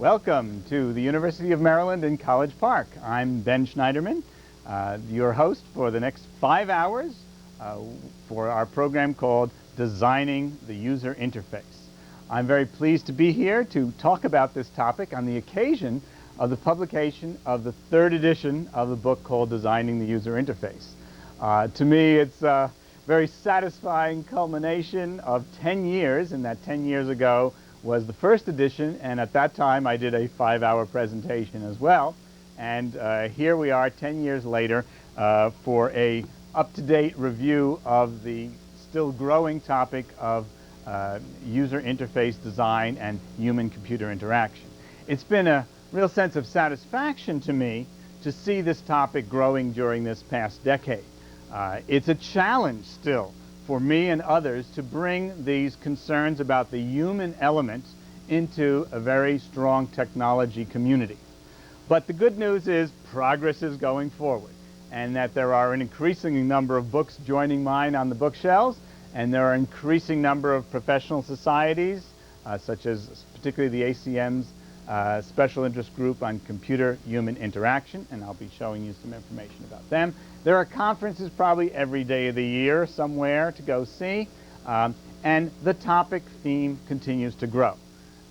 Welcome to the University of Maryland in College Park. I'm Ben Shneiderman, your host for the next 5 hours for our program called Designing the User Interface. I'm very pleased to be here to talk about this topic on the occasion of the publication of the 3rd edition of the book called Designing the User Interface. To me, it's a very satisfying culmination of 10 years, and that 10 years ago was the 1st edition, and at that time I did a 5-hour presentation as well. And here we are 10 years later for a up-to-date review of the still growing topic of user interface design and human-computer interaction. It's been a real sense of satisfaction to me to see this topic growing during this past decade. It's a challenge still for me and others to bring these concerns about the human element into a very strong technology community. But the good news is progress is going forward, and that there are an increasing number of books joining mine on the bookshelves, and there are an increasing number of professional societies, such as particularly the ACM's Special Interest Group on Computer-Human Interaction, and I'll be showing you some information about them. There are conferences probably every day of the year somewhere to go see, and the topic theme continues to grow.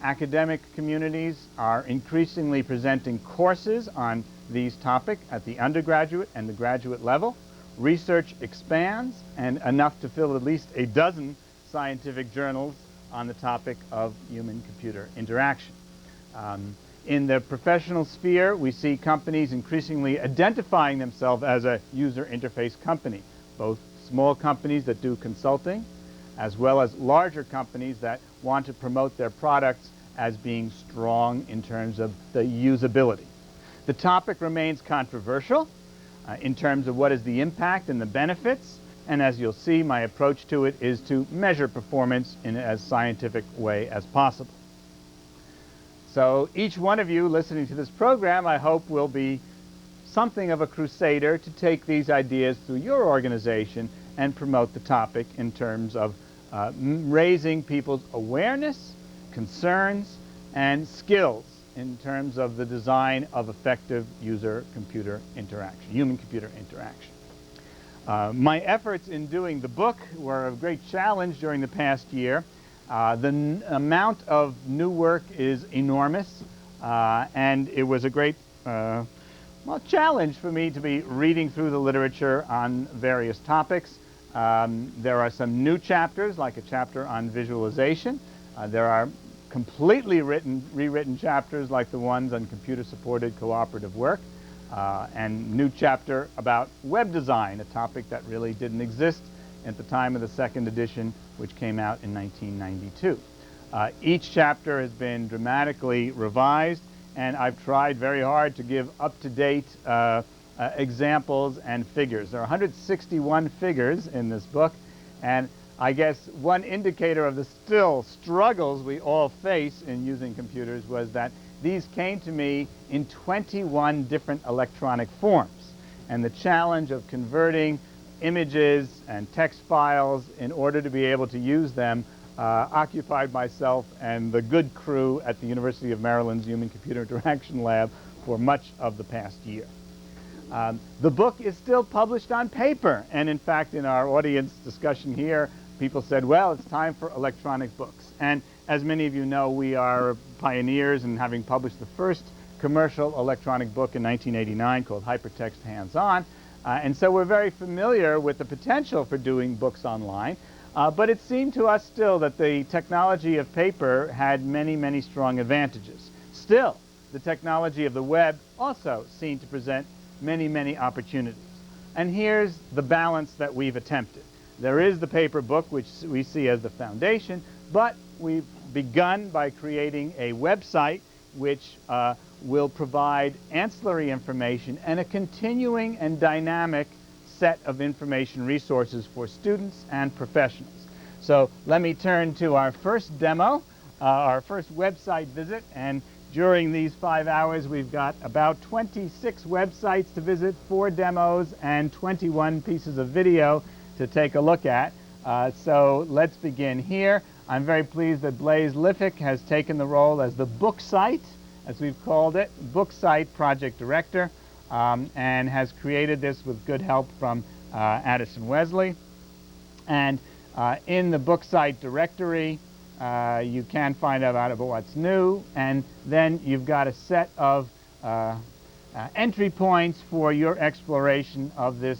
Academic communities are increasingly presenting courses on these topics at the undergraduate and the graduate level. Research expands, and enough to fill at least a dozen scientific journals on the topic of human-computer interaction. In the professional sphere, we see companies increasingly identifying themselves as a user interface company, both small companies that do consulting, as well as larger companies that want to promote their products as being strong in terms of the usability. The topic remains controversial in terms of what is the impact and the benefits, and as you'll see, my approach to it is to measure performance in as scientific way as possible. So each one of you listening to this program, I hope, will be something of a crusader to take these ideas through your organization and promote the topic in terms of raising people's awareness, concerns, and skills in terms of the design of effective user-computer interaction, human-computer interaction. My efforts in doing the book were a great challenge during the past year. The amount of new work is enormous, and it was a great challenge for me to be reading through the literature on various topics. There are some new chapters, like a chapter on visualization. There are completely rewritten chapters like the ones on computer-supported cooperative work, and new chapter about web design, a topic that really didn't exist at the time of the 2nd edition, which came out in 1992. Each chapter has been dramatically revised, and I've tried very hard to give up-to-date examples and figures. There are 161 figures in this book, and I guess one indicator of the still struggles we all face in using computers was that these came to me in 21 different electronic forms, and the challenge of converting images and text files in order to be able to use them occupied myself and the good crew at the University of Maryland's Human-Computer Interaction Lab for much of the past year. The book is still published on paper, and in fact in our audience discussion here, people said, well, it's time for electronic books. And as many of you know, we are pioneers in having published the first commercial electronic book in 1989 called Hypertext Hands-On. And so we're very familiar with the potential for doing books online, but it seemed to us still that the technology of paper had many, many strong advantages. Still, the technology of the web also seemed to present many, many opportunities. And here's the balance that we've attempted. There is the paper book, which we see as the foundation, but we've begun by creating a website which will provide ancillary information and a continuing and dynamic set of information resources for students and professionals. So let me turn to our first demo, our first website visit, and during these 5 hours we've got about 26 websites to visit, 4 demos, and 21 pieces of video to take a look at. So let's begin here. I'm very pleased that Blaise Liffick has taken the role as the book site, as we've called it, book site project director, and has created this with good help from Addison Wesley. And in the book site directory, you can find out about what's new, and then you've got a set of entry points for your exploration of this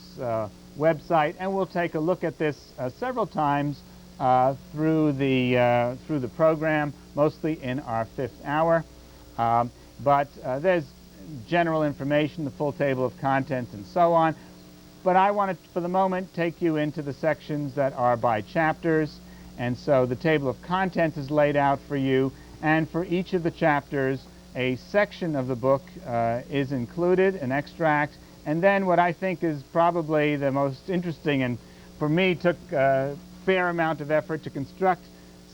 website, and we'll take a look at this several times through the program, mostly in our 5th hour. But there's general information, the full table of contents, and so on. But I want to, for the moment, take you into the sections that are by chapters. And so the table of contents is laid out for you. And for each of the chapters, a section of the book is included, an extract. And then what I think is probably the most interesting, and for me took a fair amount of effort to construct,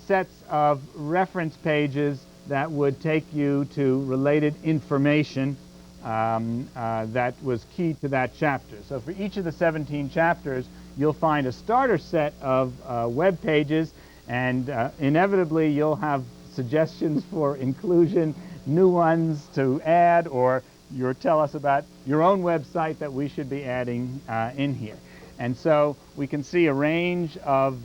sets of reference pages that would take you to related information that was key to that chapter. So for each of the 17 chapters, you'll find a starter set of web pages, and inevitably you'll have suggestions for inclusion, new ones to add, or you'll tell us about your own website that we should be adding in here. And so we can see a range of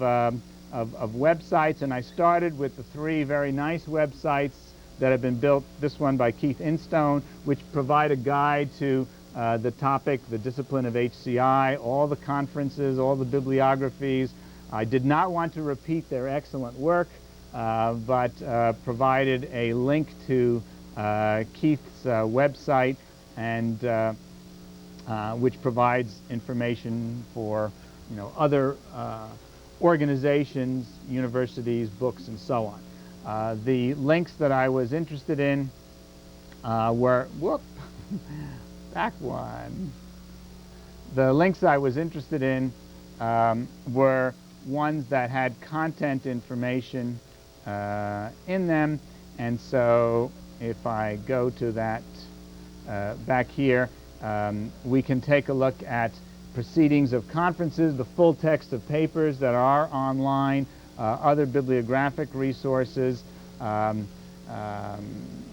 websites, and I started with the 3 very nice websites that have been built, this one by Keith Instone, which provide a guide to the topic, the discipline of HCI, all the conferences, all the bibliographies. I did not want to repeat their excellent work, but provided a link to Keith's website, and which provides information for other organizations, universities, books, and so on. The links that I was interested in were, back one. The links I was interested in were ones that had content information in them, and so if I go to that back here, we can take a look at proceedings of conferences, the full text of papers that are online, other bibliographic resources,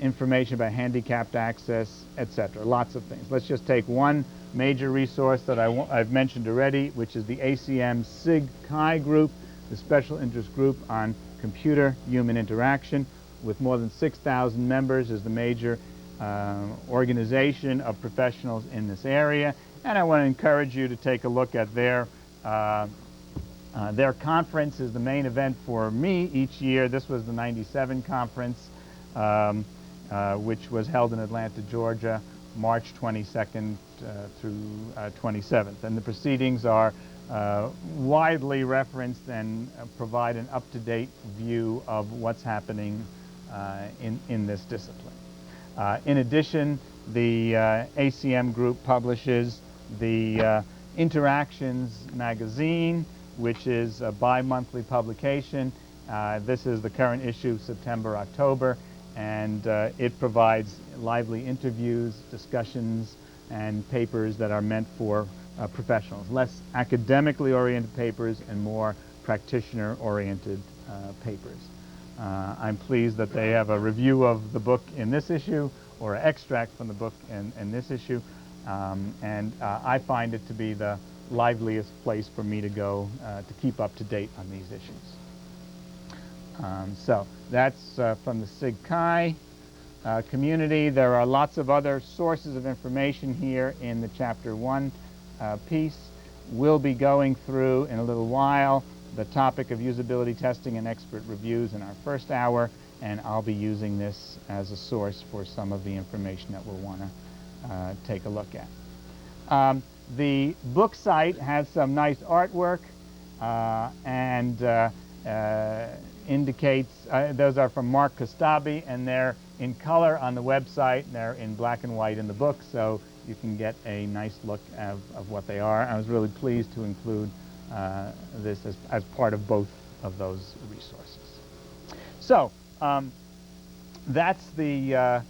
information about handicapped access, etc. Lots of things. Let's just take one major resource that I've mentioned already, which is the ACM SIG Chi group, the Special Interest Group on Computer-Human Interaction, with more than 6,000 members, is the major organization of professionals in this area. And I want to encourage you to take a look at their conference. Is the main event for me each year. This was the '97 conference, which was held in Atlanta, Georgia, March 22nd through 27th. And the proceedings are widely referenced and provide an up-to-date view of what's happening in this discipline. In addition, the ACM group publishes the Interactions magazine, which is a bi-monthly publication. This is the current issue, September, October, and it provides lively interviews, discussions, and papers that are meant for professionals. Less academically oriented papers and more practitioner-oriented papers. I'm pleased that they have a review of the book in this issue, or an extract from the book in this issue, and I find it to be the liveliest place for me to go to keep up to date on these issues. So that's from the SIG Chi community. There are lots of other sources of information here in the Chapter 1 piece. We'll be going through in a little while the topic of usability testing and expert reviews in our 1st hour, and I'll be using this as a source for some of the information that we'll want to take a look at. The book site has some nice artwork and indicates, those are from Mark Kostabi, and they're in color on the website, and they're in black and white in the book, so you can get a nice look of what they are. I was really pleased to include this as part of both of those resources. So that's the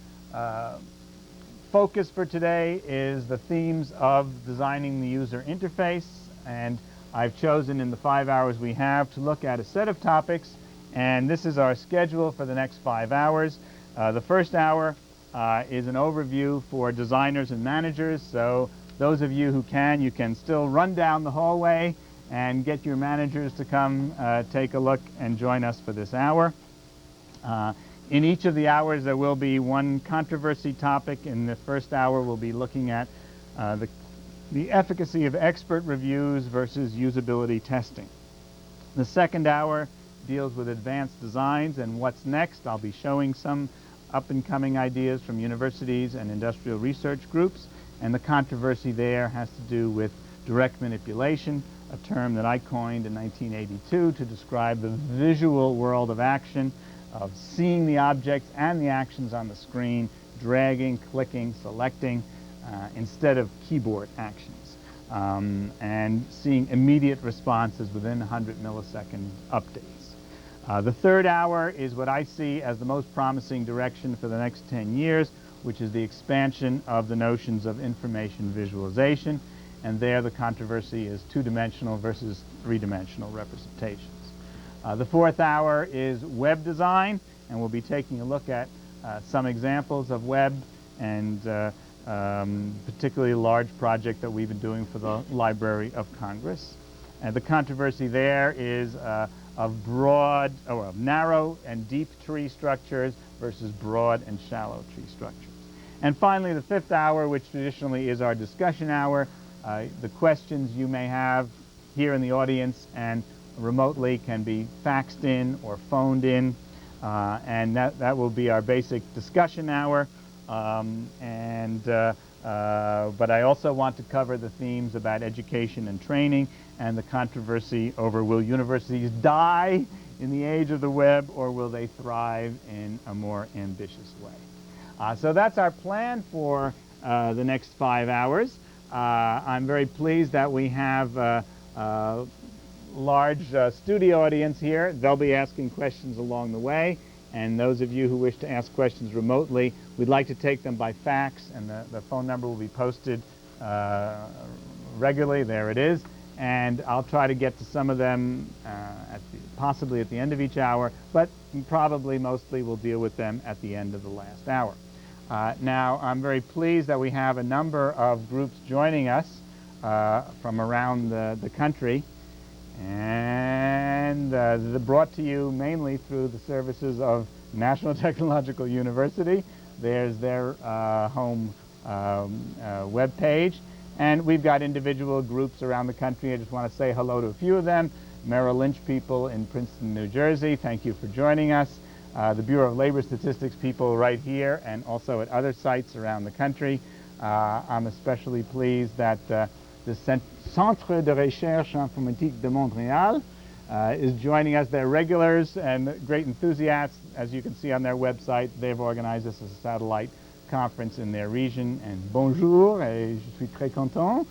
focus for today, is the themes of designing the user interface, and I've chosen in the 5 hours we have to look at a set of topics, and this is our schedule for the next 5 hours. The first hour is an overview for designers and managers. So those of you who can, you can still run down the hallway and get your managers to come take a look and join us for this hour. In each of the hours, there will be one controversy topic. In the first hour, we'll be looking at the efficacy of expert reviews versus usability testing. The second hour deals with advanced designs and what's next. I'll be showing some up-and-coming ideas from universities and industrial research groups, and the controversy there has to do with direct manipulation, a term that I coined in 1982 to describe the visual world of action, of seeing the objects and the actions on the screen, dragging, clicking, selecting, instead of keyboard actions, and seeing immediate responses within 100 millisecond updates. The third hour is what I see as the most promising direction for the next 10 years, which is the expansion of the notions of information visualization, and there the controversy is two-dimensional versus three-dimensional representations. The fourth hour is web design, and we'll be taking a look at some examples of web and particularly a large project that we've been doing for the Library of Congress. And the controversy there is of broad, or of narrow and deep tree structures versus broad and shallow tree structures. And finally, the fifth hour, which traditionally is our discussion hour, the questions you may have here in the audience and remotely can be faxed in or phoned in, and that will be our basic discussion hour. But I also want to cover the themes about education and training and the controversy over will universities die in the age of the web or will they thrive in a more ambitious way. So that's our plan for the next 5 hours. I'm very pleased that we have a large studio audience here. They'll be asking questions along the way. And those of you who wish to ask questions remotely, we'd like to take them by fax, and the phone number will be posted regularly. There it is. And I'll try to get to some of them possibly at the end of each hour, but probably mostly we'll deal with them at the end of the last hour. Now, I'm very pleased that we have a number of groups joining us from around the country, and they're brought to you mainly through the services of National Technological University. There's their home web page, and we've got individual groups around the country. I just want to say hello to a few of them. Merrill Lynch people in Princeton, New Jersey, thank you for joining us. The Bureau of Labor Statistics people right here and also at other sites around the country. I'm especially pleased that the Centre de Recherche Informatique de Montréal is joining us. They're regulars and great enthusiasts. As you can see on their website, they've organized this as a satellite conference in their region. And bonjour, et je suis très content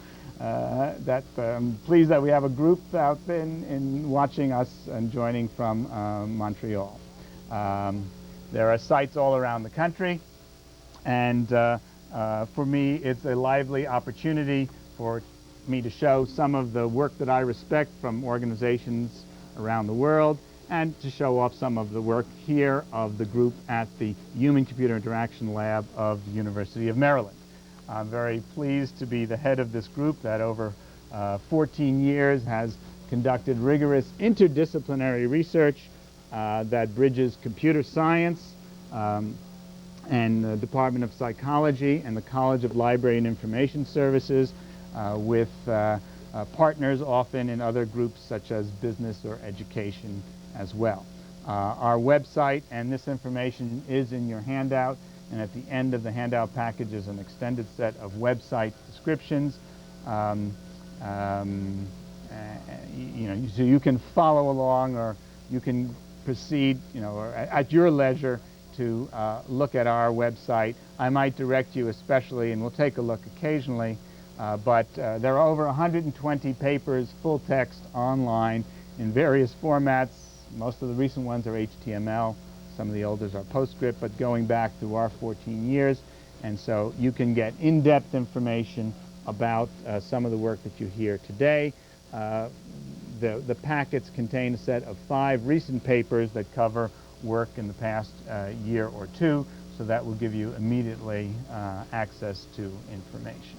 pleased that we have a group out in watching us and joining from Montreal. There are sites all around the country, and for me, it's a lively opportunity for me to show some of the work that I respect from organizations around the world and to show off some of the work here of the group at the Human-Computer Interaction Lab of the University of Maryland. I'm very pleased to be the head of this group that over 14 years has conducted rigorous interdisciplinary research that bridges computer science and the Department of Psychology and the College of Library and Information Services with partners often in other groups such as business or education as well. Our website and this information is in your handout, and at the end of the handout package is an extended set of website descriptions. So you can follow along, or you can proceed, or at your leisure to look at our website. I might direct you especially, and we'll take a look occasionally, but there are over 120 papers, full text, online in various formats. Most of the recent ones are HTML. Some of the olders are PostScript, but going back through our 14 years. And so you can get in-depth information about some of the work that you hear today. The packets contain a set of 5 recent papers that cover work in the past year or two. So that will give you immediately access to information.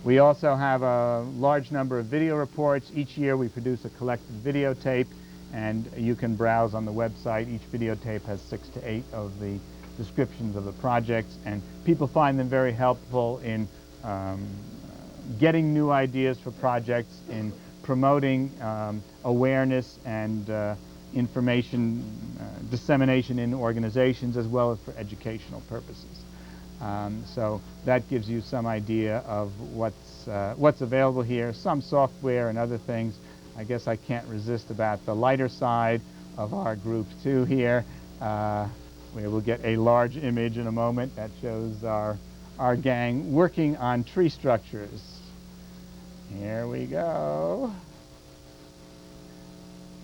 We also have a large number of video reports. Each year we produce a collected videotape, and you can browse on the website. Each videotape has 6 to 8 of the descriptions of the projects, and people find them very helpful in getting new ideas for projects, in promoting awareness and information dissemination in organizations, as well as for educational purposes. So that gives you some idea of what's available here, some software and other things. I guess I can't resist about the lighter side of our group too here. We will get a large image in a moment that shows our gang working on tree structures. Here we go.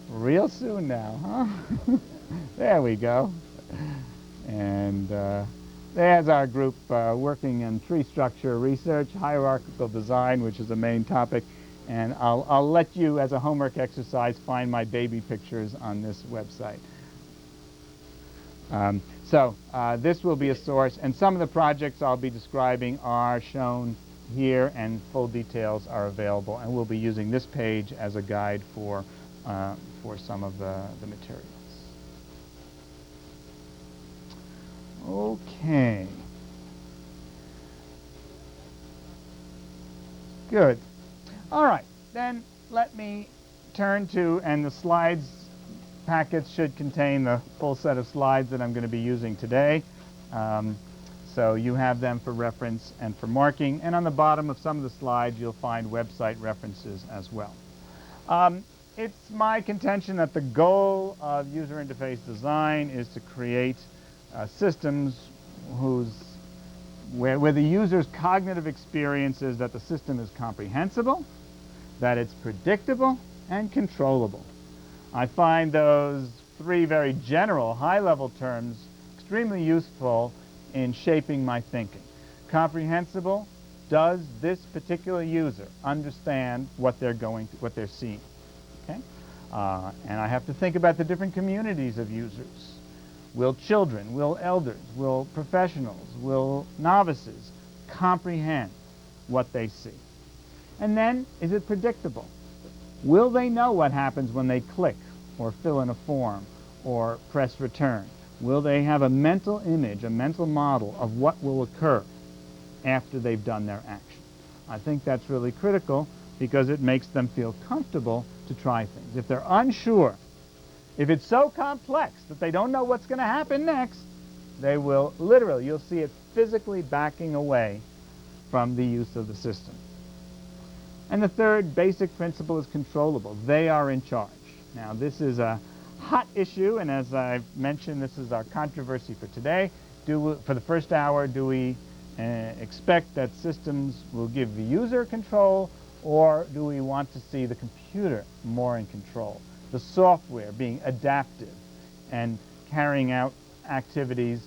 Real soon now, huh? There we go. And there's our group working in tree structure research, hierarchical design, which is a main topic. And I'll let you, as a homework exercise, find my baby pictures on this website. This will be a source, and some of the projects I'll be describing are shown here, and full details are available. And we'll be using this page as a guide for some of the materials. Okay. Good. All right. Then let me turn to, and the slides packets should contain the full set of slides that I'm going to be using today. So you have them for reference and for marking. And on the bottom of some of the slides, you'll find website references as well. It's my contention that the goal of user interface design is to create systems where the user's cognitive experience is that the system is comprehensible, that it's predictable, and controllable. I find those 3 very general, high-level terms extremely useful in shaping my thinking. Comprehensible: does this particular user understand what they're seeing? Okay? And I have to think about the different communities of users. Will children, will elders, will professionals, will novices comprehend what they see? And then, is it predictable? Will they know what happens when they click or fill in a form or press return? Will they have a mental image, a mental model of what will occur after they've done their action? I think that's really critical because it makes them feel comfortable to try things. If they're unsure, if it's so complex that they don't know what's going to happen next, they will literally, you'll see it physically backing away from the use of the system. And the third basic principle is controllable. They are in charge. Now, this is a hot issue, and as I've mentioned, this is our controversy for today. For the first hour, do we expect that systems will give the user control, or do we want to see the computer more in control? The software being adaptive and carrying out activities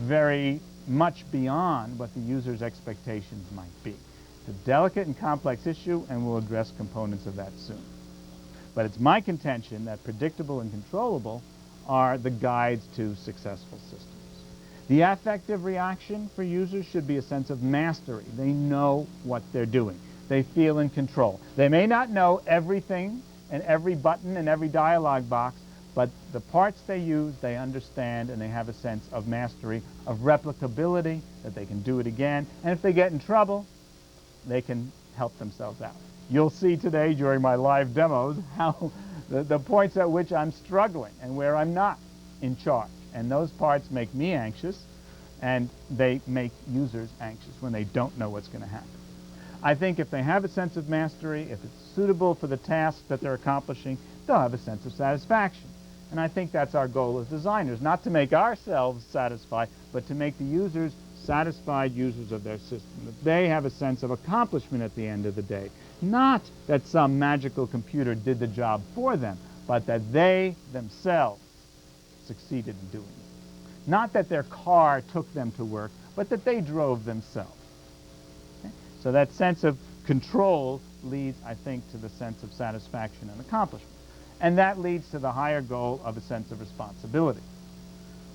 very much beyond what the user's expectations might be. It's a delicate and complex issue, and we'll address components of that soon. But it's my contention that predictable and controllable are the guides to successful systems. The affective reaction for users should be a sense of mastery. They know what they're doing. They feel in control. They may not know everything and every button and every dialog box, but the parts they use, they understand, and they have a sense of mastery, of replicability, that they can do it again. And if they get in trouble, they can help themselves out. You'll see today during my live demos how the points at which I'm struggling and where I'm not in charge. And those parts make me anxious, and they make users anxious when they don't know what's going to happen. I think if they have a sense of mastery, if it's suitable for the task that they're accomplishing, they'll have a sense of satisfaction. And I think that's our goal as designers, not to make ourselves satisfied, but to make the users satisfied users of their system, that they have a sense of accomplishment at the end of the day. Not that some magical computer did the job for them, but that they themselves succeeded in doing it. Not that their car took them to work, but that they drove themselves. Okay? So that sense of control leads, I think, to the sense of satisfaction and accomplishment. And that leads to the higher goal of a sense of responsibility.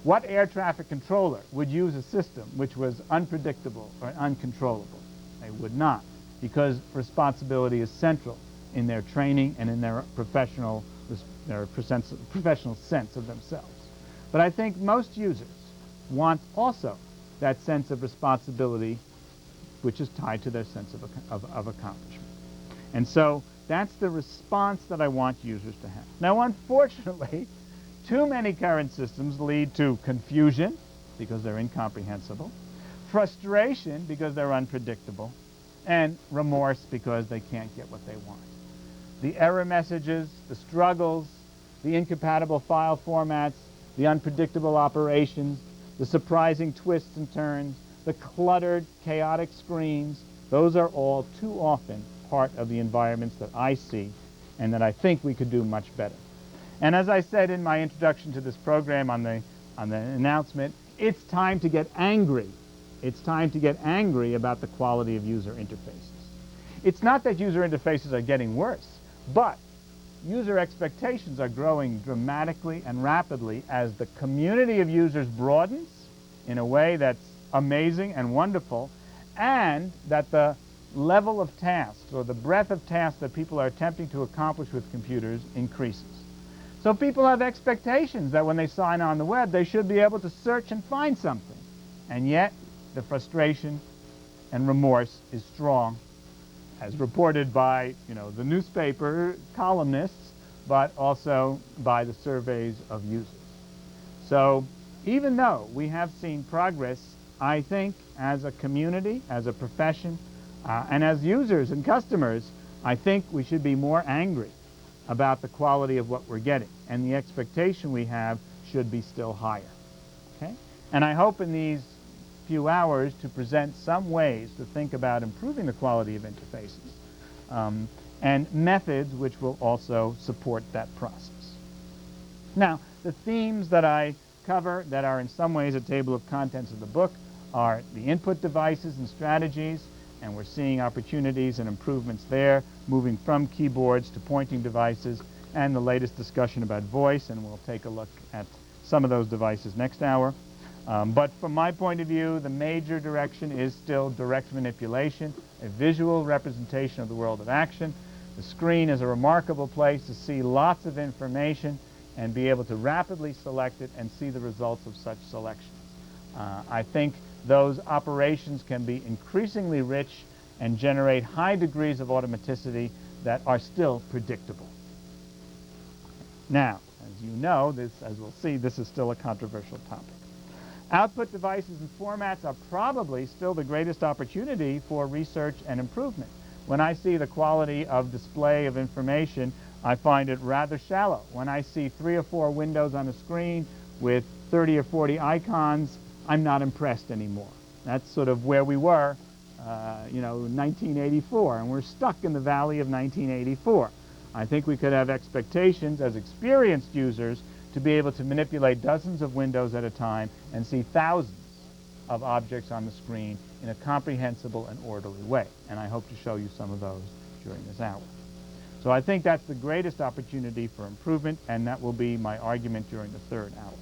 What air traffic controller would use a system which was unpredictable or uncontrollable? They would not, because responsibility is central in their training and in their professional sense of themselves. But I think most users want also that sense of responsibility, which is tied to their sense of accomplishment. And so that's the response that I want users to have. Now, unfortunately, too many current systems lead to confusion because they're incomprehensible, frustration because they're unpredictable, and remorse because they can't get what they want. The error messages, the struggles, the incompatible file formats, the unpredictable operations, the surprising twists and turns, the cluttered, chaotic screens, those are all too often part of the environments that I see and that I think we could do much better. And as I said in my introduction to this program on the announcement, it's time to get angry. It's time to get angry about the quality of user interfaces. It's not that user interfaces are getting worse, but user expectations are growing dramatically and rapidly as the community of users broadens in a way that's amazing and wonderful, and that the level of tasks or the breadth of tasks that people are attempting to accomplish with computers increases. So people have expectations that when they sign on the web, they should be able to search and find something. And yet, the frustration and remorse is strong, as reported by, the newspaper columnists, but also by the surveys of users. So even though we have seen progress, I think as a community, as a profession, and as users and customers, I think we should be more angry about the quality of what we're getting, and the expectation we have should be still higher. Okay? And I hope in these few hours to present some ways to think about improving the quality of interfaces and methods which will also support that process. Now, the themes that I cover that are in some ways a table of contents of the book are the input devices and strategies, and we're seeing opportunities and improvements there, moving from keyboards to pointing devices, and the latest discussion about voice, and we'll take a look at some of those devices next hour. But from my point of view, the major direction is still direct manipulation, a visual representation of the world of action. The screen is a remarkable place to see lots of information and be able to rapidly select it and see the results of such selections. I think those operations can be increasingly rich and generate high degrees of automaticity that are still predictable. Now, as you know, as we'll see, this is still a controversial topic. Output devices and formats are probably still the greatest opportunity for research and improvement. When I see the quality of display of information, I find it rather shallow. When I see 3 or 4 windows on a screen with 30 or 40 icons, I'm not impressed anymore. That's sort of where we were, 1984, and we're stuck in the valley of 1984. I think we could have expectations as experienced users to be able to manipulate dozens of windows at a time and see thousands of objects on the screen in a comprehensible and orderly way. And I hope to show you some of those during this hour. So I think that's the greatest opportunity for improvement, and that will be my argument during the third hour.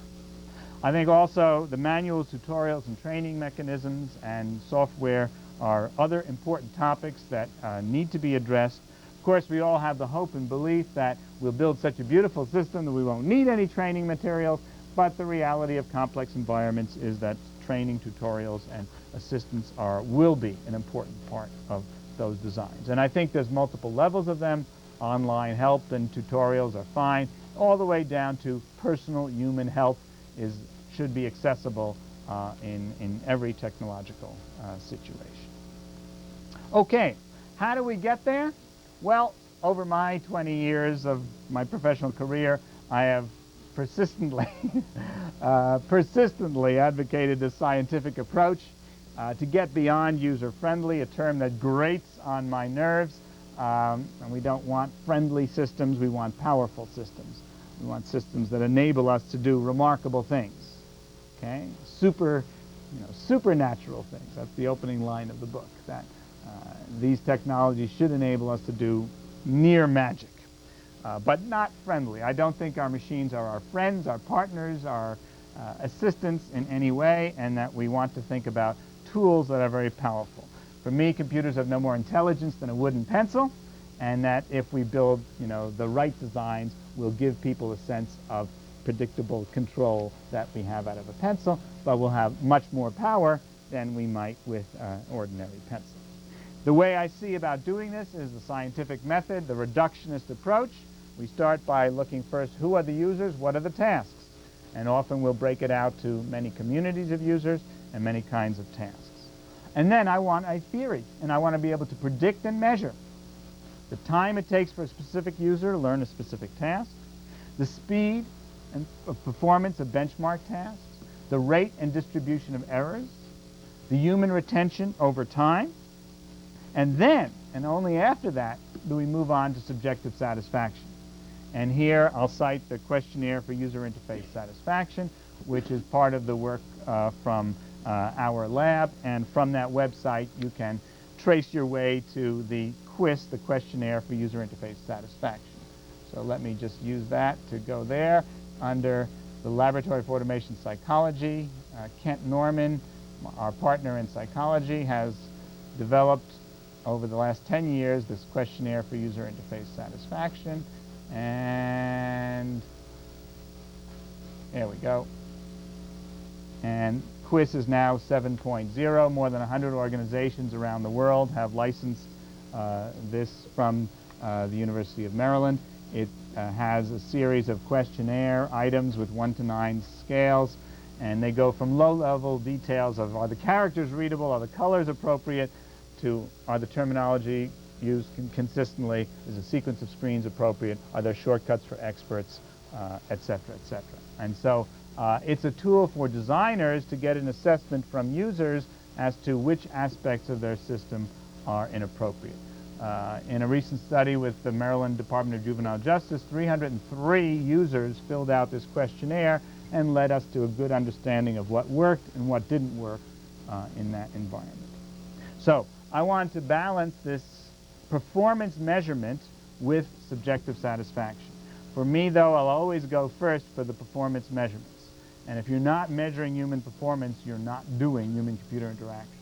I think also the manuals, tutorials, and training mechanisms and software are other important topics that need to be addressed. Of course, we all have the hope and belief that we'll build such a beautiful system that we won't need any training materials, but the reality of complex environments is that training, tutorials, and assistance will be an important part of those designs. And I think there's multiple levels of them. Online help and tutorials are fine, all the way down to personal human help should be accessible in every technological situation. Okay, how do we get there? Well, over my 20 years of my professional career, I have persistently advocated this scientific approach to get beyond user-friendly, a term that grates on my nerves. And we don't want friendly systems, we want powerful systems. We want systems that enable us to do remarkable things. Okay? Supernatural things. That's the opening line of the book, that these technologies should enable us to do near magic, but not friendly. I don't think our machines are our friends, our partners, our assistance in any way, and that we want to think about tools that are very powerful. For me, computers have no more intelligence than a wooden pencil, and that if we build, the right designs, we'll give people a sense of predictable control that we have out of a pencil, but we'll have much more power than we might with ordinary pencil. The way I see about doing this is the scientific method, the reductionist approach. We start by looking first, who are the users, what are the tasks? And often we'll break it out to many communities of users and many kinds of tasks. And then I want a theory, and I want to be able to predict and measure the time it takes for a specific user to learn a specific task, the speed and performance of benchmark tasks, the rate and distribution of errors, the human retention over time, and then, and only after that, do we move on to subjective satisfaction. And here I'll cite the questionnaire for user interface satisfaction, which is part of the work from our lab, and from that website you can trace your way to the QUIS, the questionnaire for user interface satisfaction. So let me just use that to go there. Under the Laboratory for Automation Psychology, Kent Norman, our partner in psychology, has developed over the last 10 years this questionnaire for user interface satisfaction. And there we go. And QUIS is now 7.0. More than 100 organizations around the world have licensed this from the University of Maryland. It has a series of questionnaire items with 1 to 9 scales, and they go from low-level details of, are the characters readable, are the colors appropriate, to are the terminology used consistently, is a sequence of screens appropriate, are there shortcuts for experts, et cetera, et cetera. And so it's a tool for designers to get an assessment from users as to which aspects of their system are inappropriate. In a recent study with the Maryland Department of Juvenile Justice, 303 users filled out this questionnaire and led us to a good understanding of what worked and what didn't work in that environment. So I want to balance this performance measurement with subjective satisfaction. For me, though, I'll always go first for the performance measurements. And if you're not measuring human performance, you're not doing human-computer interaction.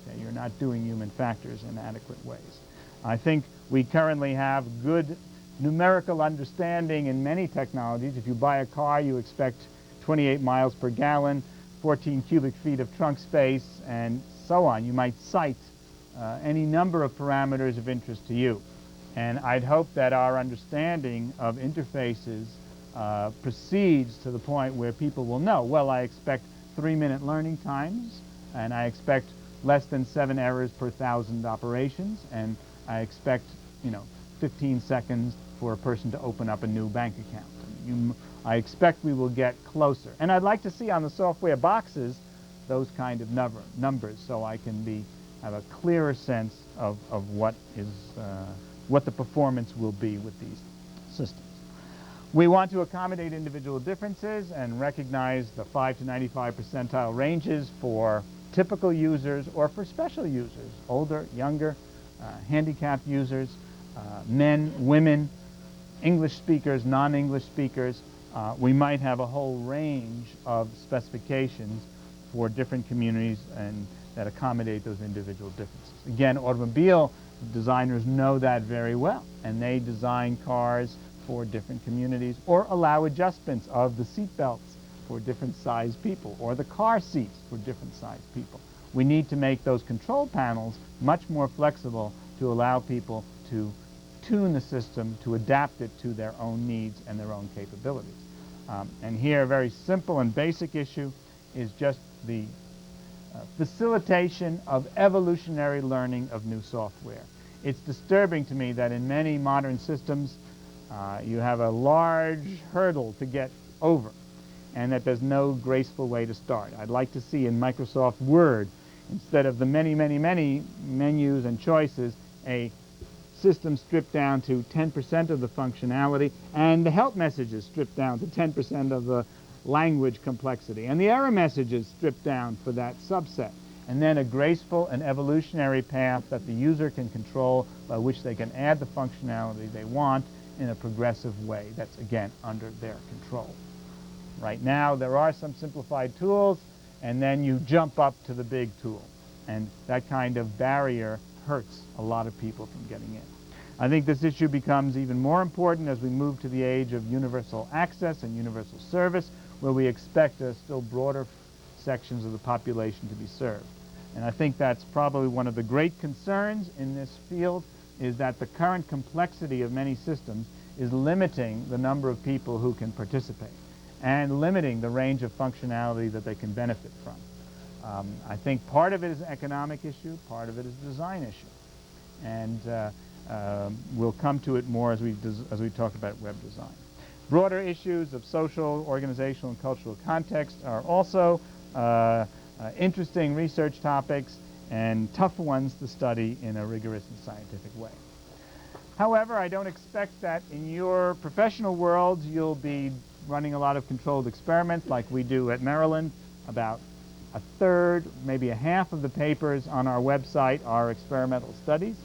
Okay? You're not doing human factors in adequate ways. I think we currently have good numerical understanding in many technologies. If you buy a car, you expect 28 miles per gallon, 14 cubic feet of trunk space, and so on. You might cite any number of parameters of interest to you. And I'd hope that our understanding of interfaces proceeds to the point where people will know, well, I expect 3-minute learning times, and I expect less than 7 errors per 1,000 operations, and I expect, 15 seconds for a person to open up a new bank account. I expect we will get closer. And I'd like to see on the software boxes those kind of numbers, so I can have a clearer sense of what the performance will be with these systems. We want to accommodate individual differences and recognize the 5 to 95 percentile ranges for typical users or for special users, older, younger, handicapped users, men, women, English speakers, non-English speakers. We might have a whole range of specifications for different communities and that accommodate those individual differences. Again, automobile designers know that very well, and they design cars for different communities or allow adjustments of the seat belts for different sized people or the car seats for different sized people. We need to make those control panels much more flexible to allow people to tune the system to adapt it to their own needs and their own capabilities. And here a very simple and basic issue is just the facilitation of evolutionary learning of new software. It's disturbing to me that in many modern systems you have a large hurdle to get over and that there's no graceful way to start. I'd like to see in Microsoft Word, instead of the many, many, many menus and choices, a system stripped down to 10% of the functionality and the help messages stripped down to 10% of the language complexity, and the error messages stripped down for that subset, and then a graceful and evolutionary path that the user can control by which they can add the functionality they want in a progressive way that's, again, under their control. Right now, there are some simplified tools, and then you jump up to the big tool. And that kind of barrier hurts a lot of people from getting in. I think this issue becomes even more important as we move to the age of universal access and universal service, where we expect still broader sections of the population to be served. And I think that's probably one of the great concerns in this field, is that the current complexity of many systems is limiting the number of people who can participate and limiting the range of functionality that they can benefit from. I think part of it is an economic issue, part of it is a design issue. And we'll come to it more as we talk about web design. Broader issues of social, organizational, and cultural context are also interesting research topics and tough ones to study in a rigorous and scientific way. However, I don't expect that in your professional world you'll be running a lot of controlled experiments like we do at Maryland. About a third, maybe a half of the papers on our website are experimental studies.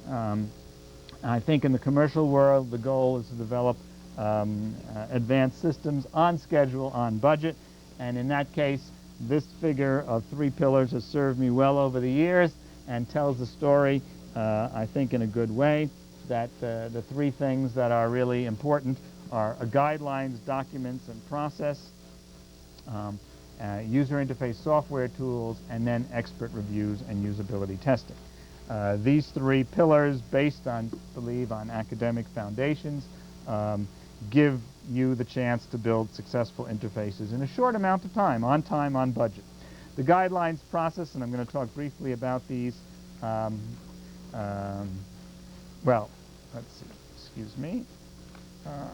I think in the commercial world the goal is to develop advanced systems on schedule, on budget, and in that case this figure of 3 pillars has served me well over the years and tells the story, I think, in a good way, that the 3 things that are really important are guidelines, documents, and process, user interface software tools, and then expert reviews and usability testing. These 3 pillars, based on, believe, on academic foundations, give you the chance to build successful interfaces in a short amount of time, on budget. The guidelines process, and I'm going to talk briefly about these. Well, let's see. Excuse me. All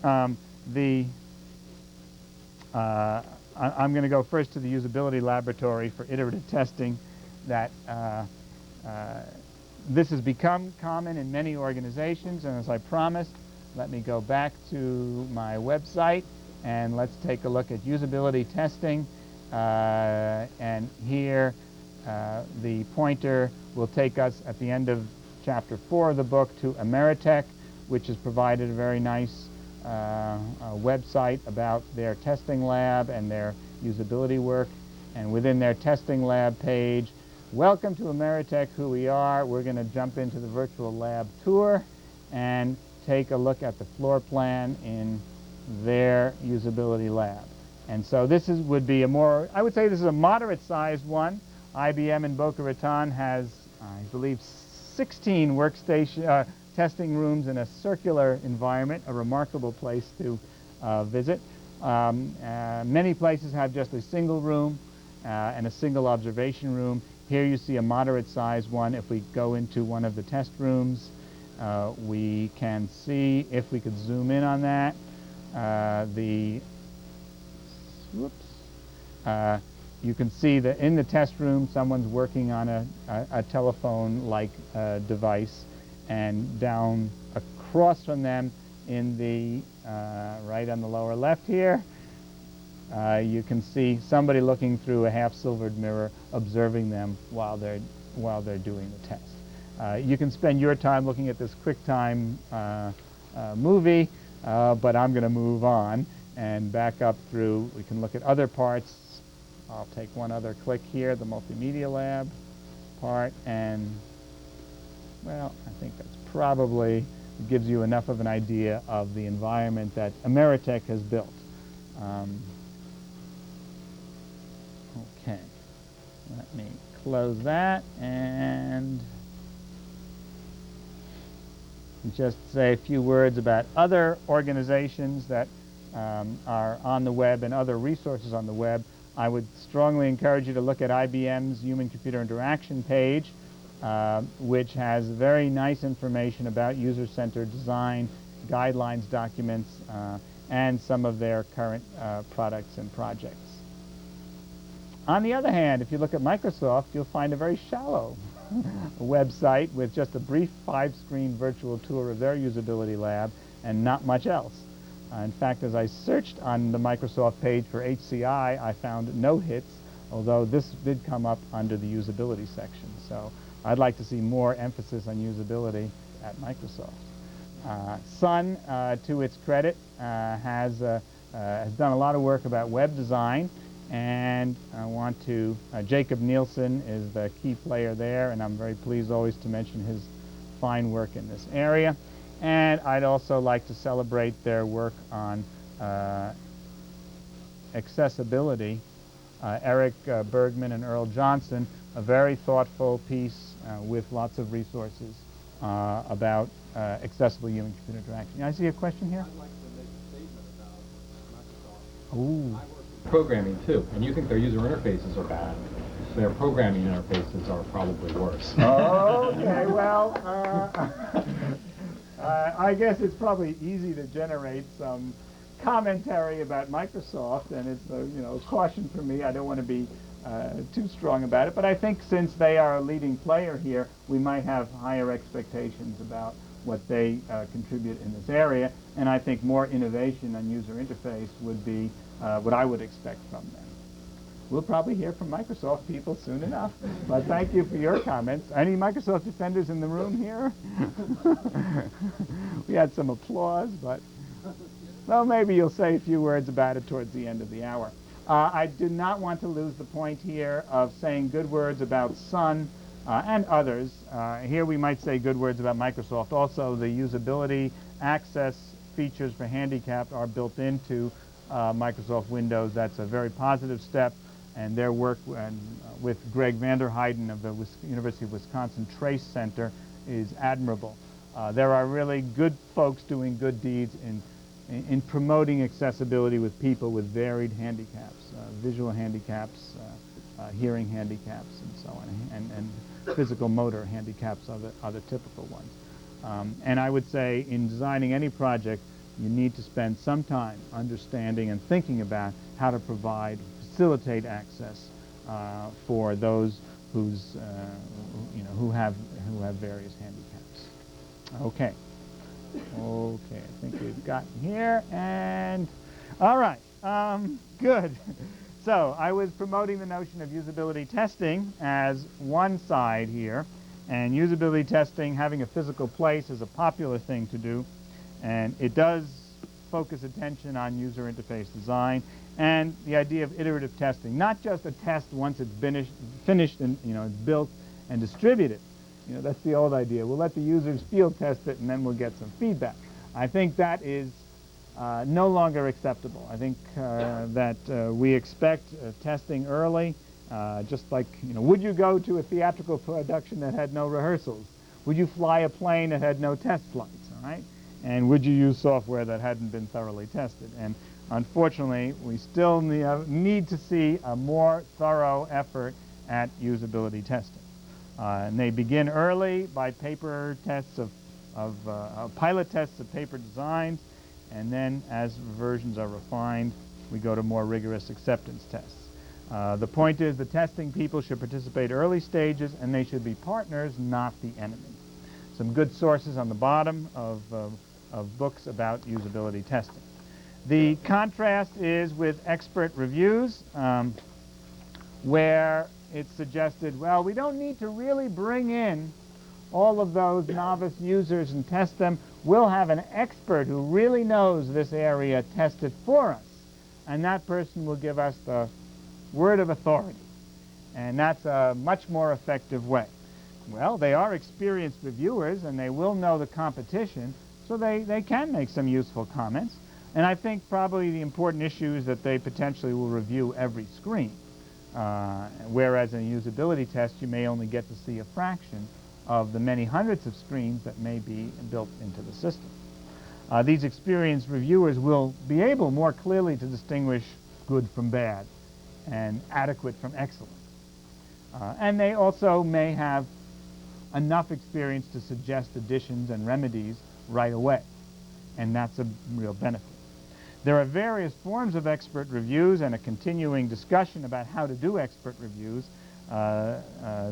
right. I'm going to go first to the usability laboratory for iterative testing. That this has become common in many organizations, and as I promised, let me go back to my website and let's take a look at usability testing. And here the pointer will take us at the end of chapter 4 of the book to Ameritech, which has provided a very nice website about their testing lab and their usability work. And within their testing lab page, welcome to Ameritech, who we are. We're going to jump into the virtual lab tour and take a look at the floor plan in their usability lab. And so this would be a more, I would say this is a moderate-sized one. IBM in Boca Raton has, I believe, 16 workstation testing rooms in a circular environment, a remarkable place to visit. Many places have just a single room and a single observation room. Here you see a moderate-sized one. If we go into one of the test rooms, we can see, if we could zoom in on that, you can see that in the test room someone's working on a telephone-like device, and down across from them in the right on the lower left here, you can see somebody looking through a half-silvered mirror observing them while they're doing the test. You can spend your time looking at this QuickTime movie, but I'm going to move on and back up through. We can look at other parts. I'll take one other click here, the multimedia lab part, and well, I think that's probably gives you enough of an idea of the environment that Ameritech has built. Okay, let me close that and just say a few words about other organizations that are on the web and other resources on the web. I would strongly encourage you to look at IBM's Human-Computer Interaction page, which has very nice information about user-centered design, guidelines, documents, and some of their current products and projects. On the other hand, if you look at Microsoft, you'll find a very shallow website with just a brief 5-screen virtual tour of their usability lab and not much else. In fact, as I searched on the Microsoft page for HCI, I found no hits, although this did come up under the usability section. So I'd like to see more emphasis on usability at Microsoft. Sun, to its credit, has has done a lot of work about web design, and I want to, Jacob Nielsen is the key player there, and I'm very pleased always to mention his fine work in this area. And I'd also like to celebrate their work on accessibility. Eric Bergman and Earl Johnson, a very thoughtful piece with lots of resources about accessible human-computer interaction. I see a question here? I'd like to make a statement about Microsoft. Ooh. I work in programming too, and you think their user interfaces are bad. Their programming interfaces are probably worse. Okay, well, I guess it's probably easy to generate some commentary about Microsoft, and it's a caution for me. I don't want to be too strong about it, but I think since they are a leading player here, we might have higher expectations about what they contribute in this area, and I think more innovation on user interface would be what I would expect from them. We'll probably hear from Microsoft people soon enough, but thank you for your comments. Any Microsoft defenders in the room here? We had some applause, but well, maybe you'll say a few words about it towards the end of the hour. I do not want to lose the point here of saying good words about Sun and others. Here we might say good words about Microsoft. Also, the usability access features for handicapped are built into Microsoft Windows. That's a very positive step, and their work with Greg Vanderheiden of the University of Wisconsin Trace Center is admirable. There are really good folks doing good deeds in promoting accessibility with people with varied handicaps, visual handicaps, hearing handicaps, and so on, and physical motor handicaps are the typical ones. And I would say in designing any project, you need to spend some time understanding and thinking about how to facilitate access for those who have various handicaps. Okay. Okay, I think we've gotten here, and all right, good. So I was promoting the notion of usability testing as one side here, and usability testing, having a physical place, is a popular thing to do, and it does focus attention on user interface design and the idea of iterative testing, not just a test once it's finished and it's built and distributed. That's the old idea. We'll let the users field test it, and then we'll get some feedback. I think that is no longer acceptable. I think that we expect testing early, just like, would you go to a theatrical production that had no rehearsals? Would you fly a plane that had no test flights, all right? And would you use software that hadn't been thoroughly tested? And unfortunately, we still need to see a more thorough effort at usability testing. And they begin early by paper tests pilot tests of paper designs, and then as versions are refined, we go to more rigorous acceptance tests. The point is the testing people should participate early stages, and they should be partners, not the enemy. Some good sources on the bottom of books about usability testing. The contrast is with expert reviews, where it's suggested, well, we don't need to really bring in all of those novice users and test them. We'll have an expert who really knows this area test it for us, and that person will give us the word of authority, and that's a much more effective way. Well, they are experienced reviewers, and they will know the competition, so they can make some useful comments, and I think probably the important issue is that they potentially will review every screen. Whereas in a usability test, you may only get to see a fraction of the many hundreds of screens that may be built into the system. These experienced reviewers will be able more clearly to distinguish good from bad and adequate from excellent. And they also may have enough experience to suggest additions and remedies right away, and that's a real benefit. There are various forms of expert reviews and a continuing discussion about how to do expert reviews.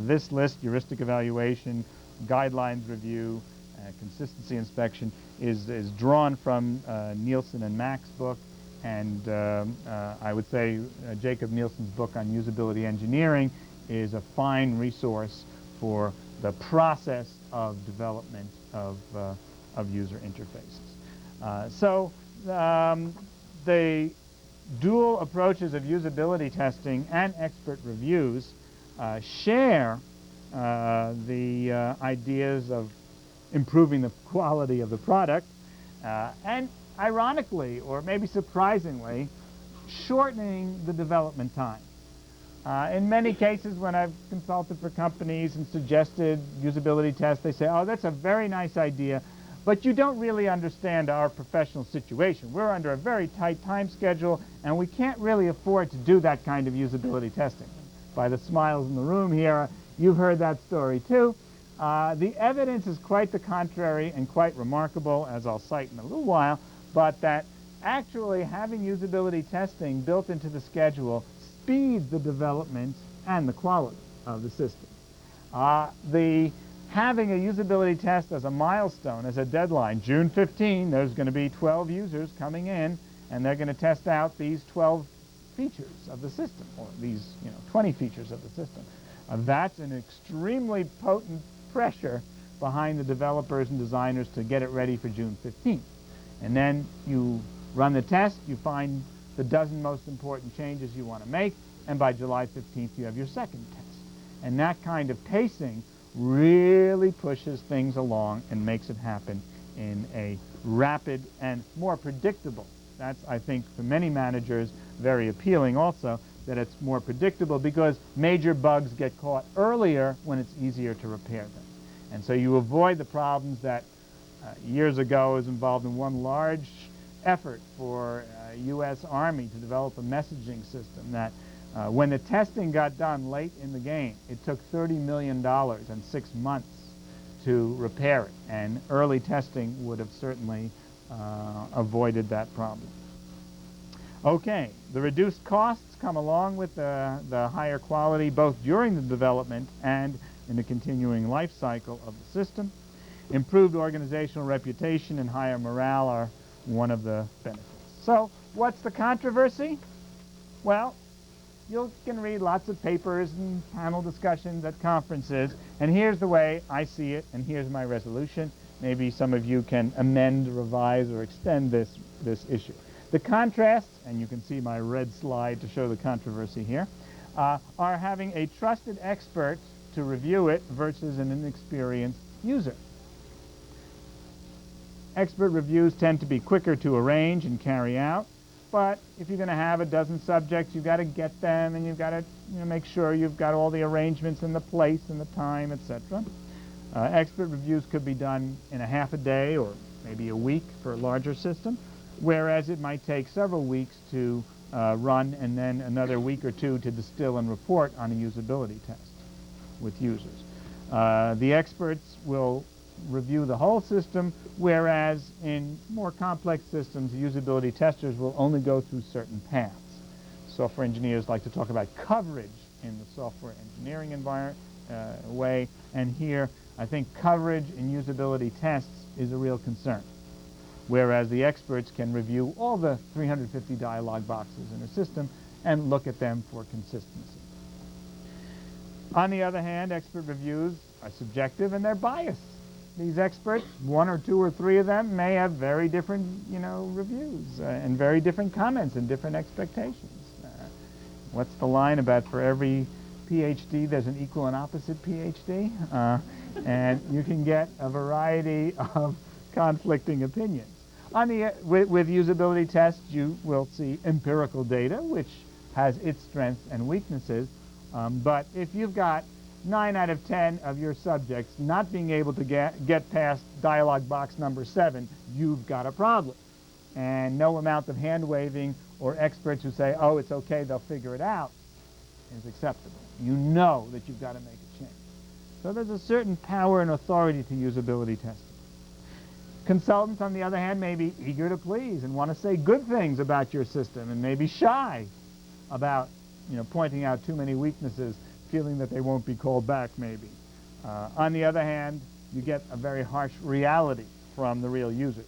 This list, heuristic evaluation, guidelines review, consistency inspection, is drawn from Nielsen and Mack's book, and I would say Jacob Nielsen's book on usability engineering is a fine resource for the process of development of user interfaces. So the dual approaches of usability testing and expert reviews share the ideas of improving the quality of the product and ironically, or maybe surprisingly, shortening the development time. In many cases, when I've consulted for companies and suggested usability tests, they say, oh, that's a very nice idea, but you don't really understand our professional situation. We're under a very tight time schedule, and we can't really afford to do that kind of usability testing. By the smiles in the room here, you've heard that story too. The evidence is quite the contrary and quite remarkable, as I'll cite in a little while, but that actually having usability testing built into the schedule speeds the development and the quality of the system. Having a usability test as a milestone, as a deadline, June 15, there's going to be 12 users coming in, and they're going to test out these 12 features of the system, or these 20 features of the system. That's an extremely potent pressure behind the developers and designers to get it ready for June 15th. And then you run the test, you find the dozen most important changes you want to make, and by July 15th you have your second test. And that kind of pacing really pushes things along and makes it happen in a rapid and more predictable. That's, I think, for many managers very appealing also, that it's more predictable because major bugs get caught earlier when it's easier to repair them. And so you avoid the problems that years ago was involved in one large effort for U.S. Army to develop a messaging system that when the testing got done late in the game, it took $30 million and 6 months to repair it. And early testing would have certainly avoided that problem. Okay, the reduced costs come along with the higher quality both during the development and in the continuing life cycle of the system. Improved organizational reputation and higher morale are one of the benefits. So, what's the controversy? Well, you can read lots of papers and panel discussions at conferences, and here's the way I see it, and here's my resolution. Maybe some of you can amend, revise, or extend this issue. The contrasts, and you can see my red slide to show the controversy here, are having a trusted expert to review it versus an inexperienced user. Expert reviews tend to be quicker to arrange and carry out, but if you're going to have a dozen subjects, you've got to get them, and you've got to make sure you've got all the arrangements in the place and the time, etc. Expert reviews could be done in a half a day or maybe a week for a larger system, whereas it might take several weeks to run and then another week or two to distill and report on a usability test with users. The experts will review the whole system, whereas in more complex systems, usability testers will only go through certain paths. Software engineers like to talk about coverage in the software engineering environment way, and here I think coverage in usability tests is a real concern, whereas the experts can review all the 350 dialog boxes in a system and look at them for consistency. On the other hand, expert reviews are subjective and they're biased. These experts, one or two or three of them, may have very different, reviews and very different comments and different expectations. What's the line about for every PhD there's an equal and opposite PhD? And you can get a variety of conflicting opinions. With usability tests, you will see empirical data, which has its strengths and weaknesses. But if you've got 9 out of 10 of your subjects not being able to get past dialog box number 7, you've got a problem. And no amount of hand-waving or experts who say, oh, it's okay, they'll figure it out, is acceptable. You know that you've got to make a change. So there's a certain power and authority to usability testing. Consultants, on the other hand, may be eager to please and want to say good things about your system and may be shy about pointing out too many weaknesses, feeling that they won't be called back maybe. On the other hand, you get a very harsh reality from the real users.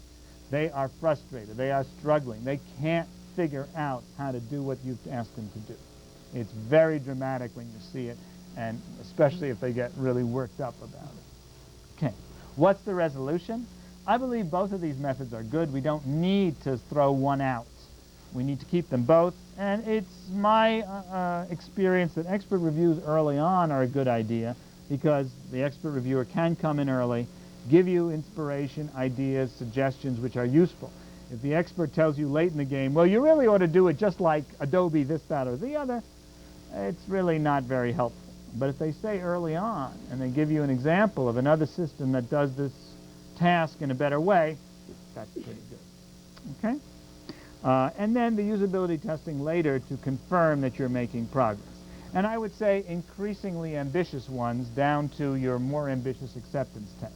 They are frustrated. They are struggling. They can't figure out how to do what you've asked them to do. It's very dramatic when you see it, and especially if they get really worked up about it. Okay, what's the resolution? I believe both of these methods are good. We don't need to throw one out We need to keep them both, and it's my experience that expert reviews early on are a good idea because the expert reviewer can come in early, give you inspiration, ideas, suggestions which are useful. If the expert tells you late in the game, well, you really ought to do it just like Adobe this, that, or the other, it's really not very helpful. But if they say early on and they give you an example of another system that does this task in a better way, that's pretty good. Okay? And then the usability testing later to confirm that you're making progress. And I would say increasingly ambitious ones down to your more ambitious acceptance test.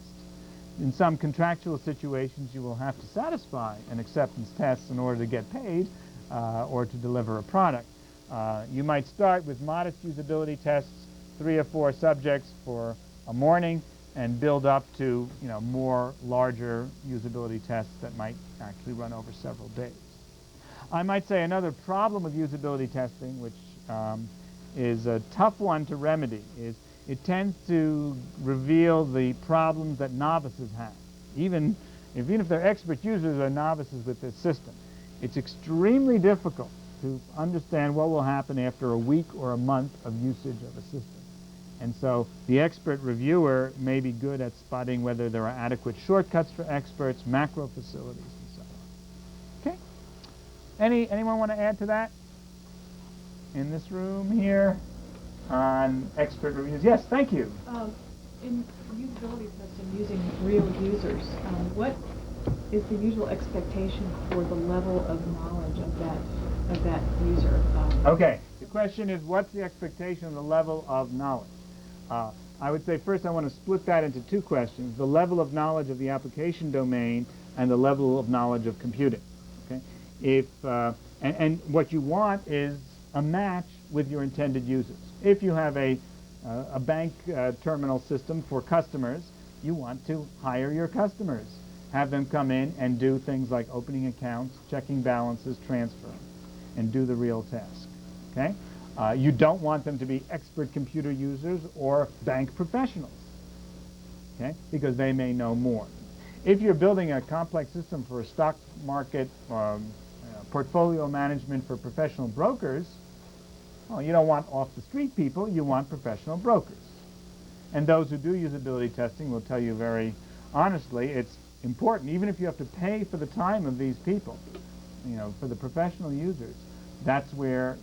In some contractual situations, you will have to satisfy an acceptance test in order to get paid or to deliver a product. You might start with modest usability tests, 3 or 4 subjects for a morning, and build up to more larger usability tests that might actually run over several days. I might say another problem with usability testing, which is a tough one to remedy, is it tends to reveal the problems that novices have. Even if they're expert users or novices with this system, it's extremely difficult to understand what will happen after a week or a month of usage of a system. And so the expert reviewer may be good at spotting whether there are adequate shortcuts for experts, macro facilities, and so on. Okay? Anyone want to add to that? In this room here on expert reviews? Yes, thank you. In usability testing using real users, what is the usual expectation for the level of knowledge of that user? Okay, the question is, what's the expectation of the level of knowledge? I would say first I want to split that into 2 questions, the level of knowledge of the application domain and the level of knowledge of computing. Okay? And what you want is a match with your intended users. If you have a bank terminal system for customers, you want to hire your customers. Have them come in and do things like opening accounts, checking balances, transferring, and do the real task. Okay? You don't want them to be expert computer users or bank professionals, okay? Because they may know more. If you're building a complex system for a stock market portfolio management for professional brokers, well, you don't want off-the-street people, you want professional brokers. And those who do usability testing will tell you very honestly, it's important, even if you have to pay for the time of these people, for the professional users, that's where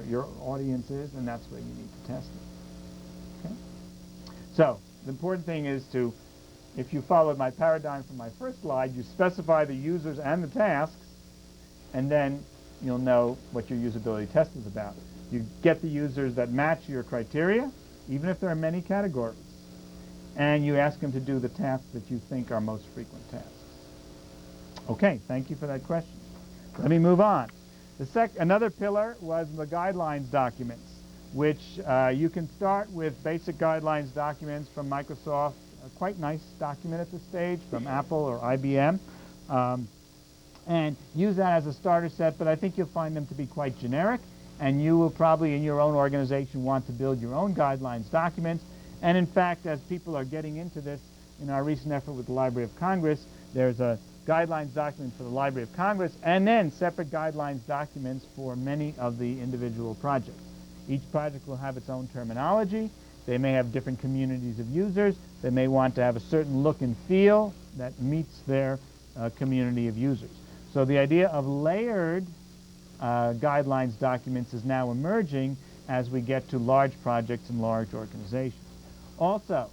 your audience is, and that's where you need to test it. Okay? So the important thing is if you followed my paradigm from my first slide, you specify the users and the tasks, and then you'll know what your usability test is about. You get the users that match your criteria, even if there are many categories, and you ask them to do the tasks that you think are most frequent tasks. Okay, thank you for that question. Let me move on. Another pillar was the guidelines documents, which you can start with basic guidelines documents from Microsoft, a quite nice document at this stage, from Apple or IBM, and use that as a starter set, but I think you'll find them to be quite generic, and you will probably in your own organization want to build your own guidelines documents. And in fact, as people are getting into this, in our recent effort with the Library of Congress, there's a guidelines document for the Library of Congress, and then separate guidelines documents for many of the individual projects. Each project will have its own terminology. They may have different communities of users. They may want to have a certain look and feel that meets their community of users. So the idea of layered guidelines documents is now emerging as we get to large projects and large organizations. Also,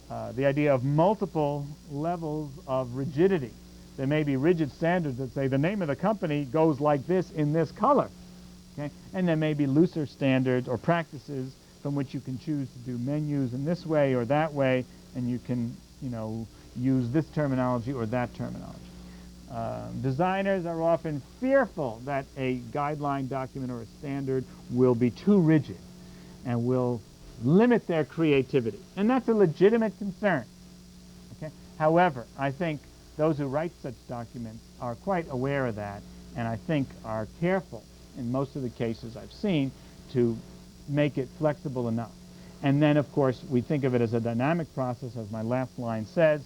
the idea of multiple levels of rigidity. There may be rigid standards that say the name of the company goes like this in this color. Okay? And there may be looser standards or practices from which you can choose to do menus in this way or that way, and you can use this terminology or that terminology. Designers are often fearful that a guideline document or a standard will be too rigid and will limit their creativity. And that's a legitimate concern. Okay? However, I think those who write such documents are quite aware of that, and I think are careful, in most of the cases I've seen, to make it flexible enough. And then, of course, we think of it as a dynamic process, as my last line says.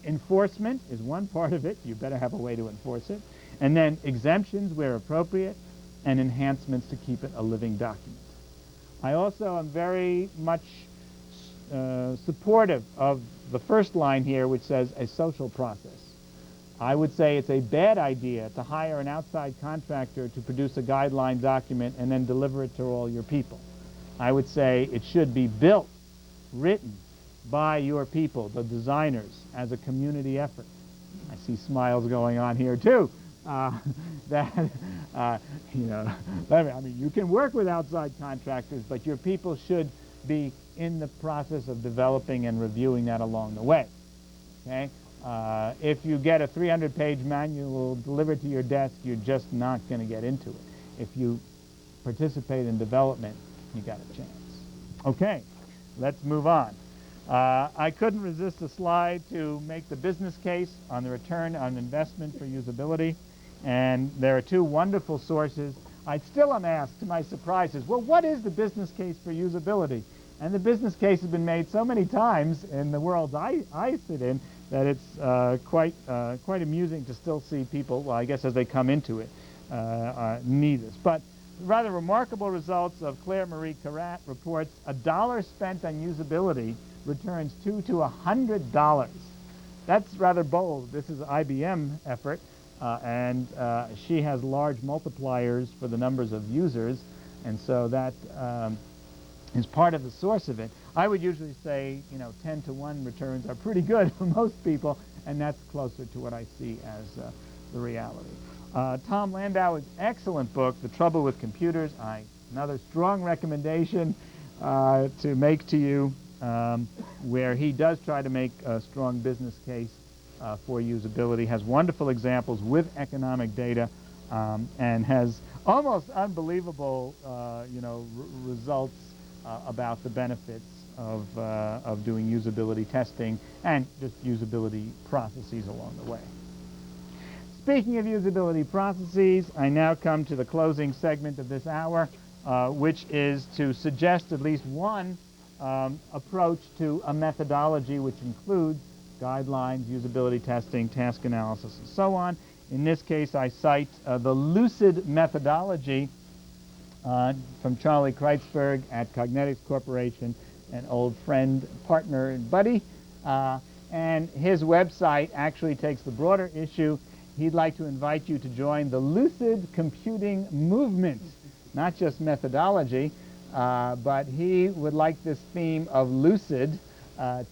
Enforcement is one part of it. You better have a way to enforce it. And then exemptions where appropriate, and enhancements to keep it a living document. I also am very much supportive of the first line here, which says a social process. I would say it's a bad idea to hire an outside contractor to produce a guideline document and then deliver it to all your people. I would say it should be built, written by your people, the designers, as a community effort. I see smiles going on here too. You know, I mean, you can work with outside contractors, but your people should be in the process of developing and reviewing that along the way. Okay? If you get a 300-page manual delivered to your desk, you're just not going to get into it. If you participate in development, you got a chance. Okay, let's move on. I couldn't resist a slide to make the business case on the return on investment for usability, and there are two wonderful sources. I still am asked, to my surprise, well, what is the business case for usability? And the business case has been made so many times in the worlds I sit in that it's quite amusing to still see people, well, I guess as they come into it, need this. But rather remarkable results of Claire Marie Carat reports $1 spent on usability returns $2 to $100. That's rather bold. This is an IBM effort, and she has large multipliers for the numbers of users, and so that is part of the source of it. I would usually say, 10 to 1 returns are pretty good for most people, and that's closer to what I see as the reality. Tom Landauer's excellent book, The Trouble with Computers, another strong recommendation to make to you, where he does try to make a strong business case for usability, has wonderful examples with economic data, and has almost unbelievable results about the benefits of doing usability testing and just usability processes along the way. Speaking of usability processes, I now come to the closing segment of this hour, which is to suggest at least one approach to a methodology which includes guidelines, usability testing, task analysis, and so on. In this case, I cite the Lucid methodology from Charlie Kreitzberg at Cognetics Corporation, an old friend, partner, and buddy. And his website actually takes the broader issue. He'd like to invite you to join the Lucid computing movement, not just methodology, but he would like this theme of Lucid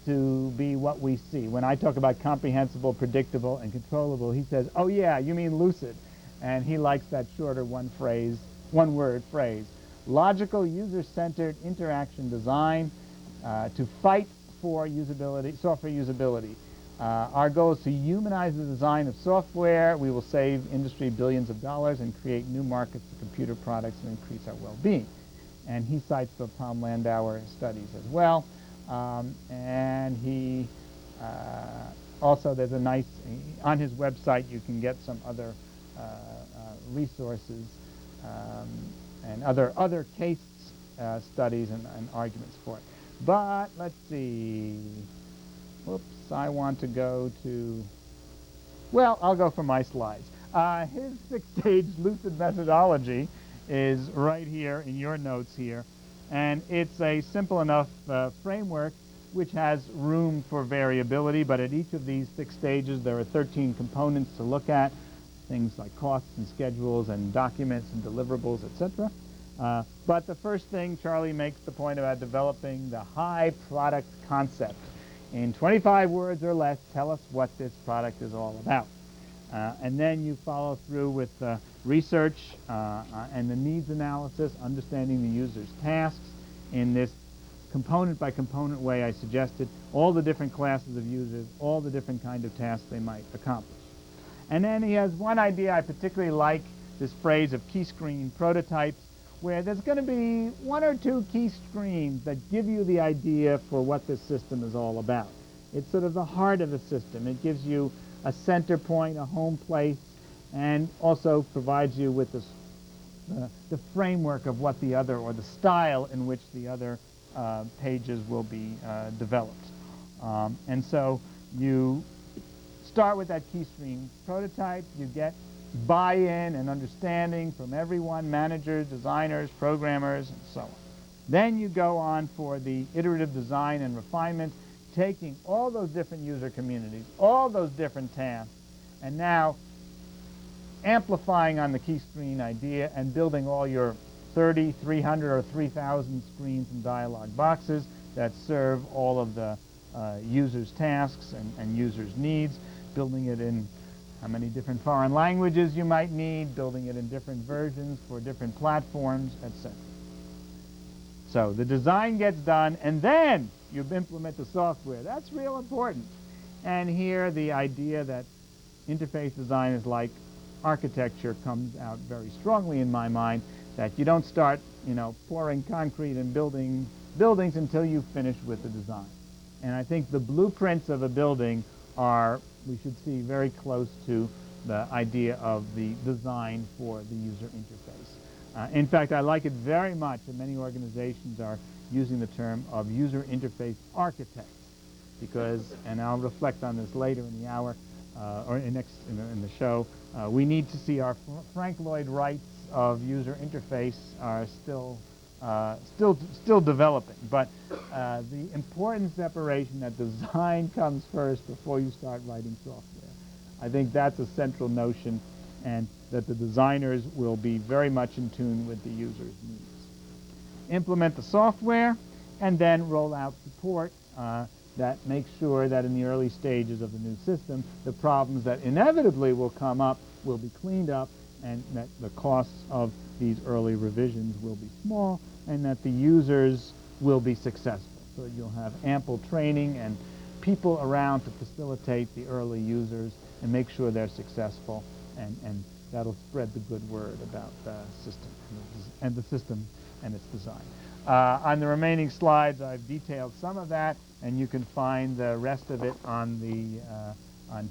to be what we see. When I talk about comprehensible, predictable, and controllable, he says, oh yeah, you mean Lucid. And he likes that shorter one-word phrase. Logical, user-centered interaction design to fight for usability, software usability. Our goal is to humanize the design of software. We will save industry billions of dollars and create new markets for computer products and increase our well-being. And he cites the Tom Landauer studies as well. And he also, there's a nice, on his website you can get some other resources and other case studies and arguments for it. But let's see. Whoops, I want to go to, well, I'll go for my slides. His 6-stage Lucid methodology is right here in your notes here. And it's a simple enough framework which has room for variability, but at each of these 6 stages there are 13 components to look at, things like costs and schedules and documents and deliverables, etc. But the first thing, Charlie makes the point about developing the high product concept. In 25 words or less, tell us what this product is all about. And then you follow through with research and the needs analysis, understanding the user's tasks. In this component-by-component way I suggested, all the different classes of users, all the different kind of tasks they might accomplish. And then he has one idea I particularly like, this phrase of key screen prototypes, where there's going to be 1 or 2 key screens that give you the idea for what this system is all about. It's sort of the heart of the system. It gives you a center point, a home place, and also provides you with this, the framework of what the other, or the style in which the other pages will be developed. And so you start with that key screen prototype, you get buy-in and understanding from everyone, managers, designers, programmers, and so on. Then you go on for the iterative design and refinement, taking all those different user communities, all those different tasks, and now amplifying on the key screen idea and building all your 30, 300, or 3,000 screens and dialog boxes that serve all of the users' tasks and users' needs, building it in how many different foreign languages you might need, building it in different versions for different platforms, etc. So the design gets done, and then you implement the software. That's real important. And here the idea that interface design is like architecture comes out very strongly in my mind, that you don't start, pouring concrete and building buildings until you finish with the design. And I think the blueprints of a building are, we should see, very close to the idea of the design for the user interface. In fact, I like it very much that many organizations are using the term of user interface architects, because, and I'll reflect on this later in the hour, or in the show, we need to see our Frank Lloyd Wrights of user interface are still developing. But the important separation that design comes first before you start writing software, I think that's a central notion, and that the designers will be very much in tune with the user's needs. Implement the software, and then roll out support that makes sure that in the early stages of the new system, the problems that inevitably will come up will be cleaned up, and that the costs of these early revisions will be small, and that the users will be successful. So you'll have ample training and people around to facilitate the early users and make sure they're successful, and that'll spread the good word about the system and the system and its design. On the remaining slides, I've detailed some of that, and you can find the rest of it on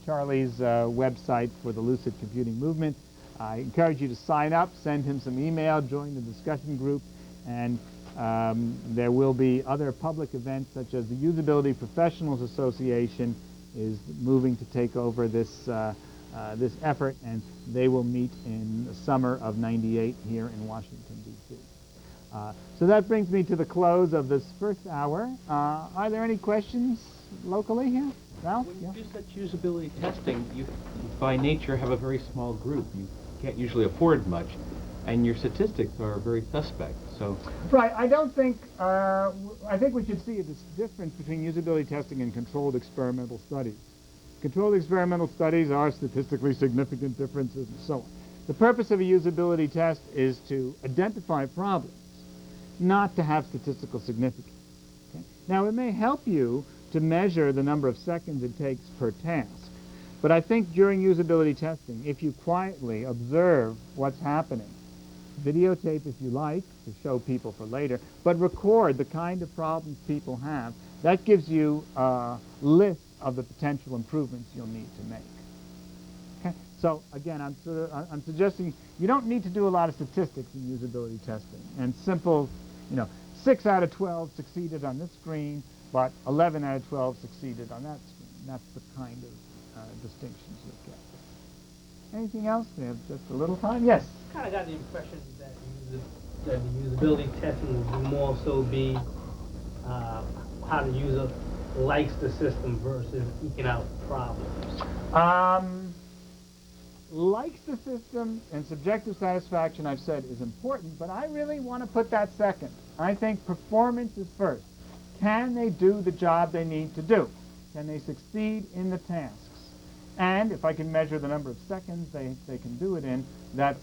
Charlie's website for the Lucid Computing Movement. I encourage you to sign up, send him some email, join the discussion group, and there will be other public events, such as the Usability Professionals Association is moving to take over this effort, and they will meet in the summer of '98 here in Washington, D.C. So that brings me to the close of this first hour. Are there any questions locally here? Ralph? When you do such usability testing, you by nature have a very small group. You can't usually afford much, and your statistics are very suspect. So right. I don't think, I think we should see a difference between usability testing and controlled experimental studies. Controlled experimental studies are statistically significant differences and so on. The purpose of a usability test is to identify problems, not to have statistical significance. Okay? Now, it may help you to measure the number of seconds it takes per task, but I think during usability testing, if you quietly observe what's happening, videotape if you like to show people for later, but record the kind of problems people have, that gives you a list of the potential improvements you'll need to make. Okay? So again, I'm suggesting you don't need to do a lot of statistics in usability testing, and simple, 6 out of 12 succeeded on this screen, but 11 out of 12 succeeded on that screen. That's the kind of distinctions you get. Anything else? We have just a little time. Yes? Kind of got the impression that the usability testing would more so be how the user likes the system versus eking out problems. Likes the system and subjective satisfaction, I've said, is important, but I really want to put that second. I think performance is first. Can they do the job they need to do? Can they succeed in the tasks? And if I can measure the number of seconds they can do it in, that's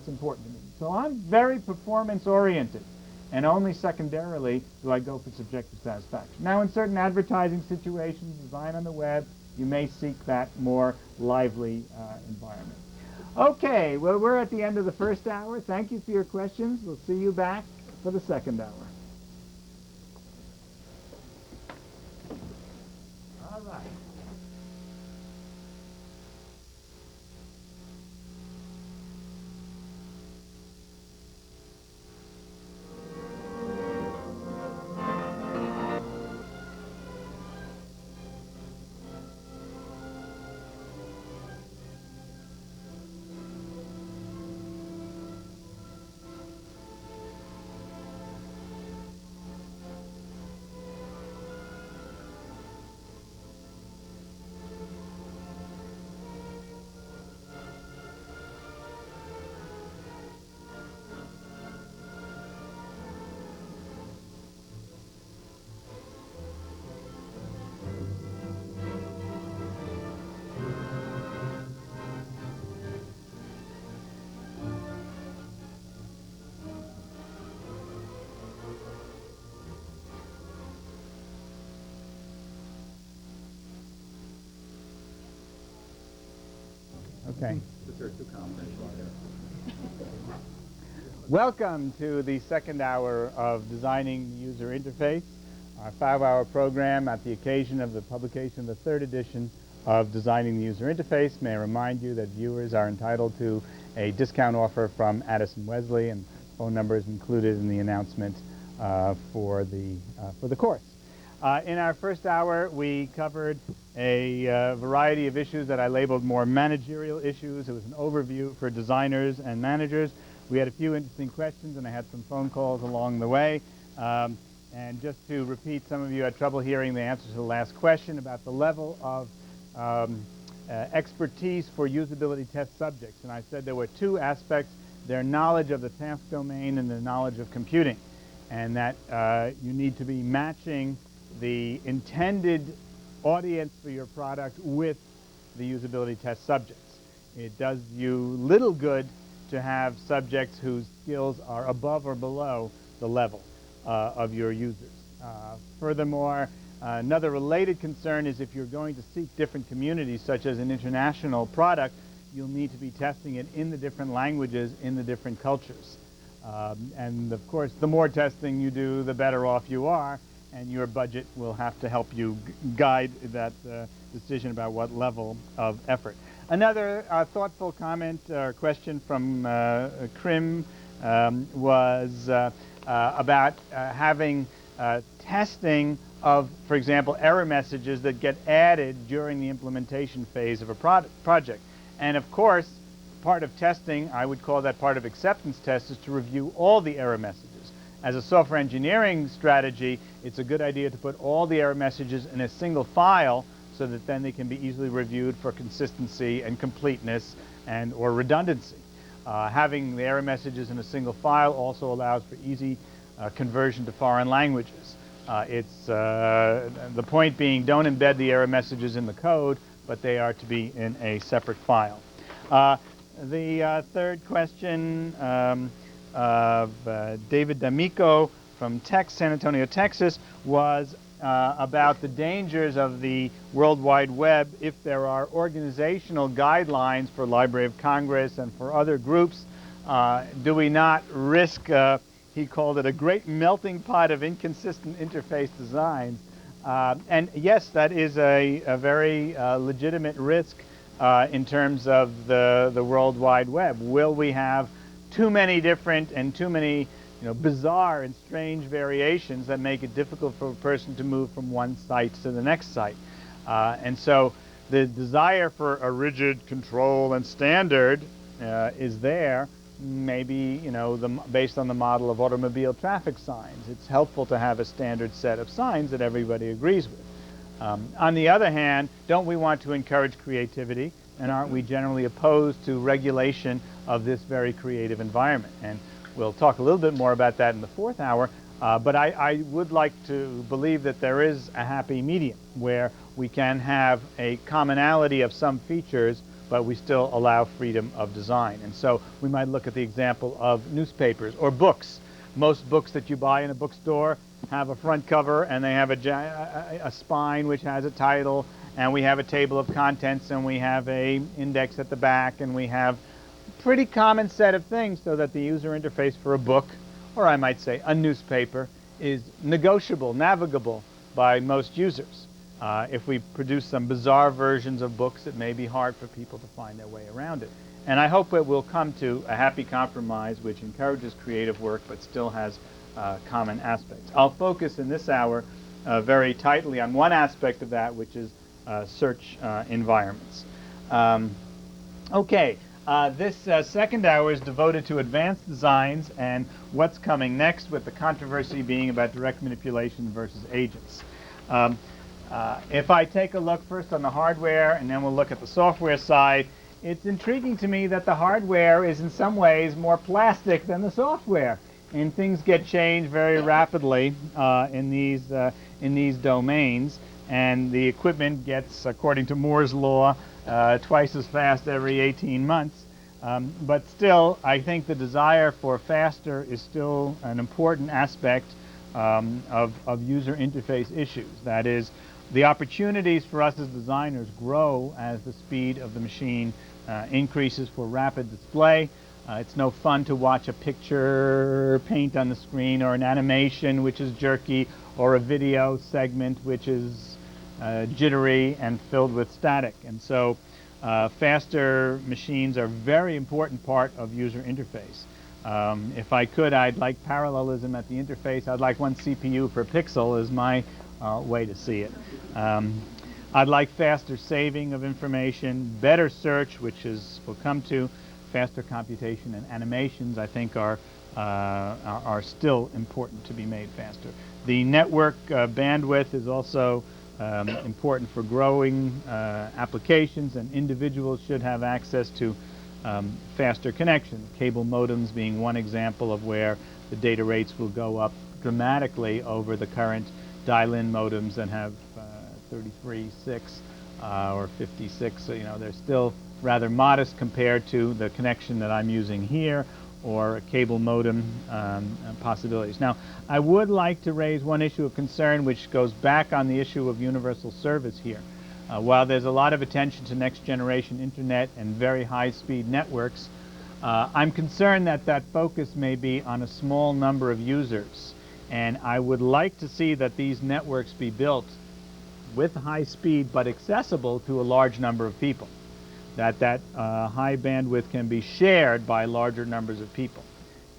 important to me. So I'm very performance-oriented, and only secondarily do I go for subjective satisfaction. Now, in certain advertising situations, design on the web, you may seek that more lively environment. Okay, well, we're at the end of the first hour. Thank you for your questions. We'll see you back for the second hour. All right. Okay. But they're too confidential there. Welcome to the second hour of Designing the User Interface, our 5-hour program at the occasion of the publication of the 3rd edition of Designing the User Interface. May I remind you that viewers are entitled to a discount offer from Addison Wesley, and phone number is included in the announcement for the course. In our first hour, we covered a variety of issues that I labeled more managerial issues. It was an overview for designers and managers. We had a few interesting questions, and I had some phone calls along the way. And just to repeat, some of you had trouble hearing the answer to the last question about the level of expertise for usability test subjects. And I said there were 2 aspects: their knowledge of the task domain and their knowledge of computing. And that you need to be matching the intended audience for your product with the usability test subjects. It does you little good to have subjects whose skills are above or below the level of your users. Furthermore, another related concern is if you're going to seek different communities, such as an international product, you'll need to be testing it in the different languages, in the different cultures. And of course, the more testing you do, the better off you are, and your budget will have to help you guide that decision about what level of effort. Another thoughtful comment or question from Krim was about having testing of, for example, error messages that get added during the implementation phase of a project. And of course, part of testing, I would call that part of acceptance test, is to review all the error messages. As a software engineering strategy, it's a good idea to put all the error messages in a single file so that then they can be easily reviewed for consistency and completeness and or redundancy. Having the error messages in a single file also allows for easy conversion to foreign languages. The point being, don't embed the error messages in the code, but they are to be in a separate file. The third question of David D'Amico from San Antonio, Texas, was about the dangers of the World Wide Web if there are organizational guidelines for Library of Congress and for other groups. Do we not risk, he called it, a great melting pot of inconsistent interface designs? And yes, that is a very legitimate risk in terms of the World Wide Web. Will we have too many different and too many bizarre and strange variations that make it difficult for a person to move from one site to the next site? And so the desire for a rigid control and standard is there, maybe based on the model of automobile traffic signs. It's helpful to have a standard set of signs that everybody agrees with. On the other hand, don't we want to encourage creativity? And aren't we generally opposed to regulation of this very creative environment? And we'll talk a little bit more about that in the 4th hour. But I would like to believe that there is a happy medium where we can have a commonality of some features, but we still allow freedom of design. And so we might look at the example of newspapers or books. Most books that you buy in a bookstore have a front cover, and they have a spine which has a title, and we have a table of contents, and we have an index at the back, and we have a pretty common set of things so that the user interface for a book, or I might say a newspaper, is negotiable, navigable by most users. If we produce some bizarre versions of books, it may be hard for people to find their way around it. And I hope it will come to a happy compromise which encourages creative work but still has common aspects. I'll focus in this hour very tightly on one aspect of that, which is search environments. This second hour is devoted to advanced designs and what's coming next, with the controversy being about direct manipulation versus agents. If I take a look first on the hardware and then we'll look at the software side, it's intriguing to me that the hardware is in some ways more plastic than the software, and things get changed very rapidly in these domains, and the equipment gets, according to Moore's law, twice as fast every 18 months. But still, I think the desire for faster is still an important aspect of user interface issues. That is, the opportunities for us as designers grow as the speed of the machine increases for rapid display. It's no fun to watch a picture paint on the screen, or an animation which is jerky, or a video segment which is jittery and filled with static. And so faster machines are a very important part of user interface. If I could, I'd like parallelism at the interface. I'd like 1 CPU per pixel is my way to see it. I'd like faster saving of information, better search, which is we'll come to, faster computation, and animations I think are still important to be made faster. The network bandwidth is also important for growing applications, and individuals should have access to faster connections. Cable modems being one example of where the data rates will go up dramatically over the current dial-in modems that have 33.6 or 56. So, you know, they're still rather modest compared to the connection that I'm using here, or cable modem possibilities. Now, I would like to raise one issue of concern which goes back on the issue of universal service here. While there's a lot of attention to next generation internet and very high speed networks, I'm concerned that that focus may be on a small number of users. And I would like to see that these networks be built with high speed but accessible to a large number of people. That high bandwidth can be shared by larger numbers of people.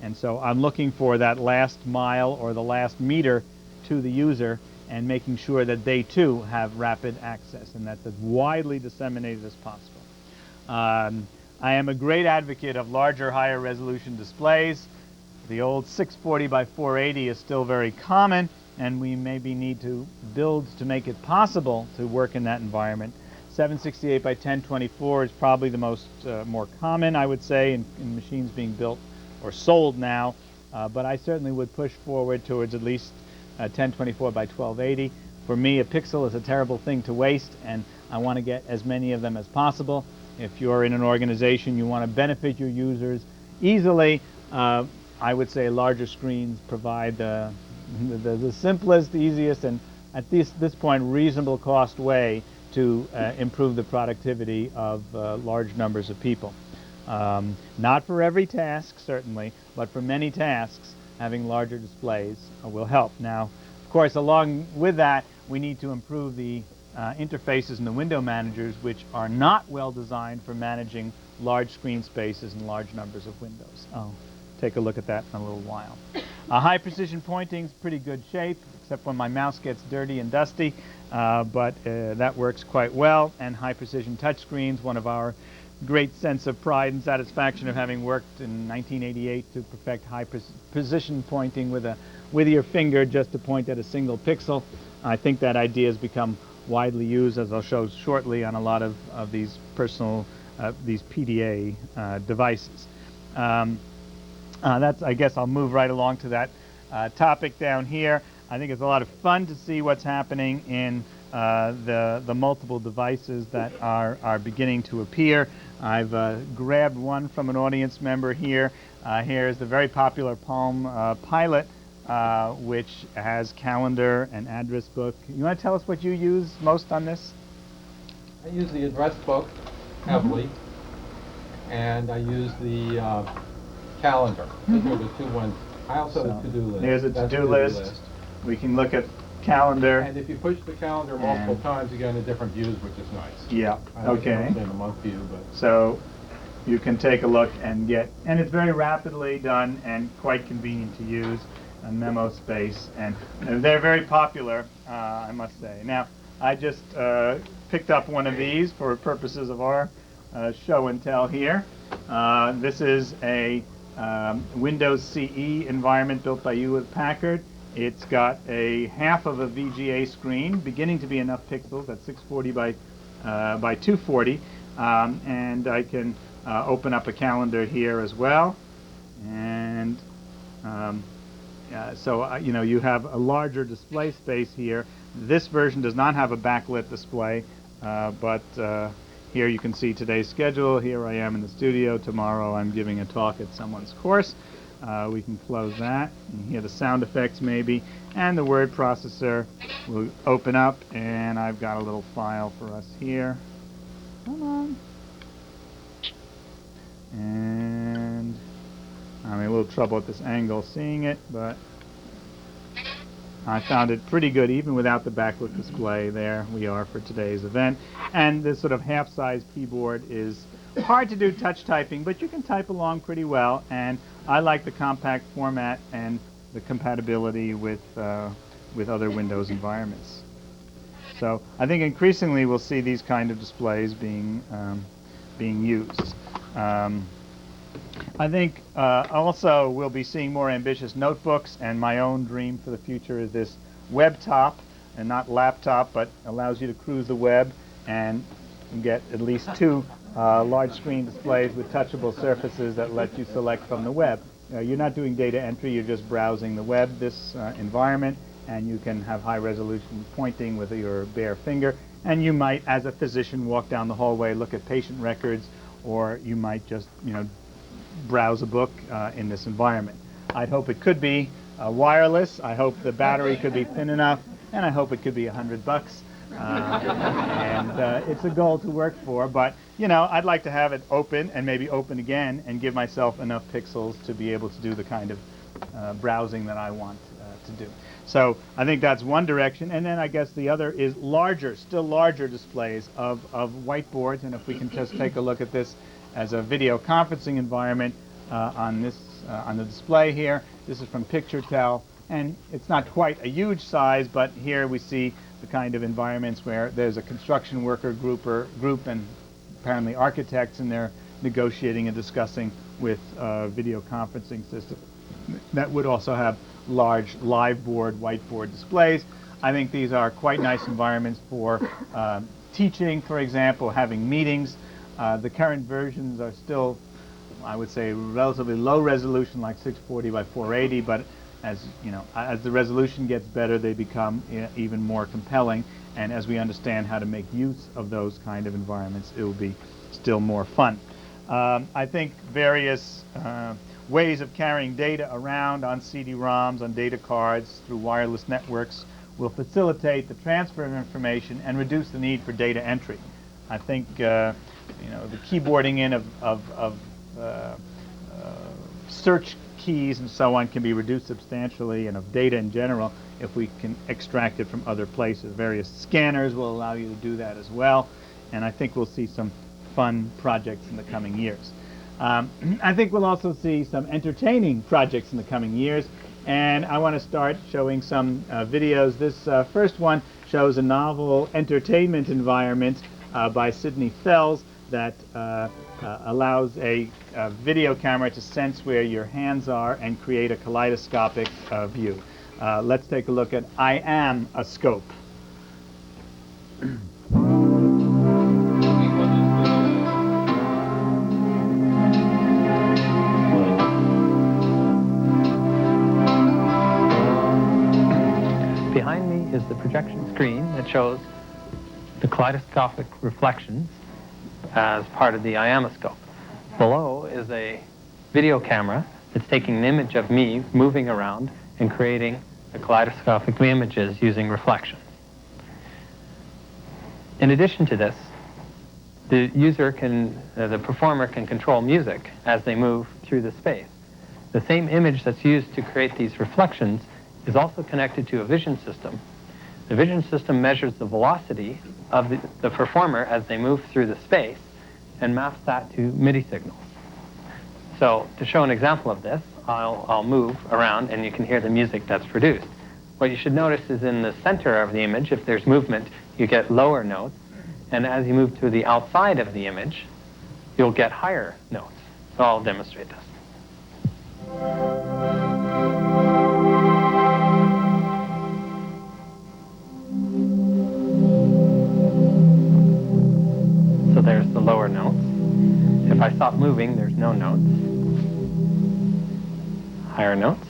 And so I'm looking for that last mile or the last meter to the user, and making sure that they too have rapid access, and that's as widely disseminated as possible. I am a great advocate of larger, higher resolution displays. The old 640 by 480 is still very common, and we maybe need to build to make it possible to work in that environment. 768 by 1024 is probably the most more common, I would say, in machines being built or sold now, but I certainly would push forward towards at least 1024 by 1280. For me, a pixel is a terrible thing to waste, and I want to get as many of them as possible. If you're in an organization, you want to benefit your users easily, I would say larger screens provide the simplest, easiest, and at this point reasonable cost way to improve the productivity of large numbers of people. Not for every task, certainly, but for many tasks, having larger displays will help. Now, of course, along with that, we need to improve the interfaces in the window managers, which are not well designed for managing large screen spaces and large numbers of windows. I'll take a look at that in a little while. High precision pointing is pretty good shape, except when my mouse gets dirty and dusty, but that works quite well. And high precision touchscreens, one of our great sense of pride and satisfaction of having worked in 1988 to perfect high precision pointing with your finger just to point at a single pixel. I think that idea has become widely used, as I'll show shortly, on a lot of these personal, these PDA devices. I guess I'll move right along to that topic down here. I think it's a lot of fun to see what's happening in the multiple devices that are beginning to appear. I've grabbed one from an audience member here. Here's the very popular Palm Pilot, which has calendar and address book. You want to tell us what you use most on this? I use the address book heavily, and I use the calendar. Those are the two ones. I also have a to-do list. There's a to-do list. We can look at calendar. And if you push the calendar multiple times, you get into different views, which is nice. Yeah, okay. In the month view, but so you can take a look and and it's very rapidly done and quite convenient to use, a memo space, and they're very popular, I must say. Now, I just picked up one of these for purposes of our show and tell here. This is a Windows CE environment built by Hewlett-Packard. It's got a half of a VGA screen, beginning to be enough pixels at 640 by 240, and I can open up a calendar here as well, and so you know, you have a larger display space here. This version does not have a backlit display, but here you can see today's schedule. Here I am in the studio. Tomorrow I'm giving a talk at someone's course. We can close that. You hear the sound effects maybe, and the word processor will open up, and I've got a little file for us here. Come on. And I'm having a little trouble at this angle seeing it, but I found it pretty good even without the backlit display. There we are for today's event. And this sort of half-size keyboard is hard to do touch typing, but you can type along pretty well. And I like the compact format and the compatibility with other Windows environments. So I think increasingly we'll see these kind of displays being used. I think also we'll be seeing more ambitious notebooks, and my own dream for the future is this web top, and not laptop, but allows you to cruise the web and get at least two large screen displays with touchable surfaces that let you select from the web. You're not doing data entry, you're just browsing the web, this environment, and you can have high resolution pointing with your bare finger, and you might, as a physician, walk down the hallway, look at patient records, or you might just, browse a book in this environment. I'd hope it could be wireless. I hope the battery could be thin enough, and I hope it could be $100. And it's a goal to work for, but I'd like to have it open and maybe open again and give myself enough pixels to be able to do the kind of browsing that I want to do. So I think that's one direction, and then I guess the other is larger, still larger displays of whiteboards. And if we can just take a look at this as a video conferencing environment on the display here. This is from PictureTell, and it's not quite a huge size, but here we see the kind of environments where there's a construction worker group and apparently architects, and they're negotiating and discussing with a video conferencing system that would also have large live board, whiteboard displays. I think these are quite nice environments for teaching, for example, having meetings. The current versions are still, I would say, relatively low resolution, like 640 by 480, but as the resolution gets better, they become even more compelling. And as we understand how to make use of those kind of environments, it will be still more fun. I think various ways of carrying data around on CD-ROMs, on data cards, through wireless networks will facilitate the transfer of information and reduce the need for data entry. I think the keyboarding in of search keys and so on can be reduced substantially, and of data in general, if we can extract it from other places. Various scanners will allow you to do that as well, and I think we'll see some fun projects in the coming years. I think we'll also see some entertaining projects in the coming years, and I want to start showing some videos. This first one shows a novel entertainment environment by Sidney Fells that allows a video camera to sense where your hands are and create a kaleidoscopic view. Let's take a look at I Am a Scope. Behind me is the projection screen that shows the kaleidoscopic reflections as part of the Iamascope. Below is a video camera that's taking an image of me moving around and creating the kaleidoscopic images using reflection. In addition to this, the performer can control music as they move through the space. The same image that's used to create these reflections is also connected to a vision system. The vision system measures the velocity of the performer as they move through the space and maps that to MIDI signals. So to show an example of this, I'll move around and you can hear the music that's produced. What you should notice is in the center of the image, if there's movement, you get lower notes. And as you move to the outside of the image, you'll get higher notes. So I'll demonstrate this. So there's the lower notes. If I stop moving, there's no notes. Higher notes.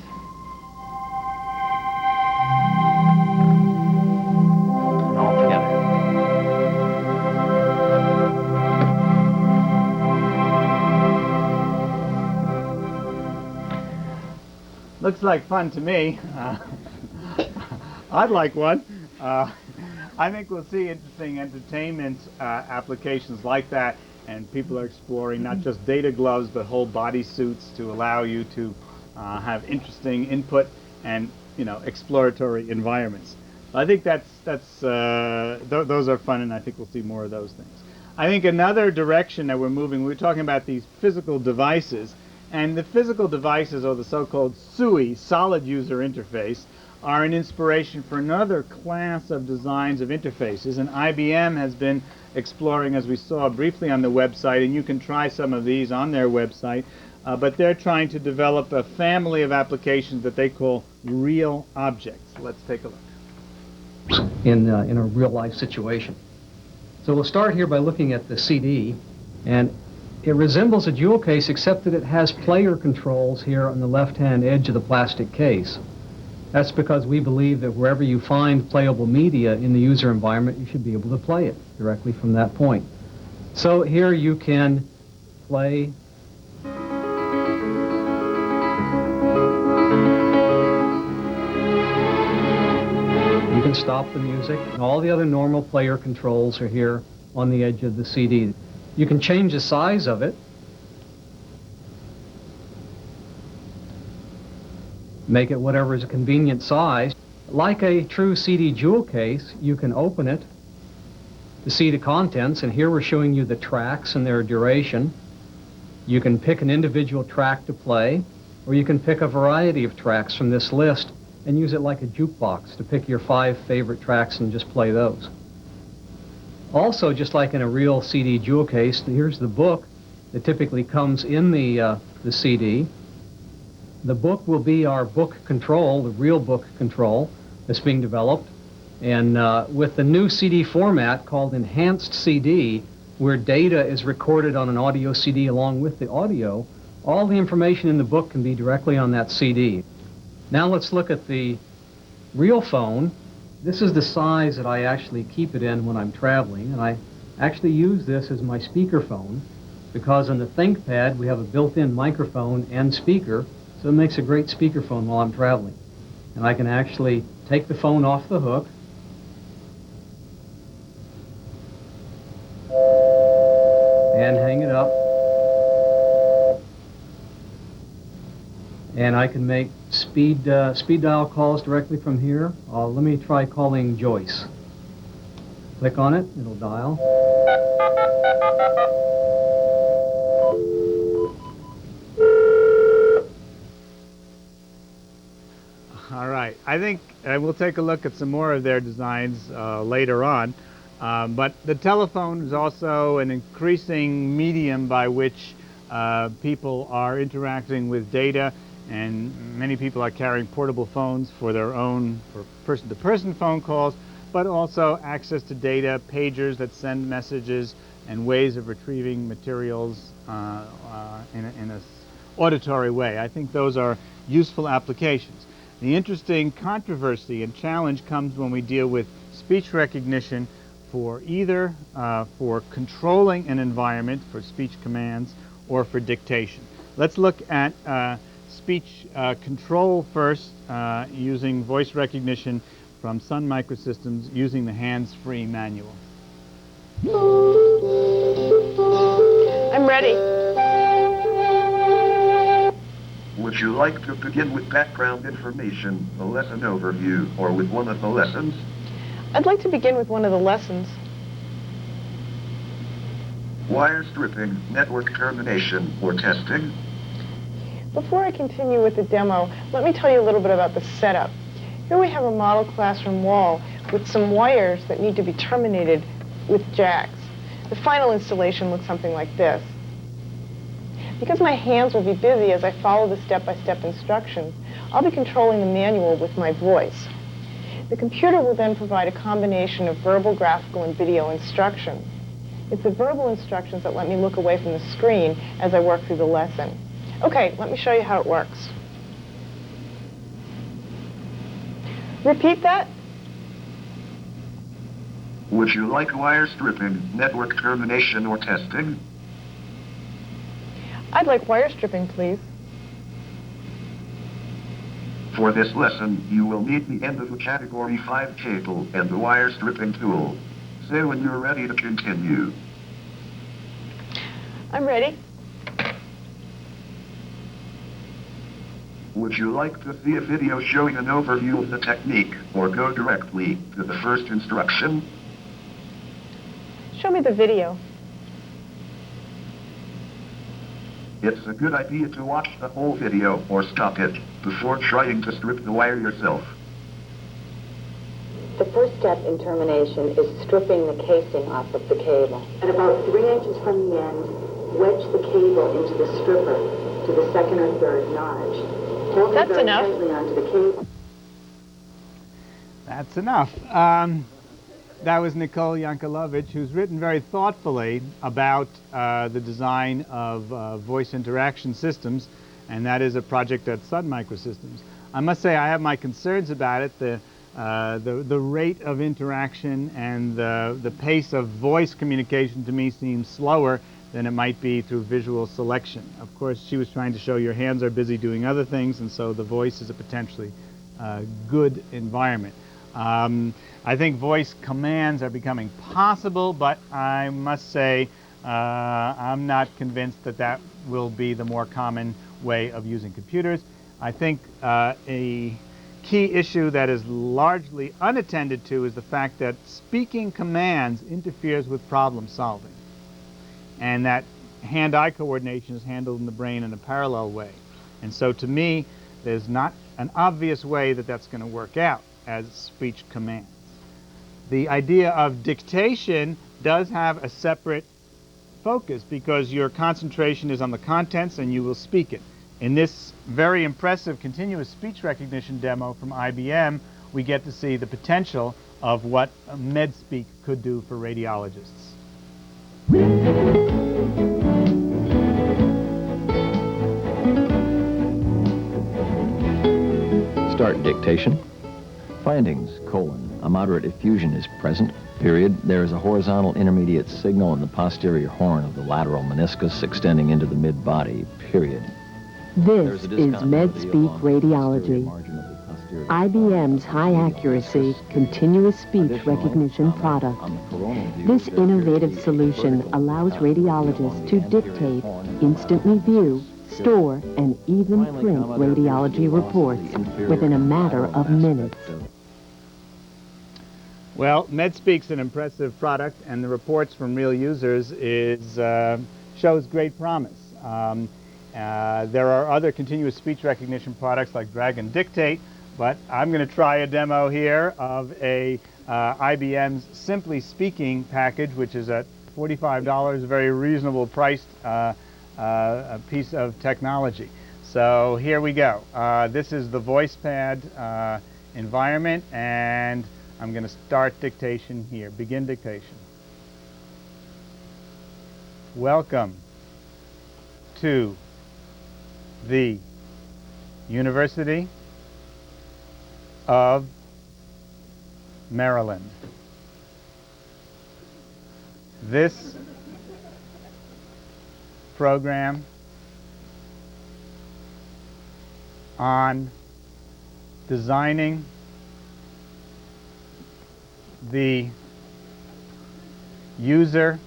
And all together. Looks like fun to me. I'd like one. I think we'll see interesting entertainment applications like that. and people are exploring not just data gloves, but whole body suits to allow you to have interesting input and, you know, exploratory environments. I think those are fun, and I think we'll see more of those things. I think another direction that we're moving, we're talking about these physical devices, and the physical devices, or the so-called SUI, solid user interface, are an inspiration for another class of designs of interfaces, and IBM has been exploring, as we saw briefly on the website, and you can try some of these on their website, but they're trying to develop a family of applications that they call real objects. Let's take a look. In a real-life situation. So we'll start here by looking at the CD, and it resembles a jewel case except that it has player controls here on the left-hand edge of the plastic case. That's because we believe that wherever you find playable media in the user environment, you should be able to play it directly from that point. So here you can play stop the music, and all the other normal player controls are here on the edge of the CD. You can change the size of it, make it whatever is a convenient size. Like a true CD jewel case, you can open it to see the contents, and here we're showing you the tracks and their duration. You can pick an individual track to play, or you can pick a variety of tracks from this list and use it like a jukebox to pick your 5 favorite tracks and just play those. Also, just like in a real CD jewel case, here's the book that typically comes in the CD. The book will be our book control, the real book control that's being developed. And with the new CD format called Enhanced CD, where data is recorded on an audio CD along with the audio, all the information in the book can be directly on that CD. Now let's look at the real phone. This is the size that I actually keep it in when I'm traveling, and I actually use this as my speakerphone because on the ThinkPad we have a built-in microphone and speaker, so it makes a great speakerphone while I'm traveling. And I can actually take the phone off the hook and hang it up, and I can make speed dial calls directly from here. Let me try calling Joyce. Click on it, it'll dial. All right, I think we'll take a look at some more of their designs later on. But the telephone is also an increasing medium by which people are interacting with data, and many people are carrying portable phones for their own person-to-person phone calls, but also access to data, pagers that send messages, and ways of retrieving materials in an auditory way. I think those are useful applications. The interesting controversy and challenge comes when we deal with speech recognition for either for controlling an environment, for speech commands, or for dictation. Let's look at speech control first, using voice recognition from Sun Microsystems using the hands-free manual. I'm ready. Would you like to begin with background information, a lesson overview, or with one of the lessons? I'd like to begin with one of the lessons. Wire stripping, network termination, or testing? Before I continue with the demo, let me tell you a little bit about the setup. Here we have a model classroom wall with some wires that need to be terminated with jacks. The final installation looks something like this. Because my hands will be busy as I follow the step-by-step instructions, I'll be controlling the manual with my voice. The computer will then provide a combination of verbal, graphical, and video instructions. It's the verbal instructions that let me look away from the screen as I work through the lesson. Okay, let me show you how it works. Repeat that. Would you like wire stripping, network termination, or testing? I'd like wire stripping, please. For this lesson, you will need the end of the Category 5 cable and the wire stripping tool. Say when you're ready to continue. I'm ready. Would you like to see a video showing an overview of the technique, or go directly to the first instruction? Show me the video. It's a good idea to watch the whole video or stop it before trying to strip the wire yourself. The first step in termination is stripping the casing off of the cable. At about 3 inches from the end, wedge the cable into the stripper to the second or third notch. Hold it That's very enough. tightly onto the cable. That's enough. That was Nicole Yankelovich, who's written very thoughtfully about the design of voice interaction systems, and that is a project at Sun Microsystems. I must say I have my concerns about it. The rate of interaction and the pace of voice communication to me seems slower than it might be through visual selection. Of course, she was trying to show your hands are busy doing other things, and so the voice is a potentially good environment. I think voice commands are becoming possible, but I must say I'm not convinced that that will be the more common way of using computers. I think a key issue that is largely unattended to is the fact that speaking commands interferes with problem solving, and that hand-eye coordination is handled in the brain in a parallel way. And so to me, there's not an obvious way that that's going to work out as speech commands. The idea of dictation does have a separate focus because your concentration is on the contents and you will speak it. In this very impressive continuous speech recognition demo from IBM, we get to see the potential of what MedSpeak could do for radiologists. Start dictation. Findings, : a moderate effusion is present, period. There is a horizontal intermediate signal in the posterior horn of the lateral meniscus extending into the mid-body, period. This is MedSpeak Radiology, IBM's high-accuracy, continuous speech recognition product. This innovative solution allows radiologists to dictate, instantly view, store, and even print radiology reports within a matter of minutes. Well, MedSpeak's an impressive product, and the reports from real users shows great promise. There are other continuous speech recognition products like Dragon Dictate, but I'm going to try a demo here of a IBM's Simply Speaking package, which is at $45, a very reasonable priced a piece of technology. So here we go. This is the VoicePad environment, and I'm going to start dictation here. Begin dictation. Welcome to the University of Maryland. This program on designing the user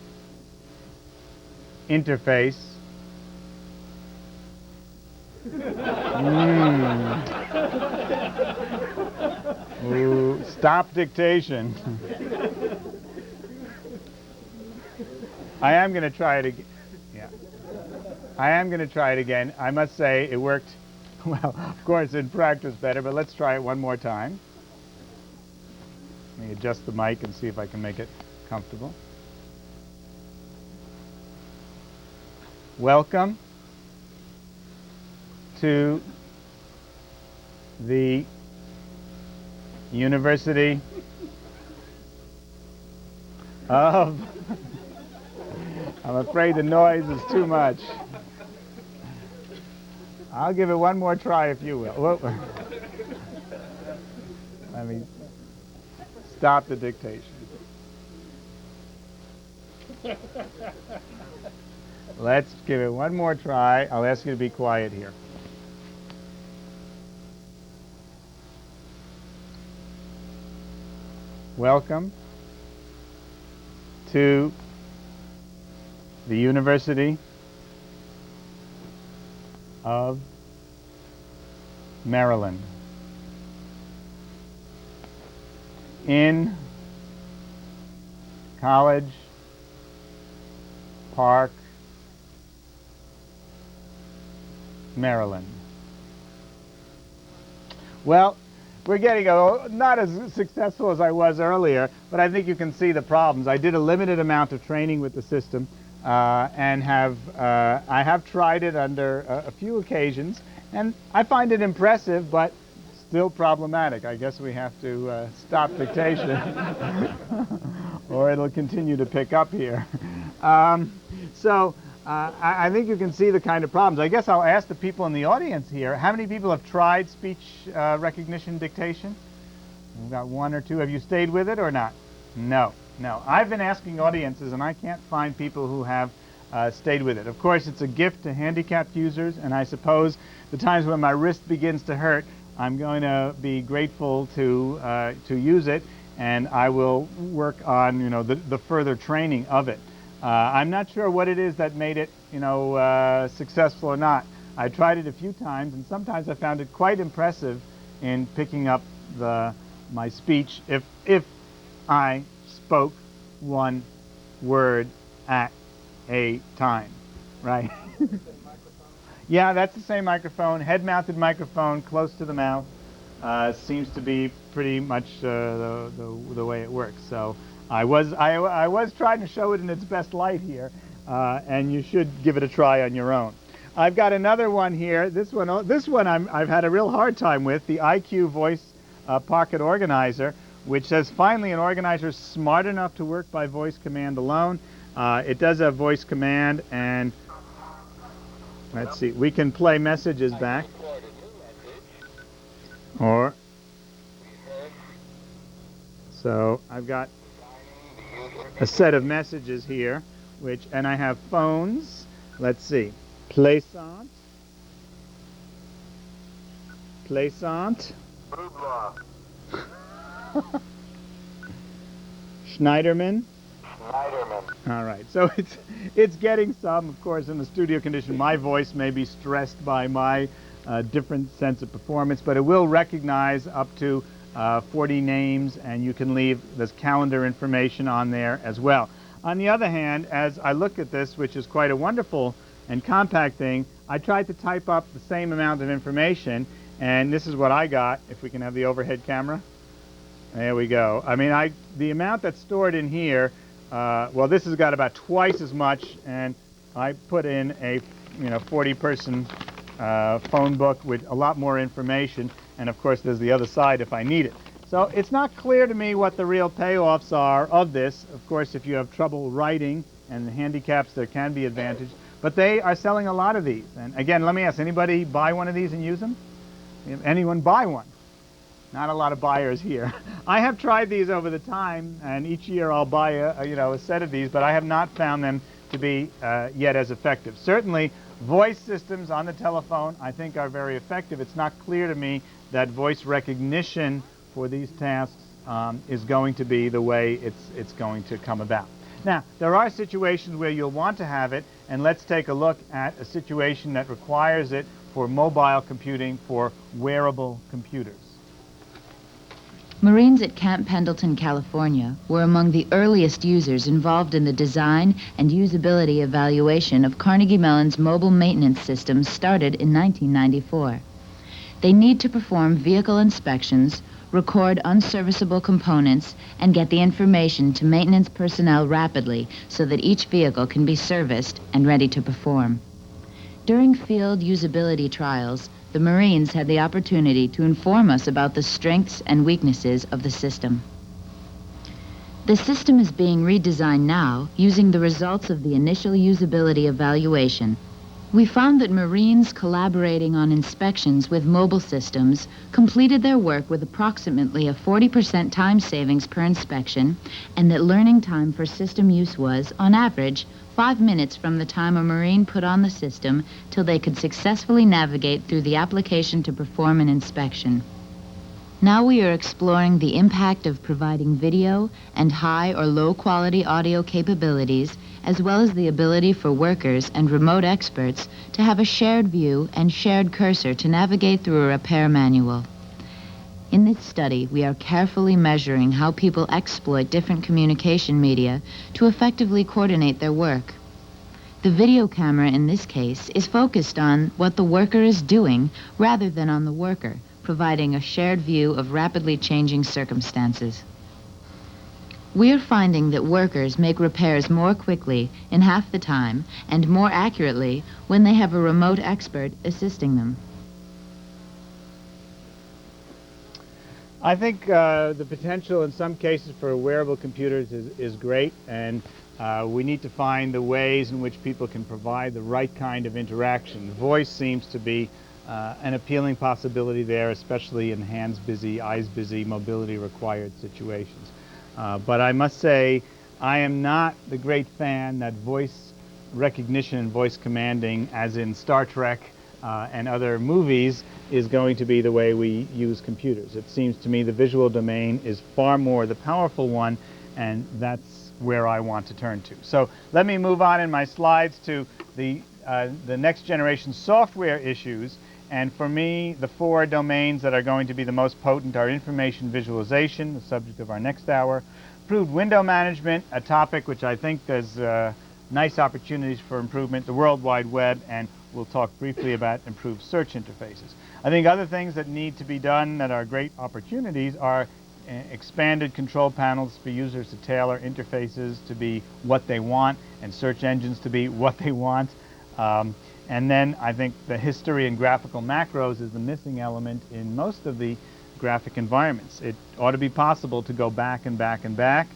interface Ooh, stop dictation. I am going to try it again. Yeah. I am going to try it again. I must say it worked, well, of course, in practice better, but let's try it one more time. Let me adjust the mic and see if I can make it comfortable. Welcome to the University of... I'm afraid the noise is too much. I'll give it one more try if you will. Whoa. Let me stop the dictation. Let's give it one more try. I'll ask you to be quiet here. Welcome to the University of Maryland. In College Park, Maryland. Well, we're getting not as successful as I was earlier, but I think you can see the problems. I did a limited amount of training with the system and I have tried it under a few occasions, and I find it impressive, but still problematic. I guess we have to stop dictation or it'll continue to pick up here. I think you can see the kind of problems. I guess I'll ask the people in the audience here, how many people have tried speech recognition dictation? We've got one or two. Have you stayed with it or not? No. I've been asking audiences and I can't find people who have stayed with it. Of course, it's a gift to handicapped users, and I suppose the times when my wrist begins to hurt, I'm going to be grateful to use it, and I will work on the further training of it. I'm not sure what it is that made it successful or not. I tried it a few times, and sometimes I found it quite impressive in picking up my speech if I spoke one word at a time, right? Yeah, that's the same microphone, head-mounted microphone, close to the mouth. Seems to be pretty much the way it works. So I was trying to show it in its best light here, and you should give it a try on your own. I've got another one here. This one I've had a real hard time with, the IQ Voice Pocket Organizer, which says finally an organizer smart enough to work by voice command alone. It does have voice command, and let's see, we can play messages back. So I've got a set of messages here, and I have phones. Let's see, Plaisant, Shneiderman. All right, so it's getting some. Of course, in the studio condition, my voice may be stressed by my different sense of performance, but it will recognize up to 40 names, and you can leave this calendar information on there as well. On the other hand, as I look at this, which is quite a wonderful and compact thing, I tried to type up the same amount of information, and this is what I got. If we can have the overhead camera. There we go. I mean, the amount that's stored in here, well, this has got about twice as much, and I put in a 40-person phone book with a lot more information, and of course there's the other side if I need it. So it's not clear to me what the real payoffs are of this. Of course, if you have trouble writing and the handicaps, there can be advantage, but they are selling a lot of these. And again, let me ask, anybody buy one of these and use them? Anyone buy one? Not a lot of buyers here. I have tried these over the time, and each year I'll buy a set of these, but I have not found them to be yet as effective. Certainly, voice systems on the telephone I think are very effective. It's not clear to me that voice recognition for these tasks is going to be the way it's going to come about. Now, there are situations where you'll want to have it, and let's take a look at a situation that requires it for mobile computing, for wearable computers. Marines at Camp Pendleton, California, were among the earliest users involved in the design and usability evaluation of Carnegie Mellon's mobile maintenance system started in 1994. They need to perform vehicle inspections, record unserviceable components, and get the information to maintenance personnel rapidly so that each vehicle can be serviced and ready to perform. During field usability trials, the Marines had the opportunity to inform us about the strengths and weaknesses of the system. The system is being redesigned now using the results of the initial usability evaluation. We found that Marines collaborating on inspections with mobile systems completed their work with approximately a 40% time savings per inspection, and that learning time for system use was, on average, 5 minutes from the time a Marine put on the system till they could successfully navigate through the application to perform an inspection. Now we are exploring the impact of providing video and high or low quality audio capabilities, as well as the ability for workers and remote experts to have a shared view and shared cursor to navigate through a repair manual. In this study, we are carefully measuring how people exploit different communication media to effectively coordinate their work. The video camera in this case is focused on what the worker is doing rather than on the worker, providing a shared view of rapidly changing circumstances. We're finding that workers make repairs more quickly in half the time and more accurately when they have a remote expert assisting them. I think the potential in some cases for wearable computers is great, and we need to find the ways in which people can provide the right kind of interaction. Voice seems to be an appealing possibility there, especially in hands busy, eyes busy, mobility required situations. But I must say, I am not the great fan that voice recognition and voice commanding, as in Star Trek and other movies, is going to be the way we use computers. It seems to me the visual domain is far more the powerful one, and that's where I want to turn to. So let me move on in my slides to the next generation software issues. And for me, the 4 domains that are going to be the most potent are information visualization, the subject of our next hour, improved window management, a topic which I think there's nice opportunities for improvement, the World Wide Web, and we'll talk briefly about improved search interfaces. I think other things that need to be done that are great opportunities are expanded control panels for users to tailor interfaces to be what they want and search engines to be what they want. And then I think the history and graphical macros is the missing element in most of the graphic environments. It ought to be possible to go back and back and back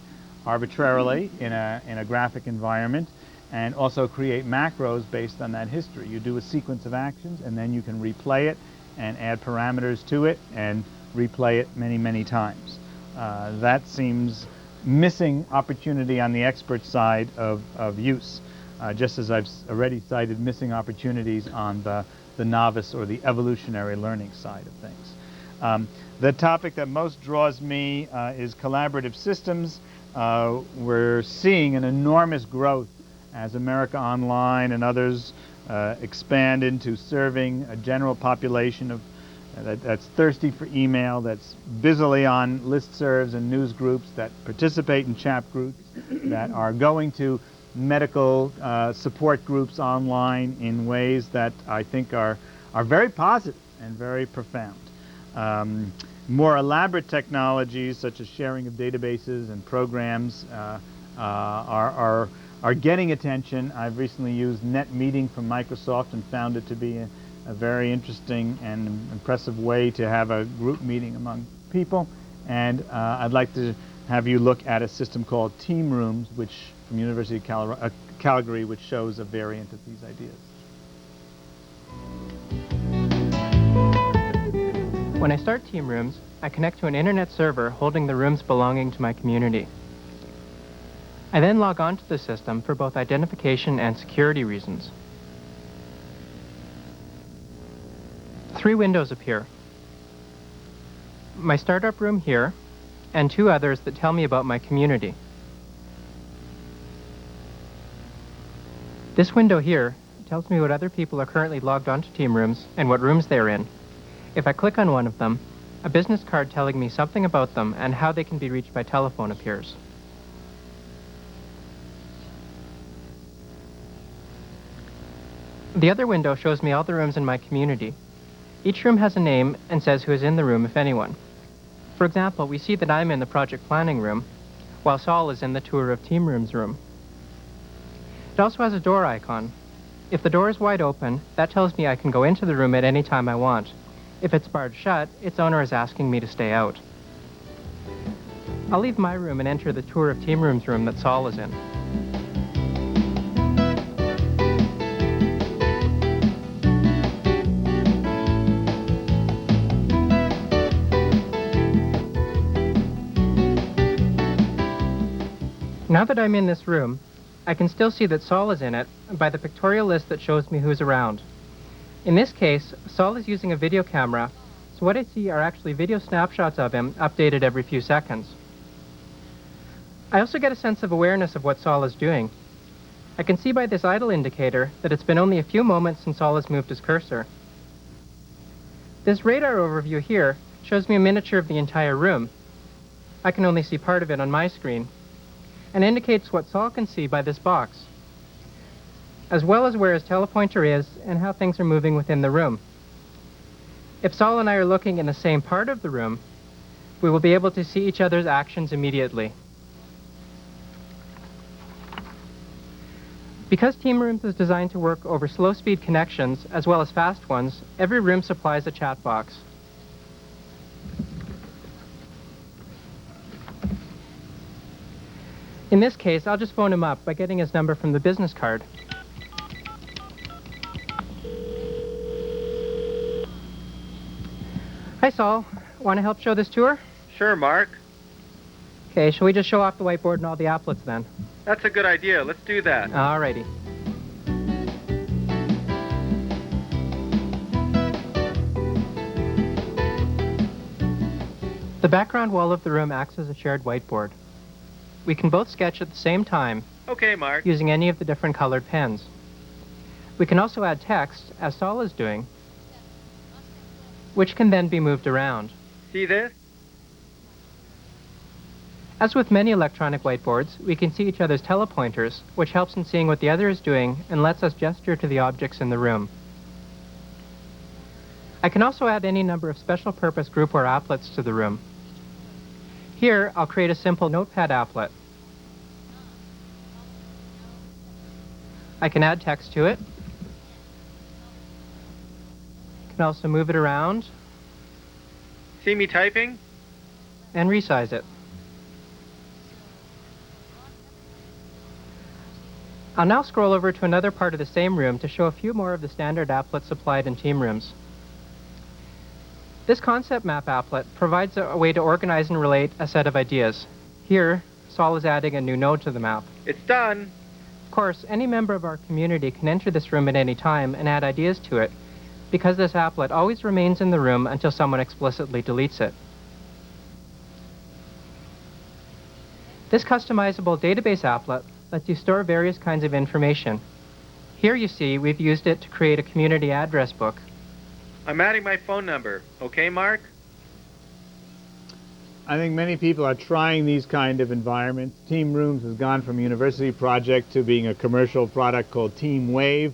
arbitrarily in a graphic environment, and also create macros based on that history. You do a sequence of actions, and then you can replay it and add parameters to it and replay it many, many times. That seems missing opportunity on the expert side of use, just as I've already cited missing opportunities on the novice or the evolutionary learning side of things. The topic that most draws me is collaborative systems. We're seeing an enormous growth as America Online and others expand into serving a general population of that's thirsty for email, that's busily on listservs and news groups, that participate in chat groups, that are going to medical support groups online in ways that I think are very positive and very profound. More elaborate technologies such as sharing of databases and programs are getting attention. I've recently used NetMeeting from Microsoft and found it to be a very interesting and impressive way to have a group meeting among people. And I'd like to have you look at a system called Team Rooms, which from University of Calgary, which shows a variant of these ideas. When I start Team Rooms, I connect to an internet server holding the rooms belonging to my community. I then log on to the system for both identification and security reasons. 3 windows appear. My startup room here, and 2 others that tell me about my community. This window here tells me what other people are currently logged onto Team Rooms and what rooms they're in. If I click on one of them, a business card telling me something about them and how they can be reached by telephone appears. The other window shows me all the rooms in my community. Each room has a name and says who is in the room, if anyone. For example, we see that I'm in the project planning room, while Saul is in the tour of Team Rooms room. It also has a door icon. If the door is wide open, that tells me I can go into the room at any time I want. If it's barred shut, its owner is asking me to stay out. I'll leave my room and enter the tour of Team Rooms room that Saul is in. Now that I'm in this room, I can still see that Saul is in it by the pictorial list that shows me who's around. In this case, Saul is using a video camera, So what I see are actually video snapshots of him updated every few seconds. I also get a sense of awareness of what Saul is doing. I can see by this idle indicator that it's been only a few moments since Saul has moved his cursor. This radar overview here shows me a miniature of the entire room. I can only see part of it on my screen, and indicates what Saul can see by this box, as well as where his telepointer is and how things are moving within the room. If Saul and I are looking in the same part of the room, we will be able to see each other's actions immediately. Because Team Rooms is designed to work over slow-speed connections as well as fast ones, every room supplies a chat box. In this case, I'll just phone him up by getting his number from the business card. Hi, Saul. Want to help show this tour? Sure, Mark. Okay, shall we just show off the whiteboard and all the applets then? That's a good idea. Let's do that. Alrighty. The background wall of the room acts as a shared whiteboard. We can both sketch at the same time. Okay, Mark. Using any of the different colored pens. We can also add text, as Saul is doing, which can then be moved around. See this? As with many electronic whiteboards, we can see each other's telepointers, which helps in seeing what the other is doing and lets us gesture to the objects in the room. I can also add any number of special purpose group or applets to the room. Here, I'll create a simple notepad applet. I can add text to it. Can also move it around. See me typing? And resize it. I'll now scroll over to another part of the same room to show a few more of the standard applets supplied in Team Rooms. This concept map applet provides a way to organize and relate a set of ideas. Here, Saul is adding a new node to the map. It's done. Of course, any member of our community can enter this room at any time and add ideas to it, because this applet always remains in the room until someone explicitly deletes it. This customizable database applet lets you store various kinds of information. Here you see we've used it to create a community address book. I'm adding my phone number. Okay, Mark? I think many people are trying these kind of environments. Team Rooms has gone from a university project to being a commercial product called Team Wave.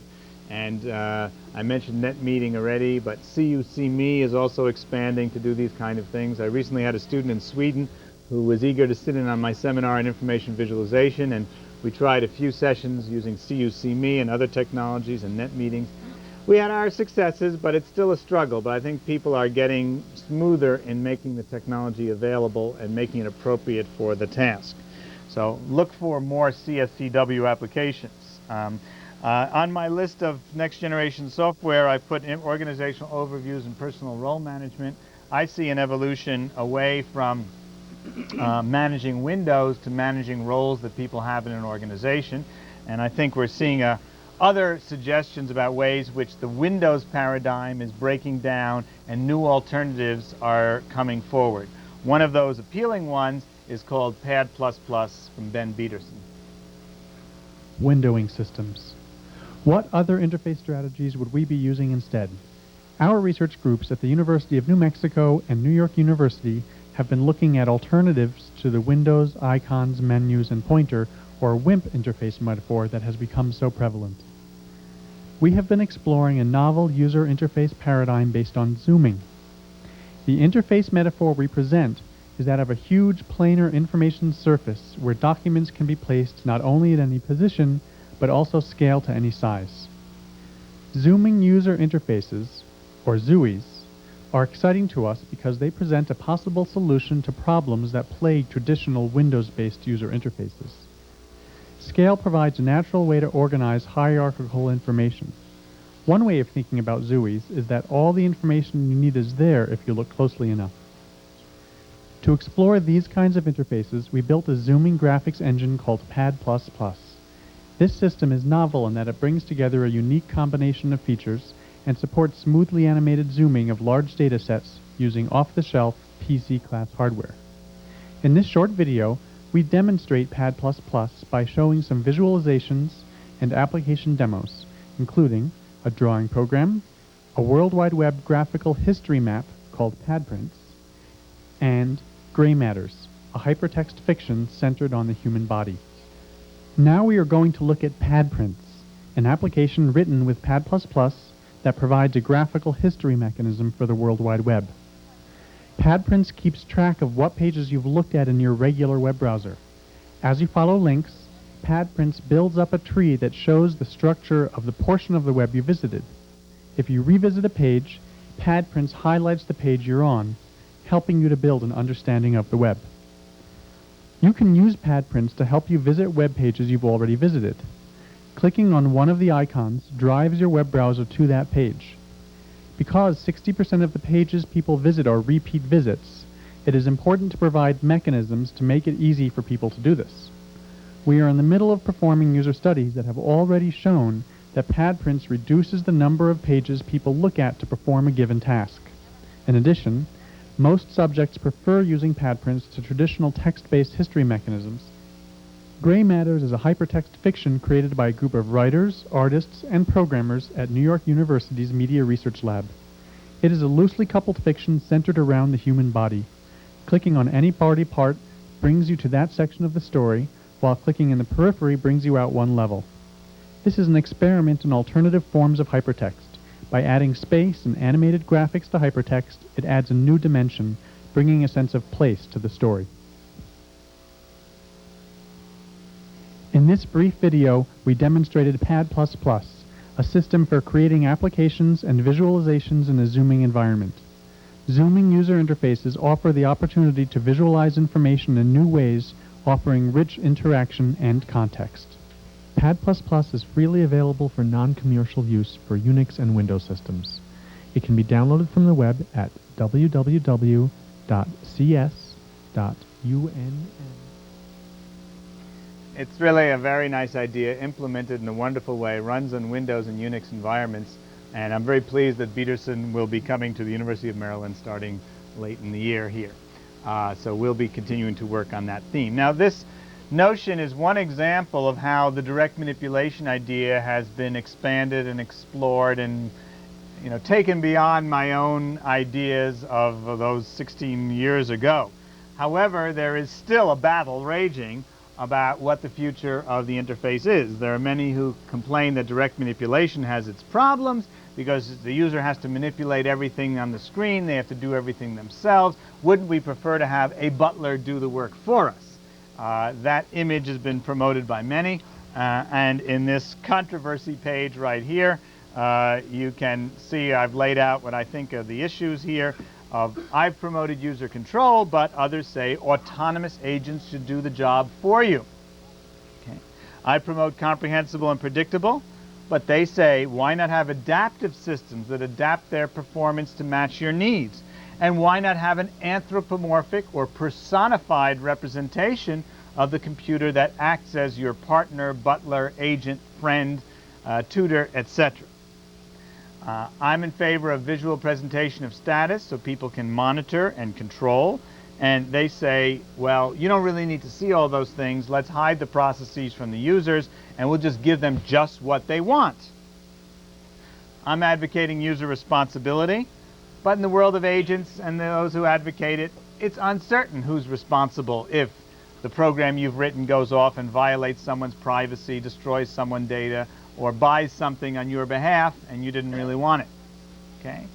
And I mentioned Net Meeting already, but CUC.me is also expanding to do these kind of things. I recently had a student in Sweden who was eager to sit in on my seminar on information visualization, and we tried a few sessions using CUC.me and other technologies and Net Meetings. We had our successes, but it's still a struggle. But I think people are getting smoother in making the technology available and making it appropriate for the task. So look for more CSCW applications. On my list of next generation software, I put in organizational overviews and personal role management. I see an evolution away from managing windows to managing roles that people have in an organization. And I think we're seeing other suggestions about ways which the Windows paradigm is breaking down and new alternatives are coming forward. One of those appealing ones is called Pad++ from Ben Peterson. Windowing systems. What other interface strategies would we be using instead? Our research groups at the University of New Mexico and New York University have been looking at alternatives to the Windows, icons, menus, and pointer, or WIMP interface metaphor that has become so prevalent. We have been exploring a novel user interface paradigm based on zooming. The interface metaphor we present is that of a huge planar information surface where documents can be placed not only at any position, but also scale to any size. Zooming user interfaces, or ZUIs, are exciting to us because they present a possible solution to problems that plague traditional Windows-based user interfaces. Scale provides a natural way to organize hierarchical information. One way of thinking about ZUIs is that all the information you need is there if you look closely enough. To explore these kinds of interfaces, we built a zooming graphics engine called Pad++. This system is novel in that it brings together a unique combination of features and supports smoothly animated zooming of large data sets using off-the-shelf PC-class hardware. In this short video, we demonstrate PAD++ by showing some visualizations and application demos, including a drawing program, a World Wide Web graphical history map called PadPrints, and Gray Matters, a hypertext fiction centered on the human body. Now we are going to look at PadPrints, an application written with PAD++ that provides a graphical history mechanism for the World Wide Web. PadPrints keeps track of what pages you've looked at in your regular web browser. As you follow links, PadPrints builds up a tree that shows the structure of the portion of the web you visited. If you revisit a page, PadPrints highlights the page you're on, helping you to build an understanding of the web. You can use PadPrints to help you visit web pages you've already visited. Clicking on one of the icons drives your web browser to that page. Because 60% of the pages people visit are repeat visits, it is important to provide mechanisms to make it easy for people to do this. We are in the middle of performing user studies that have already shown that PadPrints reduces the number of pages people look at to perform a given task. In addition, most subjects prefer using PadPrints to traditional text-based history mechanisms. Gray Matters is a hypertext fiction created by a group of writers, artists, and programmers at New York University's Media Research Lab. It is a loosely coupled fiction centered around the human body. Clicking on any body part brings you to that section of the story, while clicking in the periphery brings you out one level. This is an experiment in alternative forms of hypertext. By adding space and animated graphics to hypertext, it adds a new dimension, bringing a sense of place to the story. In this brief video, we demonstrated PAD++, a system for creating applications and visualizations in a zooming environment. Zooming user interfaces offer the opportunity to visualize information in new ways, offering rich interaction and context. PAD++ is freely available for non-commercial use for Unix and Windows systems. It can be downloaded from the web at www.cs.umn. It's really a very nice idea, implemented in a wonderful way, runs on Windows and Unix environments, and I'm very pleased that Peterson will be coming to the University of Maryland starting late in the year here. So we'll be continuing to work on that theme. Now this notion is one example of how the direct manipulation idea has been expanded and explored and taken beyond my own ideas of those 16 years ago. However, there is still a battle raging about what the future of the interface is. There are many who complain that direct manipulation has its problems because the user has to manipulate everything on the screen, they have to do everything themselves. Wouldn't we prefer to have a butler do the work for us? That image has been promoted by many, and in this controversy page right here, you can see I've laid out what I think are the issues here. I've promoted user control, but others say autonomous agents should do the job for you. Okay. I promote comprehensible and predictable, but they say why not have adaptive systems that adapt their performance to match your needs? And why not have an anthropomorphic or personified representation of the computer that acts as your partner, butler, agent, friend, tutor, etc.? I'm in favor of visual presentation of status so people can monitor and control. And they say, well, you don't really need to see all those things. Let's hide the processes from the users, and we'll just give them just what they want. I'm advocating user responsibility. But in the world of agents and those who advocate it, it's uncertain who's responsible if the program you've written goes off and violates someone's privacy, destroys someone's data, or buys something on your behalf and you didn't really want it. Okay?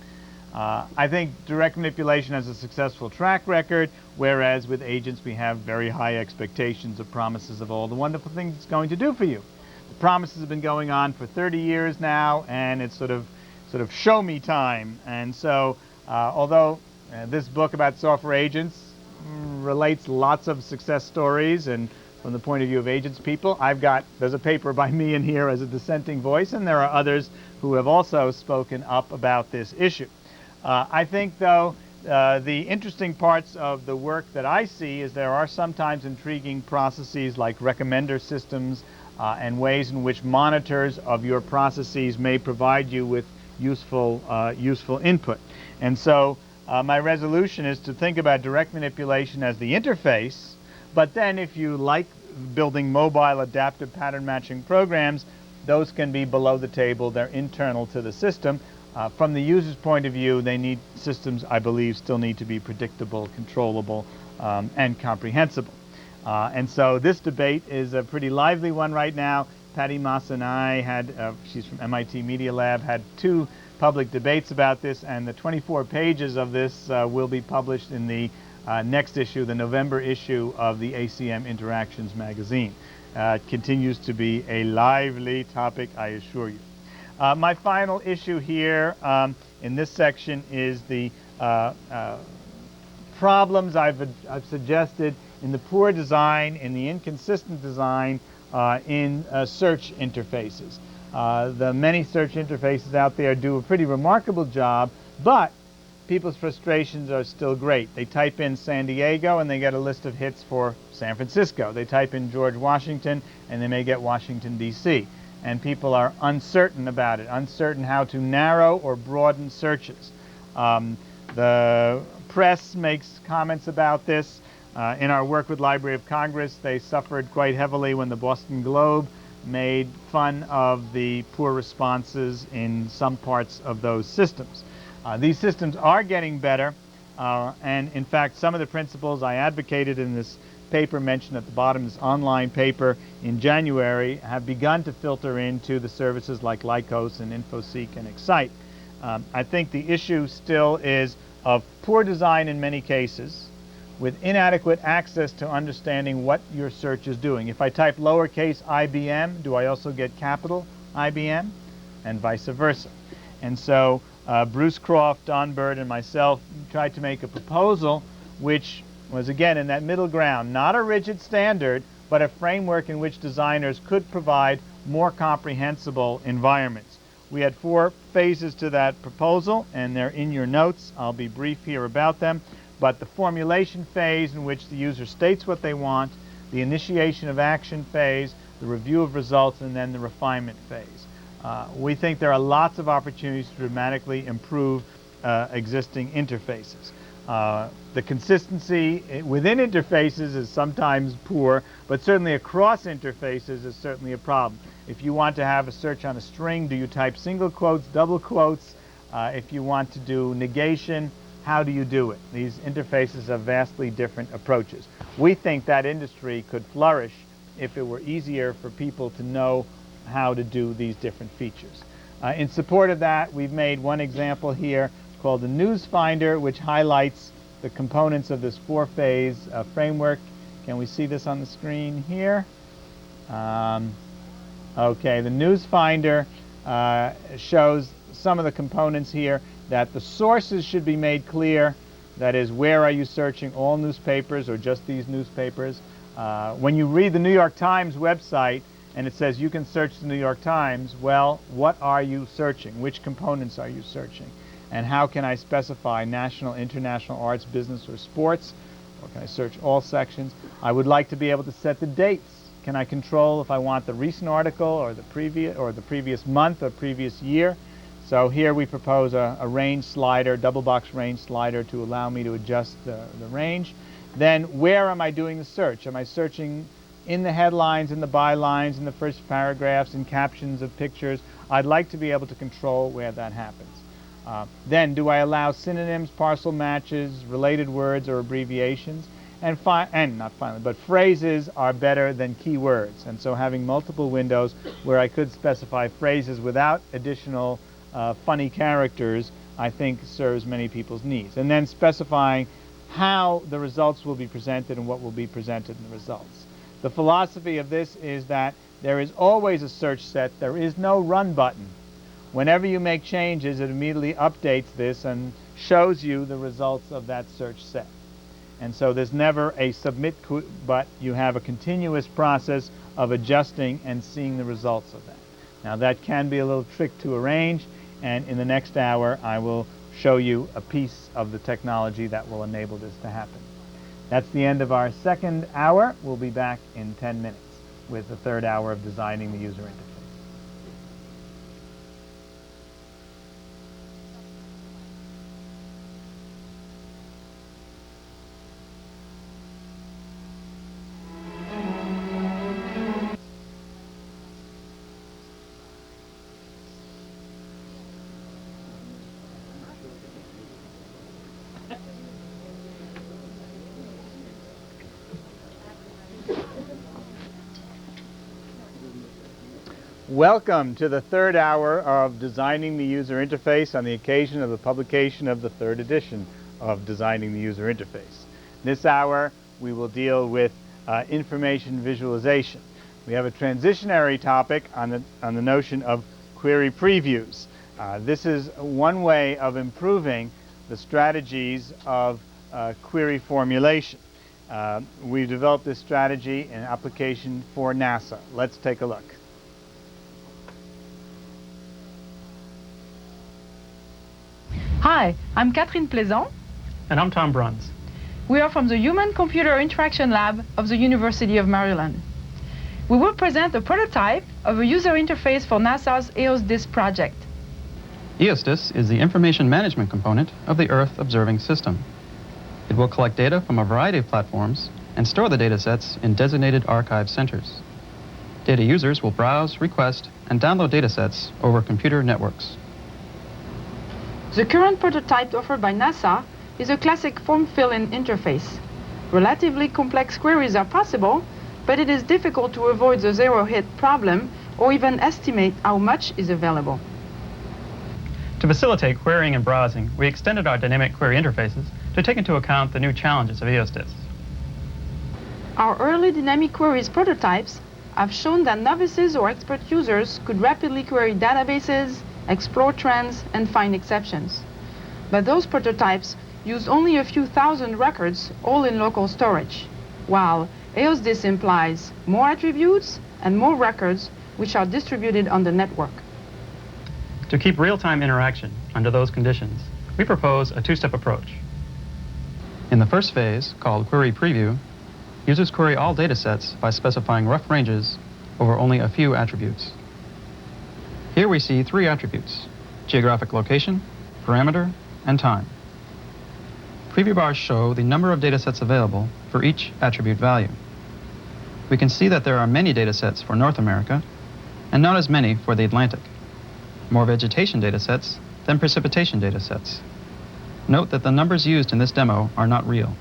I think direct manipulation has a successful track record, whereas with agents we have very high expectations of promises of all the wonderful things it's going to do for you. The promises have been going on for 30 years now, and it's sort of show me time. And so although this book about software agents relates lots of success stories and from the point of view of agents people, there's a paper by me in here as a dissenting voice, and there are others who have also spoken up about this issue. I think, though, the interesting parts of the work that I see is there are sometimes intriguing processes like recommender systems and ways in which monitors of your processes may provide you with useful input. And so My resolution is to think about direct manipulation as the interface, but then if you like building mobile adaptive pattern matching programs, those can be below the table. They're internal to the system. From the user's point of view, systems, I believe, still need to be predictable, controllable, and comprehensible. And so this debate is a pretty lively one right now. Patty Moss and I she's from MIT Media Lab, had 2 public debates about this, and the 24 pages of this will be published in the next issue, the November issue of the ACM Interactions magazine. It continues to be a lively topic, I assure you. My final issue here in this section is the problems I've suggested in the poor design, in the inconsistent design in search interfaces. The many search interfaces out there do a pretty remarkable job, but people's frustrations are still great. They type in San Diego and they get a list of hits for San Francisco. They type in George Washington and they may get Washington, D.C. And people are uncertain about it, uncertain how to narrow or broaden searches. The press makes comments about this. In our work with Library of Congress, they suffered quite heavily when the Boston Globe made fun of the poor responses in some parts of those systems. These systems are getting better, and in fact, some of the principles I advocated in this paper mentioned at the bottom, this online paper in January, have begun to filter into the services like Lycos and InfoSeek and Excite. I think the issue still is of poor design in many cases, with inadequate access to understanding what your search is doing. If I type lowercase IBM, do I also get capital IBM? And vice versa. And so Bruce Croft, Don Bird, and myself tried to make a proposal which was, again, in that middle ground, not a rigid standard, but a framework in which designers could provide more comprehensible environments. We had 4 phases to that proposal, and they're in your notes. I'll be brief here about them. But the formulation phase, in which the user states what they want, the initiation of action phase, the review of results, and then the refinement phase. We think there are lots of opportunities to dramatically improve existing interfaces. The consistency within interfaces is sometimes poor, but certainly across interfaces is certainly a problem. If you want to have a search on a string, do you type single quotes, double quotes? If you want to do negation, how do you do it? These interfaces have vastly different approaches. We think that industry could flourish if it were easier for people to know how to do these different features. In support of that, we've made one example here called the News Finder, which highlights the components of this 4-phase framework. Can we see this on the screen here? Okay, the News Finder shows some of the components here, that the sources should be made clear. That is, where are you searching, all newspapers or just these newspapers? When you read the New York Times website and it says you can search the New York Times, well, what are you searching? Which components are you searching? And how can I specify national, international, arts, business, or sports? Or can I search all sections? I would like to be able to set the dates. Can I control if I want the recent article or the previous month or previous year? So here we propose a range slider, double box range slider, to allow me to adjust the range. Then where am I doing the search? Am I searching in the headlines, in the bylines, in the first paragraphs, in captions of pictures? I'd like to be able to control where that happens. Then do I allow synonyms, parcel matches, related words, or abbreviations? And not finally, but phrases are better than keywords. And so having multiple windows where I could specify phrases without additional funny characters, I think serves many people's needs. And then specifying how the results will be presented and what will be presented in the results. The philosophy of this is that there is always a search set. There is no run button. Whenever you make changes, it immediately updates this and shows you the results of that search set. And so there's never a submit, but you have a continuous process of adjusting and seeing the results of that. Now that can be a little trick to arrange, and in the next hour I will show you a piece of the technology that will enable this to happen. That's the end of our second hour. We'll be back in 10 minutes with the third hour of designing the user interface. Welcome to the third hour of Designing the User Interface on the occasion of the publication of the third edition of Designing the User Interface. This hour, we will deal with information visualization. We have a transitionary topic on the notion of query previews. This is one way of improving the strategies of query formulation. We've developed this strategy in application for NASA. Let's take a look. Hi, I'm Catherine Plaisant. And I'm Tom Bruns. We are from the Human-Computer Interaction Lab of the University of Maryland. We will present a prototype of a user interface for NASA's EOSDIS project. EOSDIS is the information management component of the Earth Observing System. It will collect data from a variety of platforms and store the data sets in designated archive centers. Data users will browse, request, and download data sets over computer networks. The current prototype offered by NASA is a classic form fill-in interface. Relatively complex queries are possible, but it is difficult to avoid the zero-hit problem or even estimate how much is available. To facilitate querying and browsing, we extended our dynamic query interfaces to take into account the new challenges of EOSDIS. Our early dynamic queries prototypes have shown that novices or expert users could rapidly query databases, explore trends, and find exceptions. But those prototypes used only a few thousand records, all in local storage, while EOSDIS implies more attributes and more records which are distributed on the network. To keep real-time interaction under those conditions, we propose a two-step approach. In the first phase, called Query Preview, users query all data sets by specifying rough ranges over only a few attributes. Here we see three attributes: geographic location, parameter, and time. Preview bars show the number of data sets available for each attribute value. We can see that there are many data sets for North America and not as many for the Atlantic. More vegetation data sets than precipitation data sets. Note that the numbers used in this demo are not real.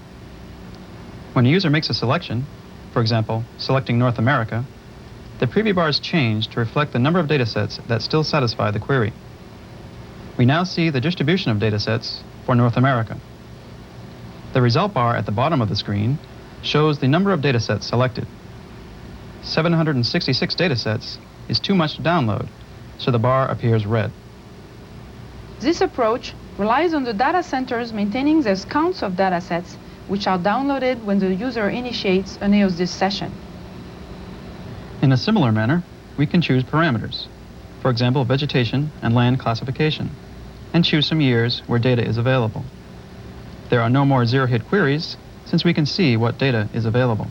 When a user makes a selection, for example, selecting North America, the preview bars change to reflect the number of data sets that still satisfy the query. We now see the distribution of data sets for North America. The result bar at the bottom of the screen shows the number of data sets selected. 766 data sets is too much to download, so the bar appears red. This approach relies on the data centers maintaining those counts of data sets which are downloaded when the user initiates an EOSDIS session. In a similar manner, we can choose parameters, for example, vegetation and land classification, and choose some years where data is available. There are no more zero-hit queries, since we can see what data is available.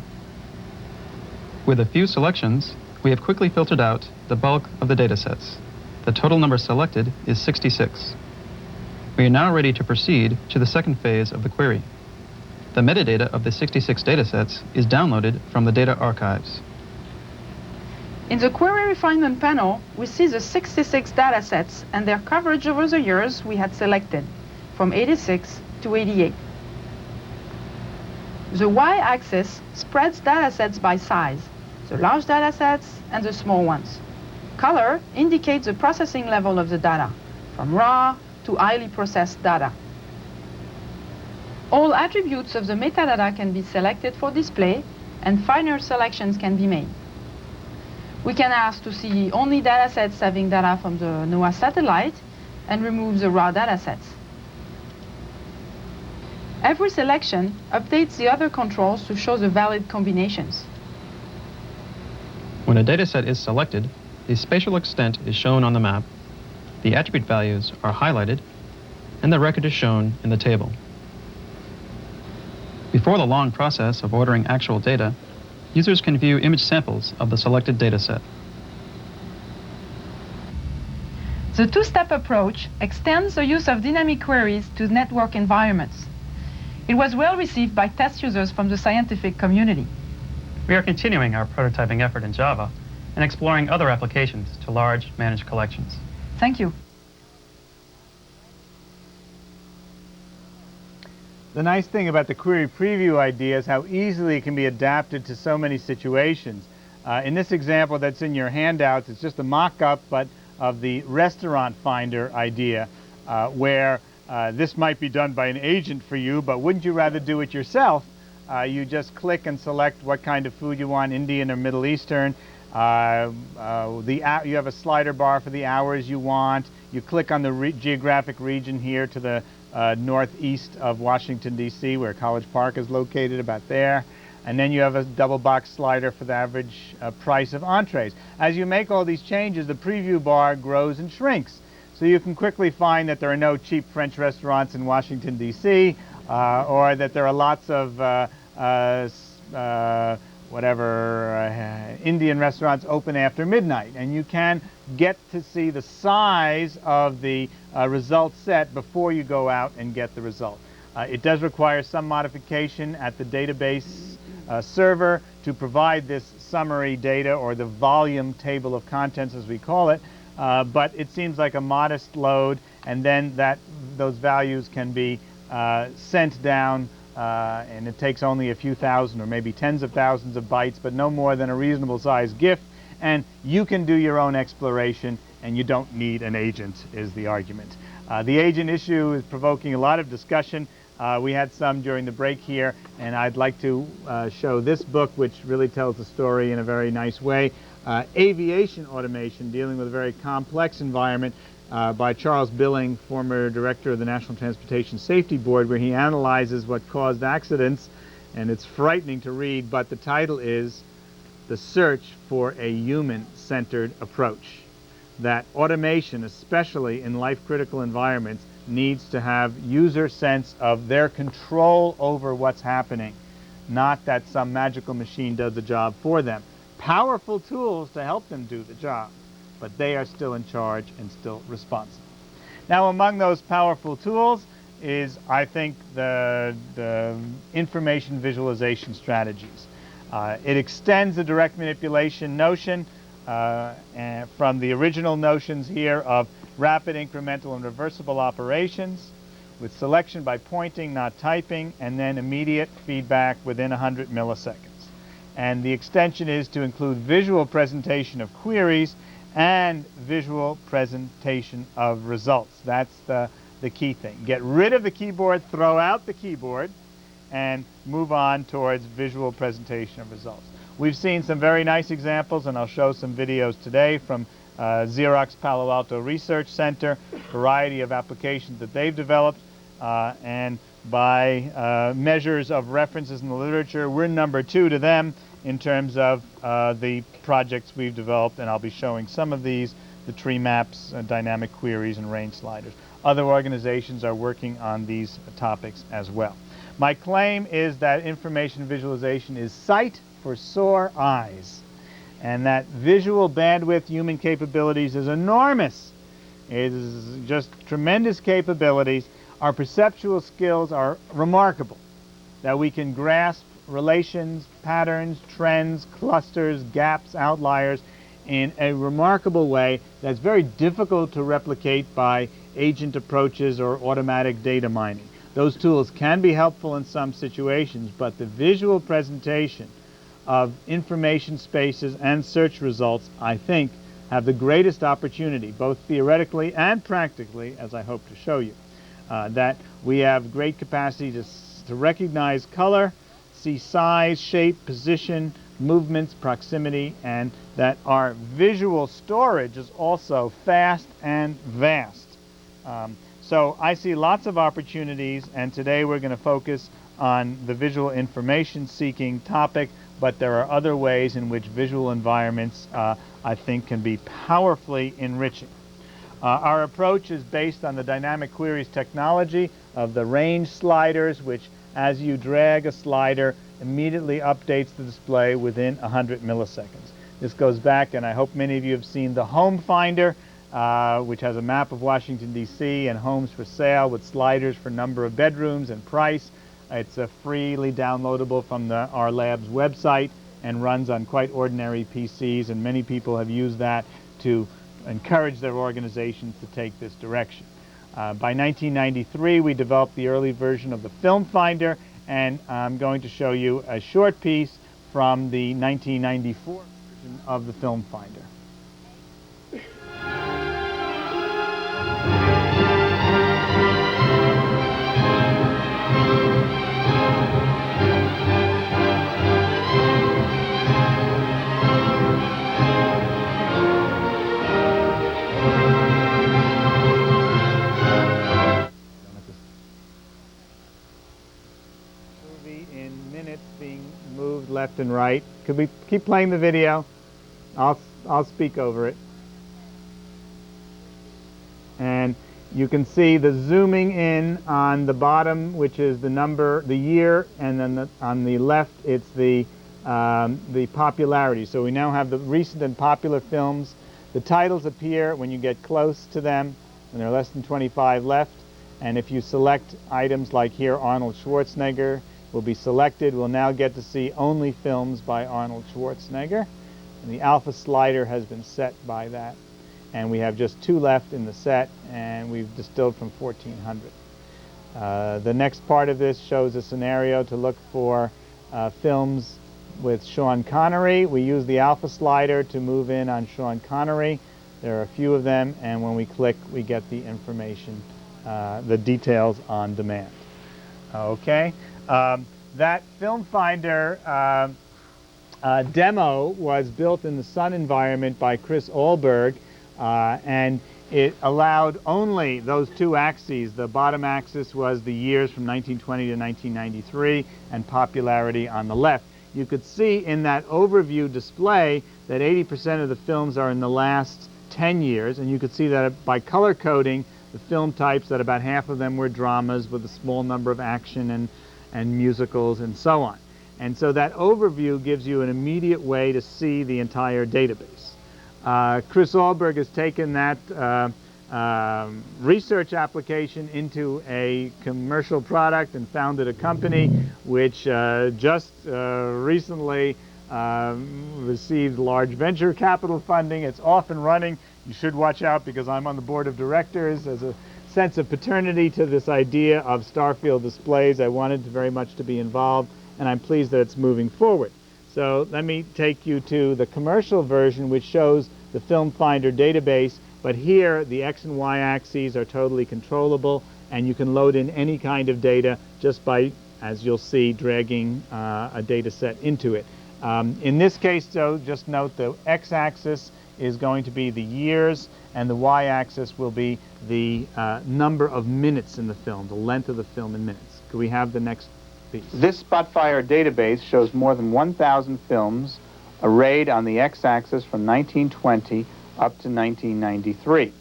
With a few selections, we have quickly filtered out the bulk of the data sets. The total number selected is 66. We are now ready to proceed to the second phase of the query. The metadata of the 66 data sets is downloaded from the data archives. In the Query Refinement panel, we see the 66 data sets and their coverage over the years we had selected, from 86 to 88. The y-axis spreads data sets by size, the large data sets and the small ones. Color indicates the processing level of the data, from raw to highly processed data. All attributes of the metadata can be selected for display, and finer selections can be made. We can ask to see only data sets having data from the NOAA satellite and remove the raw data sets. Every selection updates the other controls to show the valid combinations. When a data set is selected, the spatial extent is shown on the map, the attribute values are highlighted, and the record is shown in the table. Before the long process of ordering actual data, users can view image samples of the selected data set. The two-step approach extends the use of dynamic queries to network environments. It was well received by test users from the scientific community. We are continuing our prototyping effort in Java and exploring other applications to large managed collections. Thank you. The nice thing about the query preview idea is how easily it can be adapted to so many situations. In this example that's in your handouts, it's just a mock-up, but of the restaurant finder idea, where this might be done by an agent for you, but wouldn't you rather do it yourself? You just click and select what kind of food you want, Indian or Middle Eastern. You have a slider bar for the hours you want. You click on the geographic region here to the northeast of Washington, D.C., where College Park is located, about there. And then you have a double box slider for the average price of entrees. As you make all these changes, the preview bar grows and shrinks. So you can quickly find that there are no cheap French restaurants in Washington, D.C., or that there are lots of Indian restaurants open after midnight. And you can get to see the size of the result set before you go out and get the result. It does require some modification at the database server to provide this summary data, or the volume table of contents as we call it, but it seems like a modest load, and then those values can be sent down, and it takes only a few thousand or maybe tens of thousands of bytes, but no more than a reasonable sized GIF, and you can do your own exploration, and you don't need an agent, is the argument. The agent issue is provoking a lot of discussion. We had some during the break here, and I'd like to show this book, which really tells the story in a very nice way. Aviation Automation, Dealing with a Very Complex Environment, by Charles Billing, former director of the National Transportation Safety Board, where he analyzes what caused accidents, and it's frightening to read, but the title is The Search for a Human-Centered Approach. That automation, especially in life-critical environments, needs to have user sense of their control over what's happening, not that some magical machine does the job for them. Powerful tools to help them do the job, but they are still in charge and still responsible. Now, among those powerful tools is, I think, the information visualization strategies. It extends the direct manipulation notion from the original notions here of rapid, incremental, and reversible operations, with selection by pointing, not typing, and then immediate feedback within 100 milliseconds. And the extension is to include visual presentation of queries and visual presentation of results. That's the key thing. Get rid of the keyboard, throw out the keyboard, and move on towards visual presentation of results. We've seen some very nice examples, and I'll show some videos today from Xerox Palo Alto Research Center, a variety of applications that they've developed, and by measures of references in the literature, we're number 2 to them in terms of the projects we've developed, and I'll be showing some of these, the tree maps, dynamic queries, and range sliders. Other organizations are working on these topics as well. My claim is that information visualization is sight for sore eyes, and that visual bandwidth human capabilities is enormous. It is just tremendous capabilities. Our perceptual skills are remarkable, that we can grasp relations, patterns, trends, clusters, gaps, outliers in a remarkable way that's very difficult to replicate by agent approaches or automatic data mining. Those tools can be helpful in some situations, but the visual presentation of information spaces and search results, I think, have the greatest opportunity, both theoretically and practically, as I hope to show you. That we have great capacity to recognize color, see size, shape, position, movements, proximity, and that our visual storage is also fast and vast. So I see lots of opportunities, and today we're going to focus on the visual information seeking topic, but there are other ways in which visual environments, I think, can be powerfully enriching. Our approach is based on the dynamic queries technology of the range sliders, which, as you drag a slider, immediately updates the display within 100 milliseconds. This goes back, and I hope many of you have seen the Home Finder, which has a map of Washington, D.C. and homes for sale with sliders for number of bedrooms and price. It's freely downloadable from our lab's website and runs on quite ordinary PCs, and many people have used that to encourage their organizations to take this direction. By 1993, we developed the early version of the Film Finder, and I'm going to show you a short piece from the 1994 version of the film finder. In minutes being moved left and right. Could we keep playing the video? I'll speak over it. And you can see the zooming in on the bottom, which is the number, the year, and then on the left it's the popularity. So we now have the recent and popular films. The titles appear when you get close to them, when there are less than 25 left. And if you select items like here, Arnold Schwarzenegger will be selected. We'll now get to see only films by Arnold Schwarzenegger. And the alpha slider has been set by that. And we have just 2 left in the set, and we've distilled from 1,400. The next part of this shows a scenario to look for films with Sean Connery. We use the alpha slider to move in on Sean Connery. There are a few of them, and when we click, we get the information, the details on demand. Okay. That film finder demo was built in the Sun environment by Chris Ahlberg, and it allowed only those 2 axes. The bottom axis was the years from 1920 to 1993 and popularity on the left. You could see in that overview display that 80% of the films are in the last 10 years, and you could see that by color coding the film types, that about half of them were dramas with a small number of action and musicals and so on. And so that overview gives you an immediate way to see the entire database. Chris Ahlberg has taken that research application into a commercial product and founded a company which just recently received large venture capital funding. It's off and running. You should watch out because I'm on the board of directors. As a sense of paternity to this idea of Starfield displays, I wanted very much to be involved, and I'm pleased that it's moving forward. So let me take you to the commercial version, which shows the Film Finder database, but here the X and Y axes are totally controllable, and you can load in any kind of data just by, as you'll see, dragging a data set into it. In this case, though, just note the X-axis is going to be the years, and the Y-axis will be the number of minutes in the film, the length of the film in minutes. Could we have the next piece? This Spotfire database shows more than 1,000 films arrayed on the X-axis from 1920 up to 1993.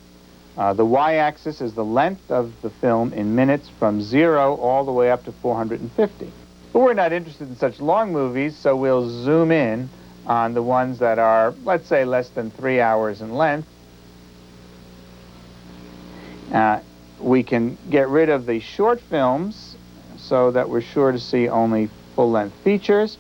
The Y-axis is the length of the film in minutes from 0 all the way up to 450. But we're not interested in such long movies, so we'll zoom in on the ones that are, let's say, less than 3 hours in length. We can get rid of the short films so that we're sure to see only full-length features.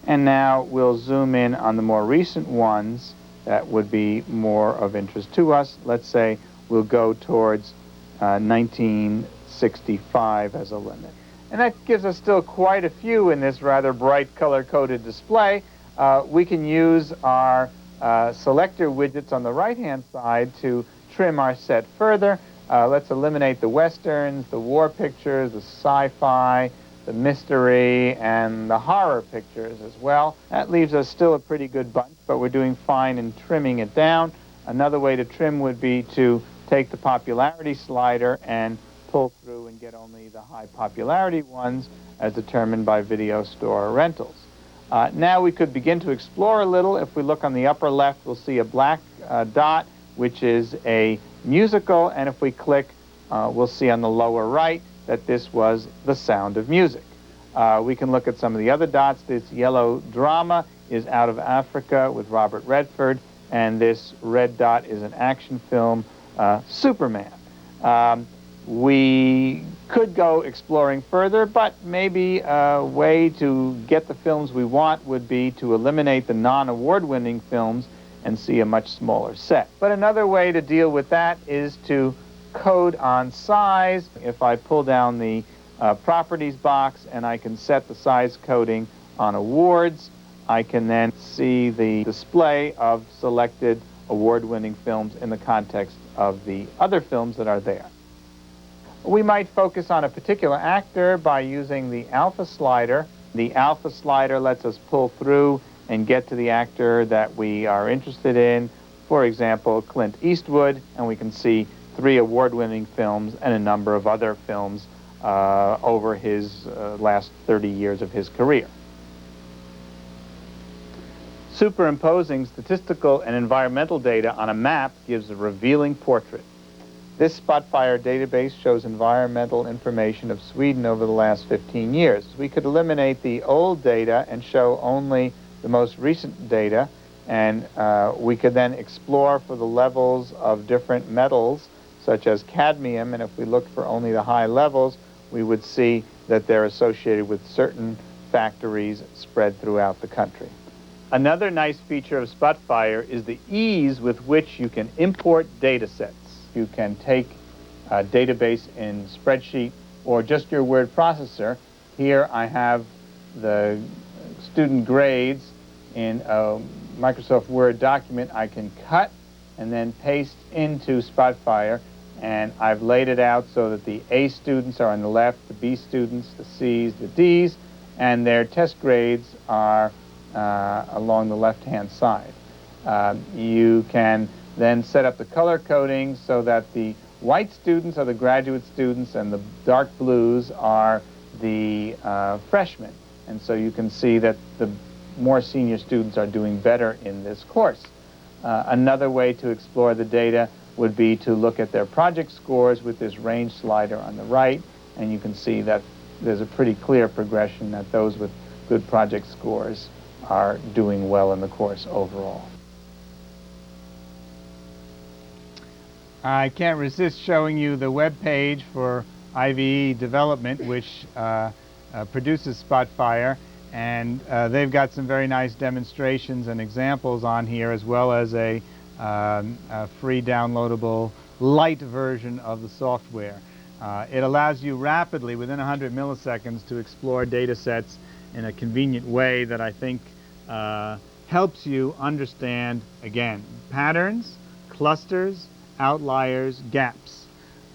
And now we'll zoom in on the more recent ones that would be more of interest to us. Let's say we'll go towards 1965 as a limit. And that gives us still quite a few in this rather bright color-coded display. We can use our selector widgets on the right-hand side to trim our set further. Let's eliminate the westerns, the war pictures, the sci-fi, the mystery, and the horror pictures as well. That leaves us still a pretty good bunch, but we're doing fine in trimming it down. Another way to trim would be to take the popularity slider and pull through and get only the high popularity ones as determined by video store rentals. Now we could begin to explore a little. If we look on the upper left, we'll see a black dot, which is a musical, and if we click, we'll see on the lower right that this was The Sound of Music. We can look at some of the other dots. This yellow drama is Out of Africa with Robert Redford, and this red dot is an action film, Superman. We could go exploring further, but maybe a way to get the films we want would be to eliminate the non-award-winning films and see a much smaller set. But another way to deal with that is to code on size. If I pull down the properties box and I can set the size coding on awards, I can then see the display of selected award-winning films in the context of the other films that are there. We might focus on a particular actor by using the alpha slider. The alpha slider lets us pull through and get to the actor that we are interested in. For example, Clint Eastwood, and we can see 3 award-winning films and a number of other films over his last 30 years of his career. Superimposing statistical and environmental data on a map gives a revealing portrait. This Spotfire database shows environmental information of Sweden over the last 15 years. We could eliminate the old data and show only the most recent data, and we could then explore for the levels of different metals, such as cadmium, and if we looked for only the high levels, we would see that they're associated with certain factories spread throughout the country. Another nice feature of Spotfire is the ease with which you can import data sets. You can take a database in spreadsheet or just your word processor. Here I have the student grades in a Microsoft Word document. I can cut and then paste into Spotfire, and I've laid it out so that the A students are on the left, the B students, the C's, the D's, and their test grades are along the left-hand side. You can then set up the color coding so that the white students are the graduate students and the dark blues are the freshmen. And so you can see that the more senior students are doing better in this course. Another way to explore the data would be to look at their project scores with this range slider on the right, and you can see that there's a pretty clear progression that those with good project scores are doing well in the course overall. I can't resist showing you the web page for IVE development, which produces Spotfire, and they've got some very nice demonstrations and examples on here, as well as a free downloadable light version of the software. It allows you rapidly, within 100 milliseconds, to explore data sets in a convenient way that I think helps you understand, again, patterns, clusters, outliers, gaps.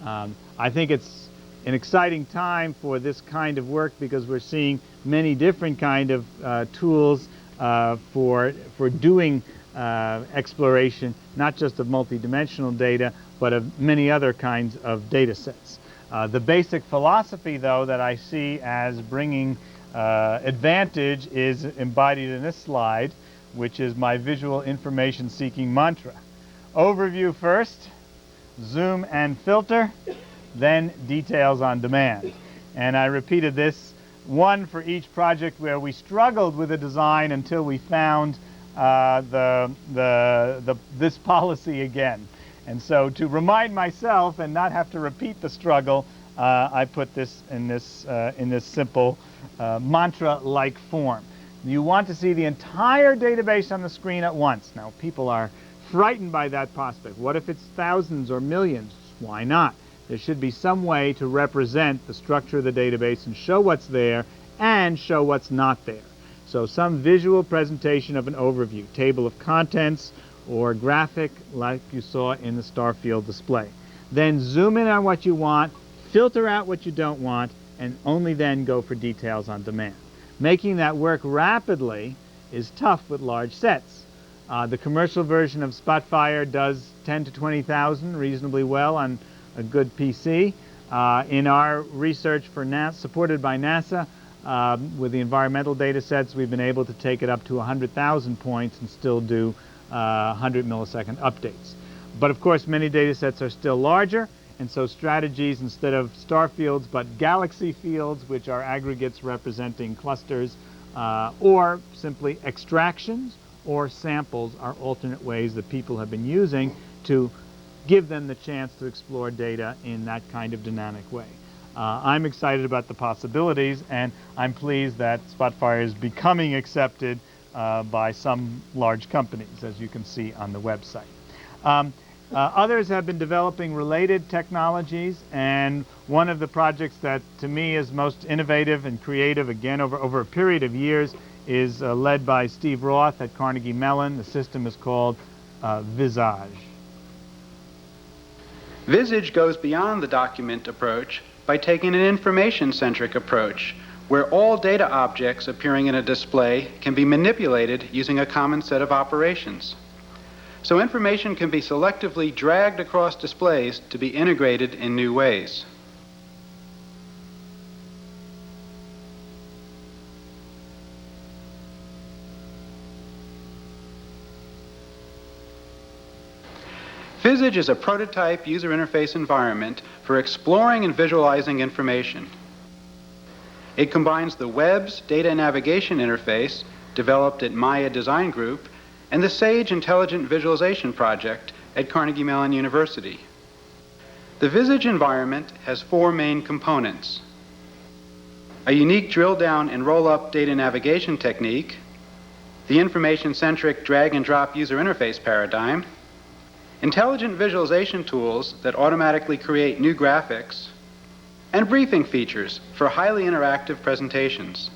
I think it's an exciting time for this kind of work because we're seeing many different kind of tools for doing exploration, not just of multidimensional data, but of many other kinds of data sets. The basic philosophy, though, that I see as bringing advantage is embodied in this slide, which is my visual information seeking mantra. Overview first, zoom and filter, then details on demand. And I repeated this, one for each project where we struggled with a design until we found this policy again. And so to remind myself and not have to repeat the struggle, I put this in this simple mantra-like form. You want to see the entire database on the screen at once. Now, people are frightened by that prospect. What if it's thousands or millions? Why not? There should be some way to represent the structure of the database and show what's there and show what's not there. So some visual presentation of an overview, table of contents, or graphic like you saw in the Starfield display. Then zoom in on what you want, filter out what you don't want, and only then go for details on demand. Making that work rapidly is tough with large sets. The commercial version of Spotfire does 10 to 20,000 reasonably well on a good PC. In our research for NASA, supported by NASA, with the environmental data sets, we've been able to take it up to 100,000 points and still do 100 millisecond updates. But of course, many data sets are still larger, and so strategies instead of star fields but galaxy fields, which are aggregates representing clusters, or simply extractions or samples, are alternate ways that people have been using to give them the chance to explore data in that kind of dynamic way. I'm excited about the possibilities, and I'm pleased that Spotfire is becoming accepted by some large companies, as you can see on the website. Others have been developing related technologies, and one of the projects that to me is most innovative and creative, again over a period of years, is led by Steve Roth at Carnegie Mellon. The system is called Visage. Visage goes beyond the document approach by taking an information-centric approach, where all data objects appearing in a display can be manipulated using a common set of operations. So information can be selectively dragged across displays to be integrated in new ways. Visage is a prototype user interface environment for exploring and visualizing information. It combines the web's data navigation interface, developed at Maya Design Group, and the SAGE Intelligent Visualization Project at Carnegie Mellon University. The Visage environment has 4 main components: a unique drill-down and roll-up data navigation technique, the information-centric drag-and-drop user interface paradigm, intelligent visualization tools that automatically create new graphics, and briefing features for highly interactive presentations.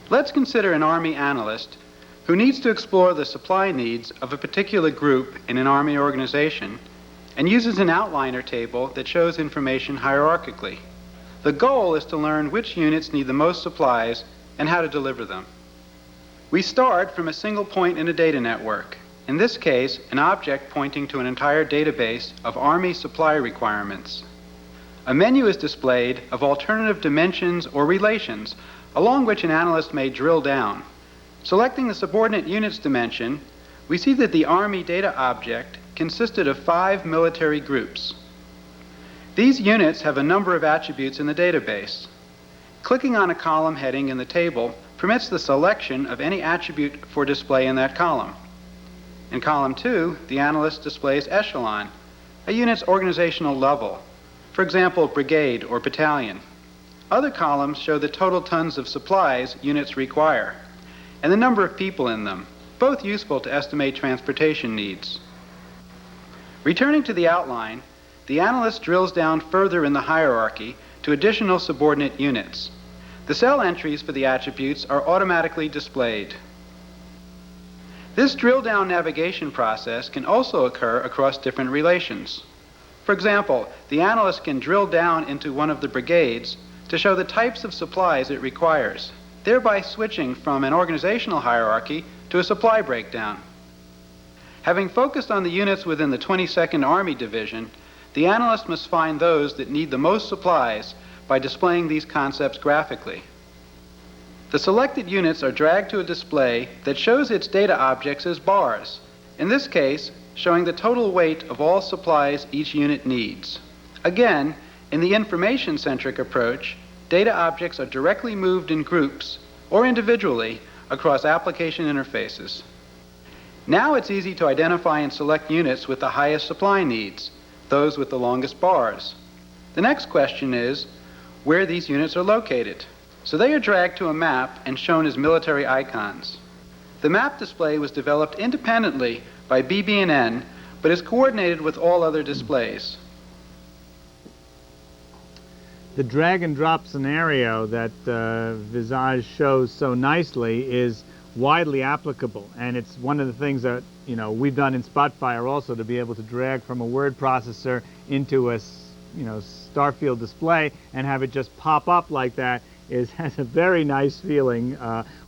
Let's consider an Army analyst who needs to explore the supply needs of a particular group in an Army organization and uses an outliner table that shows information hierarchically. The goal is to learn which units need the most supplies and how to deliver them. We start from a single point in a data network. In this case, an object pointing to an entire database of Army supply requirements. A menu is displayed of alternative dimensions or relations along which an analyst may drill down. Selecting the subordinate units dimension, we see that the Army data object consisted of 5 military groups. These units have a number of attributes in the database. Clicking on a column heading in the table permits the selection of any attribute for display in that column. In column 2, the analyst displays echelon, a unit's organizational level, for example, brigade or battalion. Other columns show the total tons of supplies units require, and the number of people in them, both useful to estimate transportation needs. Returning to the outline, the analyst drills down further in the hierarchy to additional subordinate units. The cell entries for the attributes are automatically displayed. This drill-down navigation process can also occur across different relations. For example, the analyst can drill down into one of the brigades to show the types of supplies it requires, thereby switching from an organizational hierarchy to a supply breakdown. Having focused on the units within the 22nd Army Division, the analyst must find those that need the most supplies by displaying these concepts graphically. The selected units are dragged to a display that shows its data objects as bars, in this case, showing the total weight of all supplies each unit needs. Again, in the information-centric approach, data objects are directly moved in groups or individually across application interfaces. Now it's easy to identify and select units with the highest supply needs, those with the longest bars. The next question is where these units are located. So they are dragged to a map and shown as military icons. The map display was developed independently by BB&N, but is coordinated with all other displays. The drag and drop scenario that Visage shows so nicely is widely applicable, and it's one of the things that we've done in Spotfire also, to be able to drag from a word processor into a Starfield display and have it just pop up like that has a very nice feeling,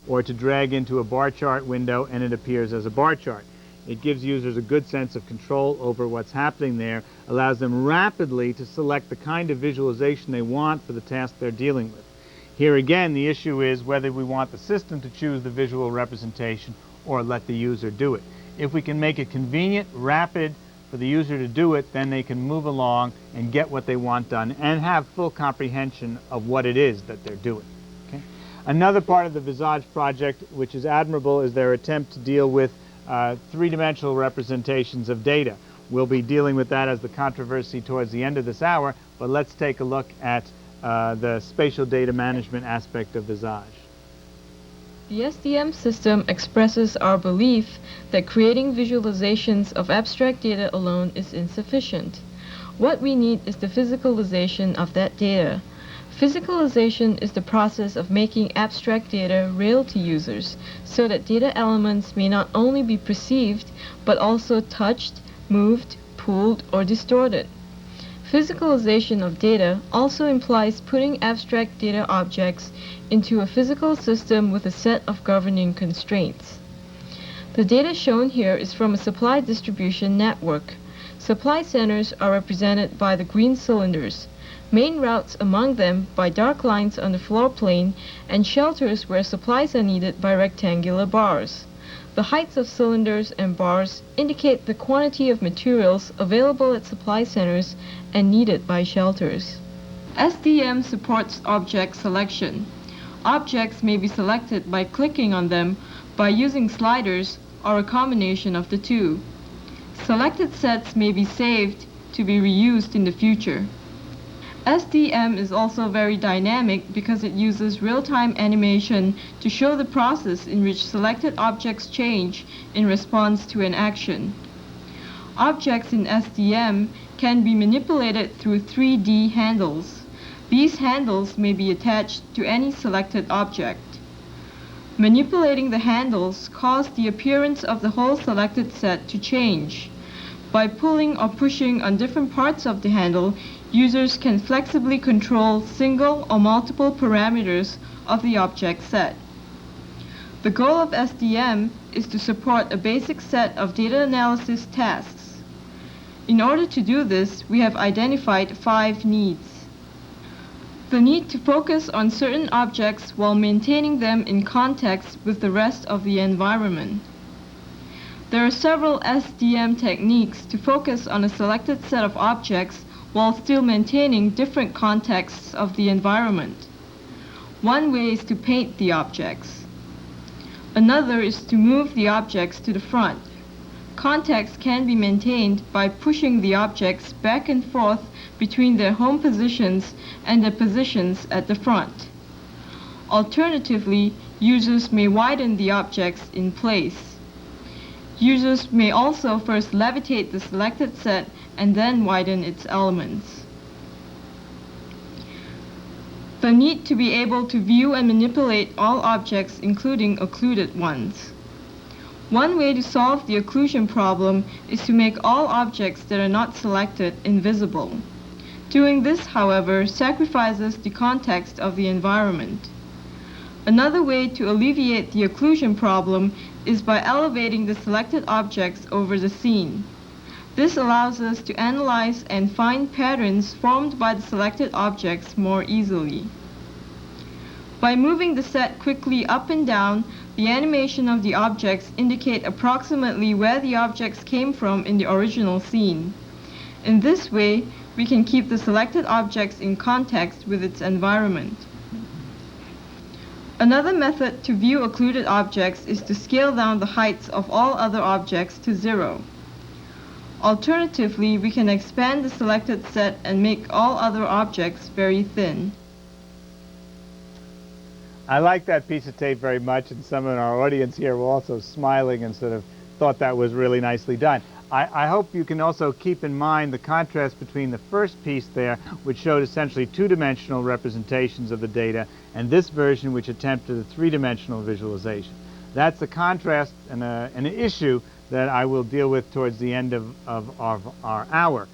or to drag into a bar chart window and it appears as a bar chart. It gives users a good sense of control over what's happening there, allows them rapidly to select the kind of visualization they want for the task they're dealing with. Here again, the issue is whether we want the system to choose the visual representation or let the user do it. If we can make it convenient, rapid for the user to do it, then they can move along and get what they want done and have full comprehension of what it is that they're doing. Okay? Another part of the Visage project, which is admirable, is their attempt to deal with three-dimensional representations of data. We'll be dealing with that as the controversy towards the end of this hour, but let's take a look at the spatial data management aspect of Visage. The SDM system expresses our belief that creating visualizations of abstract data alone is insufficient. What we need is the physicalization of that data. Physicalization is the process of making abstract data real to users so that data elements may not only be perceived but also touched, moved, pulled, or distorted. Physicalization of data also implies putting abstract data objects into a physical system with a set of governing constraints. The data shown here is from a supply distribution network. Supply centers are represented by the green cylinders, main routes among them by dark lines on the floor plane, and shelters where supplies are needed by rectangular bars. The heights of cylinders and bars indicate the quantity of materials available at supply centers and needed by shelters. SDM supports object selection. Objects may be selected by clicking on them, by using sliders, or a combination of the two. Selected sets may be saved to be reused in the future. SDM is also very dynamic because it uses real-time animation to show the process in which selected objects change in response to an action. Objects in SDM can be manipulated through 3D handles. These handles may be attached to any selected object. Manipulating the handles causes the appearance of the whole selected set to change. By pulling or pushing on different parts of the handle, users can flexibly control single or multiple parameters of the object set. The goal of SDM is to support a basic set of data analysis tasks. In order to do this, we have identified 5 needs. The need to focus on certain objects while maintaining them in context with the rest of the environment. There are several SDM techniques to focus on a selected set of objects while still maintaining different contexts of the environment. One way is to paint the objects. Another is to move the objects to the front. Context can be maintained by pushing the objects back and forth between their home positions and their positions at the front. Alternatively, users may widen the objects in place. Users may also first levitate the selected set and then widen its elements. The need to be able to view and manipulate all objects, including occluded ones. One way to solve the occlusion problem is to make all objects that are not selected invisible. Doing this, however, sacrifices the context of the environment. Another way to alleviate the occlusion problem is by elevating the selected objects over the scene. This allows us to analyze and find patterns formed by the selected objects more easily. By moving the set quickly up and down, the animation of the objects indicate approximately where the objects came from in the original scene. In this way, we can keep the selected objects in context with its environment. Another method to view occluded objects is to scale down the heights of all other objects to 0. Alternatively, we can expand the selected set and make all other objects very thin. I like that piece of tape very much, and some in our audience here were also smiling and sort of thought that was really nicely done. I hope you can also keep in mind the contrast between the first piece there, which showed essentially 2-dimensional representations of the data, and this version, which attempted a 3-dimensional visualization. That's a contrast and an issue that I will deal with towards the end of our hour.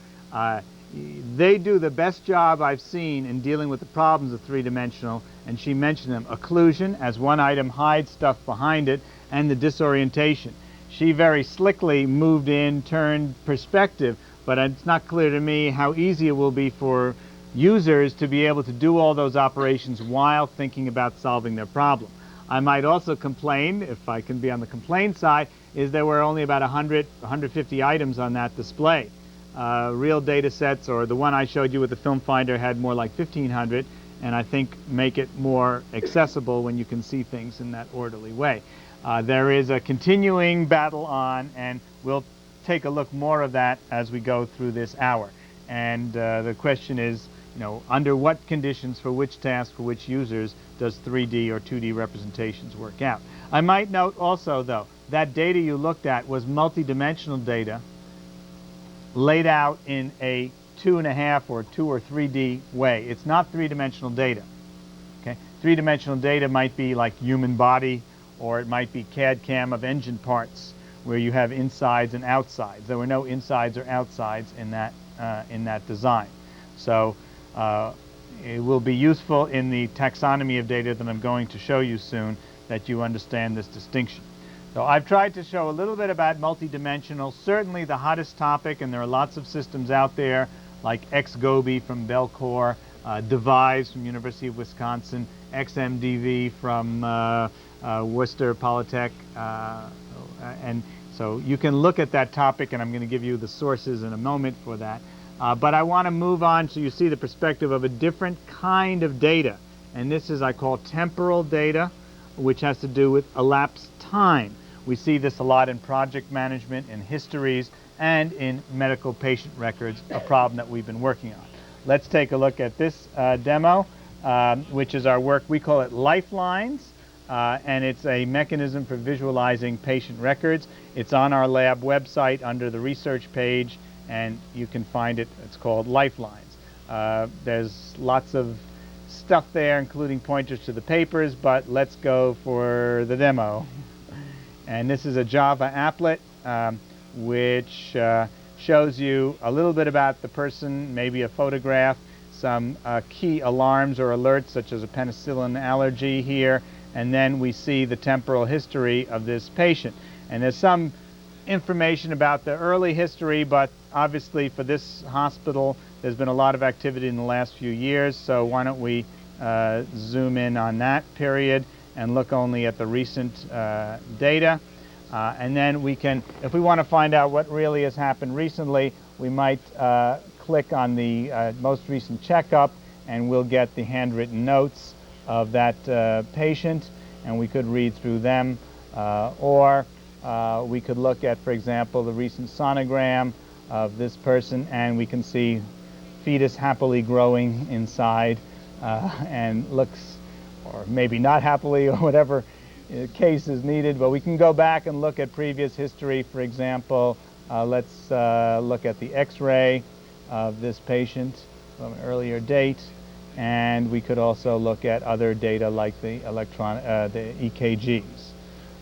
They do the best job I've seen in dealing with the problems of 3-dimensional, and she mentioned them: occlusion, as one item hides stuff behind it, and the disorientation. She very slickly moved in, turned perspective, but it's not clear to me how easy it will be for users to be able to do all those operations while thinking about solving their problem. I might also complain, if I can be on the complaint side, is there were only about 100, 150 items on that display. Real data sets, or the one I showed you with the film finder, had more like 1,500, and I think make it more accessible when you can see things in that orderly way. There is a continuing battle on, and we'll take a look more of that as we go through this hour. And the question is, under what conditions, for which tasks, for which users, does 3D or 2D representations work out? I might note also, though, that data you looked at was multidimensional data laid out in a 2.5 or 2 or 3D way. It's not three-dimensional data. Okay? Three-dimensional data might be like human body, or it might be CAD/CAM of engine parts, where you have insides and outsides. There were no insides or outsides in that design. So it will be useful in the taxonomy of data that I'm going to show you soon, that you understand this distinction. So I've tried to show a little bit about multidimensional, certainly the hottest topic, and there are lots of systems out there like XGobi from Belcor, Devise from University of Wisconsin, XMDV from Worcester Polytech, and so you can look at that topic, and I'm going to give you the sources in a moment for that. But I want to move on so you see the perspective of a different kind of data, and this is, I call, temporal data, which has to do with elapsed time. We see this a lot in project management, in histories, and in medical patient records, a problem that we've been working on. Let's take a look at this demo, which is our work. We call it Lifelines, and it's a mechanism for visualizing patient records. It's on our lab website under the research page, and you can find it. It's called Lifelines. There's lots of stuff there, including pointers to the papers, but let's go for the demo. And this is a Java applet, which shows you a little bit about the person, maybe a photograph, some key alarms or alerts, such as a penicillin allergy here, and then we see the temporal history of this patient. And there's some information about the early history, but obviously for this hospital, there's been a lot of activity in the last few years, so why don't we zoom in on that period and look only at the recent data. And then we can, if we want to find out what really has happened recently, we might click on the most recent checkup, and we'll get the handwritten notes of that patient, and we could read through them. Or we could look at, for example, the recent sonogram of this person, and we can see fetus happily growing inside, and looks, or maybe not happily, or whatever case is needed. But we can go back and look at previous history. For example, let's look at the x-ray of this patient from an earlier date, and we could also look at other data like the the EKGs.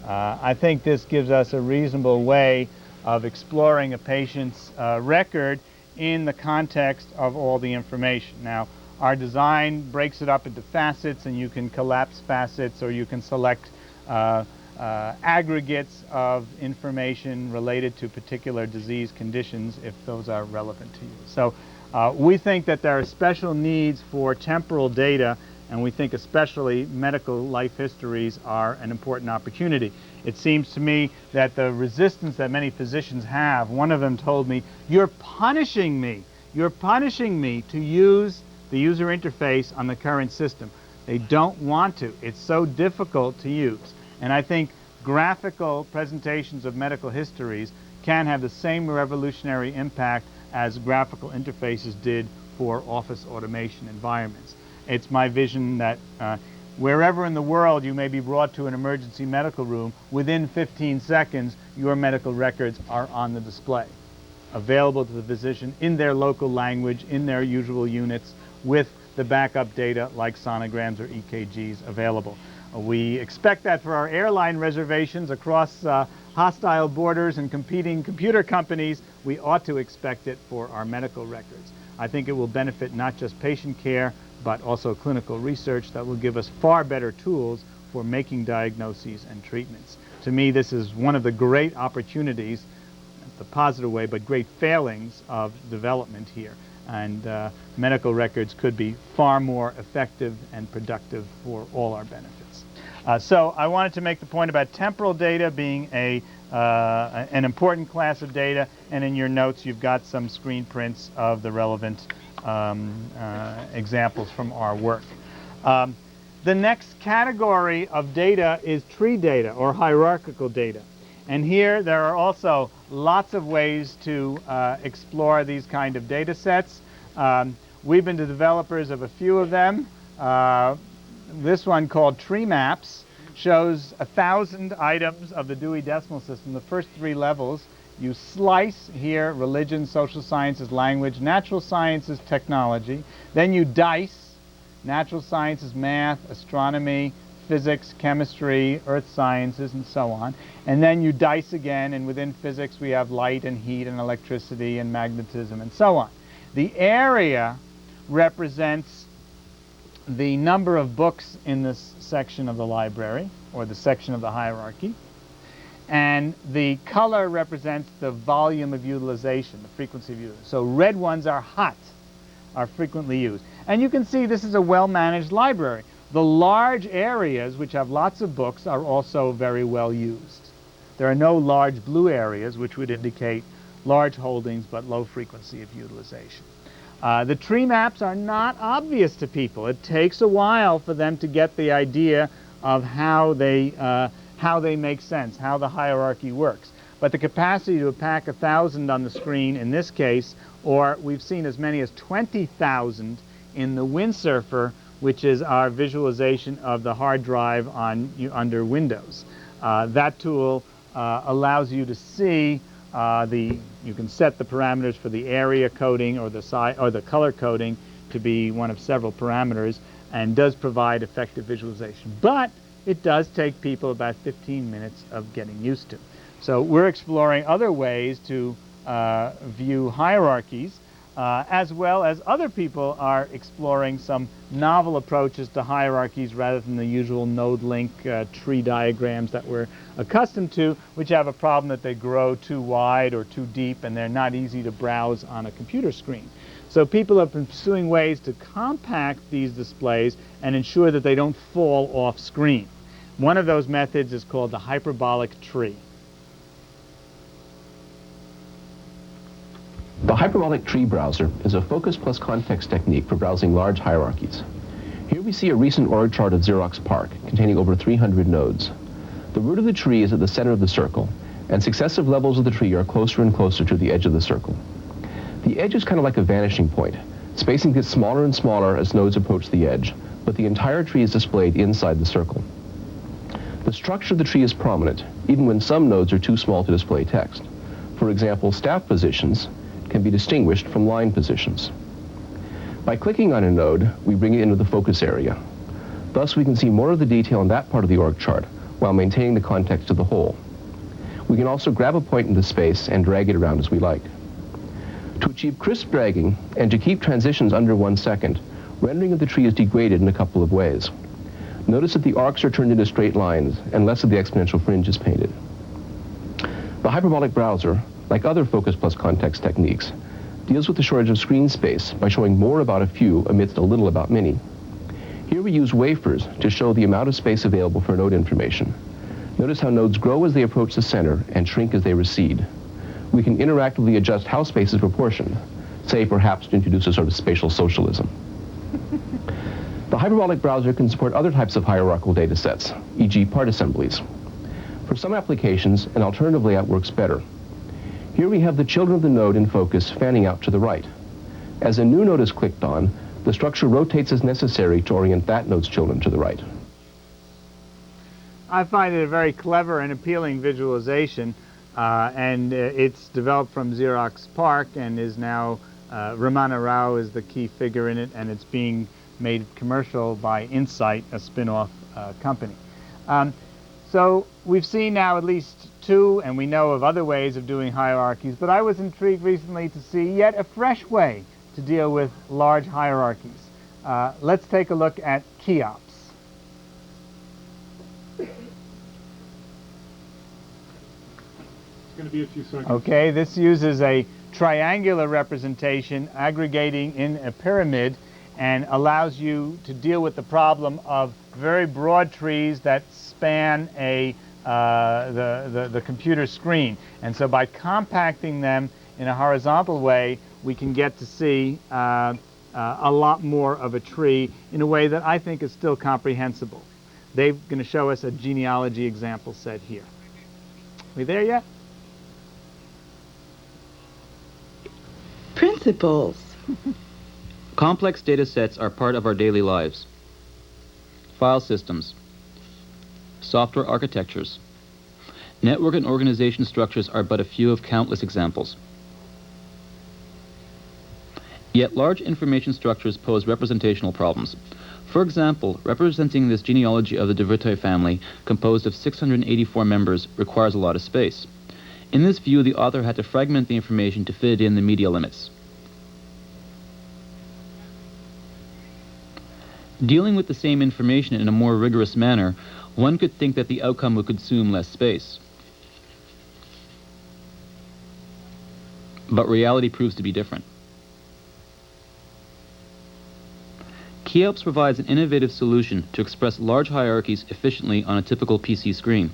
I think this gives us a reasonable way of exploring a patient's record in the context of all the information. Now, our design breaks it up into facets, and you can collapse facets, or you can select aggregates of information related to particular disease conditions if those are relevant to you. So we think that there are special needs for temporal data, and we think especially medical life histories are an important opportunity. It seems to me that the resistance that many physicians have, one of them told me, "You're punishing me. You're punishing me to use the user interface on the current system." They don't want to. It's so difficult to use. And I think graphical presentations of medical histories can have the same revolutionary impact as graphical interfaces did for office automation environments. It's my vision that wherever in the world you may be brought to an emergency medical room, within 15 seconds, your medical records are on the display, available to the physician in their local language, in their usual units, with the backup data like sonograms or EKGs available. We expect that for our airline reservations across hostile borders and competing computer companies. We ought to expect it for our medical records. I think it will benefit not just patient care, but also clinical research that will give us far better tools for making diagnoses and treatments. To me, this is one of the great opportunities, the positive way, but great failings of development here. And medical records could be far more effective and productive for all our benefits. So I wanted to make the point about temporal data being an important class of data, and in your notes you've got some screen prints of the relevant examples from our work. The next category of data is tree data, or hierarchical data. And here there are also lots of ways to explore these kind of data sets. We've been the developers of a few of them. This one, called Tree Maps, shows 1,000 items of the Dewey Decimal System, the first 3 levels, You slice here religion, social sciences, language, natural sciences, technology. Then you dice natural sciences, math, astronomy, physics, chemistry, earth sciences, and so on. And then you dice again, and within physics we have light and heat and electricity and magnetism and so on. The area represents the number of books in this section of the library, or the section of the hierarchy. And the color represents the volume of utilization, the frequency of use. So red ones are hot, are frequently used. And you can see this is a well-managed library. The large areas, which have lots of books, are also very well used. There are no large blue areas, which would indicate large holdings but low frequency of utilization. The tree maps are not obvious to people. It takes a while for them to get the idea of how they make sense, how the hierarchy works. But the capacity to pack 1,000 on the screen in this case, or we've seen as many as 20,000 in the Windsurfer, which is our visualization of the hard drive under Windows. That tool allows you to see you can set the parameters for the area coding or the color coding to be one of several parameters, and does provide effective visualization. But it does take people about 15 minutes of getting used to. So we're exploring other ways to view hierarchies, as well as other people are exploring some novel approaches to hierarchies rather than the usual node link tree diagrams that we're accustomed to, which have a problem that they grow too wide or too deep and they're not easy to browse on a computer screen. So people are pursuing ways to compact these displays and ensure that they don't fall off screen. One of those methods is called the hyperbolic tree. The hyperbolic tree browser is a focus plus context technique for browsing large hierarchies. Here we see a recent org chart of Xerox PARC containing over 300 nodes. The root of the tree is at the center of the circle, and successive levels of the tree are closer and closer to the edge of the circle. The edge is kind of like a vanishing point. Spacing gets smaller and smaller as nodes approach the edge, but the entire tree is displayed inside the circle. The structure of the tree is prominent, even when some nodes are too small to display text. For example, staff positions can be distinguished from line positions. By clicking on a node, we bring it into the focus area. Thus, we can see more of the detail in that part of the org chart while maintaining the context of the whole. We can also grab a point in the space and drag it around as we like. To achieve crisp dragging and to keep transitions under 1 second, rendering of the tree is degraded in a couple of ways. Notice that the arcs are turned into straight lines and less of the exponential fringe is painted. The hyperbolic browser, like other focus plus context techniques, deals with the shortage of screen space by showing more about a few amidst a little about many. Here we use wafers to show the amount of space available for node information. Notice how nodes grow as they approach the center and shrink as they recede. We can interactively adjust how space is proportioned, say perhaps to introduce a sort of spatial socialism. The hyperbolic browser can support other types of hierarchical data sets, e.g. part assemblies. For some applications, an alternative layout works better. Here we have the children of the node in focus fanning out to the right. As a new node is clicked on, the structure rotates as necessary to orient that node's children to the right. I find it a very clever and appealing visualization, and it's developed from Xerox PARC and is now, Ramana Rao is the key figure in it, and it's being made commercial by Insight, a spin-off company. So we've seen now at least 2, and we know of other ways of doing hierarchies, but I was intrigued recently to see yet a fresh way to deal with large hierarchies. Let's take a look at Cheops. It's going to be a few seconds. Okay, this uses a triangular representation aggregating in a pyramid and allows you to deal with the problem of very broad trees that span the computer screen. And so by compacting them in a horizontal way, we can get to see a lot more of a tree in a way that I think is still comprehensible. They're going to show us a genealogy example set here. We there yet? Principles. Complex data sets are part of our daily lives. File systems, software architectures, Network and organization structures are but a few of countless examples. Yet large information structures pose representational problems. For example, representing this genealogy of the de Vitoy family, composed of 684 members, requires a lot of space. In this view, the author had to fragment the information to fit it in the media limits. Dealing with the same information in a more rigorous manner, one could think that the outcome would consume less space. But reality proves to be different. Cheops provides an innovative solution to express large hierarchies efficiently on a typical PC screen.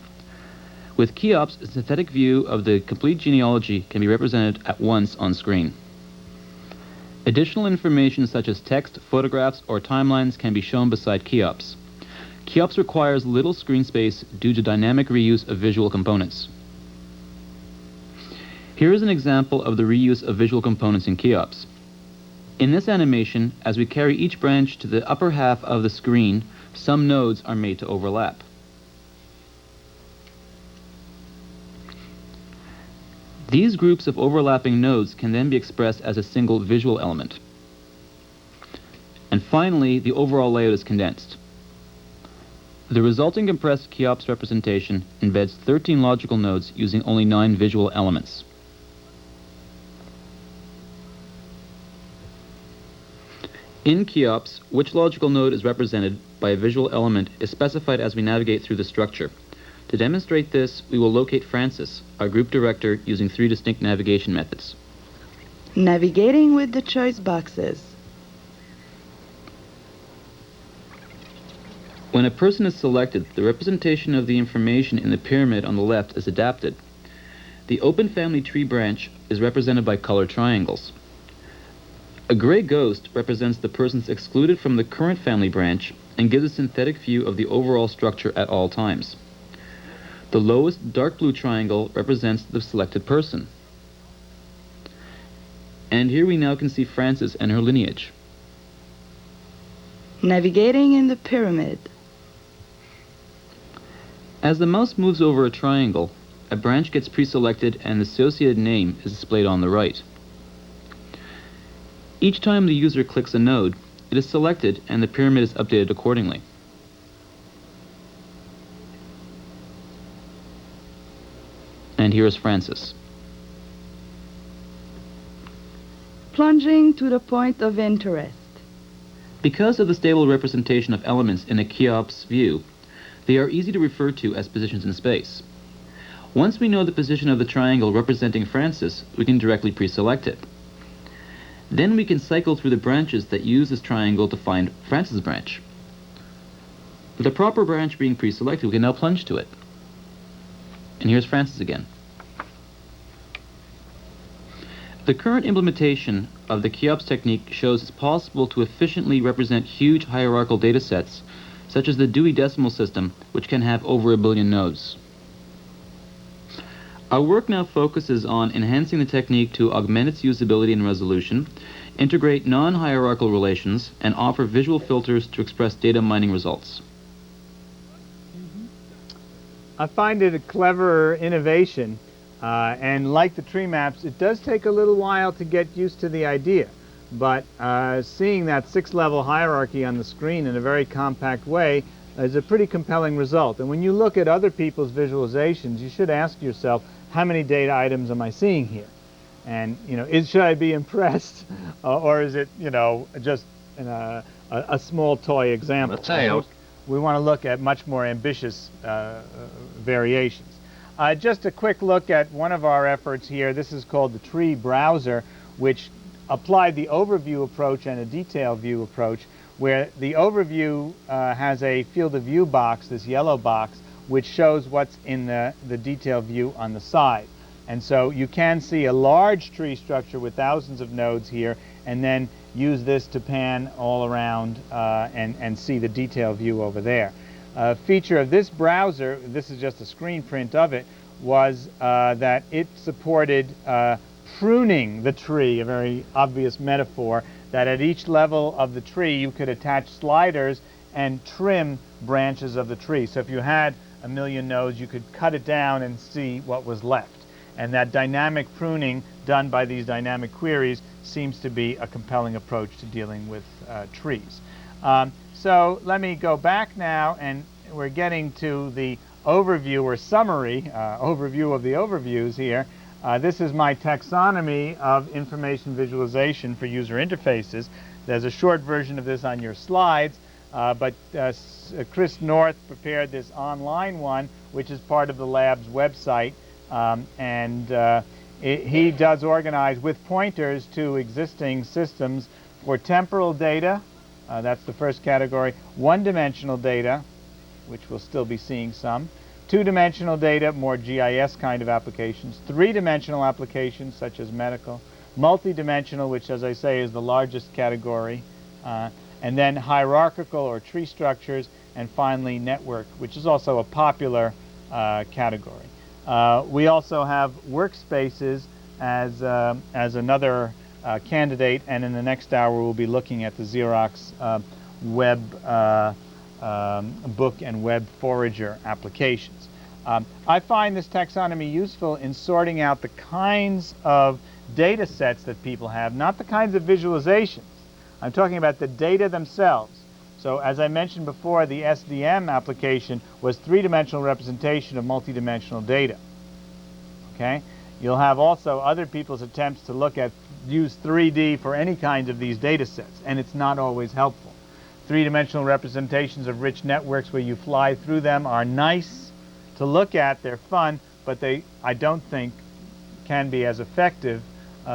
With Cheops, a synthetic view of the complete genealogy can be represented at once on screen. Additional information such as text, photographs, or timelines can be shown beside Cheops. Cheops requires little screen space due to dynamic reuse of visual components. Here is an example of the reuse of visual components in Cheops. In this animation, as we carry each branch to the upper half of the screen, some nodes are made to overlap. These groups of overlapping nodes can then be expressed as a single visual element. And finally, the overall layout is condensed. The resulting compressed Cheops representation embeds 13 logical nodes using only 9 visual elements. In Cheops, which logical node is represented by a visual element is specified as we navigate through the structure. To demonstrate this, we will locate Francis, our group director, using 3 distinct navigation methods. Navigating with the choice boxes. When a person is selected, the representation of the information in the pyramid on the left is adapted. The open family tree branch is represented by colored triangles. A gray ghost represents the persons excluded from the current family branch and gives a synthetic view of the overall structure at all times. The lowest dark blue triangle represents the selected person. And here we now can see Frances and her lineage. Navigating in the pyramid. As the mouse moves over a triangle, a branch gets pre-selected and the associated name is displayed on the right. Each time the user clicks a node, it is selected and the pyramid is updated accordingly. And here is Francis. Plunging to the point of interest. Because of the stable representation of elements in a Cheops view, they are easy to refer to as positions in space. Once we know the position of the triangle representing Francis, we can directly pre-select it. Then we can cycle through the branches that use this triangle to find Francis' branch. With the proper branch being pre-selected, we can now plunge to it. And here's Francis again. The current implementation of the Cheops technique shows it's possible to efficiently represent huge hierarchical data sets, such as the Dewey Decimal System, which can have over 1 billion nodes. Our work now focuses on enhancing the technique to augment its usability and resolution, integrate non-hierarchical relations, and offer visual filters to express data mining results. I find it a clever innovation, and like the tree maps, it does take a little while to get used to the idea. But seeing that 6-level hierarchy on the screen in a very compact way is a pretty compelling result. And when you look at other people's visualizations, you should ask yourself, how many data items am I seeing here? And, you know, should I be impressed, or is it, you know, just a small toy example? We want to look at much more ambitious variations. Just a quick look at one of our efforts here. This is called the Tree Browser, which applied the overview approach and a detail view approach, where the overview has a field of view box, this yellow box, which shows what's in the detail view on the side. And so you can see a large tree structure with thousands of nodes here, and then use this to pan all around and see the detail view over there. A feature of this browser, this is just a screen print of it, was that it supported pruning the tree, a very obvious metaphor, that at each level of the tree you could attach sliders and trim branches of the tree. So if you had a million nodes, you could cut it down and see what was left. And that dynamic pruning done by these dynamic queries seems to be a compelling approach to dealing with trees. So let me go back now, and we're getting to the overview or summary, overview of the overviews here. This is my taxonomy of information visualization for user interfaces. There's a short version of this on your slides, but Chris North prepared this online one, which is part of the lab's website, he does organize with pointers to existing systems for temporal data, that's the first category, one-dimensional data, which we'll still be seeing some, two-dimensional data, more GIS kind of applications, three-dimensional applications such as medical, multi-dimensional, which as I say is the largest category, and then hierarchical or tree structures, and finally network, which is also a popular category. We also have workspaces as another candidate, and in the next hour we'll be looking at the Xerox web book and web forager applications. I find this taxonomy useful in sorting out the kinds of data sets that people have, not the kinds of visualizations. I'm talking about the data themselves. So as I mentioned before, the SDM application was three-dimensional representation of multidimensional data. Okay? You'll have also other people's attempts to use 3D for any kind of these data sets, and it's not always helpful. Three-dimensional representations of rich networks where you fly through them are nice to look at, they're fun, but I don't think can be as effective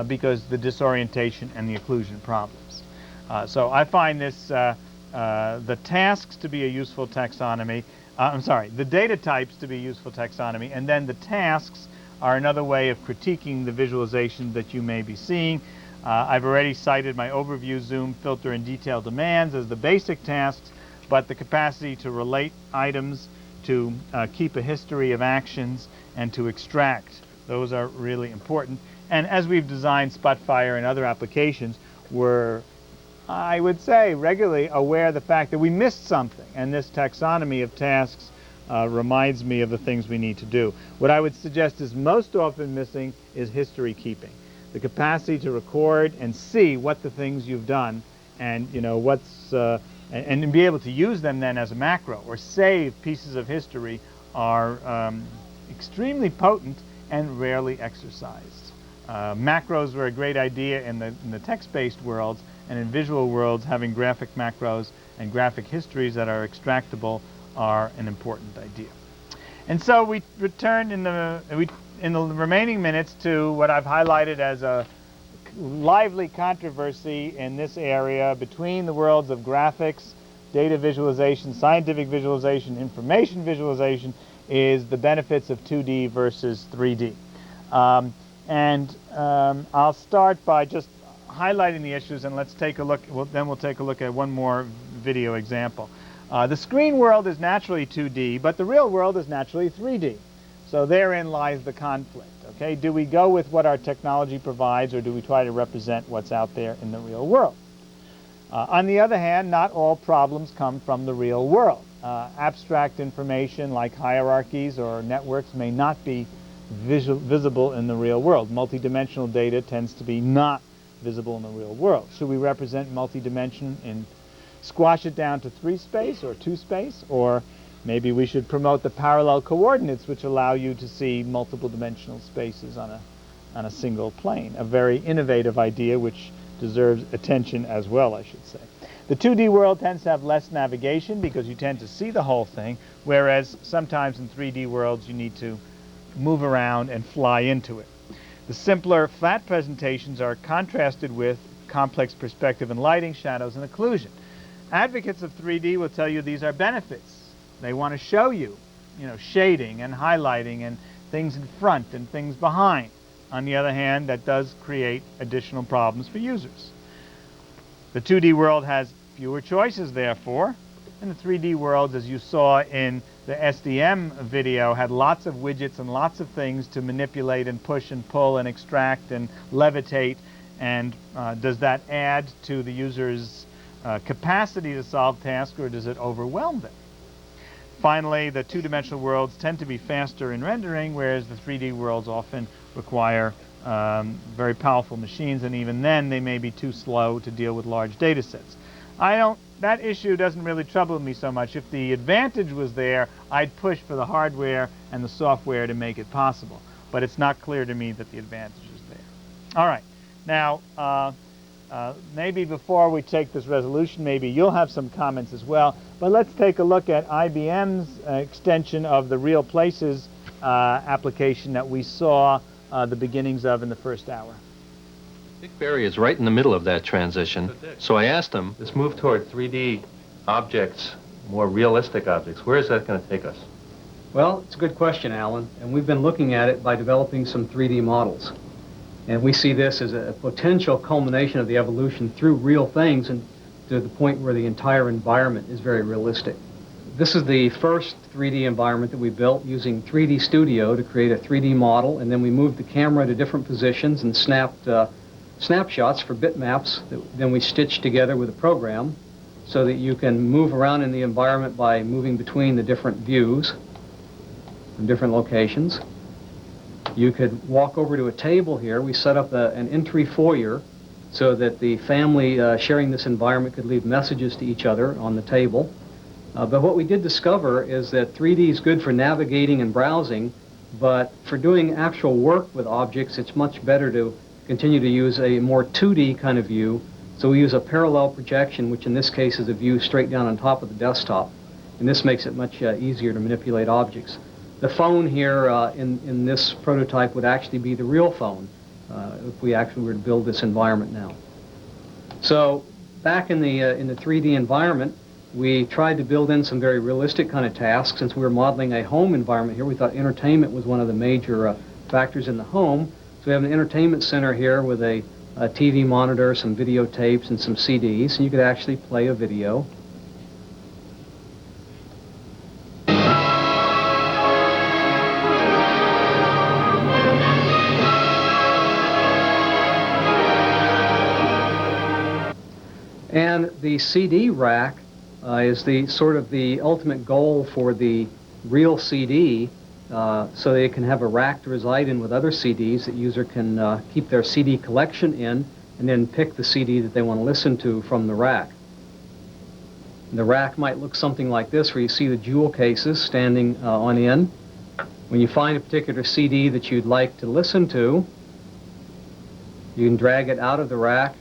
because the disorientation and the occlusion problems. So I find this, the tasks to be a useful taxonomy, the data types to be a useful taxonomy, and then the tasks are another way of critiquing the visualization that you may be seeing. I've already cited my overview, zoom, filter, and detail demands as the basic tasks, but the capacity to relate items, to keep a history of actions, and to extract, those are really important. And as we've designed Spotfire and other applications, we're, I would say, regularly aware of the fact that we missed something, and this taxonomy of tasks reminds me of the things we need to do. What I would suggest is most often missing is history keeping. The capacity to record and see what the things you've done, and and be able to use them then as a macro or save pieces of history are extremely potent and rarely exercised. Macros were a great idea in the text-based worlds, and in visual worlds having graphic macros and graphic histories that are extractable are an important idea. And so we return in the remaining minutes to what I've highlighted as a lively controversy in this area between the worlds of graphics, data visualization, scientific visualization, information visualization, is the benefits of 2D versus 3D. I'll start by just highlighting the issues, and let's take a look, then we'll take a look at one more video example. The screen world is naturally 2D, but the real world is naturally 3D. So therein lies the conflict. Okay? Do we go with what our technology provides, or do we try to represent what's out there in the real world? On the other hand, not all problems come from the real world. Abstract information like hierarchies or networks may not be visible in the real world. Multidimensional data tends to be not visible in the real world. Should we represent multidimension and squash it down to 3-space or 2-space, or maybe we should promote the parallel coordinates, which allow you to see multiple dimensional spaces on a single plane? A very innovative idea which deserves attention as well, I should say. The 2D world tends to have less navigation because you tend to see the whole thing, whereas sometimes in 3D worlds you need to move around and fly into it. The simpler, flat presentations are contrasted with complex perspective and lighting, shadows, and occlusion. Advocates of 3D will tell you these are benefits. They want to show you, shading and highlighting and things in front and things behind. On the other hand, that does create additional problems for users. The 2D world has fewer choices, therefore, and the 3D world, as you saw in the SDM video, had lots of widgets and lots of things to manipulate and push and pull and extract and levitate. And does that add to the user's capacity to solve tasks, or does it overwhelm them? Finally, the two-dimensional worlds tend to be faster in rendering, whereas the 3D worlds often require very powerful machines, and even then they may be too slow to deal with large data sets. That issue doesn't really trouble me so much. If the advantage was there, I'd push for the hardware and the software to make it possible. But it's not clear to me that the advantage is there. All right. Now, maybe before we take this resolution, maybe you'll have some comments as well. But let's take a look at IBM's extension of the Real Places application that we saw the beginnings of in the first hour. Dick Berry is right in the middle of that transition, so I asked him, this move toward 3D objects, more realistic objects, where is that going to take us? Well, it's a good question, Alan, and we've been looking at it by developing some 3D models. And we see this as a potential culmination of the evolution through real things and to the point where the entire environment is very realistic. This is the first 3D environment that we built using 3D Studio to create a 3D model, and then we moved the camera to different positions and snapped snapshots for bitmaps that then we stitched together with a program so that you can move around in the environment by moving between the different views from different locations. You could walk over to a table here. We set up an entry foyer so that the family sharing this environment could leave messages to each other on the table. But what we did discover is that 3D is good for navigating and browsing, but for doing actual work with objects, it's much better to continue to use a more 2D kind of view. So we use a parallel projection, which in this case is a view straight down on top of the desktop. And this makes it much easier to manipulate objects. The phone here in this prototype would actually be the real phone if we actually were to build this environment now. So back in the 3D environment, we tried to build in some very realistic kind of tasks. Since we were modeling a home environment here, we thought entertainment was one of the major factors in the home. So we have an entertainment center here with a TV monitor, some videotapes, and some CDs, and you could actually play a video. And the CD rack is the sort of the ultimate goal for the real CD, so they can have a rack to reside in with other CDs that user can keep their CD collection in and then pick the CD that they want to listen to from the rack. And the rack might look something like this, where you see the jewel cases standing on end. When you find a particular CD that you'd like to listen to, you can drag it out of the rack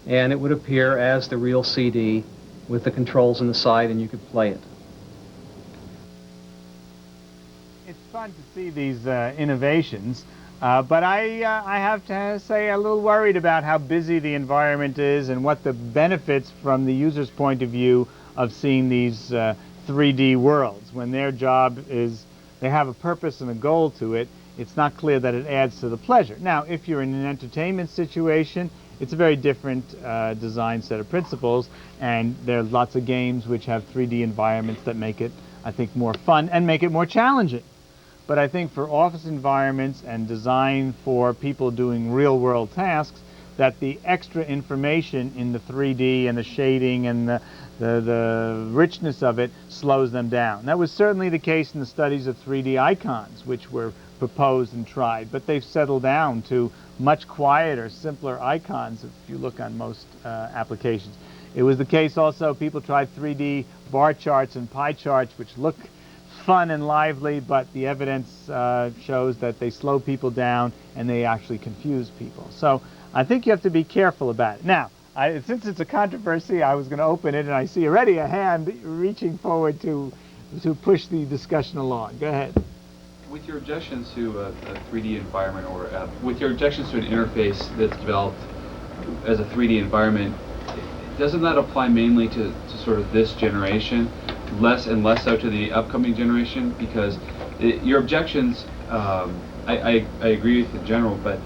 and it would appear as the real CD with the controls on the side, and you could play it. It's fun to see these innovations, but I have to say a little worried about how busy the environment is and what the benefits from the user's point of view of seeing these 3D worlds. When their job is, they have a purpose and a goal to it, it's not clear that it adds to the pleasure. Now, if you're in an entertainment situation, it's a very different design set of principles, and there's lots of games which have 3D environments that make it, I think, more fun and make it more challenging. But I think for office environments and design for people doing real-world tasks, that the extra information in the 3D and the shading and the richness of it slows them down. That was certainly the case in the studies of 3D icons, which were proposed and tried, but they've settled down to much quieter, simpler icons if you look on most applications. It was the case also, people tried 3D bar charts and pie charts, which look fun and lively, but the evidence shows that they slow people down and they actually confuse people. So I think you have to be careful about it. Now, since it's a controversy, I was going to open it, and I see already a hand reaching forward to push the discussion along. Go ahead. With your objections to a 3D environment, or with your objections to an interface that's developed as a 3D environment, doesn't that apply mainly to sort of this generation, less and less so to the upcoming generation? Because your objections, I agree with in general, but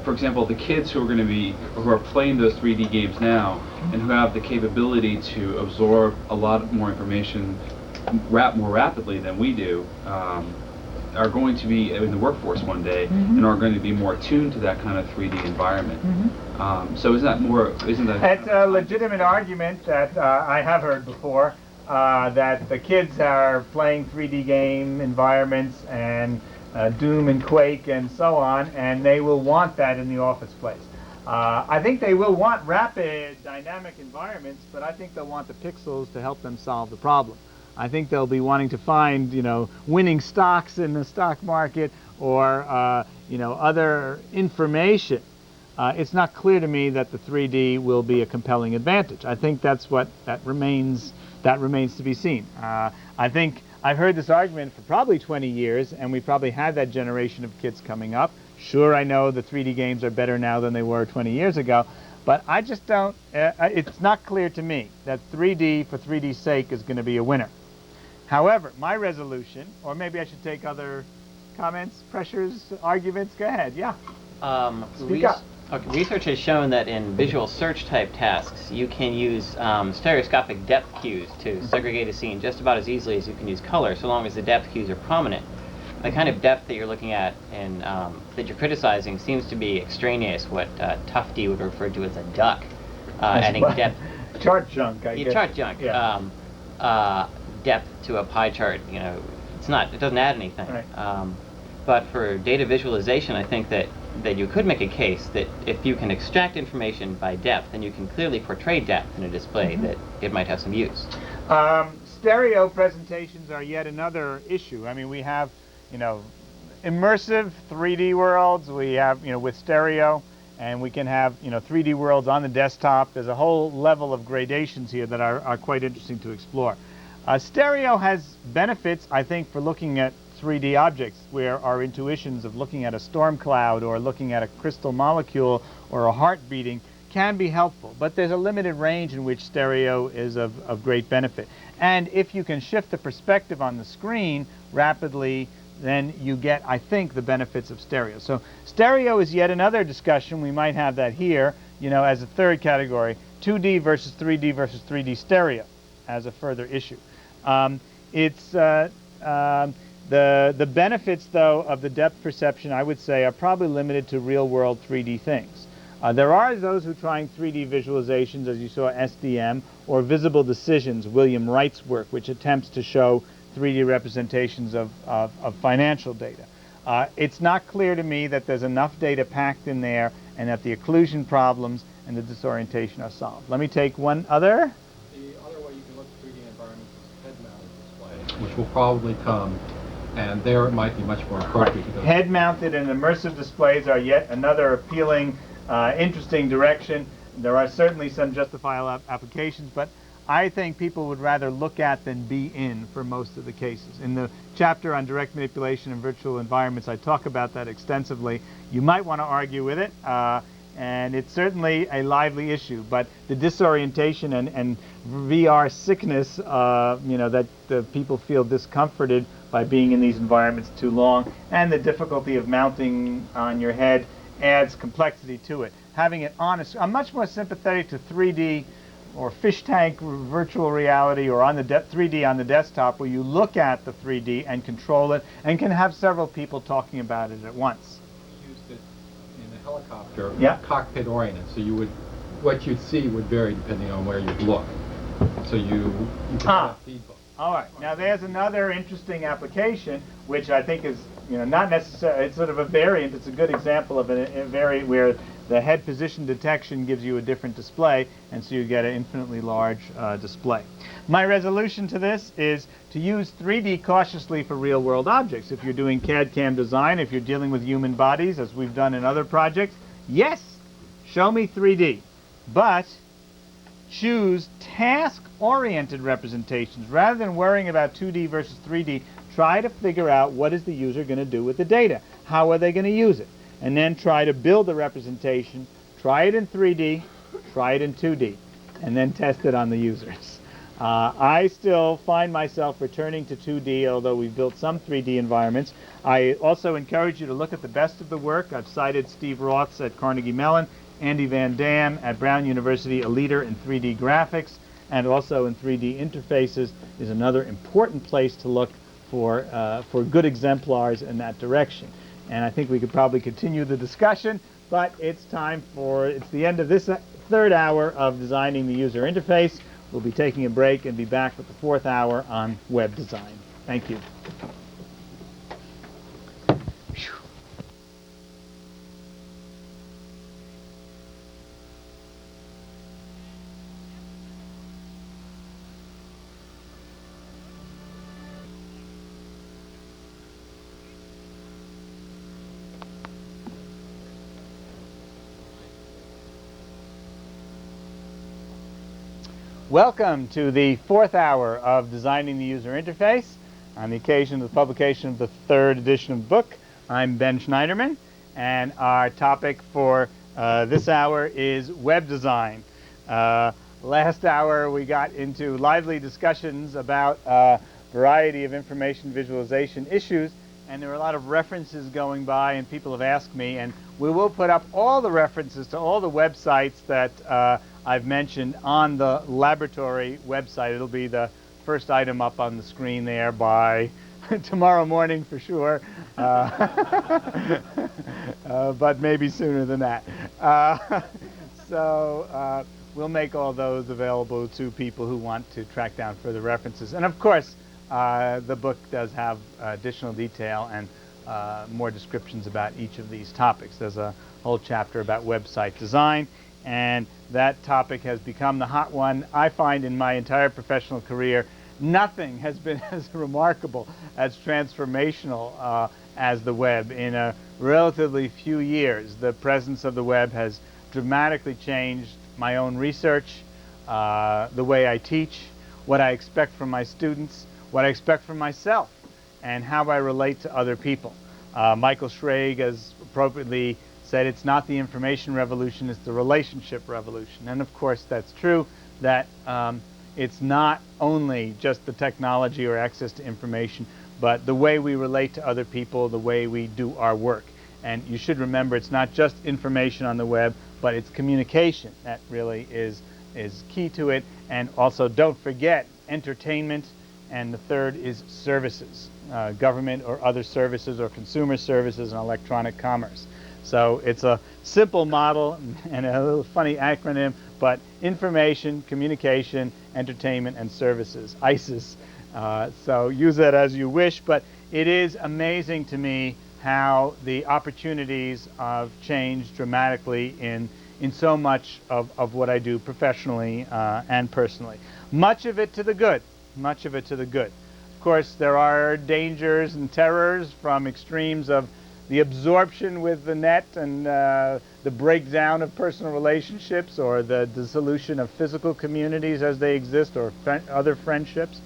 for example, the kids who are playing those 3D games now and who have the capability to absorb a lot more information more rapidly than we do, are going to be in the workforce one day and are going to be more attuned to that kind of 3D environment. So isn't that? It's a legitimate argument that I have heard before, that the kids are playing 3D game environments and Doom and Quake and so on, and they will want that in the office place. I think they will want rapid, dynamic environments, but I think they'll want the pixels to help them solve the problem. I think they'll be wanting to find, winning stocks in the stock market or, other information. It's not clear to me that the 3D will be a compelling advantage. I think that remains to be seen. I think I've heard this argument for probably 20 years, and we probably had that generation of kids coming up. Sure, I know the 3D games are better now than they were 20 years ago, but I just don't, it's not clear to me that 3D for 3D's sake is going to be a winner. However, my resolution, or maybe I should take other comments, pressures, arguments, go ahead, yeah. Speak up. Okay, research has shown that in visual search type tasks, you can use stereoscopic depth cues to segregate a scene just about as easily as you can use color, so long as the depth cues are prominent. The kind of depth that you're looking at and that you're criticizing seems to be extraneous, what Tufte would refer to as a duck, adding depth. Chart junk, I guess. Chart junk. Yeah. Depth to a pie chart, it doesn't add anything. Right. But for data visualization, I think that you could make a case that if you can extract information by depth, then you can clearly portray depth in a display, that it might have some use. Stereo presentations are yet another issue. I mean, we have, immersive 3D worlds. We have, with stereo, and we can have, 3D worlds on the desktop. There's a whole level of gradations here that are quite interesting to explore. Stereo has benefits, I think, for looking at 3D objects, where our intuitions of looking at a storm cloud or looking at a crystal molecule or a heart beating can be helpful. But there's a limited range in which stereo is of great benefit. And if you can shift the perspective on the screen rapidly, then you get, I think, the benefits of stereo. So stereo is yet another discussion. We might have that here, as a third category, 2D versus 3D stereo as a further issue. The benefits, though, of the depth perception, I would say, are probably limited to real-world 3D things. There are those who are trying 3D visualizations, as you saw, SDM, or Visible Decisions, William Wright's work, which attempts to show 3D representations of financial data. It's not clear to me that there's enough data packed in there and that the occlusion problems and the disorientation are solved. Let me take one other. The other way you can look at 3D environments is head-mounted display, which will probably come, and there it might be much more appropriate to go. Head-mounted and immersive displays are yet another appealing, interesting direction. There are certainly some justifiable applications, but I think people would rather look at than be in for most of the cases. In the chapter on direct manipulation in virtual environments, I talk about that extensively. You might want to argue with it, and it's certainly a lively issue, but the disorientation and VR sickness, that the people feel discomforted by being in these environments too long, and the difficulty of mounting on your head adds complexity to it. Having it honest, I'm much more sympathetic to 3D or fish tank virtual reality or on the 3D on the desktop, where you look at the 3D and control it and can have several people talking about it at once. Used it in the helicopter, cockpit oriented, so what you'd see would vary depending on where you'd look. So you could have feedback. All right. Now there's another interesting application, which I think is, not necessarily, it's sort of a variant. It's a good example of a variant where the head position detection gives you a different display, and so you get an infinitely large display. My resolution to this is to use 3D cautiously for real-world objects. If you're doing CAD/CAM design, if you're dealing with human bodies, as we've done in other projects, yes, show me 3D, but choose task-oriented representations. Rather than worrying about 2D versus 3D, try to figure out what is the user going to do with the data. How are they going to use it? And then try to build the representation, try it in 3D, try it in 2D, and then test it on the users. I still find myself returning to 2D, although we've built some 3D environments. I also encourage you to look at the best of the work. I've cited Steve Roth's at Carnegie Mellon, Andy Van Dam at Brown University, a leader in 3D graphics, and also in 3D interfaces is another important place to look for good exemplars in that direction. And I think we could probably continue the discussion, but it's the end of this third hour of designing the user interface. We'll be taking a break and be back with the 4th hour on web design. Thank you. Welcome to the 4th hour of Designing the User Interface. On the occasion of the publication of the 3rd edition of the book, I'm Ben Shneiderman, and our topic for this hour is web design. Last hour we got into lively discussions about a variety of information visualization issues, and there were a lot of references going by, and people have asked me, and we will put up all the references to all the websites that I've mentioned on the laboratory website. It'll be the first item up on the screen there by tomorrow morning for sure, but maybe sooner than that. So we'll make all those available to people who want to track down further references. And of course, the book does have additional detail and more descriptions about each of these topics. There's a whole chapter about website design, and that topic has become the hot one. I find in my entire professional career, nothing has been as remarkable, as transformational as the web. In a relatively few years, the presence of the web has dramatically changed my own research, the way I teach, what I expect from my students, what I expect from myself, and how I relate to other people. Michael Schrage has appropriately said it's not the information revolution, it's the relationship revolution. And of course that's true, that it's not only just the technology or access to information, but the way we relate to other people, the way we do our work. And you should remember it's not just information on the web, but it's communication that really is key to it. And also don't forget entertainment, and the third is services, government or other services or consumer services and electronic commerce. So it's a simple model and a little funny acronym, but information, communication, entertainment, and services, ISIS. So use that as you wish, but it is amazing to me how the opportunities have changed dramatically in so much of what I do professionally and personally. Much of it to the good, much of it to the good. Of course, there are dangers and terrors from extremes of the absorption with the net and the breakdown of personal relationships, or the dissolution of physical communities as they exist, or other friendships,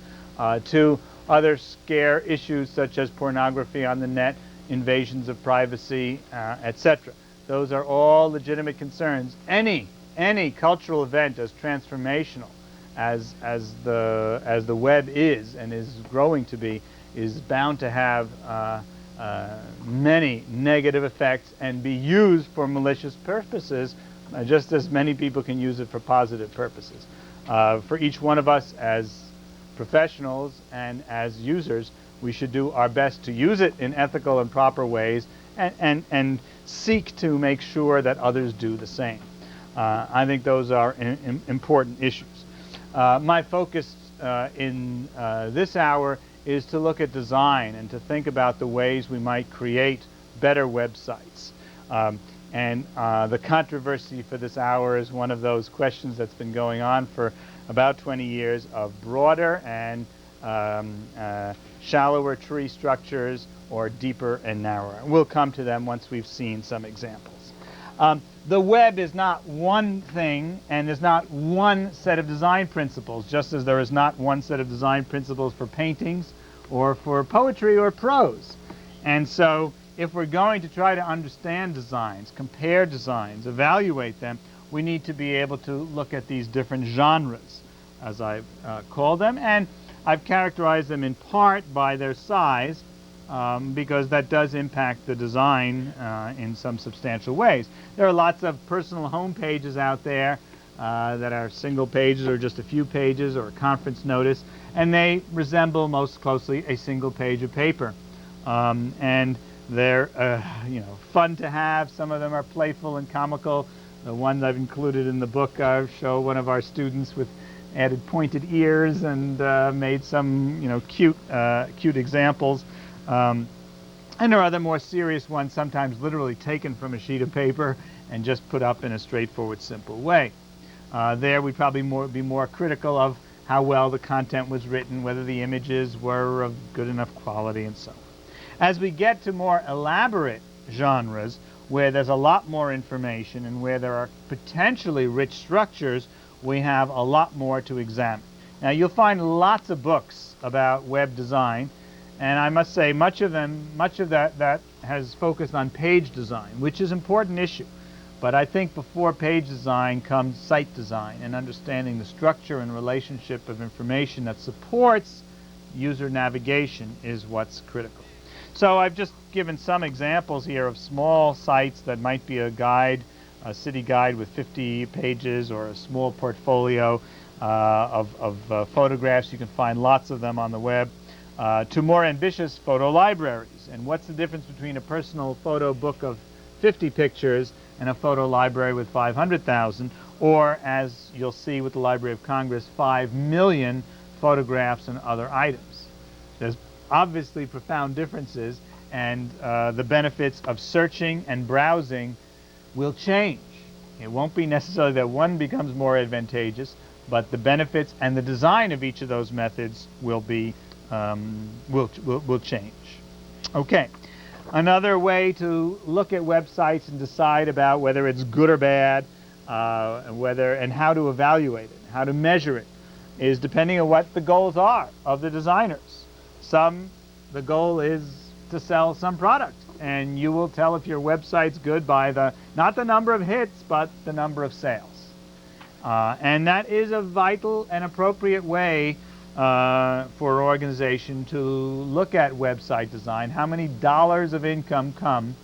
to other scare issues such as pornography on the net, invasions of privacy, etc. Those are all legitimate concerns. Any cultural event as transformational as the web is and is growing to be is bound to have many negative effects and be used for malicious purposes, just as many people can use it for positive purposes. For each one of us as professionals and as users, we should do our best to use it in ethical and proper ways and seek to make sure that others do the same. I think those are important issues. My focus in this hour is to look at design and to think about the ways we might create better websites. And the controversy for this hour is one of those questions that's been going on for about 20 years of broader and shallower tree structures or deeper and narrower. We'll come to them once we've seen some examples. The web is not one thing, and there's not one set of design principles, just as there is not one set of design principles for paintings or for poetry or prose. And so if we're going to try to understand designs, compare designs, evaluate them, we need to be able to look at these different genres, as I've called them. And I've characterized them in part by their size, because that does impact the design in some substantial ways. There are lots of personal home pages out there that are single pages or just a few pages or a conference notice, and they resemble most closely a single page of paper. And they're fun to have. Some of them are playful and comical. The ones I've included in the book show one of our students with added pointed ears and made some, cute examples. And there are other more serious ones, sometimes literally taken from a sheet of paper and just put up in a straightforward, simple way. There we'd probably be more critical of how well the content was written, whether the images were of good enough quality, and so on. As we get to more elaborate genres, where there's a lot more information and where there are potentially rich structures, we have a lot more to examine. Now, you'll find lots of books about web design, and I must say much of that has focused on page design, which is an important issue. But I think before page design comes site design and understanding the structure and relationship of information that supports user navigation is what's critical. So I've just given some examples here of small sites that might be a guide, a city guide with 50 pages, or a small portfolio of photographs. You can find lots of them on the web, to more ambitious photo libraries. And what's the difference between a personal photo book of 50 pictures and a photo library with 500,000, or, as you'll see with the Library of Congress, 5 million photographs and other items? There's obviously profound differences, and the benefits of searching and browsing will change. It won't be necessarily that one becomes more advantageous, but the benefits and the design of each of those methods will be will change. Okay. Another way to look at websites and decide about whether it's good or bad, and how to evaluate it, how to measure it, is depending on what the goals are of the designers. The goal is to sell some product, and you will tell if your website's good by not the number of hits, but the number of sales. And that is a vital and appropriate way for an organization to look at website design. How many dollars of income come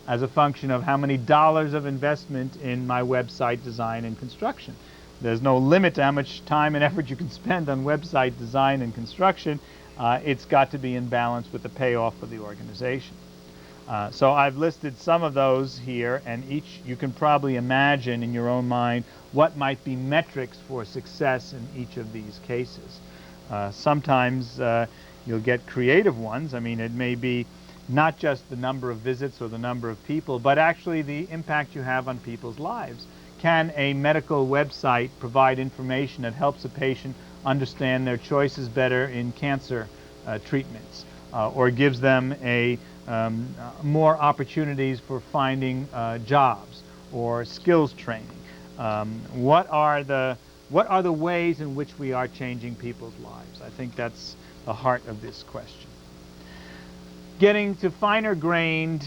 as a function of how many dollars of investment in my website design and construction? There's no limit to how much time and effort you can spend on website design and construction. It's got to be in balance with the payoff for the organization. So I've listed some of those here, and you can probably imagine in your own mind what might be metrics for success in each of these cases. Sometimes you'll get creative ones. I mean, it may be not just the number of visits or the number of people, but actually the impact you have on people's lives. Can a medical website provide information that helps a patient understand their choices better in cancer treatments, or gives them more opportunities for finding jobs or skills training? What are the ways in which we are changing people's lives? I think that's the heart of this question. Getting to finer-grained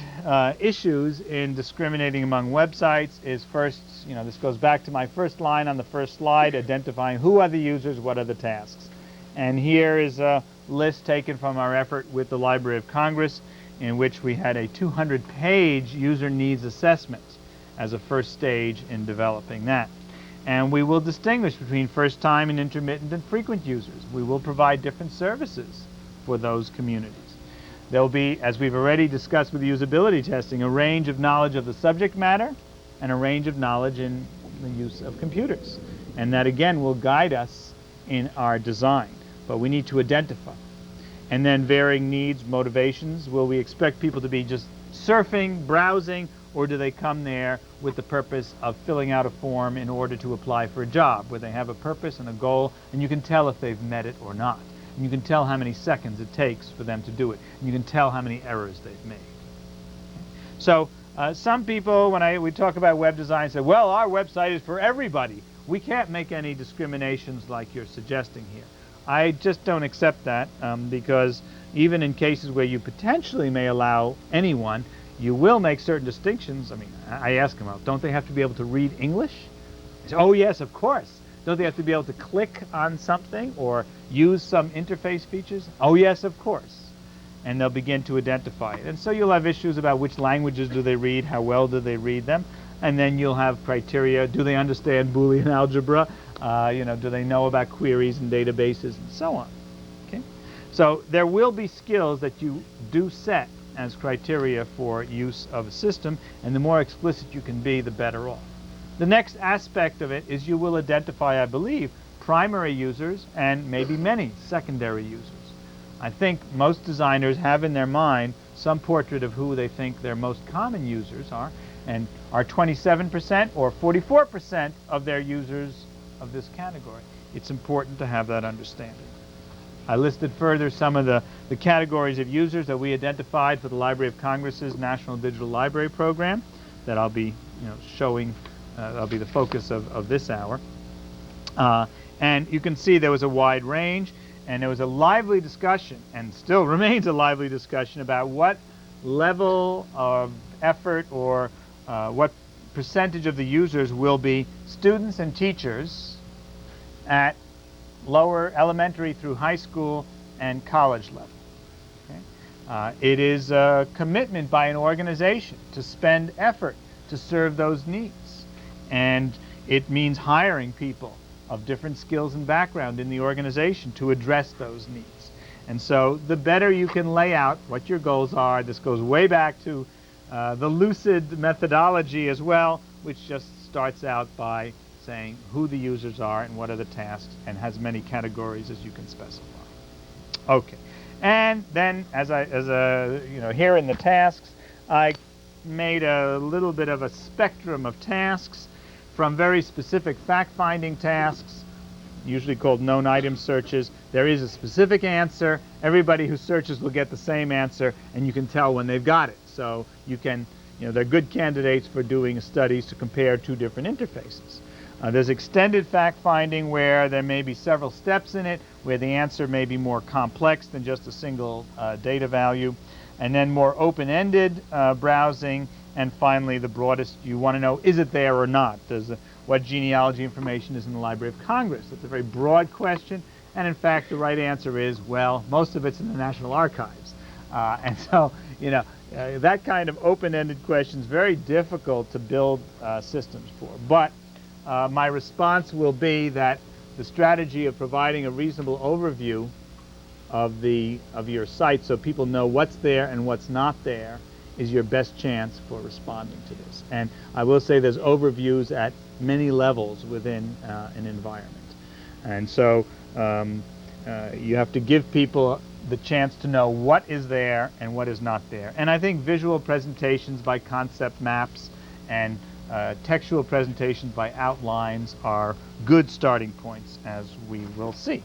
issues in discriminating among websites is first, this goes back to my first line on the first slide, identifying who are the users, what are the tasks. And here is a list taken from our effort with the Library of Congress, in which we had a 200-page user needs assessment as a first stage in developing that. And we will distinguish between first-time and intermittent and frequent users. We will provide different services for those communities. There will be, as we've already discussed with usability testing, a range of knowledge of the subject matter and a range of knowledge in the use of computers. And that, again, will guide us in our design. But we need to identify. And then varying needs, motivations. Will we expect people to be just surfing, browsing, or do they come there with the purpose of filling out a form in order to apply for a job, where they have a purpose and a goal, and you can tell if they've met it or not. And you can tell how many seconds it takes for them to do it. And you can tell how many errors they've made. So some people, when we talk about web design, say, well, our website is for everybody. We can't make any discriminations like you're suggesting here. I just don't accept that, because even in cases where you potentially may allow anyone, you will make certain distinctions. I mean, I ask them, well, don't they have to be able to read English? They say, oh, yes, of course. Don't they have to be able to click on something or use some interface features? Oh, yes, of course. And they'll begin to identify it. And so you'll have issues about which languages do they read, how well do they read them, and then you'll have criteria. Do they understand Boolean algebra? Do they know about queries and databases and so on? Okay? So there will be skills that you do set as criteria for use of a system, and the more explicit you can be, the better off. The next aspect of it is you will identify, I believe, primary users and maybe many secondary users. I think most designers have in their mind some portrait of who they think their most common users are, and are 27% or 44% of their users of this category. It's important to have that understanding. I listed further some of the categories of users that we identified for the Library of Congress's National Digital Library Program that I'll be showing, that'll be the focus of this hour. And you can see there was a wide range, and there was a lively discussion, and still remains a lively discussion, about what level of effort or what percentage of the users will be students and teachers at lower elementary through high school and college level. Okay? It is a commitment by an organization to spend effort to serve those needs, and it means hiring people of different skills and background in the organization to address those needs. And so the better you can lay out what your goals are, this goes way back to the Lucid methodology as well, which just starts out by saying who the users are and what are the tasks, and has many categories as you can specify. Okay, and then here in the tasks, I made a little bit of a spectrum of tasks, from very specific fact-finding tasks, usually called known item searches. There is a specific answer. Everybody who searches will get the same answer, and you can tell when they've got it. So you can, they're good candidates for doing studies to compare two different interfaces. There's extended fact-finding, where there may be several steps in it, where the answer may be more complex than just a single data value. And then more open-ended browsing. And finally, the broadest, you want to know, is it there or not? What genealogy information is in the Library of Congress? It's a very broad question. And in fact, the right answer is, well, most of it's in the National Archives. And so, that kind of open-ended question is very difficult to build systems for. But my response will be that the strategy of providing a reasonable overview of your site, so people know what's there and what's not there, is your best chance for responding to this. And I will say there's overviews at many levels within an environment. And so you have to give people the chance to know what is there and what is not there. And I think visual presentations by concept maps and textual presentations by outlines are good starting points, as we will see.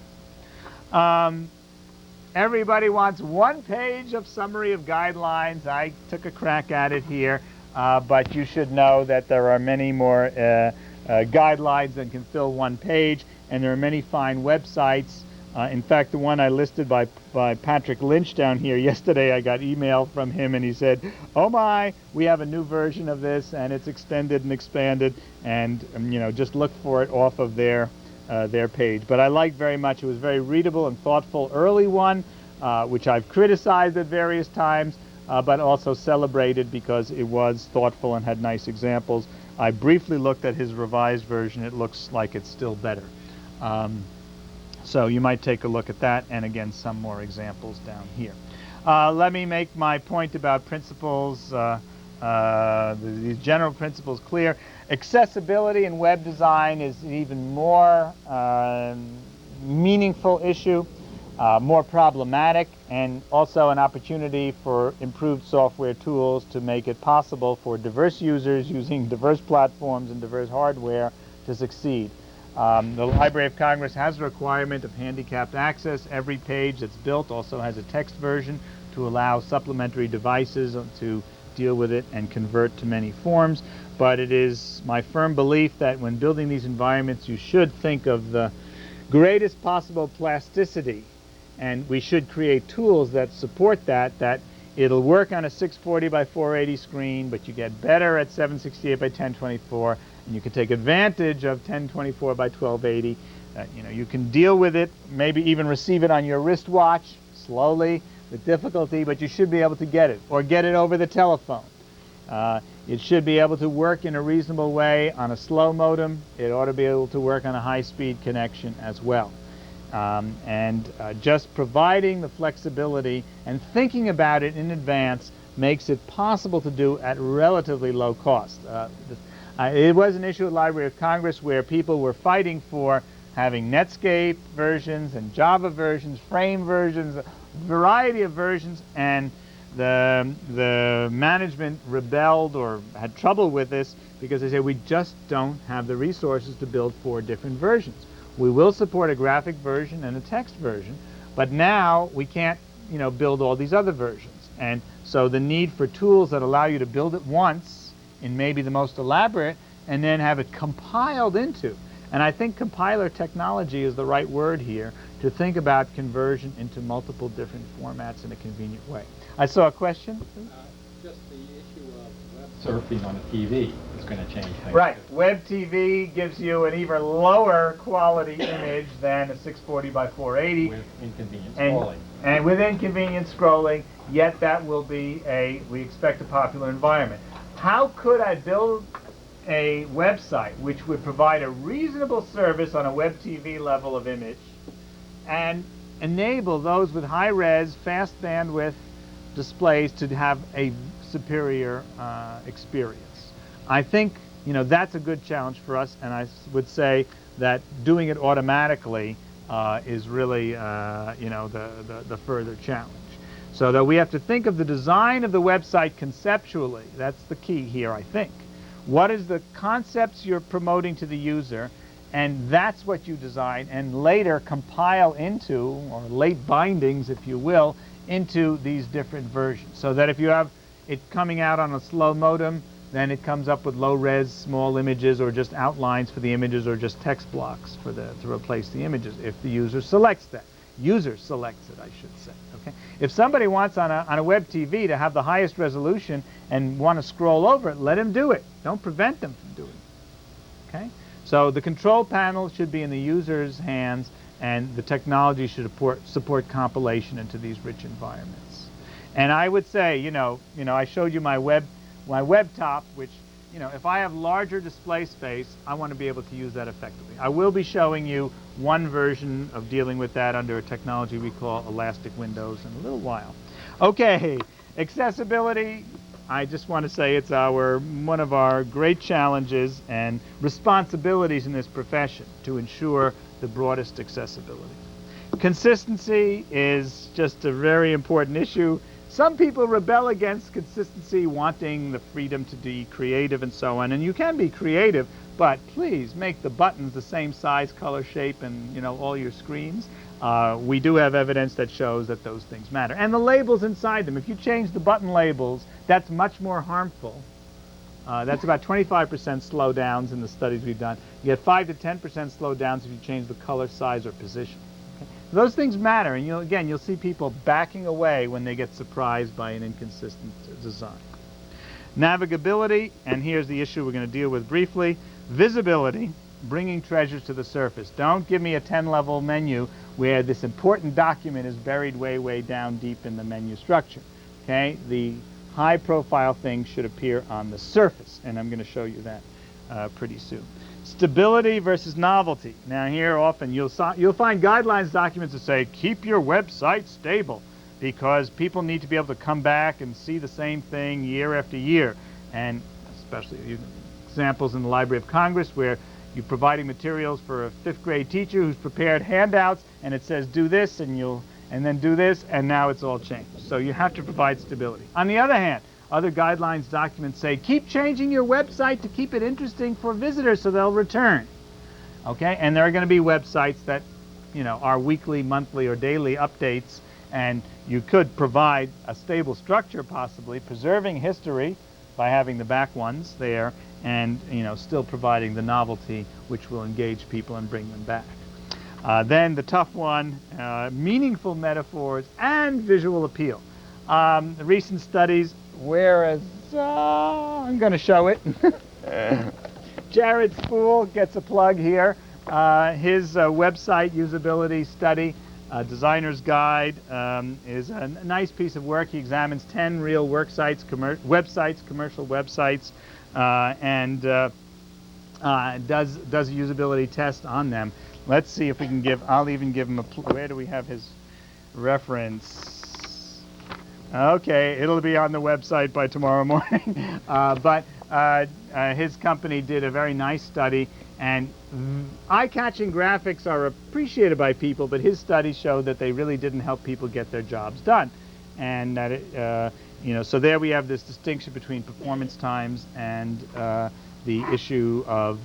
Everybody wants one page of summary of guidelines. I took a crack at it here, but you should know that there are many more guidelines than can fill one page, and there are many fine websites. In fact, the one I listed by Patrick Lynch down here yesterday, I got email from him, and he said, "Oh my, we have a new version of this, and it's extended and expanded, and just look for it off of their page." But I liked very much. It was very readable and thoughtful early one, which I've criticized at various times, but also celebrated because it was thoughtful and had nice examples. I briefly looked at his revised version. It looks like it's still better. So you might take a look at that, and again, some more examples down here. Let me make my point about principles, the general principles clear. Accessibility in web design is an even more meaningful issue, more problematic, and also an opportunity for improved software tools to make it possible for diverse users using diverse platforms and diverse hardware to succeed. The Library of Congress has a requirement of handicapped access. Every page that's built also has a text version to allow supplementary devices to deal with it and convert to many forms. But it is my firm belief that when building these environments, you should think of the greatest possible plasticity, and we should create tools that support that it'll work on a 640 by 480 screen, but you get better at 768 by 1024, and you can take advantage of 1024 by 1280. You can deal with it, maybe even receive it on your wristwatch slowly with difficulty, but you should be able to get it, or get it over the telephone. It should be able to work in a reasonable way on a slow modem. It ought to be able to work on a high-speed connection as well. Just providing the flexibility and thinking about it in advance makes it possible to do at relatively low cost. It was an issue at Library of Congress where people were fighting for having Netscape versions and Java versions, Frame versions, a variety of versions, and the management rebelled or had trouble with this because they said we just don't have the resources to build 4 different versions. We will support a graphic version and a text version, but now we can't, build all these other versions. And so the need for tools that allow you to build it once in maybe the most elaborate and then have it compiled into. And I think compiler technology is the right word here to think about conversion into multiple different formats in a convenient way. I saw a question. Just the issue of web surfing on a TV is going to change things. Right. Web TV gives you an even lower quality image than a 640 by 480. With inconvenient scrolling. And with inconvenient scrolling, yet that will be we expect a popular environment. How could I build a website which would provide a reasonable service on a web TV level of image and enable those with high-res, fast bandwidth displays to have a superior experience? I think that's a good challenge for us, and I would say that doing it automatically is really the further challenge. So that we have to think of the design of the website conceptually. That's the key here, I think. What is the concepts you're promoting to the user, and that's what you design and later compile into, or late bindings, if you will, into these different versions. So that if you have it coming out on a slow modem, then it comes up with low-res small images or just outlines for the images or just text blocks to replace the images if the user selects that. User selects it, I should say. Okay? If somebody wants on a web TV to have the highest resolution and want to scroll over it, let him do it. Don't prevent them from doing it. Okay? So the control panel should be in the user's hands, and the technology should support compilation into these rich environments. And I would say, I showed you my web top, which, if I have larger display space, I want to be able to use that effectively. I will be showing you one version of dealing with that under a technology we call elastic windows in a little while. Okay, accessibility. I just want to say it's one of our great challenges and responsibilities in this profession to ensure the broadest accessibility. Consistency is just a very important issue. Some people rebel against consistency, wanting the freedom to be creative and so on. And you can be creative, but please make the buttons the same size, color, shape, and all your screens. We do have evidence that shows that those things matter. And the labels inside them. If you change the button labels, that's much more harmful. That's about 25% slowdowns in the studies we've done. You get 5 to 10% slowdowns if you change the color, size, or position. Okay? Those things matter, and you'll see people backing away when they get surprised by an inconsistent design. Navigability, and here's the issue we're going to deal with briefly. Visibility, bringing treasures to the surface. Don't give me a 10-level menu where this important document is buried way, way down deep in the menu structure. Okay? The high-profile things should appear on the surface, and I'm going to show you that pretty soon. Stability versus novelty. Now here often you'll find guidelines documents that say keep your website stable because people need to be able to come back and see the same thing year after year. And especially examples in the Library of Congress where you're providing materials for a 5th grade teacher who's prepared handouts and it says do this and then do this, and now it's all changed. So you have to provide stability. On the other hand, other guidelines documents say keep changing your website to keep it interesting for visitors so they'll return. Okay? And there are going to be websites that are weekly, monthly, or daily updates, and you could provide a stable structure possibly, preserving history by having the back ones there and still providing the novelty which will engage people and bring them back. Then the tough one, meaningful metaphors and visual appeal. The recent studies, whereas I'm going to show it. Jared Spool gets a plug here. His website usability study, Designer's Guide, is a nice piece of work. He examines 10 real websites, commercial websites, and does a usability test on them. Let's see if we can I'll even give him where do we have his reference? Okay, it'll be on the website by tomorrow morning. But his company did a very nice study And eye-catching graphics are appreciated by people, but his studies showed that they really didn't help people get their jobs done. And that so there we have this distinction between performance times and the issue of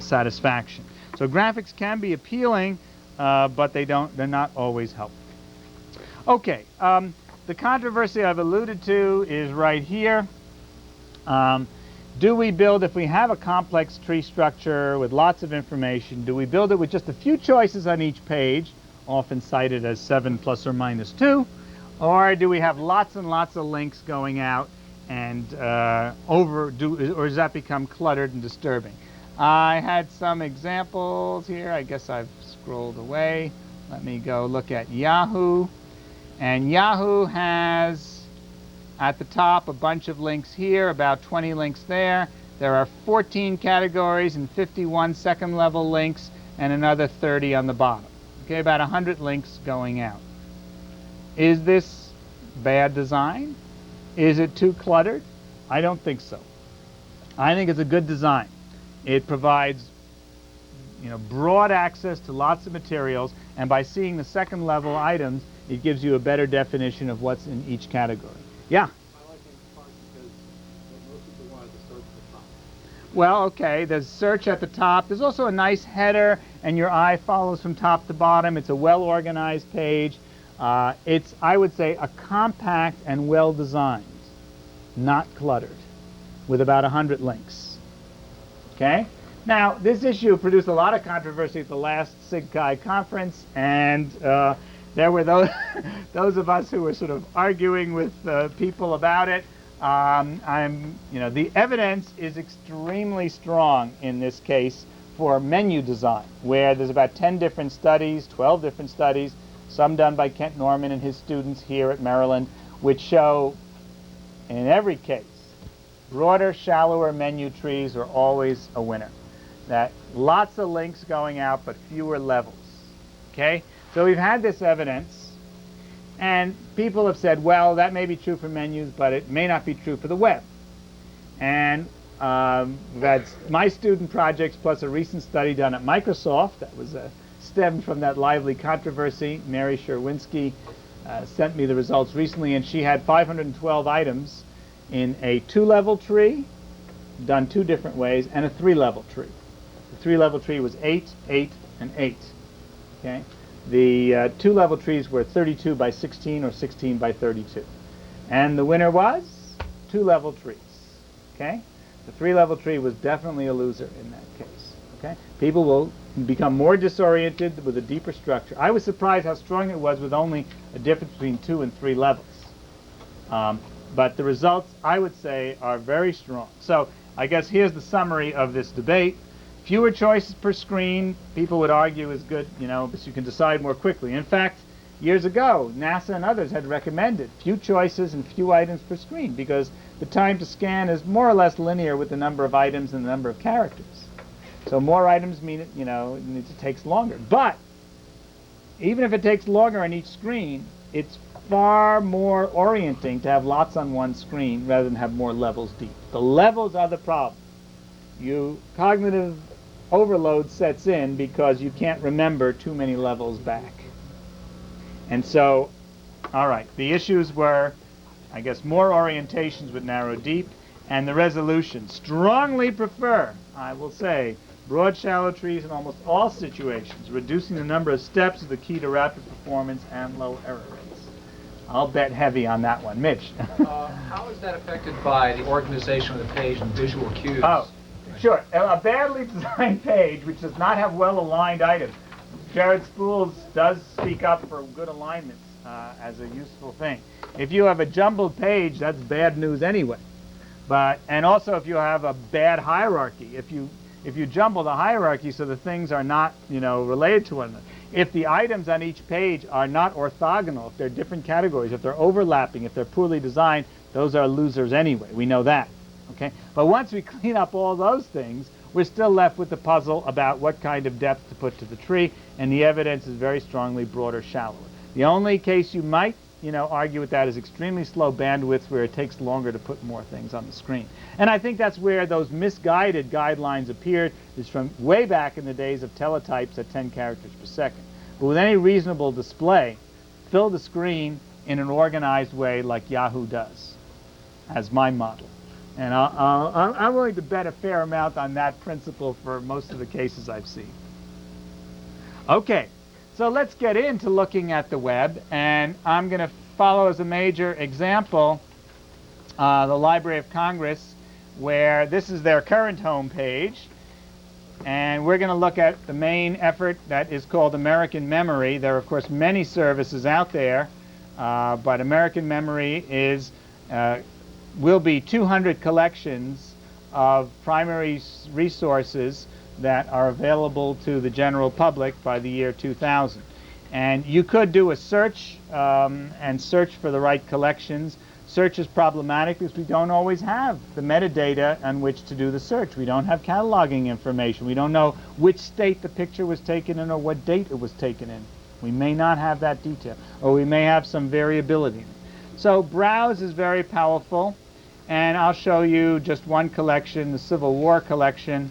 satisfaction. So graphics can be appealing, but they're not always helpful. Okay, the controversy I've alluded to is right here. Do we build, if we have a complex tree structure with lots of information, do we build it with just a few choices on each page, often cited as 7 plus or minus 2, or do we have lots and lots of links going out and or does that become cluttered and disturbing? I had some examples here. I guess I've scrolled away. Let me go look at Yahoo. And Yahoo has at the top a bunch of links here, about 20 links there. There are 14 categories and 51 second level links and another 30 on the bottom. Okay, about 100 links going out. Is this bad design? Is it too cluttered? I don't think so. I think it's a good design. It provides broad access to lots of materials, and by seeing the second level items, it gives you a better definition of what's in each category. Yeah? I like it in part because most people wanted to search at the top. Well, okay, there's search at the top. There's also a nice header, and your eye follows from top to bottom. It's a well-organized page. It's, I would say, a compact and well-designed, not cluttered, with about 100 links. Okay? Now, this issue produced a lot of controversy at the last SIGCHI conference, and there were those of us who were sort of arguing with people about it. The evidence is extremely strong in this case for menu design, where there's about 10 different studies, 12 different studies, some done by Kent Norman and his students here at Maryland, which show, in every case, broader, shallower menu trees are always a winner. That lots of links going out, but fewer levels. Okay? So we've had this evidence, and people have said, well, that may be true for menus, but it may not be true for the web. And we've had my student projects plus a recent study done at Microsoft that was stemmed from that lively controversy. Mary Sherwinski sent me the results recently, and she had 512 items in a 2-level tree, done 2 different ways, and a 3-level tree. The 3-level tree was 8, 8, and 8. Okay? The 2-level trees were 32 by 16 or 16 by 32. And the winner was 2-level trees. Okay? The 3-level tree was definitely a loser in that case. Okay? People will become more disoriented with a deeper structure. I was surprised how strong it was with only a difference between 2 and 3 levels. But the results, I would say, are very strong. So I guess here's the summary of this debate. Fewer choices per screen, people would argue, is good, because you can decide more quickly. In fact, years ago, NASA and others had recommended few choices and few items per screen because the time to scan is more or less linear with the number of items and the number of characters. So more items mean it takes longer. But even if it takes longer on each screen, it's far more orienting to have lots on one screen rather than have more levels deep. The levels are the problem. Cognitive overload sets in because you can't remember too many levels back. And so, all right, the issues were, I guess, more orientations with narrow deep, and the resolution. Strongly prefer, I will say, broad shallow trees in almost all situations. Reducing the number of steps is the key to rapid performance and low error rates. I'll bet heavy on that one. Mitch. How is that affected by the organization of the page and visual cues? Oh, sure. A badly designed page which does not have well-aligned items. Jared Spools does speak up for good alignments as a useful thing. If you have a jumbled page, that's bad news anyway. And also if you have a bad hierarchy, if you jumble the hierarchy so the things are not, related to one another. If the items on each page are not orthogonal, if they're different categories, if they're overlapping, if they're poorly designed, those are losers anyway. We know that. Okay? But once we clean up all those things, we're still left with the puzzle about what kind of depth to put to the tree, and the evidence is very strongly broader, shallower. The only case you might argue with that as extremely slow bandwidths where it takes longer to put more things on the screen. And I think that's where those misguided guidelines appeared, is from way back in the days of teletypes at 10 characters per second. But with any reasonable display, fill the screen in an organized way like Yahoo does, as my model. And I'm willing to bet a fair amount on that principle for most of the cases I've seen. Okay, so let's get into looking at the web, and I'm going to follow as a major example the Library of Congress, where this is their current home page. And we're going to look at the main effort that is called American Memory. There are, of course, many services out there, but American Memory will be 200 collections of primary resources that are available to the general public by the year 2000. And you could do a search and search for the right collections. Search is problematic because we don't always have the metadata on which to do the search. We don't have cataloging information. We don't know which state the picture was taken in or what date it was taken in. We may not have that detail, or we may have some variability. So browse is very powerful, and I'll show you just one collection, the Civil War collection,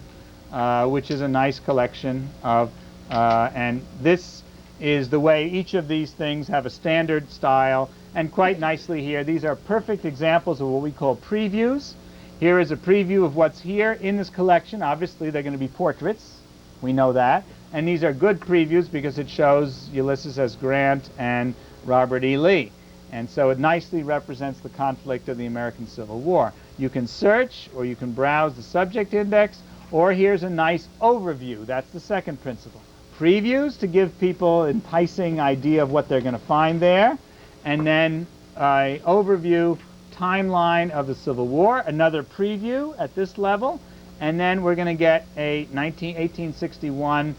which is a nice collection of, and this is the way each of these things have a standard style. And quite nicely here, these are perfect examples of what we call previews. Here is a preview of what's here in this collection. Obviously, they're going to be portraits. We know that. And these are good previews because it shows Ulysses S. Grant and Robert E. Lee. And so it nicely represents the conflict of the American Civil War. You can search, or you can browse the subject index, or here's a nice overview. That's the second principle. Previews to give people an enticing idea of what they're going to find there. And then an overview timeline of the Civil War, another preview at this level, and then we're going to get a 1861.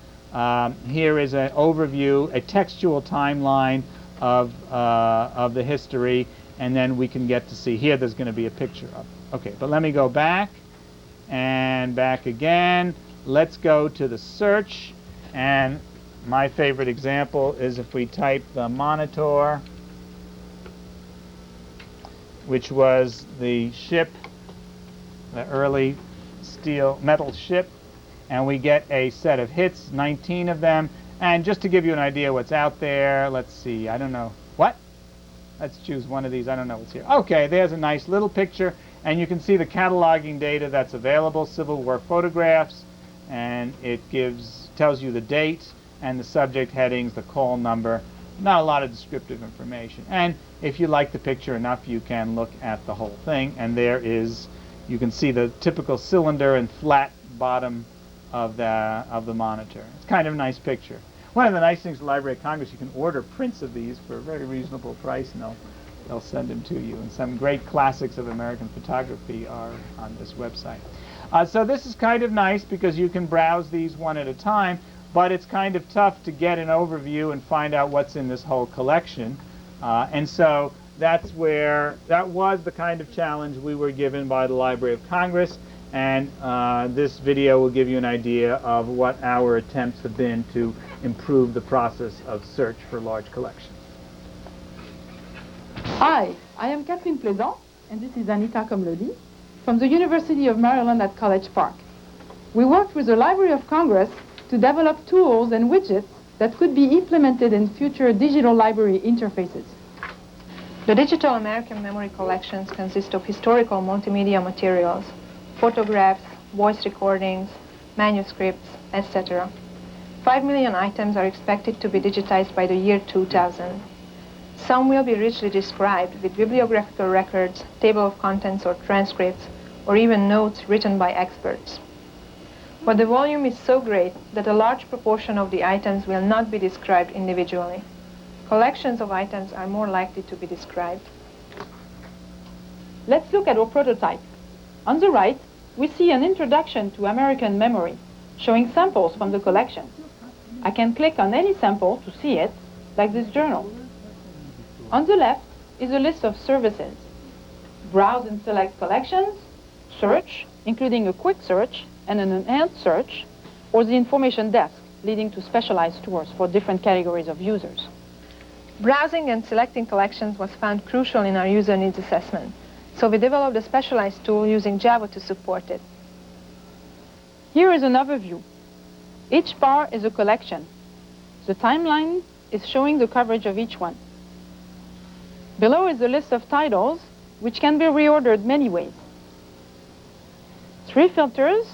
Here is an overview, a textual timeline of the history, and then we can get to see here there's going to be a picture of it. Okay, but let me go back and back again. Let's go to the search, and my favorite example is if we type the Monitor, which was the ship, the early metal ship, and we get a set of hits, 19 of them. And just to give you an idea what's out there, let's see, I don't know, what? Let's choose one of these, I don't know what's here. Okay, there's a nice little picture, and you can see the cataloging data that's available, Civil War photographs, and it tells you the date and the subject headings, the call number. Not a lot of descriptive information. And if you like the picture enough, you can look at the whole thing. And there is, you can see the typical cylinder and flat bottom of the monitor. It's kind of a nice picture. One of the nice things at the Library of Congress, you can order prints of these for a very reasonable price, and they'll send them to you. And some great classics of American photography are on this website. So this is kind of nice because you can browse these one at a time. But it's kind of tough to get an overview and find out what's in this whole collection. And so that was the kind of challenge we were given by the Library of Congress. And this video will give you an idea of what our attempts have been to improve the process of search for large collections. Hi, I am Catherine Plaisant, and this is Anita Komlodi from the University of Maryland at College Park. We worked with the Library of Congress to develop tools and widgets that could be implemented in future digital library interfaces. The digital American memory collections consist of historical multimedia materials, photographs, voice recordings, manuscripts, etc. 5 million items are expected to be digitized by the year 2000. Some will be richly described with bibliographical records, table of contents or transcripts, or even notes written by experts. But the volume is so great that a large proportion of the items will not be described individually. Collections of items are more likely to be described. Let's look at our prototype. On the right, we see an introduction to American memory, showing samples from the collection. I can click on any sample to see it, like this journal. On the left is a list of services. Browse and select collections, search, including a quick search and an enhanced search, or the information desk, leading to specialized tours for different categories of users. Browsing and selecting collections was found crucial in our user needs assessment, so we developed a specialized tool using Java to support it. Here is an overview. Each bar is a collection. The timeline is showing the coverage of each one. Below is a list of titles, which can be reordered many ways. 3 filters,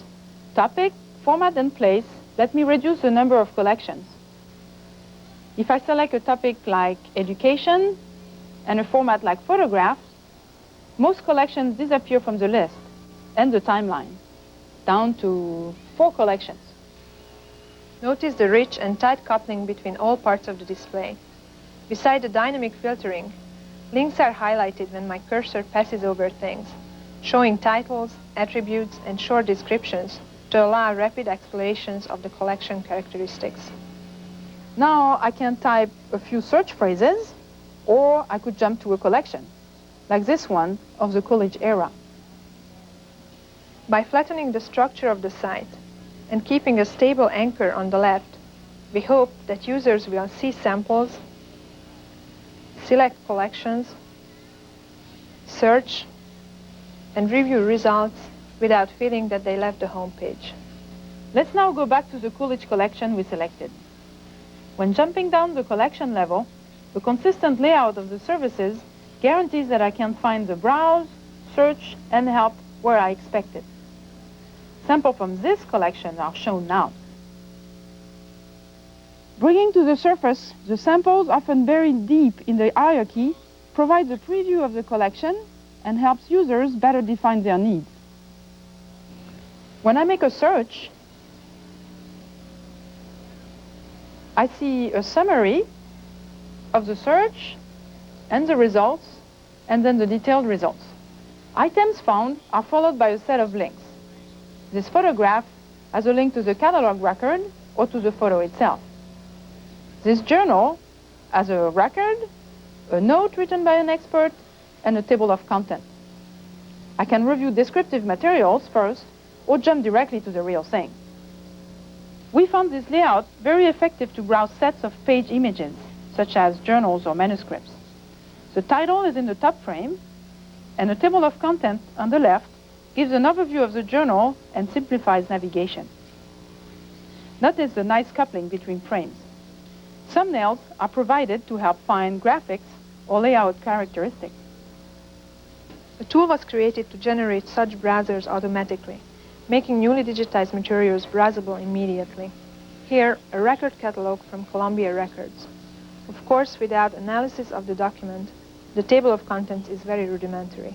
topic, format, and place, let me reduce the number of collections. If I select a topic like education and a format like photographs, most collections disappear from the list and the timeline, down to 4 collections. Notice the rich and tight coupling between all parts of the display. Beside the dynamic filtering, links are highlighted when my cursor passes over things, showing titles, attributes, and short descriptions to allow rapid explorations of the collection characteristics. Now I can type a few search phrases, or I could jump to a collection, like this one of the college era. By flattening the structure of the site and keeping a stable anchor on the left, we hope that users will see samples, select collections, search, and review results without feeling that they left the home page. Let's now go back to the Coolidge collection we selected. When jumping down the collection level, the consistent layout of the services guarantees that I can find the browse, search, and help where I expect it. Samples from this collection are shown now. Bringing to the surface the samples often buried deep in the hierarchy provides a preview of the collection and helps users better define their needs. When I make a search, I see a summary of the search and the results, and then the detailed results. Items found are followed by a set of links. This photograph has a link to the catalog record or to the photo itself. This journal has a record, a note written by an expert, and a table of content. I can review descriptive materials first or jump directly to the real thing. We found this layout very effective to browse sets of page images, such as journals or manuscripts. The title is in the top frame, and a table of content on the left gives an overview of the journal and simplifies navigation. Notice the nice coupling between frames. Thumbnails are provided to help find graphics or layout characteristics. A tool was created to generate such browsers automatically, making newly digitized materials browsable immediately. Here, a record catalog from Columbia Records. Of course, without analysis of the document, the table of contents is very rudimentary.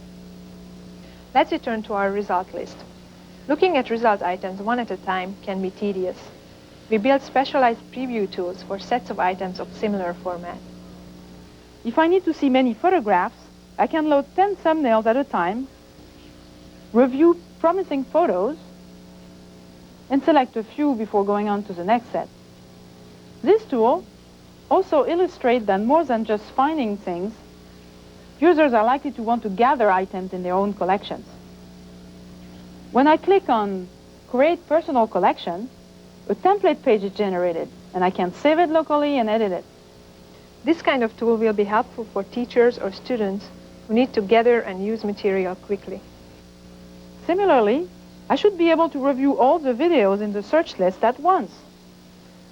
Let's return to our result list. Looking at result items one at a time can be tedious. We built specialized preview tools for sets of items of similar format. If I need to see many photographs, I can load 10 thumbnails at a time, review promising photos, and select a few before going on to the next set. This tool also illustrates that more than just finding things, users are likely to want to gather items in their own collections. When I click on Create Personal Collection, a template page is generated, and I can save it locally and edit it. This kind of tool will be helpful for teachers or students who need to gather and use material quickly. Similarly, I should be able to review all the videos in the search list at once.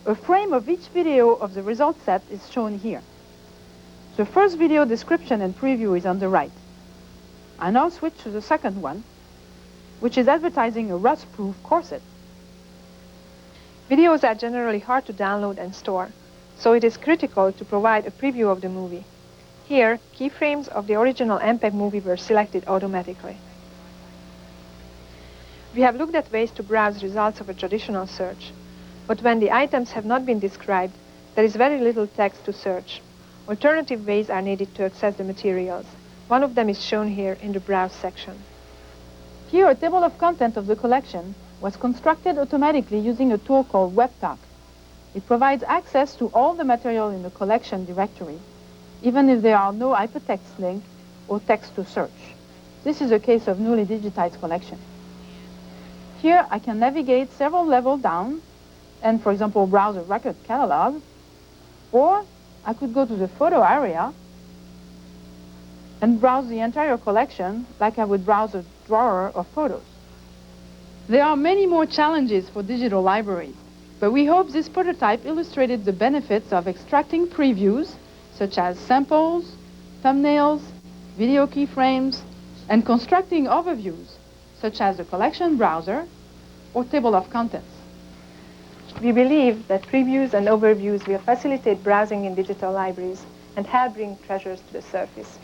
A frame of each video of the result set is shown here. The first video description and preview is on the right. I now switch to the second one, which is advertising a rust-proof corset. Videos are generally hard to download and store, so it is critical to provide a preview of the movie. Here, keyframes of the original MPEG movie were selected automatically. We have looked at ways to browse results of a traditional search, but when the items have not been described, there is very little text to search. Alternative ways are needed to access the materials. One of them is shown here in the Browse section. Here, a table of content of the collection was constructed automatically using a tool called WebTalk. It provides access to all the material in the collection directory, even if there are no hypertext link or text to search. This is a case of newly digitized collection. Here, I can navigate several levels down and, for example, browse a record catalog, or I could go to the photo area and browse the entire collection like I would browse a drawer of photos. There are many more challenges for digital libraries, but we hope this prototype illustrated the benefits of extracting previews, such as samples, thumbnails, video keyframes, and constructing overviews, such as the collection browser or table of contents. We believe that previews and overviews will facilitate browsing in digital libraries and help bring treasures to the surface.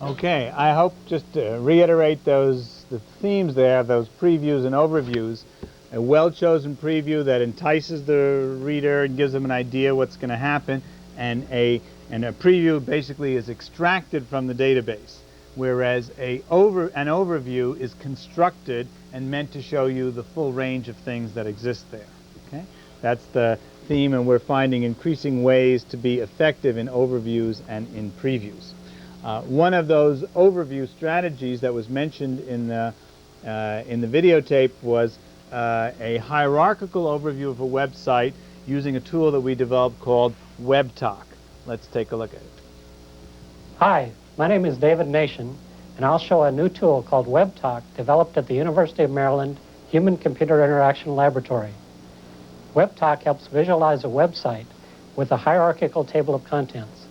Okay, I hope just to reiterate the themes there, those previews and overviews. A well-chosen preview that entices the reader and gives them an idea what's going to happen, and a preview basically is extracted from the database, whereas an overview is constructed and meant to show you the full range of things that exist there. Okay? That's the theme, and we're finding increasing ways to be effective in overviews and in previews. One of those overview strategies that was mentioned in the videotape was a hierarchical overview of a website using a tool that we developed called WebTalk. Let's take a look at it. Hi, my name is David Nation, and I'll show a new tool called WebTalk developed at the University of Maryland Human-Computer Interaction Laboratory. WebTalk helps visualize a website with a hierarchical table of contents.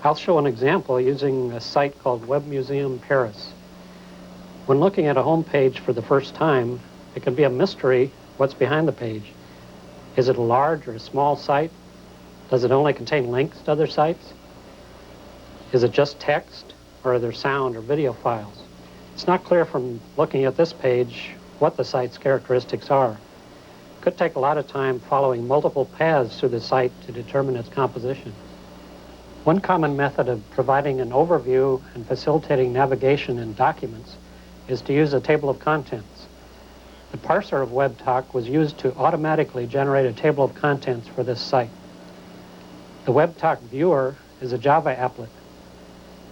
I'll show an example using a site called Web Museum Paris. When looking at a home page for the first time, it can be a mystery what's behind the page. Is it a large or a small site? Does it only contain links to other sites? Is it just text, or are there sound or video files? It's not clear from looking at this page what the site's characteristics are. It could take a lot of time following multiple paths through the site to determine its composition. One common method of providing an overview and facilitating navigation in documents is to use a table of contents. The parser of WebTalk was used to automatically generate a table of contents for this site. The WebTalk viewer is a Java applet.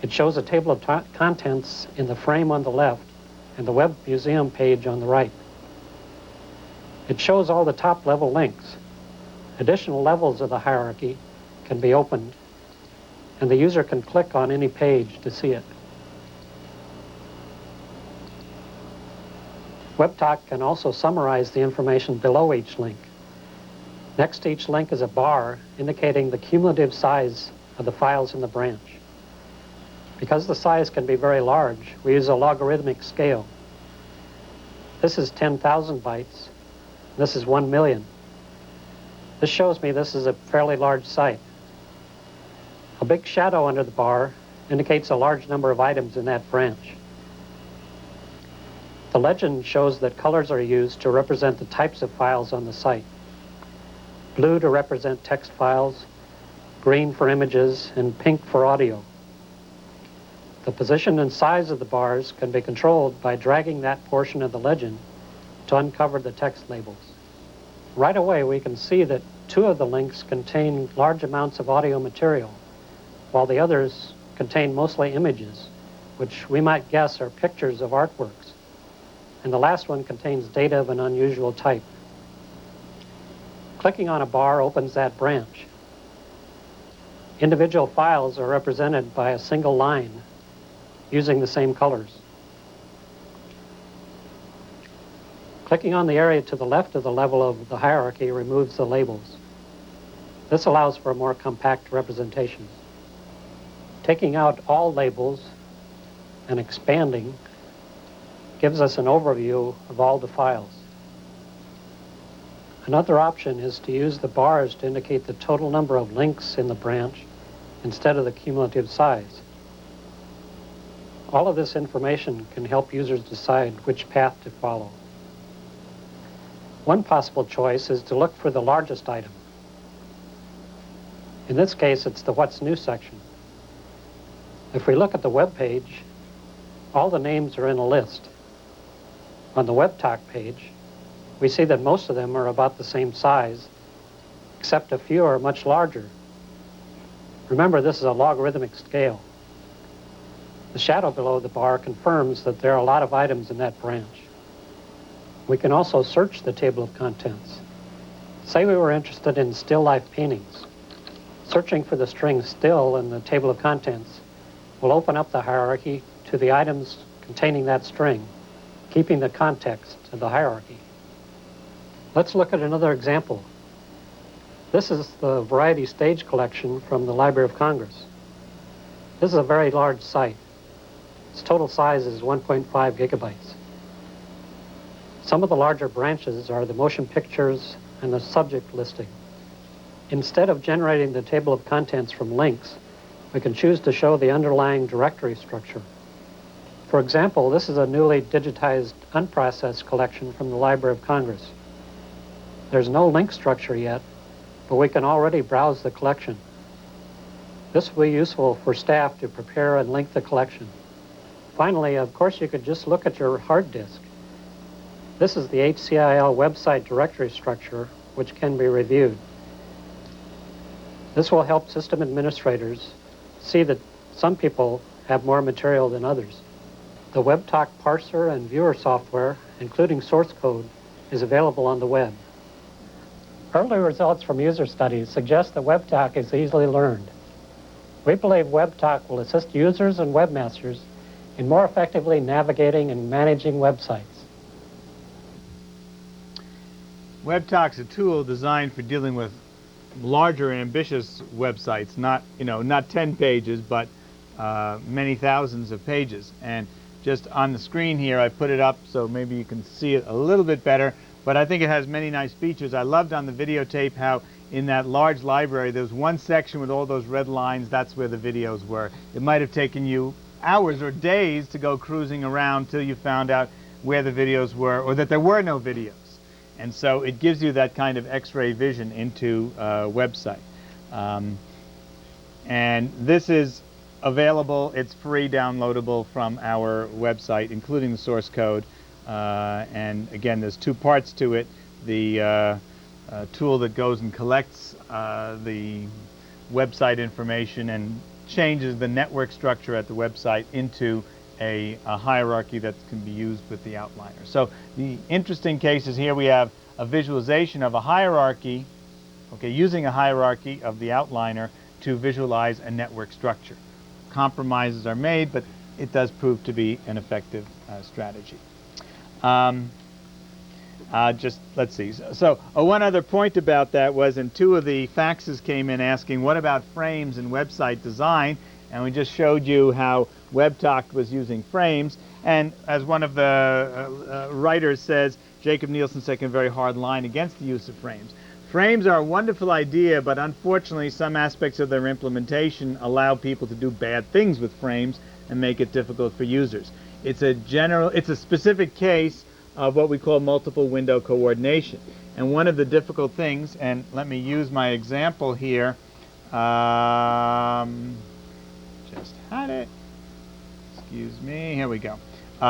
It shows a table of contents in the frame on the left and the Web Museum page on the right. It shows all the top-level links. Additional levels of the hierarchy can be opened, and the user can click on any page to see it. WebTalk can also summarize the information below each link. Next to each link is a bar indicating the cumulative size of the files in the branch. Because the size can be very large, we use a logarithmic scale. This is 10,000 bytes. This is 1 million. This shows me this is a fairly large site. A big shadow under the bar indicates a large number of items in that branch. The legend shows that colors are used to represent the types of files on the site. Blue to represent text files, green for images, and pink for audio. The position and size of the bars can be controlled by dragging that portion of the legend to uncover the text labels. Right away, we can see that 2 of the links contain large amounts of audio material, while the others contain mostly images, which we might guess are pictures of artworks. And the last one contains data of an unusual type. Clicking on a bar opens that branch. Individual files are represented by a single line using the same colors. Clicking on the area to the left of the level of the hierarchy removes the labels. This allows for a more compact representation. Taking out all labels and expanding gives us an overview of all the files. Another option is to use the bars to indicate the total number of links in the branch instead of the cumulative size. All of this information can help users decide which path to follow. One possible choice is to look for the largest item. In this case, it's the What's New section. If we look at the web page, all the names are in a list. On the WebTalk page, we see that most of them are about the same size, except a few are much larger. Remember, this is a logarithmic scale. The shadow below the bar confirms that there are a lot of items in that branch. We can also search the table of contents. Say we were interested in still life paintings. Searching for the string still in the table of contents will open up the hierarchy to the items containing that string, keeping the context of the hierarchy. Let's look at another example. This is the variety stage collection from the Library of Congress. This is a very large site. Its total size is 1.5 gigabytes. Some of the larger branches are the motion pictures and the subject listing. Instead of generating the table of contents from links, we can choose to show the underlying directory structure. For example, this is a newly digitized unprocessed collection from the Library of Congress. There's no link structure yet, but we can already browse the collection. This will be useful for staff to prepare and link the collection. Finally, of course, you could just look at your hard disk. This is the hcil website directory structure, which can be reviewed. This will help system administrators see that some people have more material than others. The WebTalk parser and viewer software, including source code, is available on the web. Early results from user studies suggest that WebTalk is easily learned. We believe WebTalk will assist users and webmasters in more effectively navigating and managing websites. WebTalk's a tool designed for dealing with larger, ambitious websites, not 10 pages, but many thousands of pages. And just on the screen here, I put it up so maybe you can see it a little bit better, but I think it has many nice features. I loved on the videotape how in that large library, there's one section with all those red lines. That's where the videos were. It might have taken you hours or days to go cruising around till you found out where the videos were or that there were no videos. And so it gives you that kind of X-ray vision into a website. And this is available. It's free, downloadable from our website, including the source code. And again, there's two parts to it. The tool that goes and collects the website information and changes the network structure at the website into a hierarchy that can be used with the outliner. So the interesting cases here, we have a visualization of a hierarchy, using a hierarchy of the outliner to visualize a network structure. Compromises are made, but it does prove to be an effective strategy. Let's see. So one other point about that was, and two of the faxes came in asking, what about frames in website design? And we just showed you how WebTalk was using frames. And as one of the writers says, Jacob Nielsen's taken a very hard line against the use of frames. Frames are a wonderful idea, but unfortunately some aspects of their implementation allow people to do bad things with frames and make it difficult for users. It's a specific case of what we call multiple window coordination. And one of the difficult things, and let me use my example here, just had it. Excuse me. Here we go.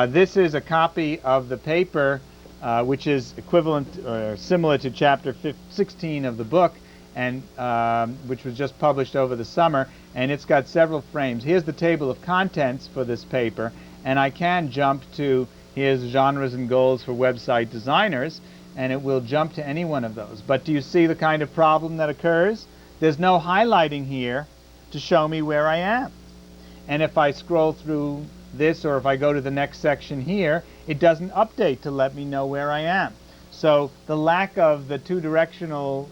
This is a copy of the paper, which is equivalent or similar to chapter 16 of the book, and which was just published over the summer. And it's got several frames. Here's the table of contents for this paper, and I can jump to here's genres and goals for website designers, and it will jump to any one of those. But do you see the kind of problem that occurs? There's no highlighting here to show me where I am. And if I scroll through this, or if I go to the next section here, it doesn't update to let me know where I am. So the lack of the two-directional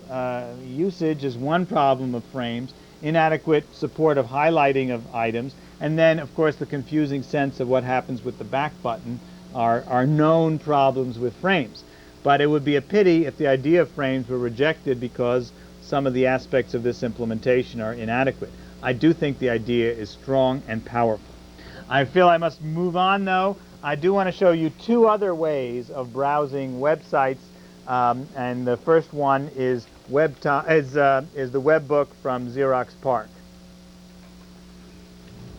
usage is one problem of frames, inadequate support of highlighting of items, and then, of course, the confusing sense of what happens with the back button are known problems with frames. But it would be a pity if the idea of frames were rejected because some of the aspects of this implementation are inadequate. I do think the idea is strong and powerful. I feel I must move on, though. I do want to show you two other ways of browsing websites, and the first one is the web book from Xerox PARC.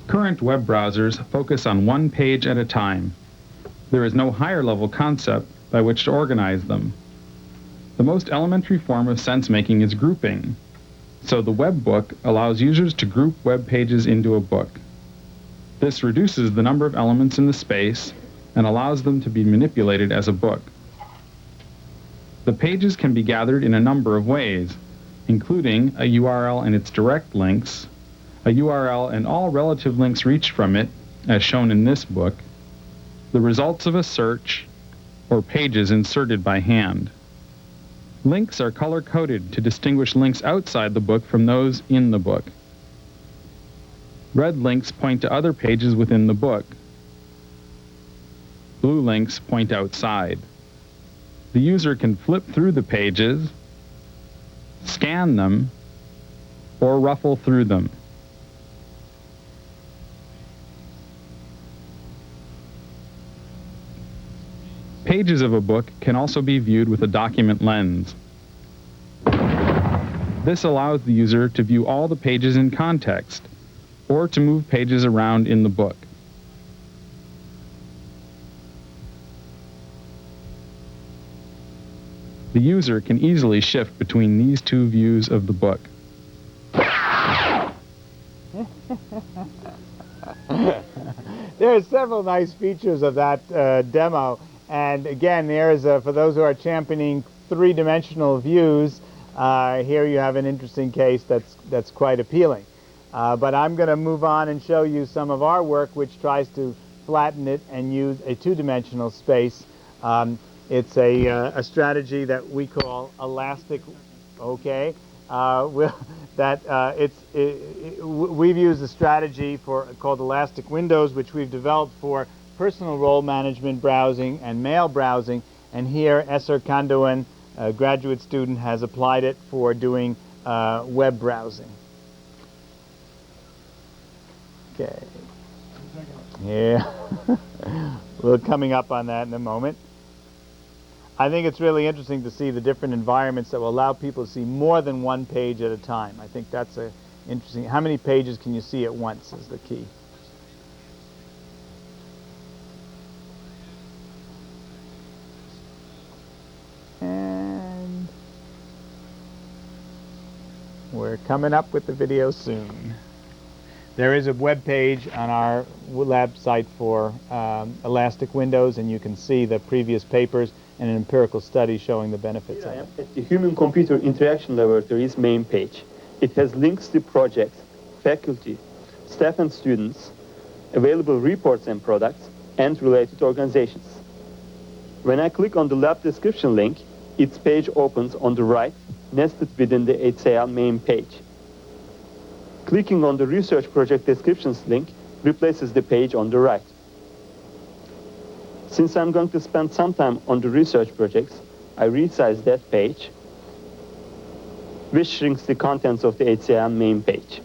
Current web browsers focus on one page at a time. There is no higher-level concept by which to organize them. The most elementary form of sense-making is grouping. So the web book allows users to group web pages into a book. This reduces the number of elements in the space and allows them to be manipulated as a book. The pages can be gathered in a number of ways, including a URL and its direct links, a URL and all relative links reached from it, as shown in this book, the results of a search, or pages inserted by hand. Links are color-coded to distinguish links outside the book from those in the book. Red links point to other pages within the book. Blue links point outside. The user can flip through the pages, scan them, or ruffle through them. Pages of a book can also be viewed with a document lens. This allows the user to view all the pages in context, or to move pages around in the book. The user can easily shift between these two views of the book. There are several nice features of that demo, and again, there's for those who are championing three-dimensional views, here you have an interesting case that's quite appealing. But I'm going to move on and show you some of our work which tries to flatten it and use a two-dimensional space. It's a strategy that we call elastic. Okay, we've used a strategy called elastic windows, which we've developed for personal role management browsing and mail browsing. And here, Esser Kandoan, a graduate student, has applied it for doing web browsing. Okay. Yeah, we're coming up on that in a moment. I think it's really interesting to see the different environments that will allow people to see more than one page at a time. I think that's interesting. How many pages can you see at once is the key. And we're coming up with the video soon. There is a web page on our lab site for elastic windows, and you can see the previous papers and an empirical study showing the benefits of it. At the Human-Computer Interaction Laboratory's main page. It has links to projects, faculty, staff and students, available reports and products, and related organizations. When I click on the lab description link, its page opens on the right, nested within the hcil main page. Clicking on the research project descriptions link replaces the page on the right. Since I'm going to spend some time on the research projects, I resize that page, which shrinks the contents of the hcil main page.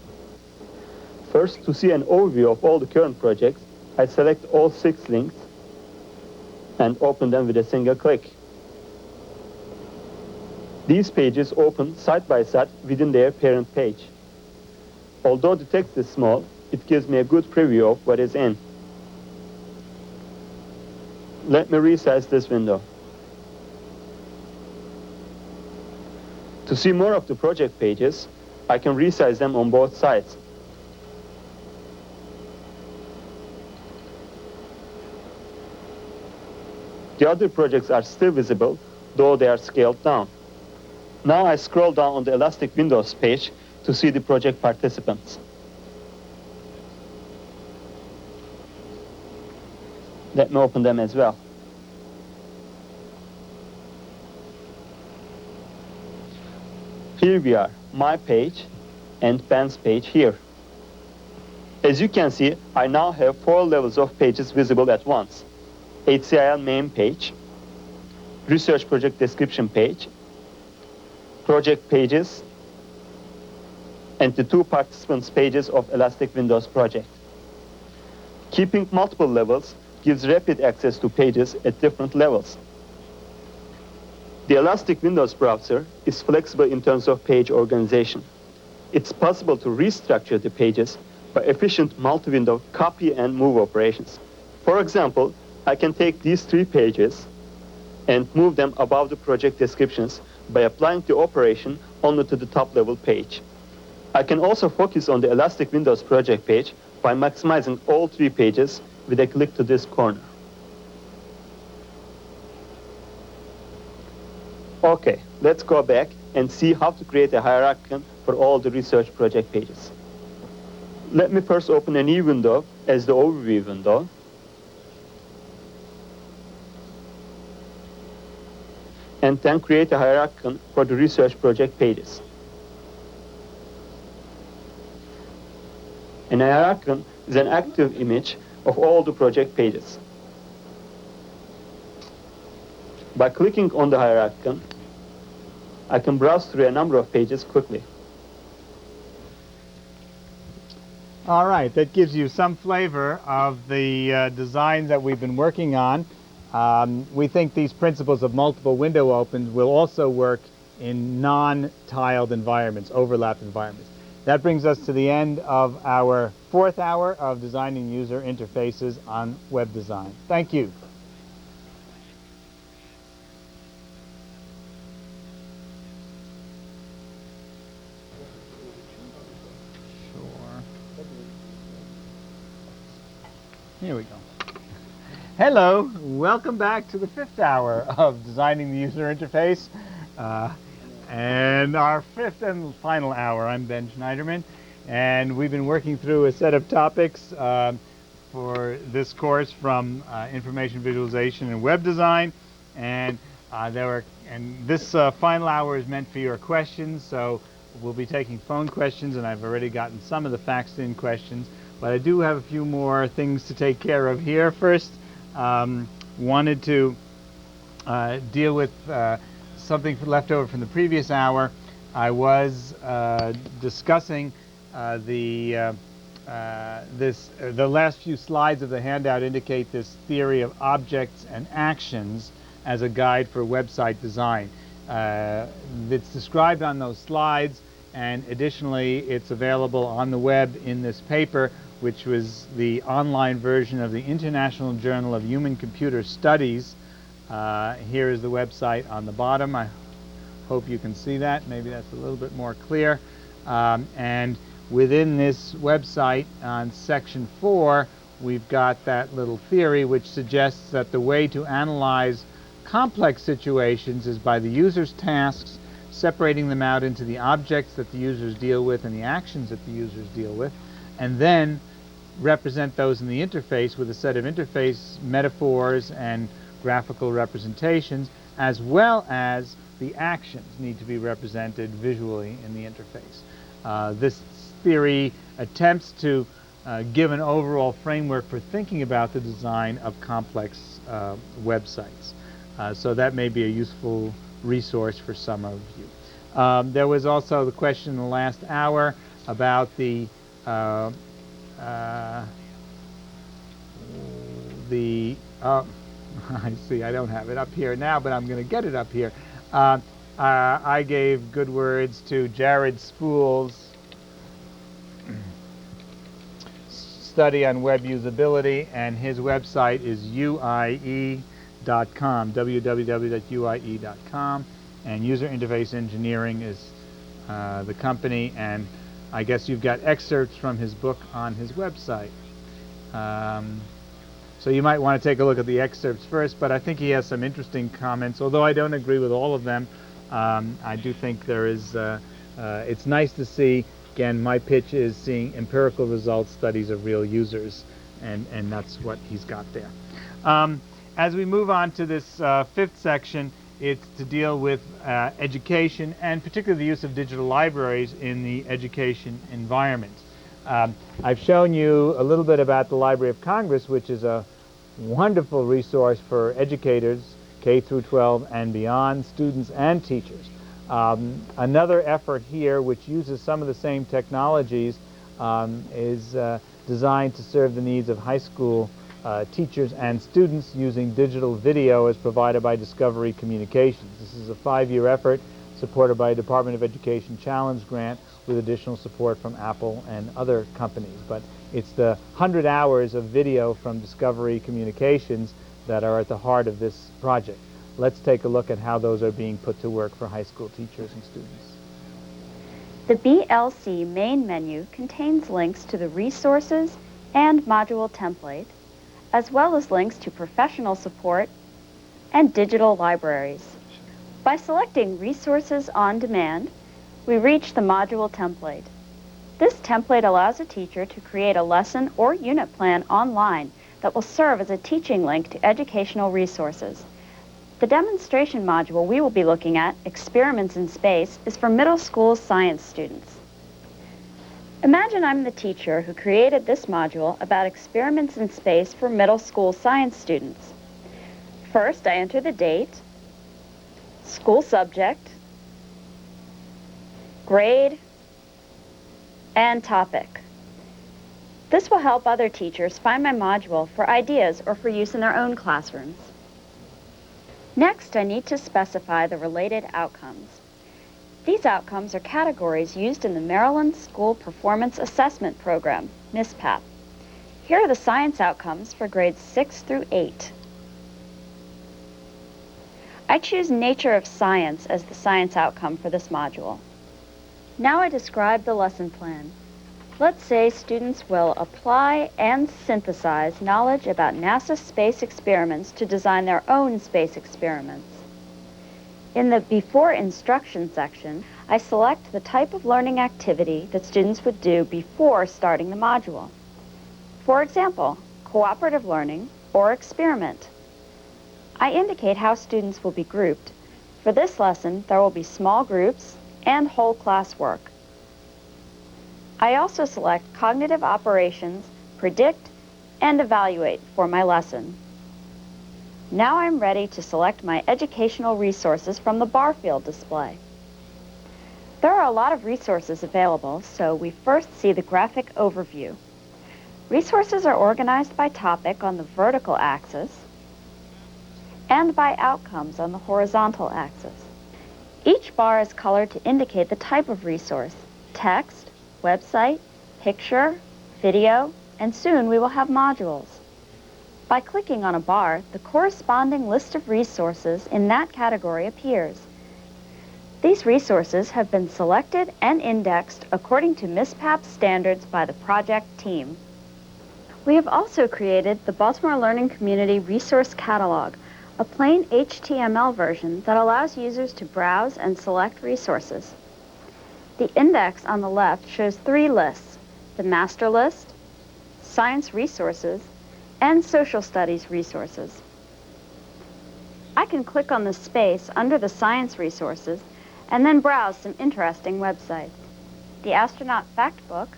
First, to see an overview of all the current projects, I select all 6 links and open them with a single click. These pages open side by side within their parent page. Although the text is small, it gives me a good preview of what is in. Let me resize this window. To see more of the project pages, I can resize them on both sides. The other projects are still visible, though they are scaled down. Now I scroll down on the Elastic Windows page to see the project participants. Let me open them as well. Here we are, my page and Ben's page here. As you can see, I now have 4 levels of pages visible at once. hcil main page, research project description page, project pages, and the 2 participants' pages of Elastic Windows project. Keeping multiple levels gives rapid access to pages at different levels. The Elastic Windows browser is flexible in terms of page organization. It's possible to restructure the pages by efficient multi-window copy and move operations. For example, I can take these 3 pages and move them above the project descriptions by applying the operation only to the top level page. I can also focus on the Elastic Windows project page by maximizing all 3 pages with a click to this corner. Okay, let's go back and see how to create a hierarchy for all the research project pages. Let me first open a new window as the overview window. And then create a hierarchy for the research project pages. An hierarchy is an active image of all the project pages. By clicking on the hierarchy, I can browse through a number of pages quickly. All right, that gives you some flavor of the designs that we've been working on. We think these principles of multiple window opens will also work in non-tiled environments, overlapped environments. That brings us to the end of our 4th hour of designing user interfaces on web design. Thank you. Here we go. Hello, welcome back to the 5th hour of designing the user interface. And our 5th and final hour. I'm Ben Shneiderman, and we've been working through a set of topics for this course from information visualization and web design. And this final hour is meant for your questions, so we'll be taking phone questions, and I've already gotten some of the faxed-in questions. But I do have a few more things to take care of here. First, wanted to deal with something left over from the previous hour. I was discussing the last few slides of the handout indicate this theory of objects and actions as a guide for website design. It's described on those slides, and additionally it's available on the web in this paper, which was the online version of the International Journal of Human-Computer Studies. Here is the website on the bottom. I hope you can see that. Maybe that's a little bit more clear. And within this website, on section 4, we've got that little theory which suggests that the way to analyze complex situations is by the user's tasks, separating them out into the objects that the users deal with and the actions that the users deal with, and then represent those in the interface with a set of interface metaphors and graphical representations, as well as the actions need to be represented visually in the interface. This theory attempts to give an overall framework for thinking about the design of complex websites. So that may be a useful resource for some of you. There was also the question in the last hour about the I see, I don't have it up here now, but I'm going to get it up here. I gave good words to Jared Spool's study on web usability, and his website is uie.com, www.uie.com, and User Interface Engineering is the company, and I guess you've got excerpts from his book on his website. So you might want to take a look at the excerpts first, but I think he has some interesting comments. Although I don't agree with all of them, I do think there is, it's nice to see, again, my pitch is seeing empirical results, studies of real users, and that's what he's got there. As we move on to this 5th section, it's to deal with education, and particularly the use of digital libraries in the education environment. I've shown you a little bit about the Library of Congress, which is a wonderful resource for educators, K through 12 and beyond, students and teachers. Another effort here, which uses some of the same technologies, is designed to serve the needs of high school teachers and students using digital video as provided by Discovery Communications. This is a 5-year effort supported by a Department of Education Challenge Grant with additional support from Apple and other companies. But it's the 100 hours of video from Discovery Communications that are at the heart of this project. Let's take a look at how those are being put to work for high school teachers and students. The BLC main menu contains links to the resources and module template, as well as links to professional support and digital libraries. By selecting Resources on Demand, we reach the module template. This template allows a teacher to create a lesson or unit plan online that will serve as a teaching link to educational resources. The demonstration module we will be looking at, Experiments in Space, is for middle school science students. Imagine I'm the teacher who created this module about experiments in space for middle school science students. First, I enter the date, school subject, grade, and topic. This will help other teachers find my module for ideas or for use in their own classrooms. Next, I need to specify the related outcomes. These outcomes are categories used in the Maryland School Performance Assessment Program, MISPAP. Here are the science outcomes for grades 6 through 8. I choose Nature of Science as the science outcome for this module. Now I describe the lesson plan. Let's say students will apply and synthesize knowledge about NASA space experiments to design their own space experiments. In the Before Instruction section, I select the type of learning activity that students would do before starting the module. For example, cooperative learning or experiment. I indicate how students will be grouped. For this lesson, there will be small groups and whole class work. I also select cognitive operations, predict, and evaluate for my lesson. Now I'm ready to select my educational resources from the bar field display. There are a lot of resources available, so we first see the graphic overview. Resources are organized by topic on the vertical axis and by outcomes on the horizontal axis. Each bar is colored to indicate the type of resource: text, website, picture, video, and soon we will have modules. By clicking on a bar, the corresponding list of resources in that category appears. These resources have been selected and indexed according to MISPAP standards by the project team. We have also created the Baltimore Learning Community Resource Catalog, a plain HTML version that allows users to browse and select resources. The index on the left shows 3 lists: the master list, science resources, and social studies resources. I can click on the space under the science resources and then browse some interesting websites: the Astronaut Fact Book,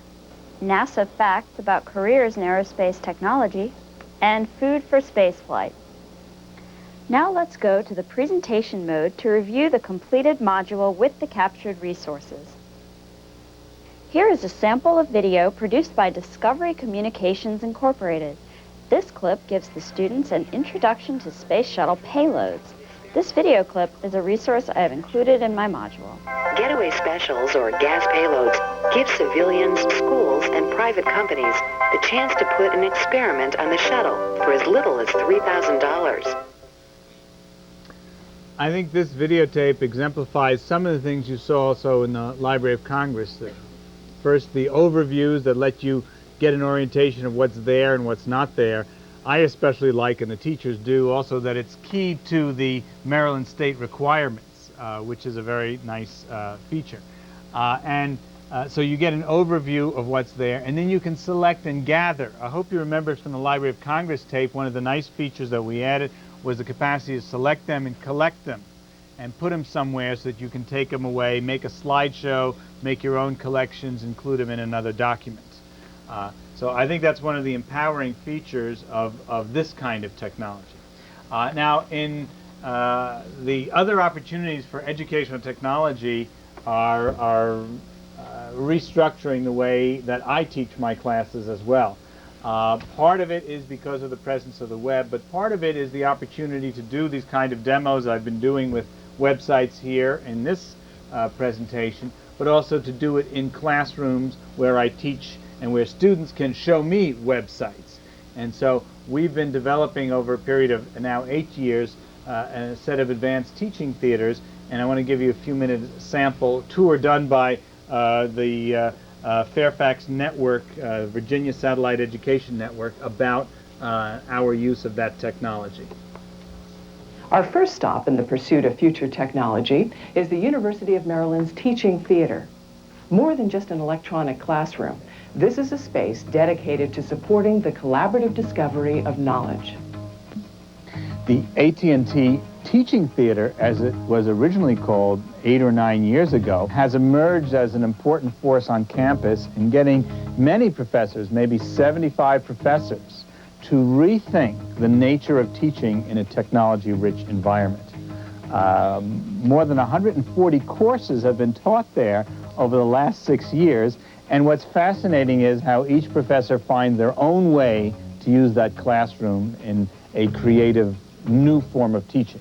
NASA Facts about Careers in Aerospace Technology, and Food for Spaceflight. Now let's go to the presentation mode to review the completed module with the captured resources. Here is a sample of video produced by Discovery Communications Incorporated. This clip gives the students an introduction to space shuttle payloads. This video clip is a resource I have included in my module. Getaway specials, or gas payloads, give civilians, schools, and private companies the chance to put an experiment on the shuttle for as little as $3,000. I think this videotape exemplifies some of the things you saw also in the Library of Congress. First, the overviews that let you get an orientation of what's there and what's not there. I especially like, and the teachers do, also that it's key to the Maryland state requirements, which is a very nice feature. So you get an overview of what's there, and then you can select and gather. I hope you remember from the Library of Congress tape, one of the nice features that we added was the capacity to select them and collect them and put them somewhere so that you can take them away, make a slideshow, make your own collections, include them in another document. So I think that's one of the empowering features of this kind of technology. Now, in the other opportunities for educational technology are restructuring the way that I teach my classes as well. Part of it is because of the presence of the web, but part of it is the opportunity to do these kind of demos I've been doing with websites here in this presentation, but also to do it in classrooms where I teach and where students can show me websites. And so we've been developing over a period of now 8 years a set of advanced teaching theaters, and I want to give you a few minutes sample tour done by the Fairfax Network, Virginia Satellite Education Network, about our use of that technology. Our first stop in the pursuit of future technology is the University of Maryland's Teaching Theater. More than just an electronic classroom, this is a space dedicated to supporting the collaborative discovery of knowledge. The AT&T Teaching Theater, as it was originally called 8 or 9 years ago, has emerged as an important force on campus in getting many professors, maybe 75 professors, to rethink the nature of teaching in a technology-rich environment. More than 140 courses have been taught there over the last 6 years, and what's fascinating is how each professor finds their own way to use that classroom in a creative new form of teaching.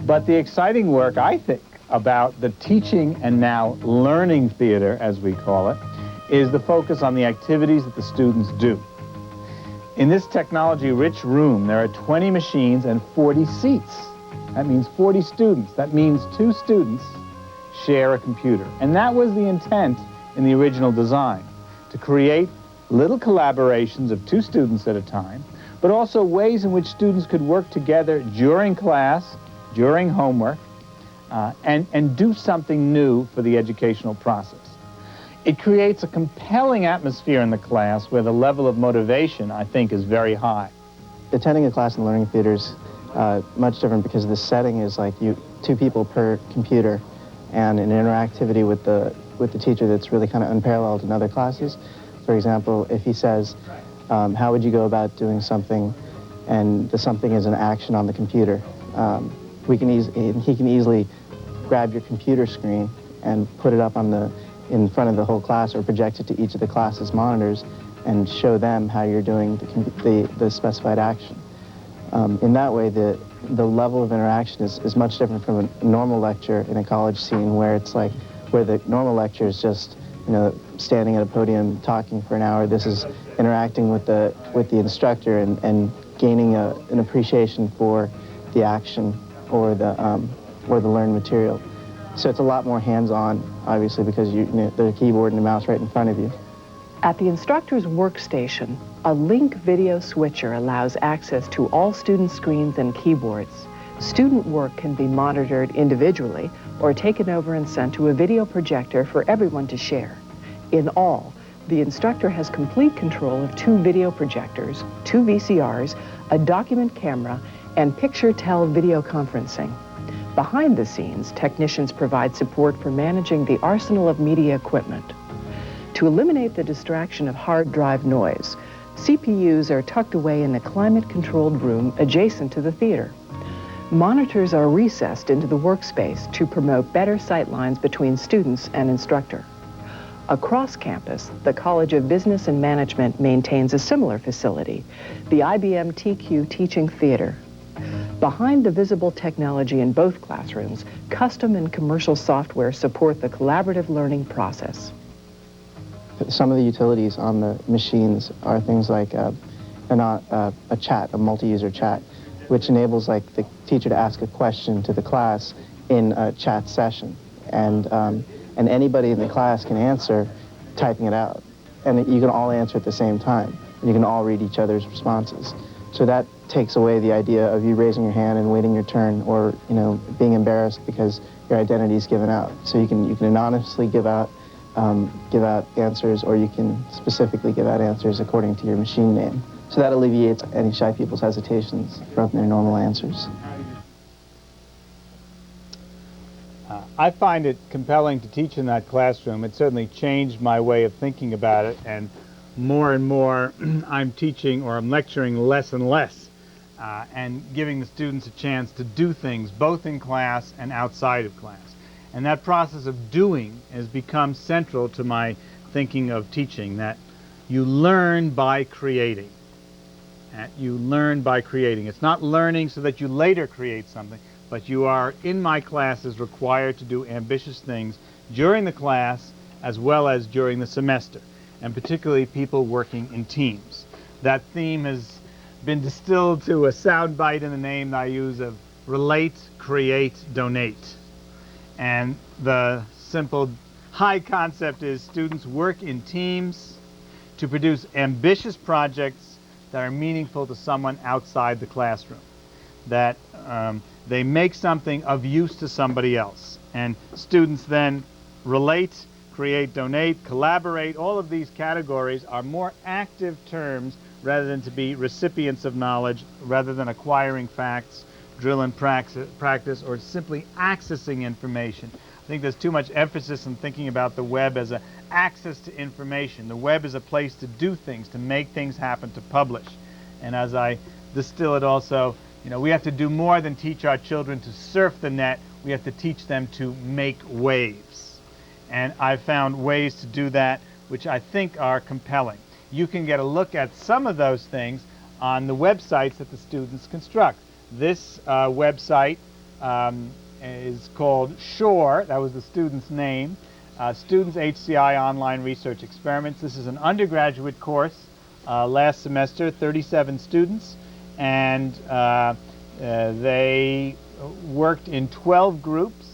But the exciting work, I think, about the teaching and now learning theater, as we call it, is the focus on the activities that the students do. In this technology-rich room, there are 20 machines and 40 seats. That means 40 students. That means 2 students share a computer. And that was the intent in the original design, to create little collaborations of 2 students at a time, but also ways in which students could work together during class, during homework, and do something new for the educational process. It creates a compelling atmosphere in the class where the level of motivation, I think, is very high. Attending a class in learning theater is much different because the setting is like 2 people per computer and an interactivity with the teacher that's really kind of unparalleled in other classes. For example, if he says, how would you go about doing something, and the something is an action on the computer, he can easily grab your computer screen and put it up in front of the whole class, or project it to each of the class's monitors and show them how you're doing the specified action. In that way, the level of interaction is much different from a normal lecture in a college scene, where it's like, where the normal lecture is just, standing at a podium talking for an hour. This is interacting with the instructor and gaining an appreciation for the action or the learned material. So it's a lot more hands-on, obviously, because there's a keyboard and a mouse right in front of you. At the instructor's workstation, a link video switcher allows access to all student screens and keyboards. Student work can be monitored individually or taken over and sent to a video projector for everyone to share. In all, the instructor has complete control of 2 video projectors, 2 VCRs, a document camera, and picture-tell video conferencing. Behind the scenes, technicians provide support for managing the arsenal of media equipment. To eliminate the distraction of hard drive noise, CPUs are tucked away in a climate-controlled room adjacent to the theater. Monitors are recessed into the workspace to promote better sightlines between students and instructor. Across campus, the College of Business and Management maintains a similar facility, the IBM TQ Teaching Theater. Behind the visible technology in both classrooms, custom and commercial software support the collaborative learning process. Some of the utilities on the machines are things like a chat, a multi-user chat, which enables the teacher to ask a question to the class in a chat session. And anybody in the class can answer typing it out. And you can all answer at the same time. And you can all read each other's responses. So that takes away the idea of you raising your hand and waiting your turn, or being embarrassed because your identity is given out. So you can anonymously give out answers, or you can specifically give out answers according to your machine name. So that alleviates any shy people's hesitations from their normal answers. I find it compelling to teach in that classroom. It certainly changed my way of thinking about it, and more I'm teaching, or I'm lecturing less and less, and giving the students a chance to do things both in class and outside of class. And that process of doing has become central to my thinking of teaching, that you learn by creating. You learn by creating. It's not learning so that you later create something, but you are, in my classes, required to do ambitious things during the class as well as during the semester, and particularly people working in teams. That theme has been distilled to a soundbite in the name that I use of relate, create, donate. And the simple high concept is students work in teams to produce ambitious projects that are meaningful to someone outside the classroom. that they make something of use to somebody else. And students then relate, create, donate, collaborate. All of these categories are more active terms rather than to be recipients of knowledge, rather than acquiring facts, drill and practice, or simply accessing information. I think there's too much emphasis on thinking about the web as an access to information. The web is a place to do things, to make things happen, to publish. And as I distill it also, we have to do more than teach our children to surf the net. We have to teach them to make waves. And I've found ways to do that which I think are compelling. You can get a look at some of those things on the websites that the students construct. This website is called SHORE, that was the student's name, Students HCI Online Research Experiments. This is an undergraduate course, last semester, 37 students, and they worked in 12 groups,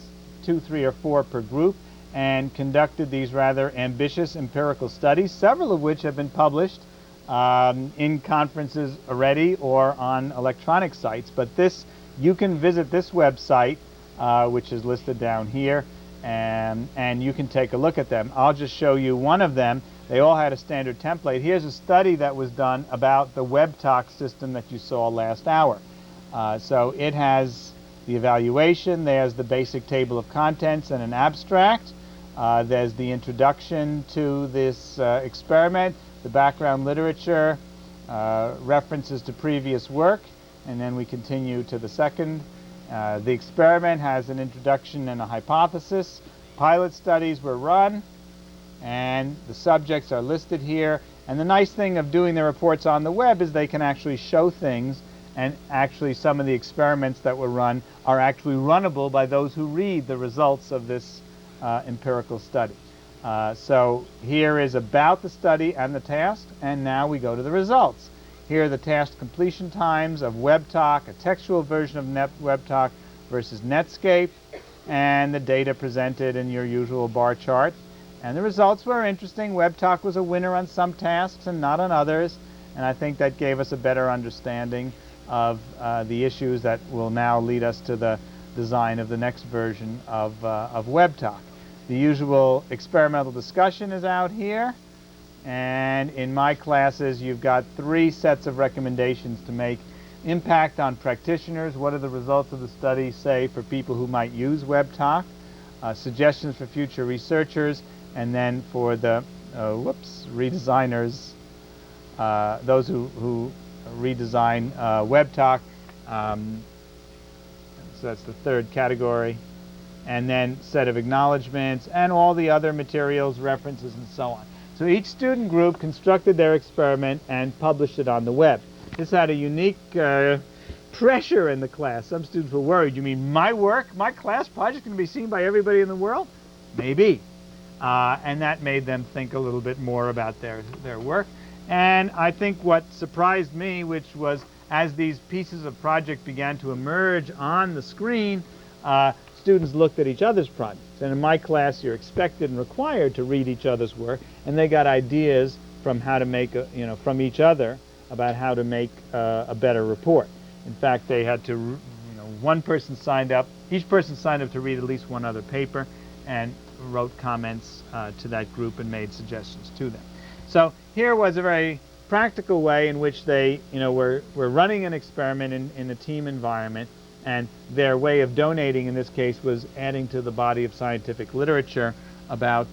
2, 3, or 4 per group, and conducted these rather ambitious empirical studies, several of which have been published in conferences already or on electronic sites. But this, you can visit this website, which is listed down here, and you can take a look at them. I'll just show you one of them. They all had a standard template. Here's a study that was done about the WebTalk system that you saw last hour. So it has the evaluation, there's the basic table of contents and an abstract. There's the introduction to this experiment, the background literature, references to previous work, and then we continue to the second. The experiment has an introduction and a hypothesis. Pilot studies were run, and the subjects are listed here. And the nice thing of doing the reports on the web is they can actually show things, and actually some of the experiments that were run are actually runnable by those who read the results of this empirical study. So here is about the study and the task, and now we go to the results. Here are the task completion times of WebTalk, a textual version of WebTalk versus Netscape, and the data presented in your usual bar chart. And the results were interesting. WebTalk was a winner on some tasks and not on others, and I think that gave us a better understanding of the issues that will now lead us to the design of the next version of WebTalk. The usual experimental discussion is out here, and in my classes you've got 3 sets of recommendations to make. Impact on practitioners, what do the results of the study say for people who might use WebTalk? Suggestions for future researchers, and then for the redesigners, those who redesign WebTalk. So that's the third category. And then set of acknowledgments and all the other materials, references, and so on. So each student group constructed their experiment and published it on the web. This had a unique pressure in the class. Some students were worried. You mean my work, my class project, can be seen by everybody in the world? Maybe. And that made them think a little bit more about their work. And I think what surprised me, which was as these pieces of project began to emerge on the screen, students looked at each other's projects. And in my class, you're expected and required to read each other's work, and they got ideas from how to make, from each other about how to make a better report. In fact, they had to, one person signed up, each person signed up to read at least one other paper and wrote comments to that group and made suggestions to them. So here was a very practical way in which they, were running an experiment in a team environment, and their way of donating in this case was adding to the body of scientific literature about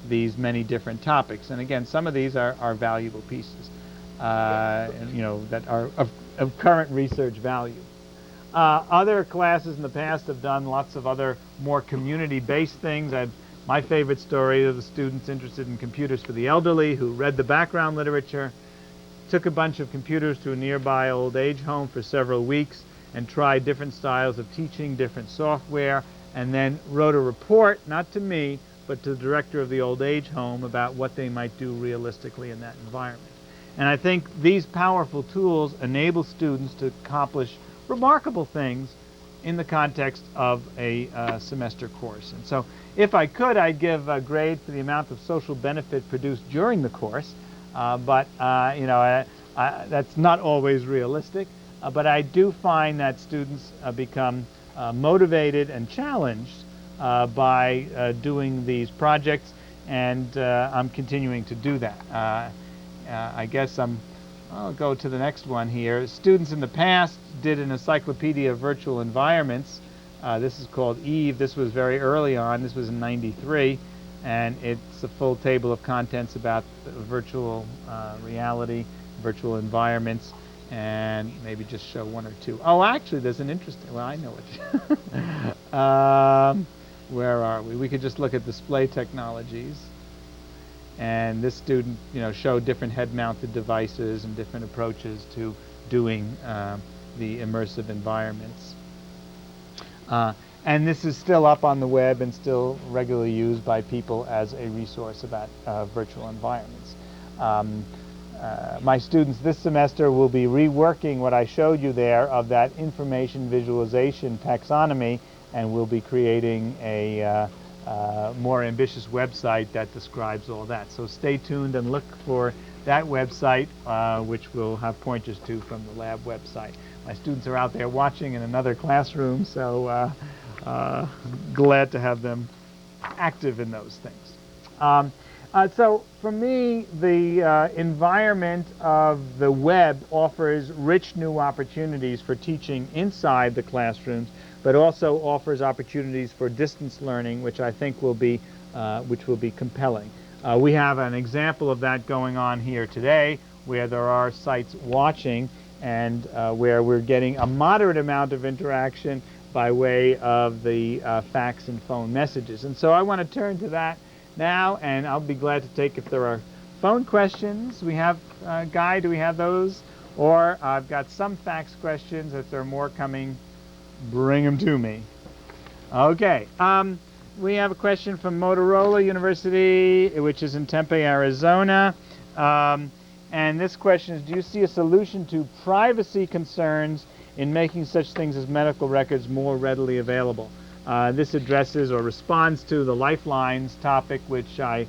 these many different topics. And again, some of these are valuable pieces, that are of current research value. Other classes in the past have done lots of other more community-based things. My favorite story of the students interested in computers for the elderly who read the background literature, took a bunch of computers to a nearby old age home for several weeks, and tried different styles of teaching, different software, and then wrote a report, not to me, but to the director of the old age home about what they might do realistically in that environment. And I think these powerful tools enable students to accomplish remarkable things in the context of a semester course. And so if I could, I'd give a grade for the amount of social benefit produced during the course, but that's not always realistic. but I do find that students become motivated and challenged by doing these projects, and I'm continuing to do that. I guess I'll go to the next one here. Students in the past did an encyclopedia of virtual environments. This is called Eve. This was very early on. This was in '93, and it's a full table of contents about virtual reality, virtual environments, and maybe just show one or two. Oh, actually, there's an interesting, well, I know it. Where are we? We could just look at display technologies. And this student, showed different head-mounted devices and different approaches to doing the immersive environments. And this is still up on the web and still regularly used by people as a resource about virtual environments. My students this semester will be reworking what I showed you there of that information visualization taxonomy, and we'll be creating a more ambitious website that describes all that. So stay tuned and look for that website, which we'll have pointers to from the lab website. My students are out there watching in another classroom, so glad to have them active in those things. So for me, the environment of the web offers rich new opportunities for teaching inside the classrooms, but also offers opportunities for distance learning, which I think will be compelling. We have an example of that going on here today, where there are sites watching and where we're getting a moderate amount of interaction by way of the fax and phone messages. And so I want to turn to that now, and I'll be glad to take if there are phone questions. We have, Guy, do we have those? Or I've got some fax questions. If there are more coming, bring them to me. Okay. We have a question from Motorola University, which is in Tempe, Arizona. And this question is, do you see a solution to privacy concerns in making such things as medical records more readily available? This addresses or responds to the Lifelines topic, which I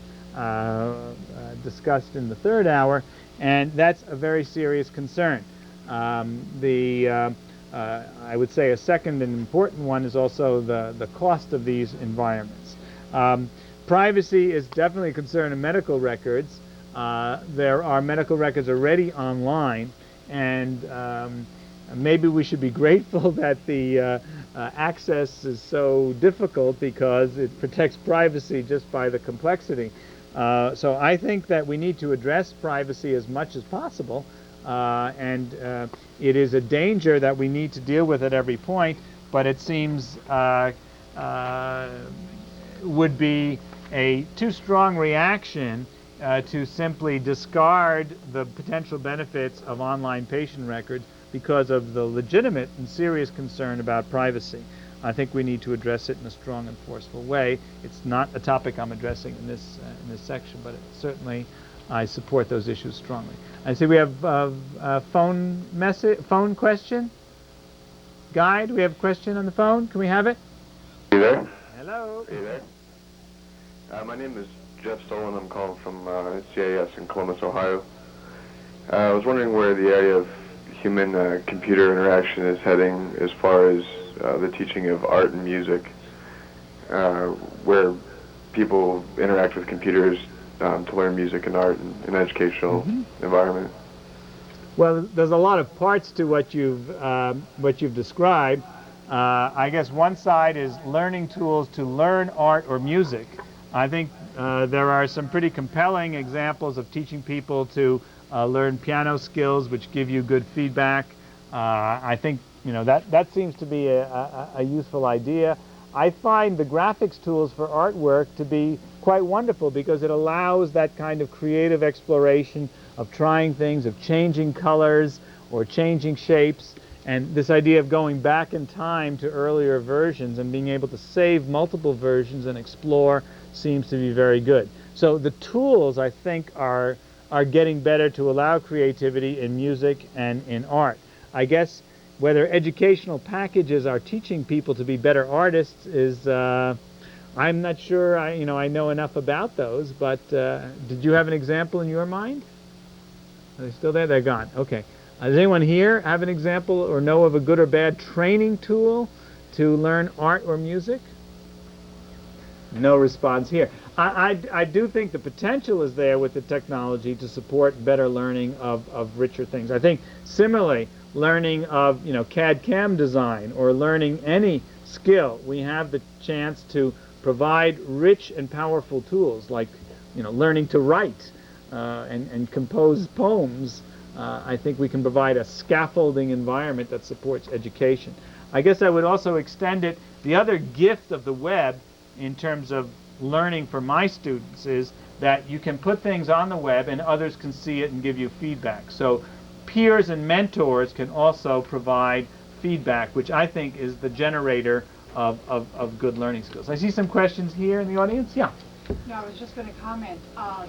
discussed in the third hour, and that's a very serious concern. I would say a second and important one is also the cost of these environments. Privacy is definitely a concern in medical records. There are medical records already online, and maybe we should be grateful that the access is so difficult because it protects privacy just by the complexity. So I think that we need to address privacy as much as possible, and it is a danger that we need to deal with at every point, but it seems would be a too strong reaction to simply discard the potential benefits of online patient records because of the legitimate and serious concern about privacy. I think we need to address it in a strong and forceful way. It's not a topic I'm addressing in this section, but certainly I support those issues strongly. I see we have a phone question. Guy, do we have a question on the phone? Can we have it? Are you there? Hello. Are you there? My name is Jeff Stolen. I'm calling from CAS in Columbus, Ohio. I was wondering where the area of human-computer interaction is heading as far as the teaching of art and music, where people interact with computers to learn music and art in an educational environment. Well, there's a lot of parts to what you've described. I guess one side is learning tools to learn art or music. I think there are some pretty compelling examples of teaching people to learn piano skills, which give you good feedback. I think that seems to be a useful idea. I find the graphics tools for artwork to be quite wonderful because it allows that kind of creative exploration of trying things, of changing colors or changing shapes, and this idea of going back in time to earlier versions and being able to save multiple versions and explore seems to be very good. So the tools, I think, are getting better to allow creativity in music and in art. I guess whether educational packages are teaching people to be better artists is, I'm not sure I know enough about those, but did you have an example in your mind? Are they still there? They're gone. Okay. Does anyone here have an example or know of a good or bad training tool to learn art or music? No response here. I do think the potential is there with the technology to support better learning of richer things. I think similarly, learning of CAD/CAM design or learning any skill, we have the chance to provide rich and powerful tools like learning to write and compose poems. I think we can provide a scaffolding environment that supports education. I guess I would also extend it. The other gift of the web in terms of learning for my students is that you can put things on the web and others can see it and give you feedback. So peers and mentors can also provide feedback, which I think is the generator of good learning skills. I see some questions here in the audience. Yeah. No, I was just going to comment.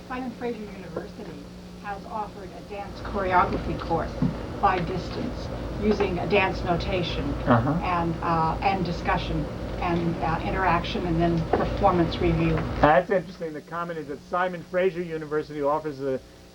Simon Fraser University has offered a dance choreography course by distance using a dance notation and discussion and interaction and then performance review. That's interesting. The comment is that Simon Fraser University offers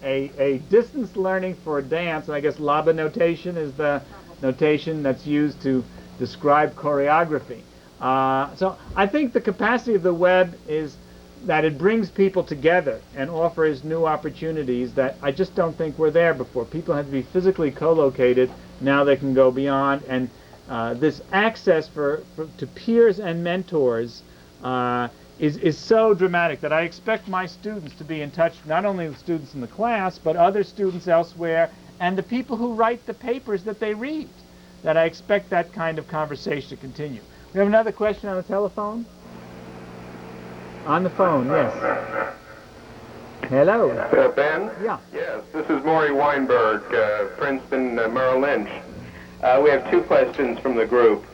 a distance learning for dance, and I guess LABA notation is the notation that's used to describe choreography. So I think the capacity of the web is that it brings people together and offers new opportunities that I just don't think were there before. People had to be physically co-located. Now they can go beyond, and this access to peers and mentors is so dramatic that I expect my students to be in touch, not only with students in the class, but other students elsewhere, and the people who write the papers that they read, that I expect that kind of conversation to continue. We have another question on the telephone? On the phone, yes. Hello. Ben? Yeah. Yes, this is Maury Weinberg, Princeton, Merrill Lynch. We have two questions from the group.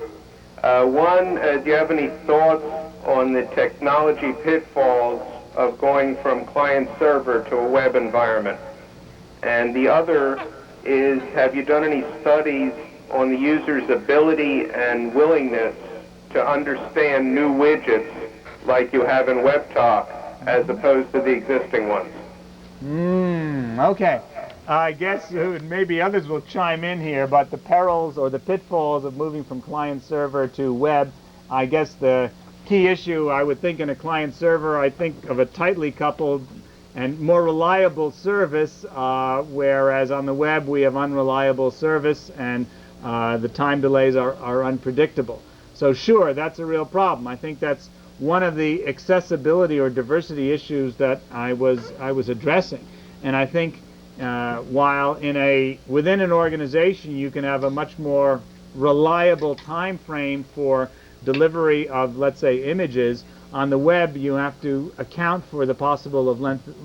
One, do you have any thoughts on the technology pitfalls of going from client-server to a web environment? And the other is, have you done any studies on the user's ability and willingness to understand new widgets like you have in WebTalk as opposed to the existing ones? Okay. I guess maybe others will chime in here, but the perils or the pitfalls of moving from client-server to web, I guess the key issue I would think in a client-server, I think of a tightly coupled and more reliable service, whereas on the web we have unreliable service and the time delays are unpredictable. So sure, that's a real problem. I think that's one of the accessibility or diversity issues that I was addressing. And I think while within an organization you can have a much more reliable time frame for delivery of, let's say, images, on the web you have to account for the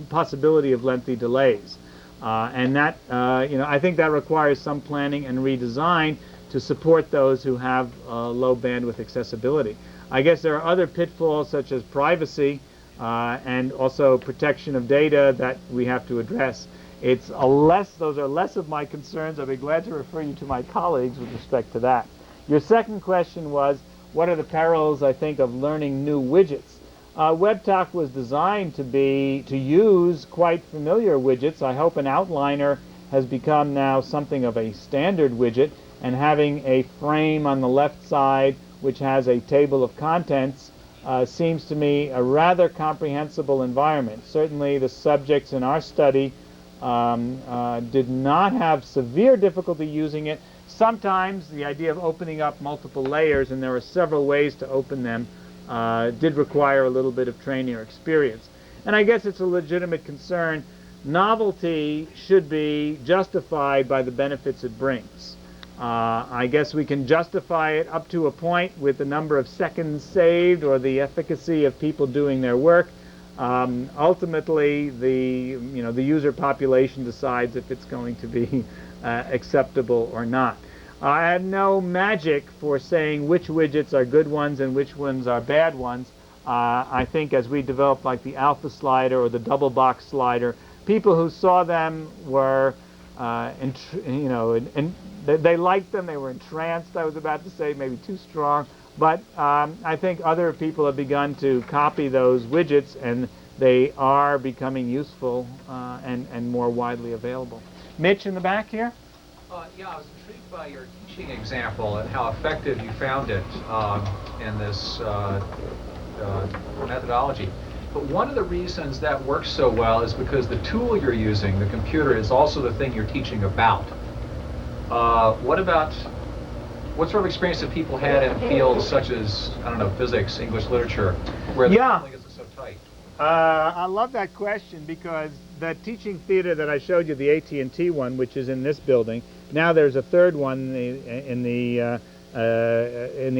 possibility of lengthy delays. And that, I think that requires some planning and redesign to support those who have low bandwidth accessibility. I guess there are other pitfalls such as privacy and also protection of data that we have to address. Those are less of my concerns. I'll be glad to refer you to my colleagues with respect to that. Your second question was, what are the perils, I think, of learning new widgets? WebTalk was designed to use quite familiar widgets. I hope an outliner has become now something of a standard widget, and having a frame on the left side which has a table of contents seems to me a rather comprehensible environment. Certainly the subjects in our study did not have severe difficulty using it. Sometimes the idea of opening up multiple layers, and there are several ways to open them, did require a little bit of training or experience. And I guess it's a legitimate concern. Novelty should be justified by the benefits it brings. I guess we can justify it up to a point with the number of seconds saved or the efficacy of people doing their work. Ultimately, the user population decides if it's going to be acceptable or not. I have no magic for saying which widgets are good ones and which ones are bad ones. I think as we developed like the alpha slider or the double box slider, people who saw them were they liked them, they were entranced, I was about to say, maybe too strong, but I think other people have begun to copy those widgets, and they are becoming useful and more widely available. Mitch in the back here? Yeah, I was intrigued by your teaching example and how effective you found it in this methodology. But one of the reasons that works so well is because the tool you're using, the computer, is also the thing you're teaching about. What sort of experience have people had in fields such as, I don't know, physics, English literature, where the tooling isn't so tight? I love that question, because the teaching theater that I showed you, the AT&T one, which is in this building, now there's a third one in the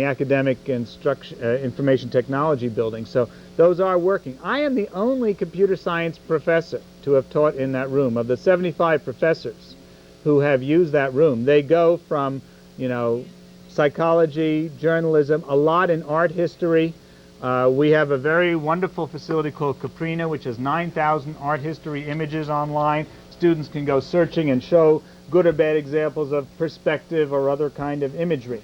academic information technology building. So those are working. I am the only computer science professor to have taught in that room. Of the 75 professors who have used that room, they go from, you know, psychology, journalism, a lot in art history. We have a very wonderful facility called Caprina, which has 9,000 art history images online. Students can go searching and show good or bad examples of perspective or other kind of imagery.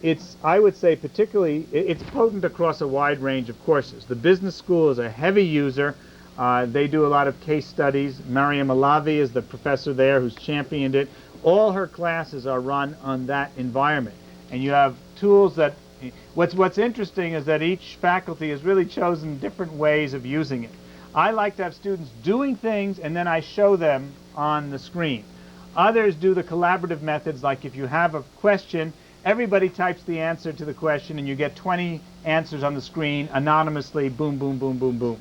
It's, I would say, particularly, it's potent across a wide range of courses. The business school is a heavy user. They do a lot of case studies. Mariam Alavi is the professor there who's championed it. All her classes are run on that environment. And you have tools that, what's interesting is that each faculty has really chosen different ways of using it. I like to have students doing things and then I show them on the screen. Others do the collaborative methods, like if you have a question, everybody types the answer to the question and you get 20 answers on the screen anonymously, boom, boom, boom, boom, boom.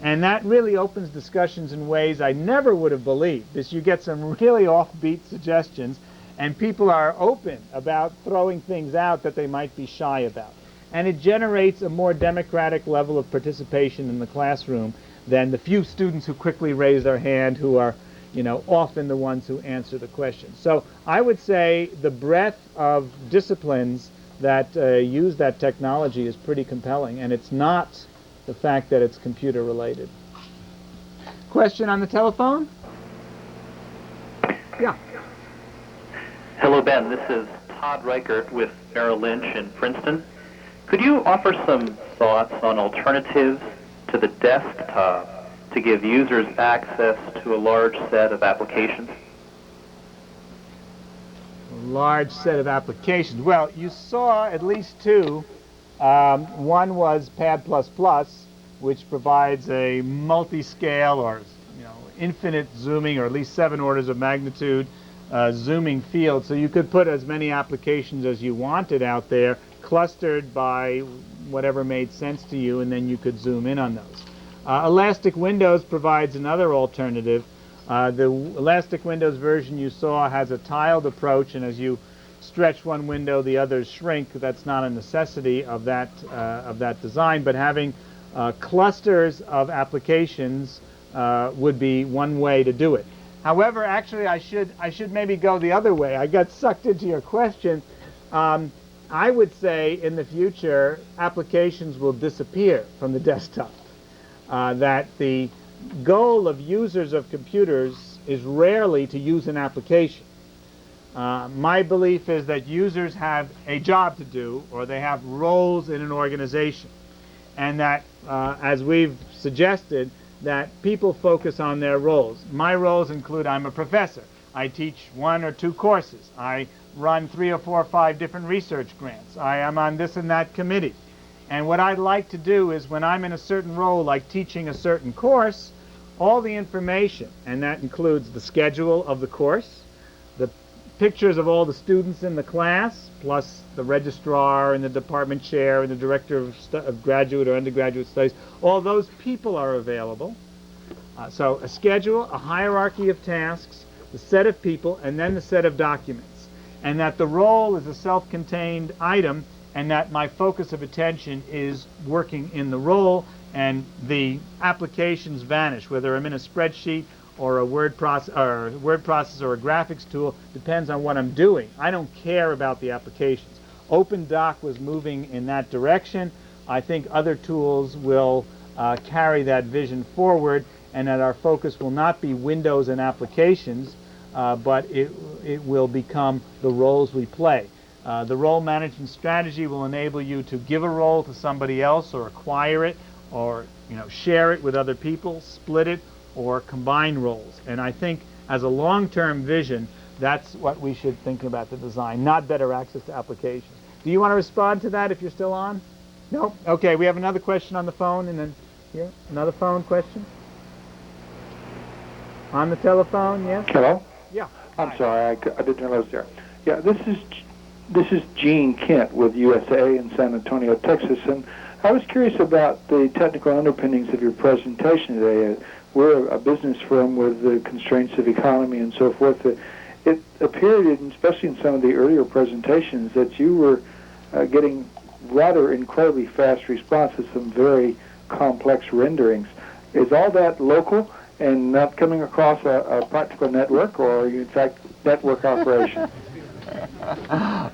And that really opens discussions in ways I never would have believed. You get some really offbeat suggestions, and people are open about throwing things out that they might be shy about. And it generates a more democratic level of participation in the classroom than the few students who quickly raise their hand, who are, you know, often the ones who answer the question. So I would say the breadth of disciplines that use that technology is pretty compelling, and it's not the fact that it's computer related. Question on the telephone? Yeah. Hello, Ben. This is Todd Reichert with Merrill Lynch in Princeton. Could you offer some thoughts on alternatives to the desktop to give users access to a large set of applications? Large set of applications. Well, you saw at least two. One was Pad++, which provides a multi-scale or, you know, infinite zooming, or at least 7 orders of magnitude zooming field. So you could put as many applications as you wanted out there, clustered by whatever made sense to you, and then you could zoom in on those. Elastic Windows provides another alternative. The Elastic Windows version you saw has a tiled approach, and as you stretch one window, the others shrink. That's not a necessity of that design, but having clusters of applications would be one way to do it. However, actually, I should maybe go the other way. I got sucked into your question. I would say in the future, applications will disappear from the desktop. That the goal of users of computers is rarely to use an application. My belief is that users have a job to do, or they have roles in an organization, and that, as we've suggested, that people focus on their roles. My roles include, I'm a professor. I teach 1 or 2 courses. I run 3 or 4 or 5 different research grants. I am on this and that committee. And what I'd like to do is, when I'm in a certain role, like teaching a certain course, all the information, and that includes the schedule of the course, the pictures of all the students in the class, plus the registrar and the department chair and the director of graduate or undergraduate studies, all those people are available. So a schedule, a hierarchy of tasks, the set of people, and then the set of documents. And that the role is a self-contained item, and that my focus of attention is working in the role, and the applications vanish, whether I'm in a spreadsheet or a word processor or a graphics tool, depends on what I'm doing. I don't care about the applications. OpenDoc was moving in that direction. I think other tools will carry that vision forward, and that our focus will not be Windows and applications, but it will become the roles we play. The role management strategy will enable you to give a role to somebody else, or acquire it, or share it with other people, split it, or combine roles. And I think as a long-term vision, That's what we should think about the design, not better access to applications. Do you want to respond to that if you're still on? No? Okay, we have another question on the phone, and then here, another phone question. On the telephone, yes? Hello? Yeah. I'm sorry, I didn't realize I was there. Yeah, this is Gene Kent with USA in San Antonio, Texas, and I was curious about the technical underpinnings of your presentation today. We're a business firm with the constraints of economy and so forth. It appeared, especially in some of the earlier presentations, that you were getting rather incredibly fast response to some very complex renderings. Is all that local and not coming across a practical network, or are you in fact network operation?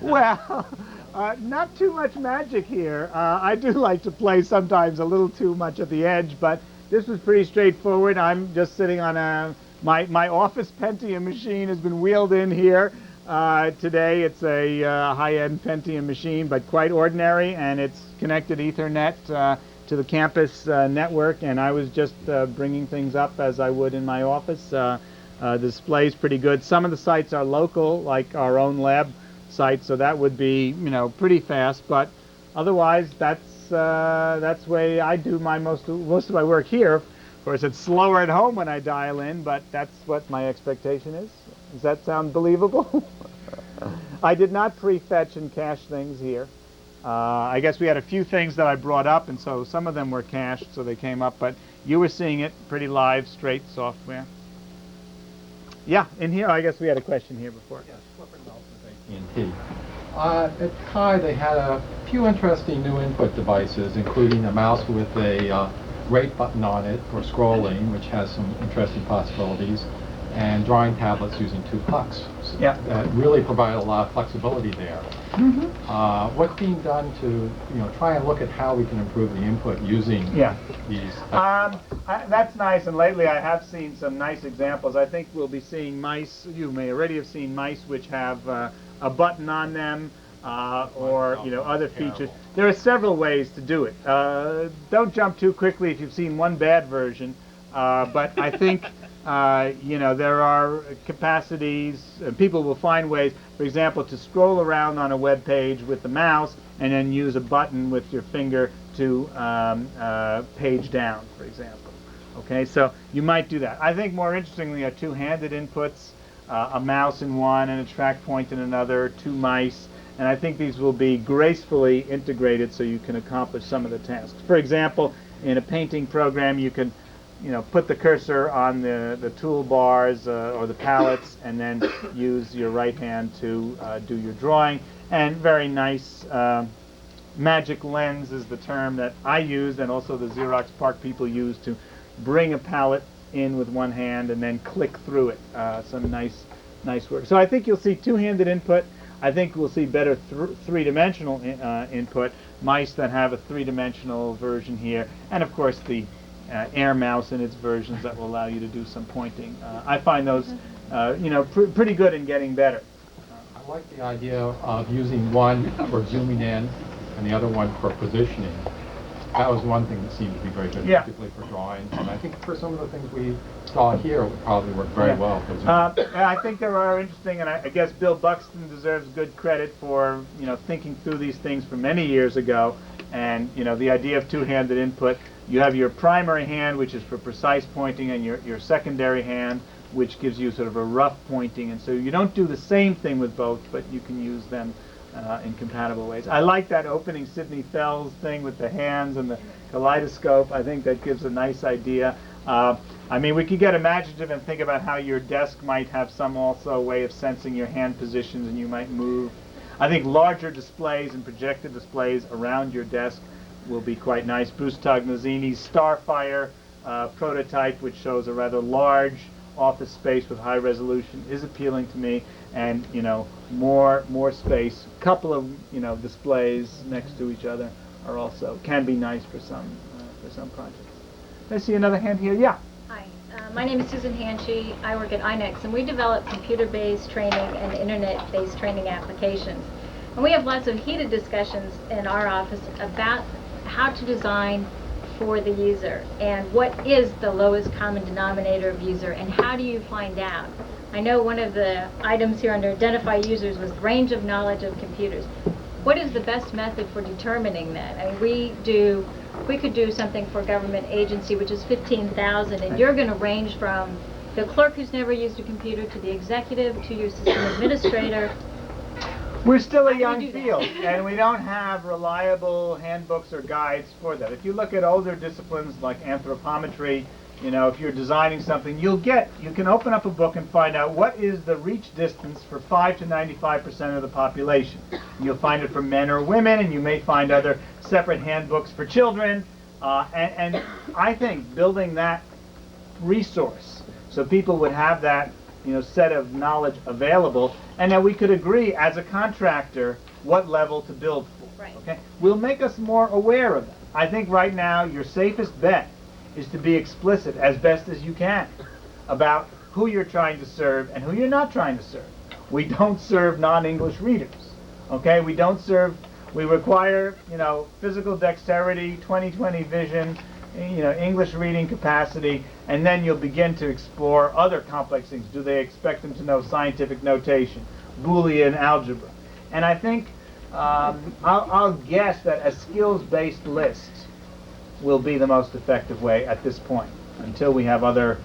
Well, not too much magic here. I do like to play sometimes a little too much at the edge, but this was pretty straightforward. I'm just sitting on my office Pentium machine has been wheeled in here today. It's a high-end Pentium machine, but quite ordinary, and it's connected Ethernet to the campus network, and I was just bringing things up as I would in my office. The display's pretty good. Some of the sites are local, like our own lab site, so that would be, pretty fast, but otherwise that's the way I do most of my work here. Of course, it's slower at home when I dial in, but that's what my expectation is. Does that sound believable? I did not prefetch and cache things here. I guess we had a few things that I brought up, and so some of them were cached, so they came up, but you were seeing it pretty live, straight software. Yeah, in here, I guess we had a question here before. Yes, AT&T. At CHI, they had a few interesting new input devices, including a mouse with a rate button on it for scrolling, which has some interesting possibilities, and drawing tablets using 2 pucks. Yeah. That really provide a lot of flexibility there. Mm-hmm. What's being done to try and look at how we can improve the input using these? That's nice, and lately I have seen some nice examples. I think we'll be seeing mice. You may already have seen mice which have a button on them, or other features. There are several ways to do it. Don't jump too quickly if you've seen one bad version, but I think there are capacities, and people will find ways, for example, to scroll around on a web page with the mouse and then use a button with your finger to page down, for example. Okay, so you might do that. I think more interestingly are 2-handed inputs, a mouse in one and a track point in another, 2 mice, and I think these will be gracefully integrated so you can accomplish some of the tasks. For example, in a painting program, you can put the cursor on the toolbars or the palettes, and then use your right hand to do your drawing. And very nice magic lens is the term that I use, and also the Xerox PARC people use, to bring a palette in with one hand and then click through it. Some nice work. So I think you'll see 2-handed input. I think we'll see better 3-dimensional input, mice that have a 3-dimensional version here, and of course the Air Mouse in its versions that will allow you to do some pointing. I find those, pretty good in getting better. I like the idea of using one for zooming in and the other one for positioning. That was one thing that seemed to be very good, particularly for drawing. And I think for some of the things we saw here, it would probably work very well. I think there are interesting, and I guess Bill Buxton deserves good credit for thinking through these things from many years ago. And the idea of 2-handed input. You have your primary hand, which is for precise pointing, and your secondary hand, which gives you sort of a rough pointing. And so you don't do the same thing with both, but you can use them in compatible ways. I like that opening Sidney Fells thing with the hands and the kaleidoscope. I think that gives a nice idea. I mean, we could get imaginative and think about how your desk might have some also way of sensing your hand positions, and you might move. I think larger displays and projected displays around your desk will be quite nice. Bruce Tognazzini's Starfire prototype, which shows a rather large office space with high resolution, is appealing to me, and more space. A couple of displays next to each other are also can be nice for some projects. I see another hand here. Yeah. Hi, my name is Susan Hanshy. I work at INEX, and we develop computer-based training and internet-based training applications. And we have lots of heated discussions in our office about how to design for the user and what is the lowest common denominator of user, and how do you find out. I know one of the items here under identify users was range of knowledge of computers. What is the best method for determining that? I mean, we could do something for a government agency, which is 15,000, and you're going to range from the clerk who's never used a computer to the executive to your system administrator. We're still a young field, and we don't have reliable handbooks or guides for that. If you look at older disciplines like anthropometry, you know, if you're designing something, you can open up a book and find out what is the reach distance for 5 to 95% of the population. You'll find it for men or women, and you may find other separate handbooks for children. And I think building that resource so people would have that, you know, set of knowledge available, and that we could agree as a contractor what level to build for. Right. Okay, will make us more aware of that. I think right now your safest bet is to be explicit as best as you can about who you're trying to serve and who you're not trying to serve. We don't serve non-English readers. Okay, we require, you know, physical dexterity, 20/20 vision, you know, English reading capacity, and then you'll begin to explore other complex things. Do they expect them to know scientific notation, Boolean algebra? And I think I'll guess that a skills-based list will be the most effective way at this point, until we have other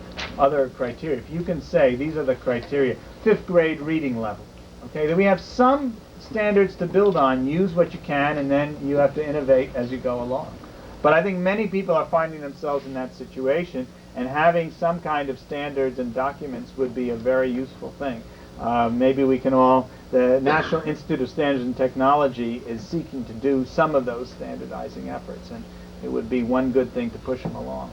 criteria. If you can say these are the criteria, 5th grade reading level, okay, then we have some standards to build on. Use what you can, and then you have to innovate as you go along. But I think many people are finding themselves in that situation, and having some kind of standards and documents would be a very useful thing. Maybe we can all, the National Institute of Standards and Technology is seeking to do some of those standardizing efforts, and it would be one good thing to push them along.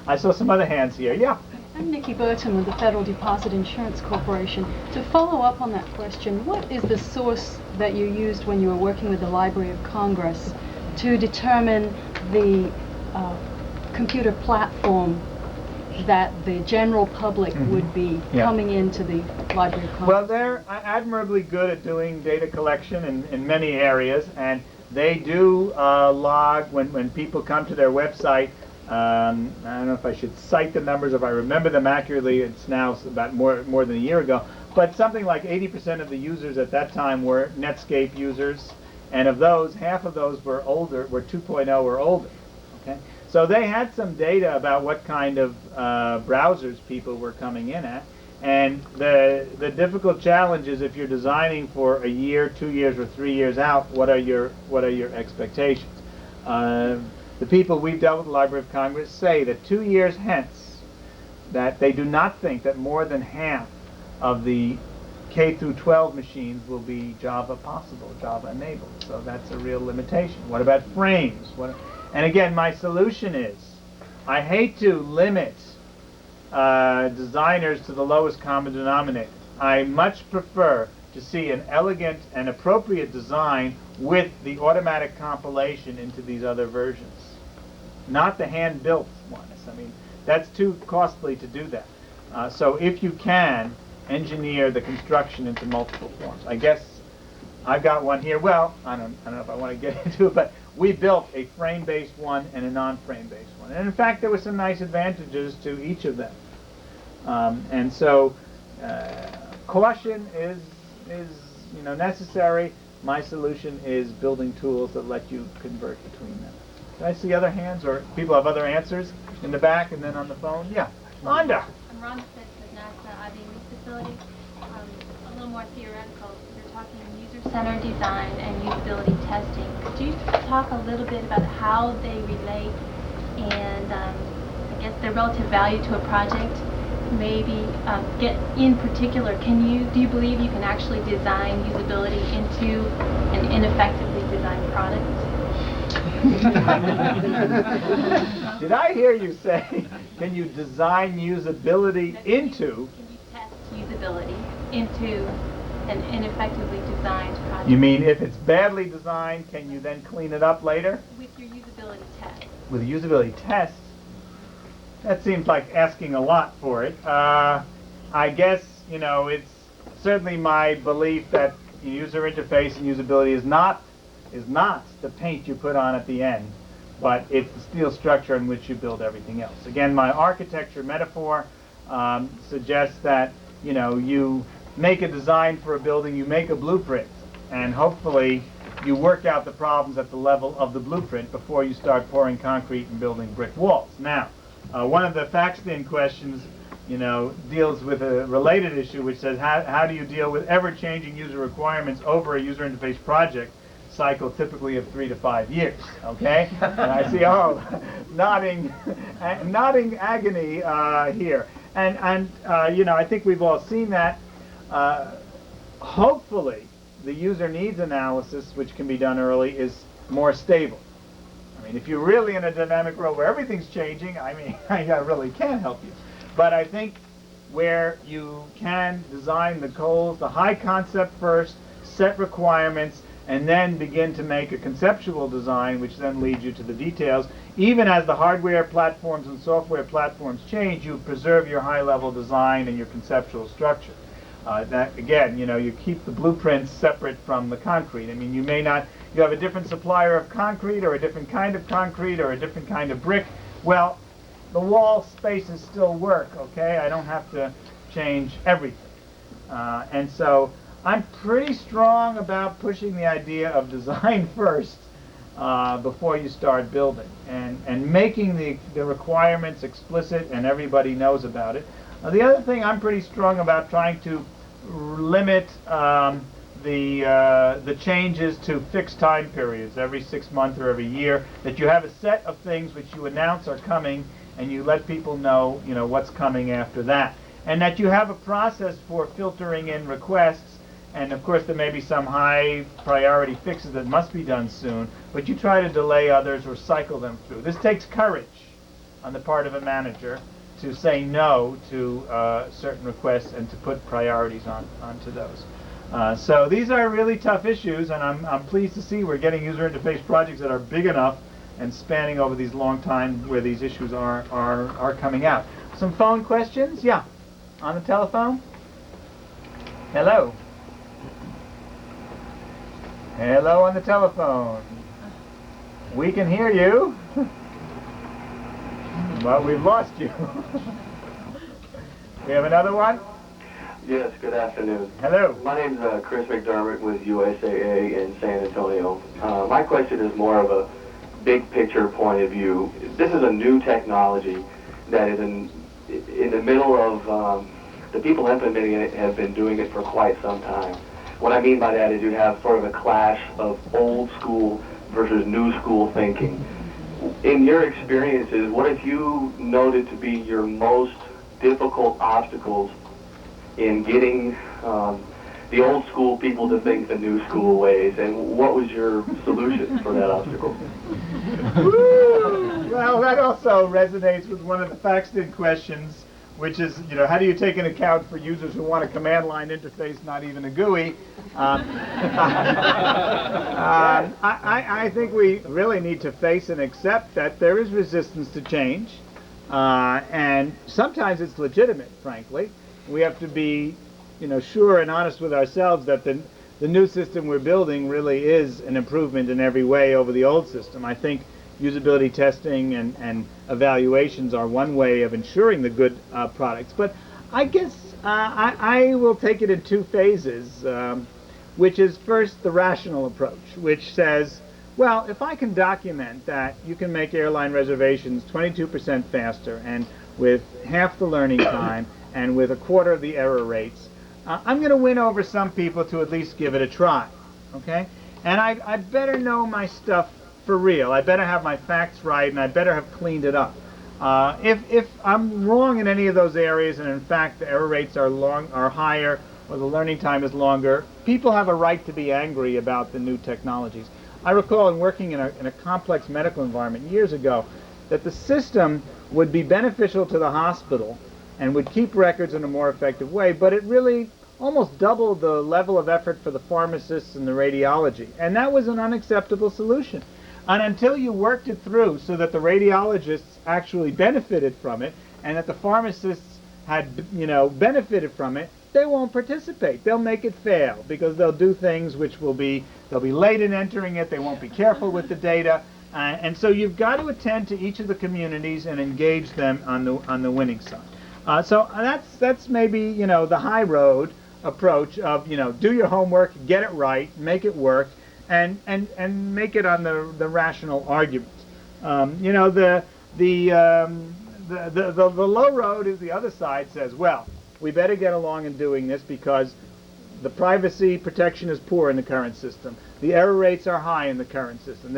I saw some other hands here. Yeah? I'm Nikki Burton with the Federal Deposit Insurance Corporation. To follow up on that question, what is the source that you used when you were working with the Library of Congress to determine the computer platform that the general public would be coming into the Library of Congress? Well, they're admirably good at doing data collection in many areas, and they do log when people come to their website. I don't know if I should cite the numbers. If I remember them accurately, it's now about more than a year ago. But something like 80% of the users at that time were Netscape users, and of those, half of those were older, were 2.0 or older. Okay, so they had some data about what kind of browsers people were coming in at. And the difficult challenge is, if you're designing for a year, 2 years, or 3 years out, what are your expectations? The people we've dealt with, the Library of Congress, say that 2 years hence, that they do not think that more than half of the K through 12 machines will be Java possible, Java enabled. So that's a real limitation. What about frames? And again, my solution is, I hate to limit designers to the lowest common denominator. I much prefer to see an elegant and appropriate design with the automatic compilation into these other versions, not the hand-built ones. I mean, that's too costly to do that. So if you can, engineer the construction into multiple forms. I guess I've got one here. Well, I don't know if I want to get into it, but we built a frame-based one and a non-frame-based one. And in fact, there were some nice advantages to each of them. And so caution is necessary. My solution is building tools that let you convert between them. Did I see other hands, or people have other answers in the back and then on the phone? Yeah, Rhonda. I'm Rhonda Fitz with NASA IBM facility. A little more theoretical. You're talking user-centered design and usability testing. Could you talk a little bit about how they relate and I guess their relative value to a project? Maybe get in particular, do you believe you can actually design usability into an ineffectively designed product? Did I hear you say, can you design usability into? Can you test usability into an ineffectively designed project? You mean if it's badly designed, can you then clean it up later? With your usability test. With a usability test? That seems like asking a lot for it. I guess, it's certainly my belief that user interface and usability is not the paint you put on at the end, but it's the steel structure in which you build everything else. Again, my architecture metaphor suggests that you know, you make a design for a building, you make a blueprint, and hopefully you work out the problems at the level of the blueprint before you start pouring concrete and building brick walls. Now, one of the Faxton questions, you know, deals with a related issue, which says how do you deal with ever-changing user requirements over a user interface project cycle typically of 3 to 5 years, okay? And I see, nodding agony here. And you know, I think we've all seen that. Hopefully, the user needs analysis, which can be done early, is more stable. I mean, if you're really in a dynamic world where everything's changing, I mean, I really can't help you. But I think where you can design the goals, the high concept first, set requirements, and then begin to make a conceptual design, which then leads you to the details. Even as the hardware platforms and software platforms change, you preserve your high-level design and your conceptual structure. That, again, you know, you keep the blueprints separate from the concrete. I mean, you may not, you have a different supplier of concrete or a different kind of concrete or a different kind of brick. Well, the wall spaces still work, okay? I don't have to change everything. And so I'm pretty strong about pushing the idea of design first before you start building, and making the requirements explicit and everybody knows about it. The other thing I'm pretty strong about trying to limit the changes to fixed time periods, every 6 months or every year, that you have a set of things which you announce are coming and you let people know, you know, what's coming after that. And that you have a process for filtering in requests, and of course there may be some high priority fixes that must be done soon, but you try to delay others or cycle them through. This takes courage on the part of a manager to say no to certain requests and to put priorities onto those. So these are really tough issues, and I'm pleased to see we're getting user interface projects that are big enough and spanning over these long time where these issues are coming out. Some phone questions? Yeah. On the telephone? Hello. Hello on the telephone. We can hear you. Well, we've lost you. We have another one? Yes, good afternoon. Hello. My name's Chris McDermott with USAA in San Antonio. My question is more of a big picture point of view. This is a new technology that is in the middle of, the people implementing it have been doing it for quite some time. What I mean by that is you have sort of a clash of old school versus new school thinking. In your experiences, what have you noted to be your most difficult obstacles in getting the old school people to think the new school ways, and what was your solution for that obstacle? Well, that also resonates with one of the Faxton questions, which is, you know, how do you take into account for users who want a command line interface, not even a GUI? I think we really need to face and accept that there is resistance to change, and sometimes it's legitimate, frankly. We have to be, you know, sure and honest with ourselves that the new system we're building really is an improvement in every way over the old system. I think usability testing and evaluations are one way of ensuring the good products. But I guess I will take it in two phases, which is first the rational approach, which says, well, if I can document that you can make airline reservations 22% faster and with half the learning time and with a quarter of the error rates, I'm going to win over some people to at least give it a try, okay? And I better know my stuff for real. I better have my facts right, and I better have cleaned it up. If I'm wrong in any of those areas, and in fact the error rates are higher, or the learning time is longer, people have a right to be angry about the new technologies. I recall in working in a complex medical environment years ago that the system would be beneficial to the hospital and would keep records in a more effective way, but it really almost doubled the level of effort for the pharmacists and the radiology, and that was an unacceptable solution. And until you worked it through so that the radiologists actually benefited from it and that the pharmacists had, you know, benefited from it, they won't participate. They'll make it fail because they'll do things which will be, they'll be late in entering it, they won't be careful with the data, and so you've got to attend to each of the communities and engage them on the winning side. So that's maybe, you know, the high road approach of, you know, do your homework, get it right, make it work, and make it on the rational argument. You know, the low road is the other side says, well, we better get along in doing this because the privacy protection is poor in the current system. The error rates are high in the current system.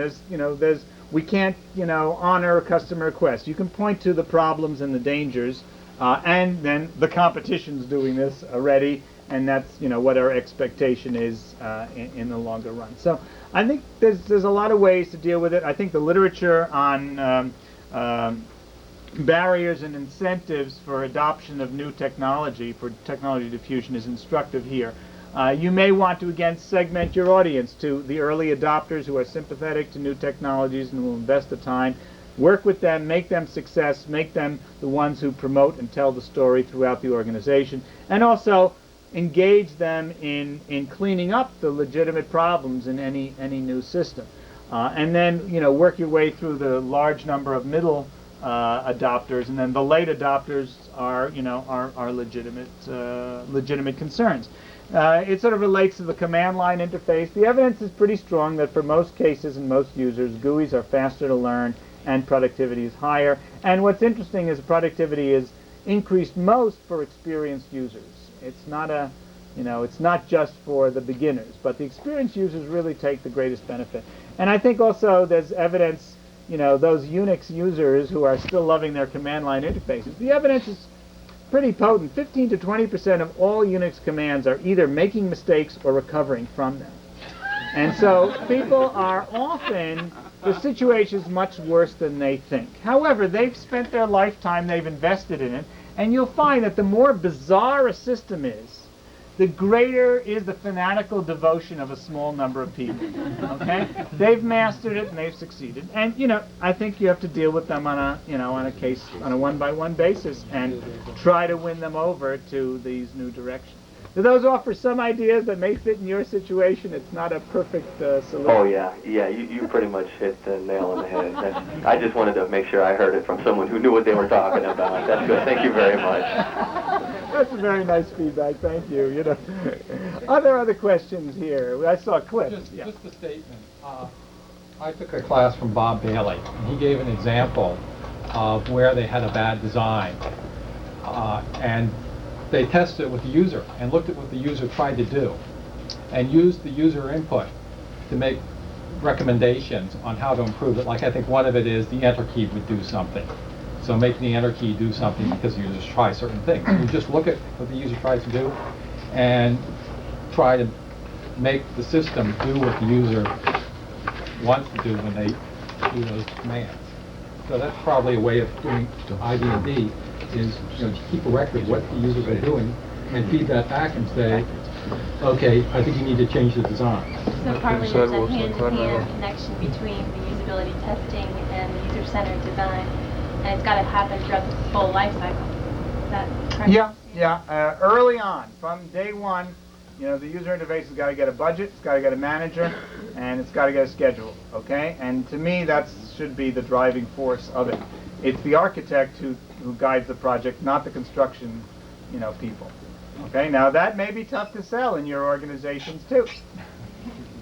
We can't, you know, honor a customer request. You can point to the problems and the dangers, and then the competition's doing this already, and that's, you know, what our expectation is in the longer run. So I think there's a lot of ways to deal with it. I think the literature on barriers and incentives for adoption of new technology, for technology diffusion, is instructive here. You may want to, again, segment your audience to the early adopters who are sympathetic to new technologies and will invest the time. Work with them, make them success, make them the ones who promote and tell the story throughout the organization, and also engage them in cleaning up the legitimate problems in any new system. And then, you know, work your way through the large number of middle adopters, and then the late adopters are, you know, are legitimate concerns. It sort of relates to the command line interface. The evidence is pretty strong that for most cases and most users, GUIs are faster to learn and productivity is higher. And what's interesting is productivity is increased most for experienced users. It's not a, you know, it's not just for the beginners, but the experienced users really take the greatest benefit. And I think also there's evidence, you know, those Unix users who are still loving their command line interfaces, the evidence is pretty potent. 15 to 20% of all Unix commands are either making mistakes or recovering from them. And so people are often, the situation is much worse than they think. However, they've spent their lifetime, they've invested in it, and you'll find that the more bizarre a system is, the greater is the fanatical devotion of a small number of people. Okay? They've mastered it and they've succeeded. And, you know, I think you have to deal with them on a, you know, on a case, on a one-by-one basis and try to win them over to these new directions. Do those offer some ideas that may fit in your situation? It's not a perfect solution. Oh, yeah. Yeah, you pretty much hit the nail on the head. I just wanted to make sure I heard it from someone who knew what they were talking about. That's good. Thank you very much. That's very nice feedback. Thank you. You know, are there other questions here? I saw a clip. Just a statement. I took a class from Bob Bailey, and he gave an example of where they had a bad design, and they tested it with the user and looked at what the user tried to do and used the user input to make recommendations on how to improve it. Like, I think one of it is the enter key would do something. So making the enter key do something because users try certain things. You just look at what the user tries to do and try to make the system do what the user wants to do when they do those commands. So that's probably a way of doing ID&D, is, you know, to keep a record of what the users are doing and feed that back and say, okay, I think you need to change the design. So partly there's a hand-in-hand connection between the usability testing and the user-centered design, and it's got to happen throughout the full life cycle. Is that correct? Yeah. Early on, from day one, you know, the user interface has got to get a budget, it's got to get a manager, and it's got to get a schedule, okay? And to me, that should be the driving force of it. It's the architect who guides the project, not the construction, you know, people. Okay, now that may be tough to sell in your organizations too.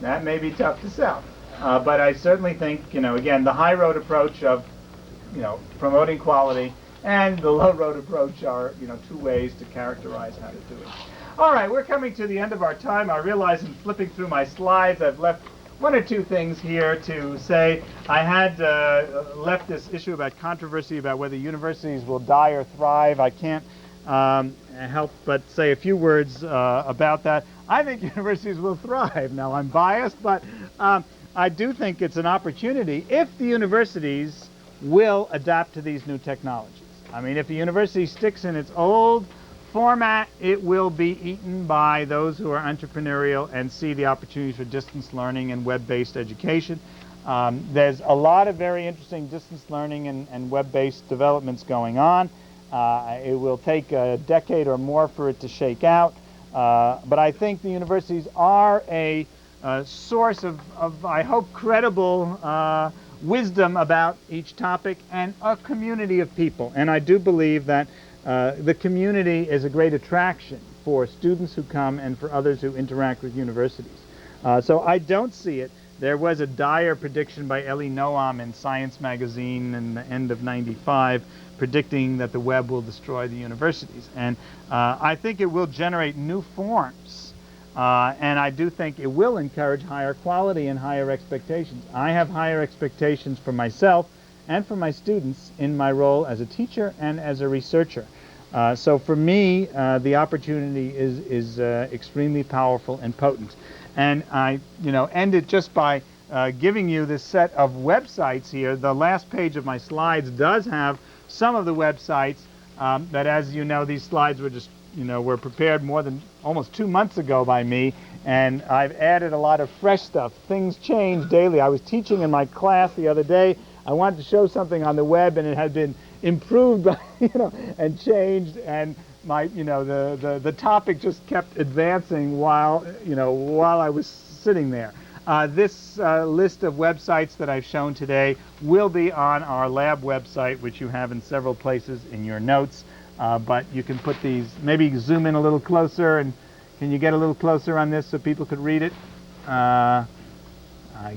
That may be tough to sell. But I certainly think, you know, again, the high road approach of, you know, promoting quality and the low road approach are, you know, two ways to characterize how to do it. All right, we're coming to the end of our time. I realize in flipping through my slides, I've left one or two things here to say. I had left this issue about controversy about whether universities will die or thrive. I can't help but say a few words about that. I think universities will thrive. Now, I'm biased, but I do think it's an opportunity if the universities will adapt to these new technologies. I mean, if a university sticks in its old format, it will be eaten by those who are entrepreneurial and see the opportunities for distance learning and web-based education. There's a lot of very interesting distance learning and web-based developments going on. It will take a decade or more for it to shake out. But I think the universities are a source of, I hope, credible wisdom about each topic and a community of people. And I do believe that the community is a great attraction for students who come and for others who interact with universities. So I don't see it. There was a dire prediction by Ellie Noam in Science magazine in the end of '95 predicting that the web will destroy the universities. And I think it will generate new forms. And I do think it will encourage higher quality and higher expectations. I have higher expectations for myself and for my students in my role as a teacher and as a researcher. So for me, the opportunity is extremely powerful and potent. And I, end it just by giving you this set of websites here. The last page of my slides does have some of the websites, but as you know, these slides were just, were prepared more than almost 2 months ago by me, and I've added a lot of fresh stuff. Things change daily. I was teaching in my class the other day. I wanted to show something on the web, and it had been improved, by, and changed, and my, the topic just kept advancing while, while I was sitting there. This list of websites that I've shown today will be on our lab website, which you have in several places in your notes. But you can put these, maybe zoom in a little closer, and can you get a little closer on this so people could read it? I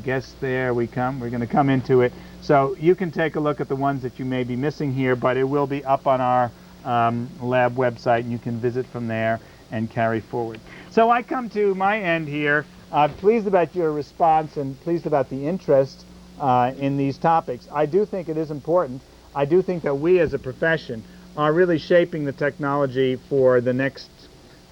guess there we come. We're going to come into it. So you can take a look at the ones that you may be missing here, but it will be up on our lab website, and you can visit from there and carry forward. So I come to my end here. Pleased about your response and pleased about the interest in these topics. I do think it is important. I do think that we as a profession are really shaping the technology for the next,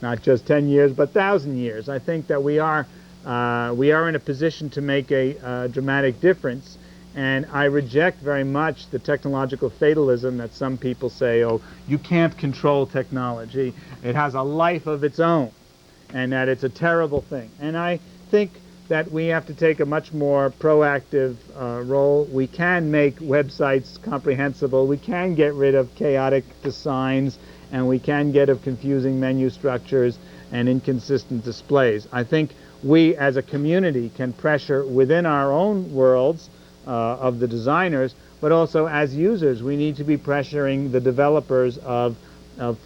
not just 10 years, but 1,000 years. I think that we are in a position to make a dramatic difference, and I reject very much the technological fatalism that some people say, oh, you can't control technology. It has a life of its own, and that it's a terrible thing. And I think that we have to take a much more proactive role. We can make websites comprehensible. We can get rid of chaotic designs, and we can get rid of confusing menu structures and inconsistent displays. I think we as a community can pressure within our own worlds of the designers, but also as users, we need to be pressuring the developers of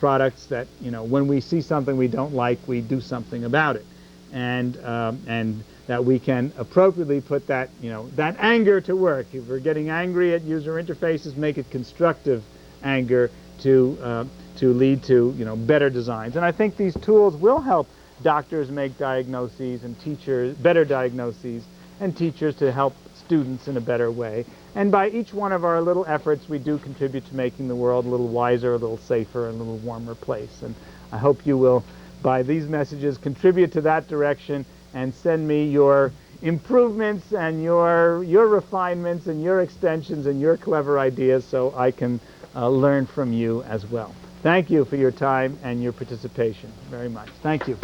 products that, when we see something we don't like, we do something about it. And that we can appropriately put that, that anger to work. If we're getting angry at user interfaces, make it constructive anger to lead to, better designs. And I think these tools will help doctors make diagnoses and teachers, better diagnoses, and teachers to help students in a better way. And by each one of our little efforts, we do contribute to making the world a little wiser, a little safer, and a little warmer place. And I hope you will, by these messages, contribute to that direction and send me your improvements and your refinements and your extensions and your clever ideas so I can learn from you as well. Thank you for your time and your participation very much. Thank you.